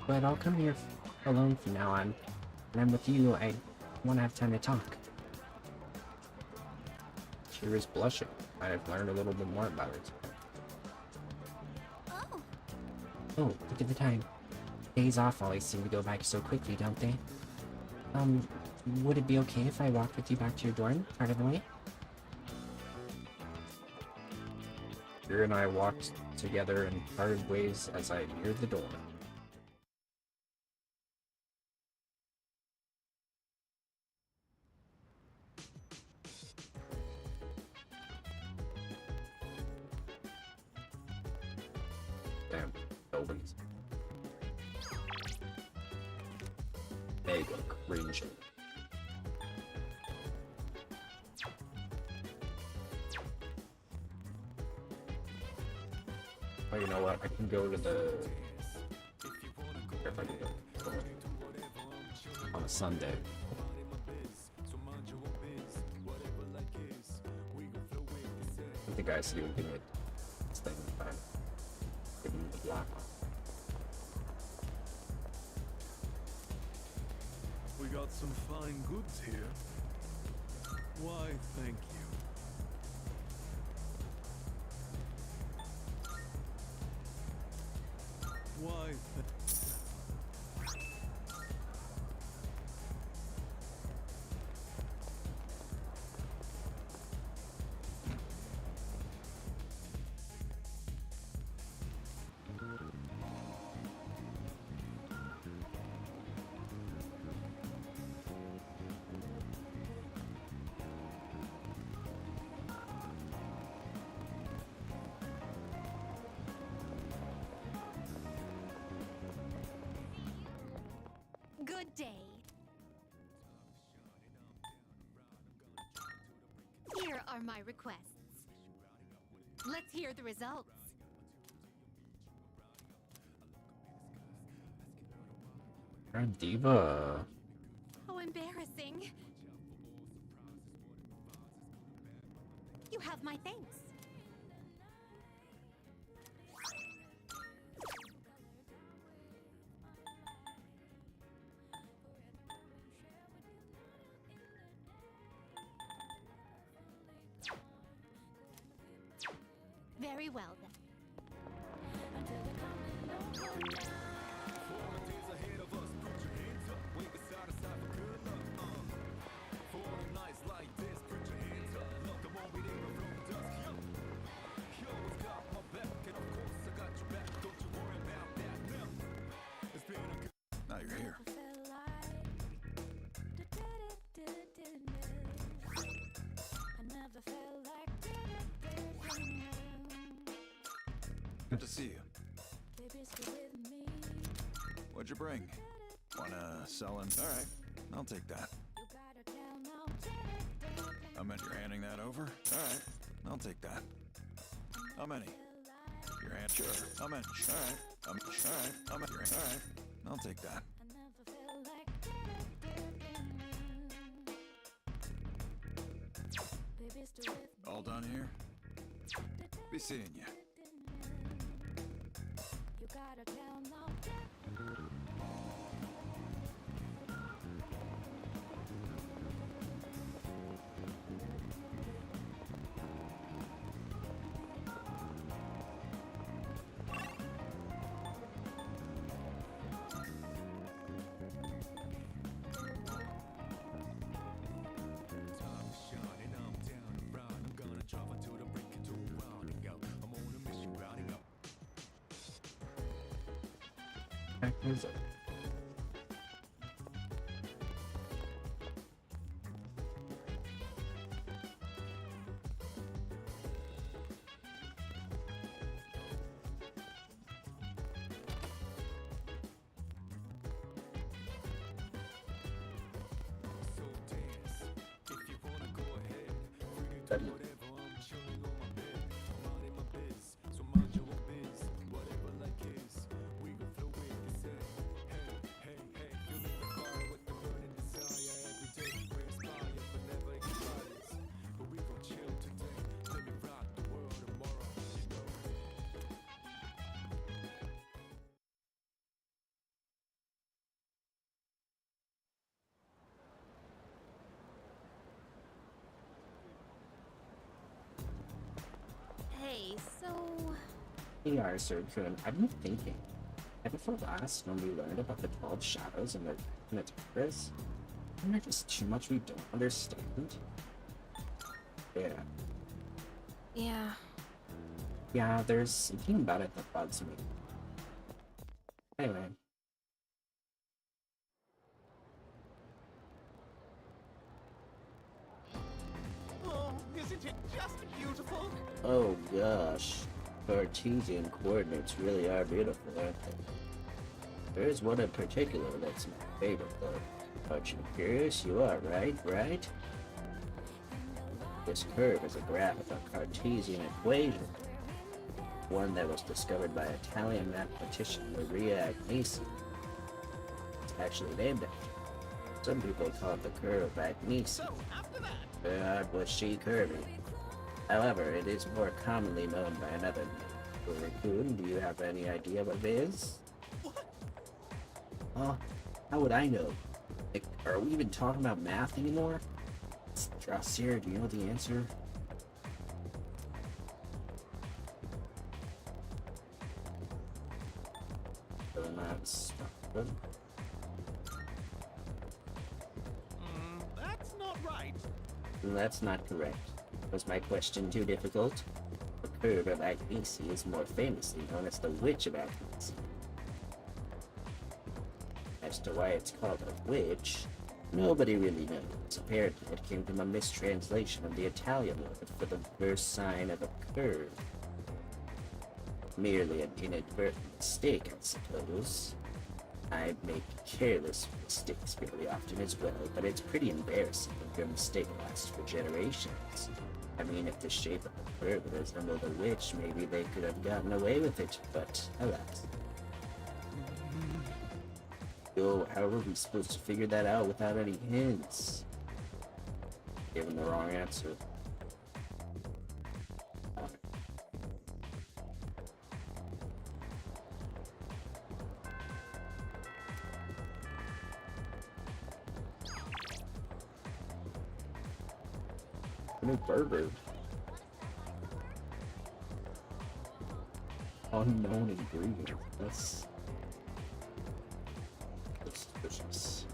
But I'll come here alone from now on. When I'm with you, I want to have time to talk. She was blushing. Might have learned a little bit more about it. Oh, look at the time. Days off always seem to go by so quickly, don't they? Would it be okay if I walked with you back to your dorm, part of the way? Kira and I walked together and parted ways as I neared the door. Damn, buildings. Mega cringe. Oh, you know what? I can go to the... If I can go on a Sunday. I think I see you doing it. This thing, fine. Give me the black one. We got some fine goods here. Why, thank you. Why? Good day. Here are my requests. Let's hear the results. You're a diva. How embarrassing. You have my thanks. Very well then. Now you're here. Good to see you. What'd you bring? Wanna sell him? All right, I'll take that. How many? You're handing that over? All right, I'll take that. How many? Your hand? Sure. How many? All right. All right. How many? All right. I'll take that. All done here? Be seeing you. Heck is it? Study. Hey, so... Hey, Arthur, I've been thinking. Ever for last when we learned about the 12 shadows and the Temperance? Isn't there just too much we don't understand? Yeah. Yeah. Yeah, there's something about it that bugs me. Anyway. Oh, isn't it just beautiful? Oh gosh. Cartesian coordinates really are beautiful, aren't they? There's one in particular that's my favorite though. Aren't you curious? You are, right? This curve is a graph of a Cartesian equation. One that was discovered by Italian mathematician Maria Agnesi. It's actually named after her. Some people call it the curve of Agnesi. God, was she curvy. However, it is more commonly known by another name. Raccoon, do you have any idea what it is? Huh? How would I know? Like, are we even talking about math anymore? Strasser, do you know the answer? and that's good. That's not right. That's not correct. Was my question too difficult? The curve of Agnesi is more famously known as the Witch of Agnesi. As to why it's called a witch, nobody really knows. Apparently, it came from a mistranslation of the Italian word for the first sign of a curve. Merely an inadvertent mistake, I suppose. I make careless mistakes fairly often as well, but it's pretty embarrassing if your mistake lasts for generations. I mean, if the shape of the curve resembled a witch, maybe they could have gotten away with it, but alas. Yo, how are we supposed to figure that out without any hints? Given the wrong answer. A new burger. Unknown ingredient. That's delicious.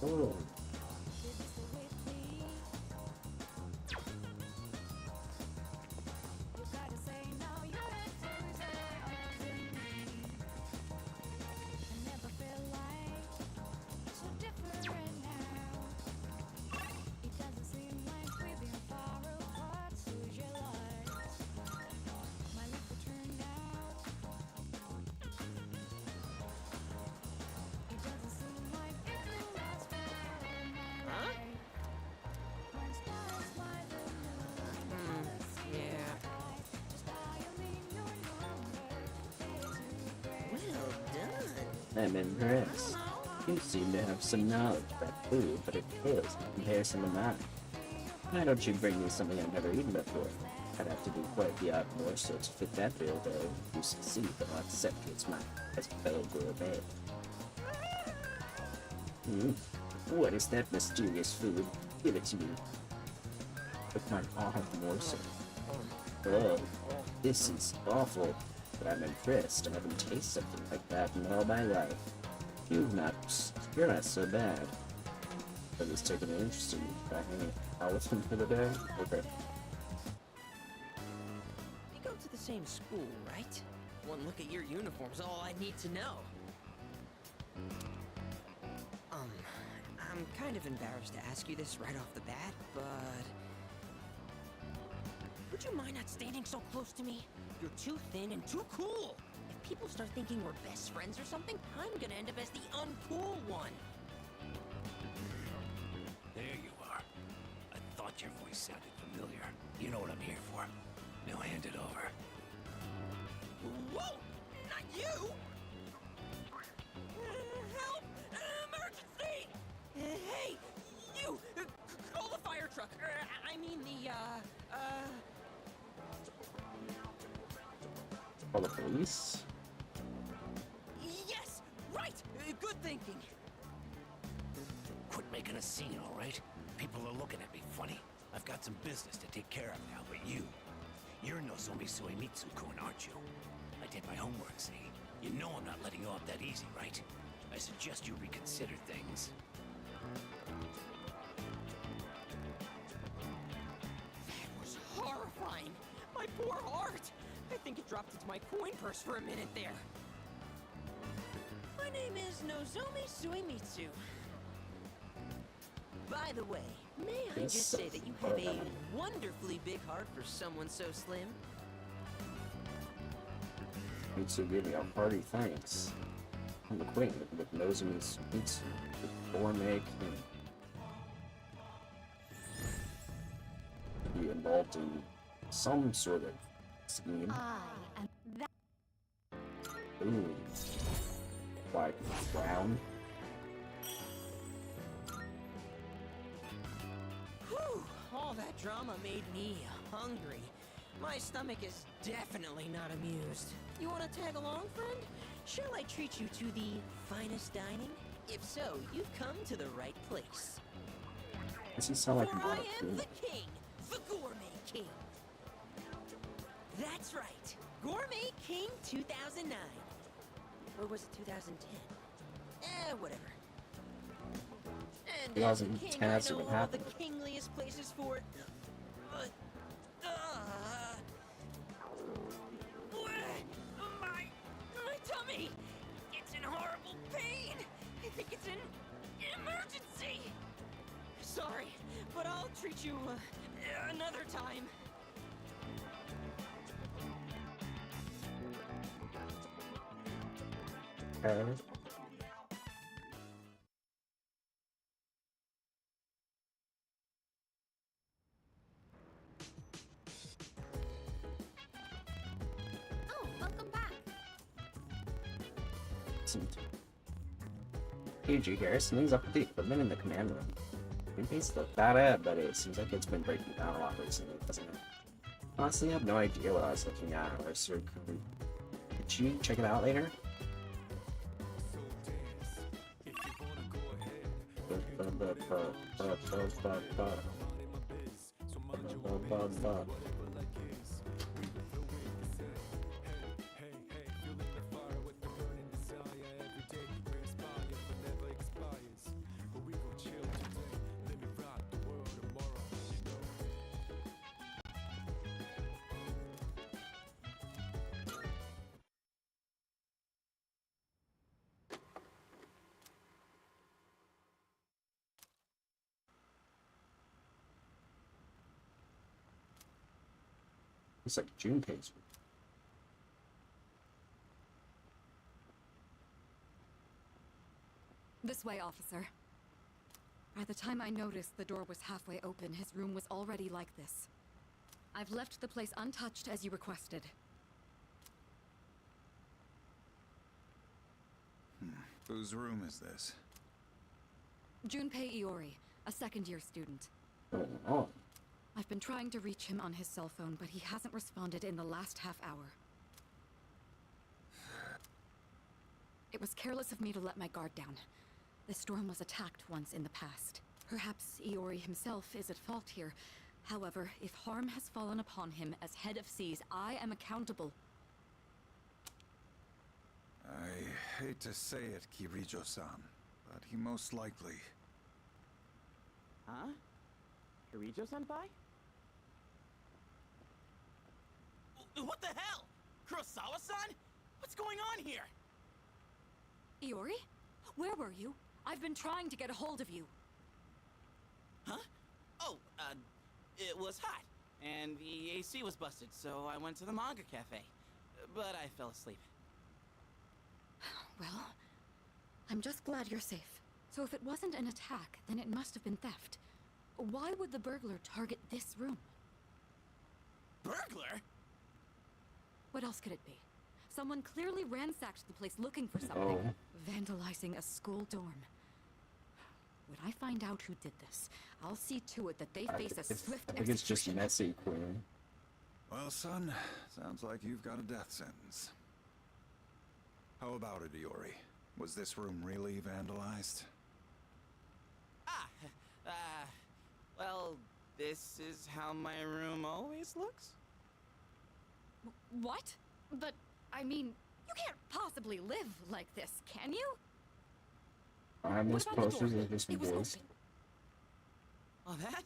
Oh. I'm impressed. You seem to have some knowledge about food, but it pales in comparison to mine. Why don't you bring me something I've never eaten before? I'd have to do quite the odd morsel to fit that bill, though. You succeed, but I'll accept it's mine as a fellow gourmet. What is that mysterious food? Give it to me. With my odd morsel. Oh, this is awful. But I'm impressed. I haven't tasted something like that in all my life. You're not so bad. But it's taken an interest in you. Can I hang out with him for the day? Okay. We go to the same school, right? One look at your uniform's all I need to know. I'm kind of embarrassed to ask you this right off the bat, but... would you mind not standing so close to me? You're too thin and too cool! If people start thinking we're best friends or something, I'm gonna end up as the uncool one. There you are. I thought your voice sounded familiar. You know what I'm here for. Now hand it over. Whoa! Not you! Help! Emergency! Hey! You! Call the fire truck! I mean the, Call the police? Yes! Right! Good thinking! Quit making a scene, all right? People are looking at me funny. I've got some business to take care of now, but you're Nozomi Suemitsu-kun, aren't you? I did my homework, see? You know I'm not letting you off that easy, right? I suggest you reconsider things. That was horrifying! My poor heart! I think it dropped into my coin purse for a minute there. My name is Nozomi Suemitsu. By the way, may I just say that you have a wonderfully big heart for someone so slim? Mitsu gave me a hearty thanks. I'm acquainted with Nozomi Suemitsu, the gourmet king. Be involved in some sort of scheme. I am that. Ooh. Like brown. Whew, all that drama made me hungry. My stomach is definitely not amused. You want to tag along, friend? Shall I treat you to the finest dining? If so, you've come to the right place. Doesn't sound like For a lot I of am food. the king, the Gourmet King. That's right, Gourmet King 2009. Or was it 2010? Whatever. And as the king, 2010 I hasn't know even all the happened. kingliest places for... my tummy! It's in horrible pain! I think it's an emergency! Sorry, but I'll treat you another time. Oh, welcome back. PG here. Something's up with the equipment in the command room. It may look bad, but it seems like it's been breaking down a lot recently, doesn't it? Honestly, I have no idea what I was looking at. Or sort of, could you check it out later? It's like Junpei's. This way, officer. By the time I noticed the door was halfway open, his room was already like this. I've left the place untouched as you requested. Whose room is this? Junpei Iori, a second-year student. Oh. I've been trying to reach him on his cell phone, but he hasn't responded in the last half hour. It was careless of me to let my guard down. The storm was attacked once in the past. Perhaps Iori himself is at fault here. However, if harm has fallen upon him as head of seas, I am accountable. I hate to say it, Kirijo-san, but he most likely... Huh? Kirijo-senpai? What the hell? Kurosawa-san? What's going on here? Iori? Where were you? I've been trying to get a hold of you. Huh? Oh, it was hot, and the AC was busted, so I went to the manga cafe. But I fell asleep. Well, I'm just glad you're safe. So if it wasn't an attack, then it must have been theft. Why would the burglar target this room? Burglar? What else could it be? Someone clearly ransacked the place looking for something. Oh. Vandalizing a school dorm. When I find out who did this, I'll see to it that they face a swift I think it's just execution. messy, Queen. Well, son, sounds like you've got a death sentence. How about it, Iori? Was this room really vandalized? Well, this is how my room always looks? What? But, I mean, you can't possibly live like this, can you? This posters are just It was voiced. Well, that?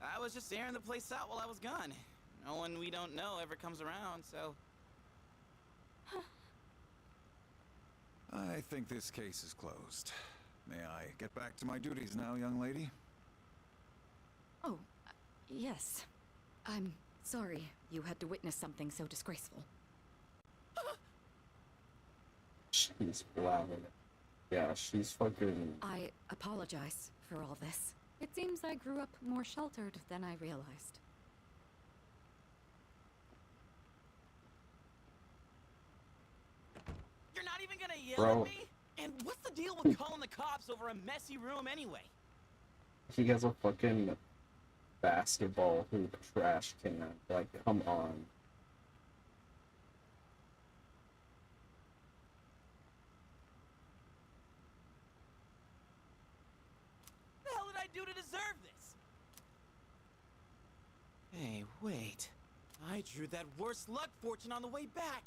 I was just airing the place out while I was gone. No one we don't know ever comes around, so... I think this case is closed. May I get back to my duties now, young lady? Oh, yes. I'm sorry you had to witness something so disgraceful. She's loud. Yeah, she's fucking... I apologize for all this. It seems I grew up more sheltered than I realized. yell Bro. at me? And what's the deal with calling the cops over a messy room anyway? He has a fucking basketball hoop trash can. Like, come on. What the hell did I do to deserve this? Hey, wait. I drew that worst luck fortune on the way back.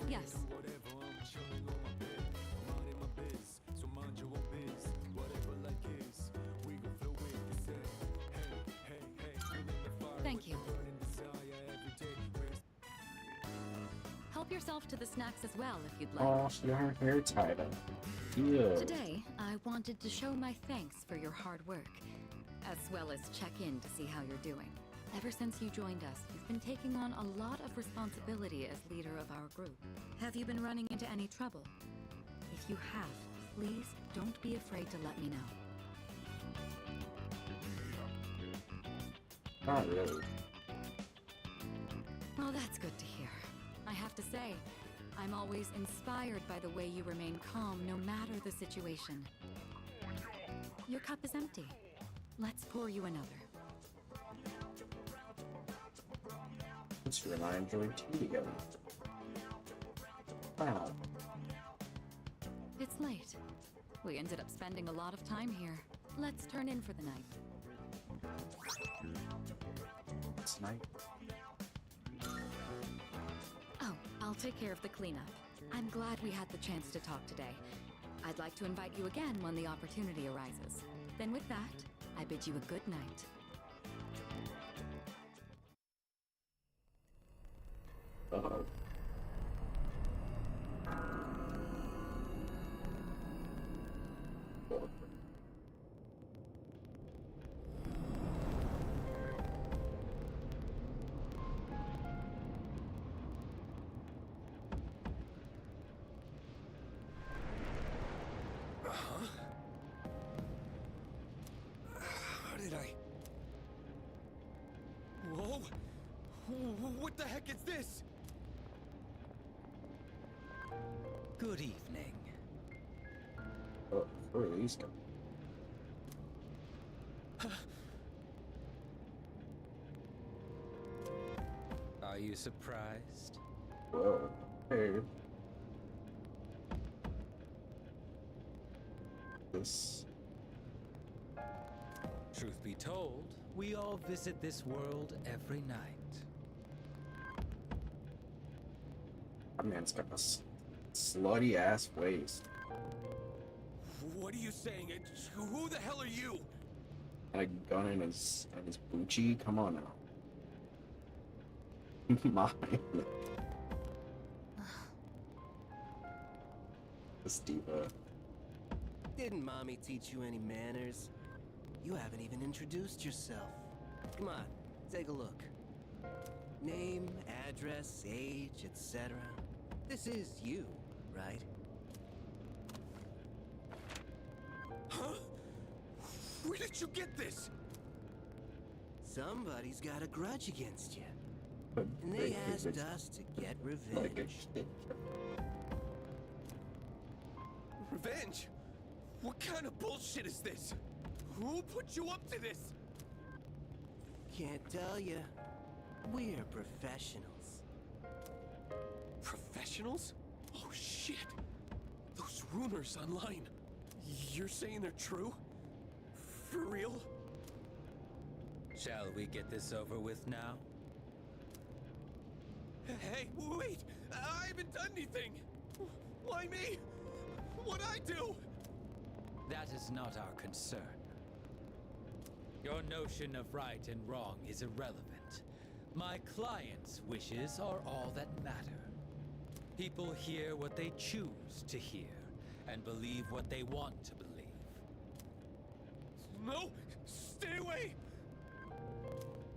Yes. Thank you. Help yourself to the snacks as well if you'd like. Oh, she got her hair tied up. Ew. Today, I wanted to show my thanks for your hard work, as well as check in to see how you're doing. Ever since you joined us, you've been taking on a lot of responsibility as leader of our group. Have you been running into any trouble? If you have, please don't be afraid to let me know. Not really. Well, that's good to hear. I have to say, I'm always inspired by the way you remain calm no matter the situation. Your cup is empty. Let's pour you another. You and I enjoy tea together. Wow. It's late. We ended up spending a lot of time here. Let's turn in for the night. It's night. Oh, I'll take care of the cleanup. I'm glad we had the chance to talk today. I'd like to invite you again when the opportunity arises. Then with that, I bid you a good night. Uh-oh. How did I... Whoa! What the heck is this? Good evening. Oh, where are these guys? Are you surprised? Whoa. Hey. This. Truth be told, we all visit this world every night. That man's got a slutty ass waist. What are you saying? Who the hell are you? And a gun in his Bucci? Come on now. Mine. This diva. Didn't Mommy teach you any manners? You haven't even introduced yourself. Come on, take a look. Name, address, age, etc. This is you, right? Huh? Where did you get this? Somebody's got a grudge against you. And they asked us to get revenge. Revenge? What kind of bullshit is this? Who put you up to this? Can't tell you. We're professionals. Professionals? Oh shit! Those rumors online. You're saying they're true? For real? Shall we get this over with now? Hey, wait! I haven't done anything! Why me? What'd I do? That is not our concern. Your notion of right and wrong is irrelevant. My clients' wishes are all that matter. People hear what they choose to hear, and believe what they want to believe. No! Stay away!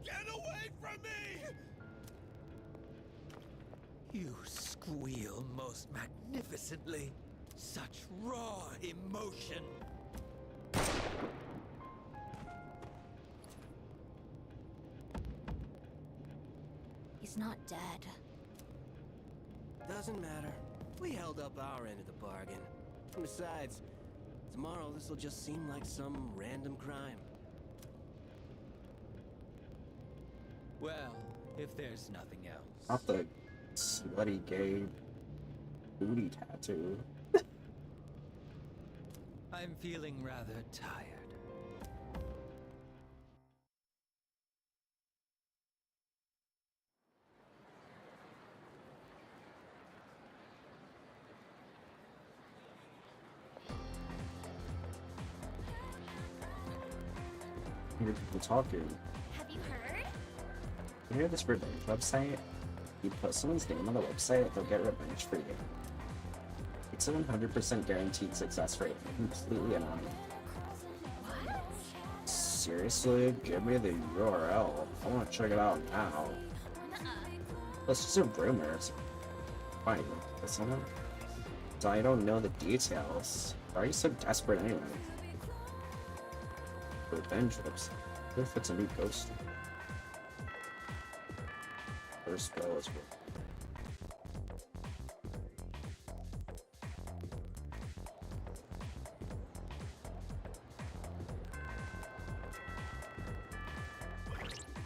Get away from me! You squeal most magnificently. Such raw emotion. He's not dead. Doesn't matter. We held up our end of the bargain. And besides, tomorrow this'll just seem like some random crime. Well, if there's nothing else. Not the slutty gay booty tattoo. I'm feeling rather tired. I hear people talking. Have you heard? You hear this revenge website? You put someone's name on the website, they'll get revenge for you. It's a 100% guaranteed success rate. Completely anonymous. Seriously? Give me the URL. I want to check it out now. That's just a rumor. It's fine, isn't it? So I don't know the details. Why are you so desperate anyway? Revenge website. What if it's a new ghost? First spell is good.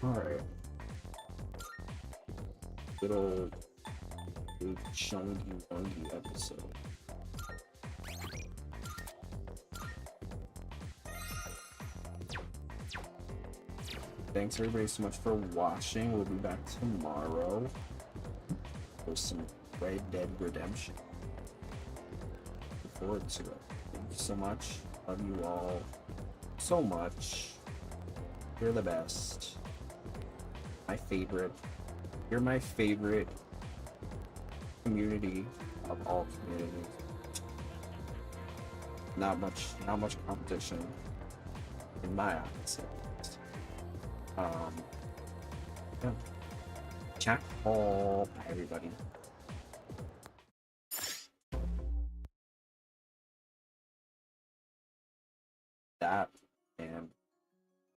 Alright. Good old chungy wungy episode. Thanks everybody so much for watching. We'll be back tomorrow for some Red Dead Redemption. Look forward to it. Thank you so much. Love you all so much. You're the best. My favorite. You're my favorite community of all communities. Not much competition in my eyes. Yeah. Chat all. Bye everybody.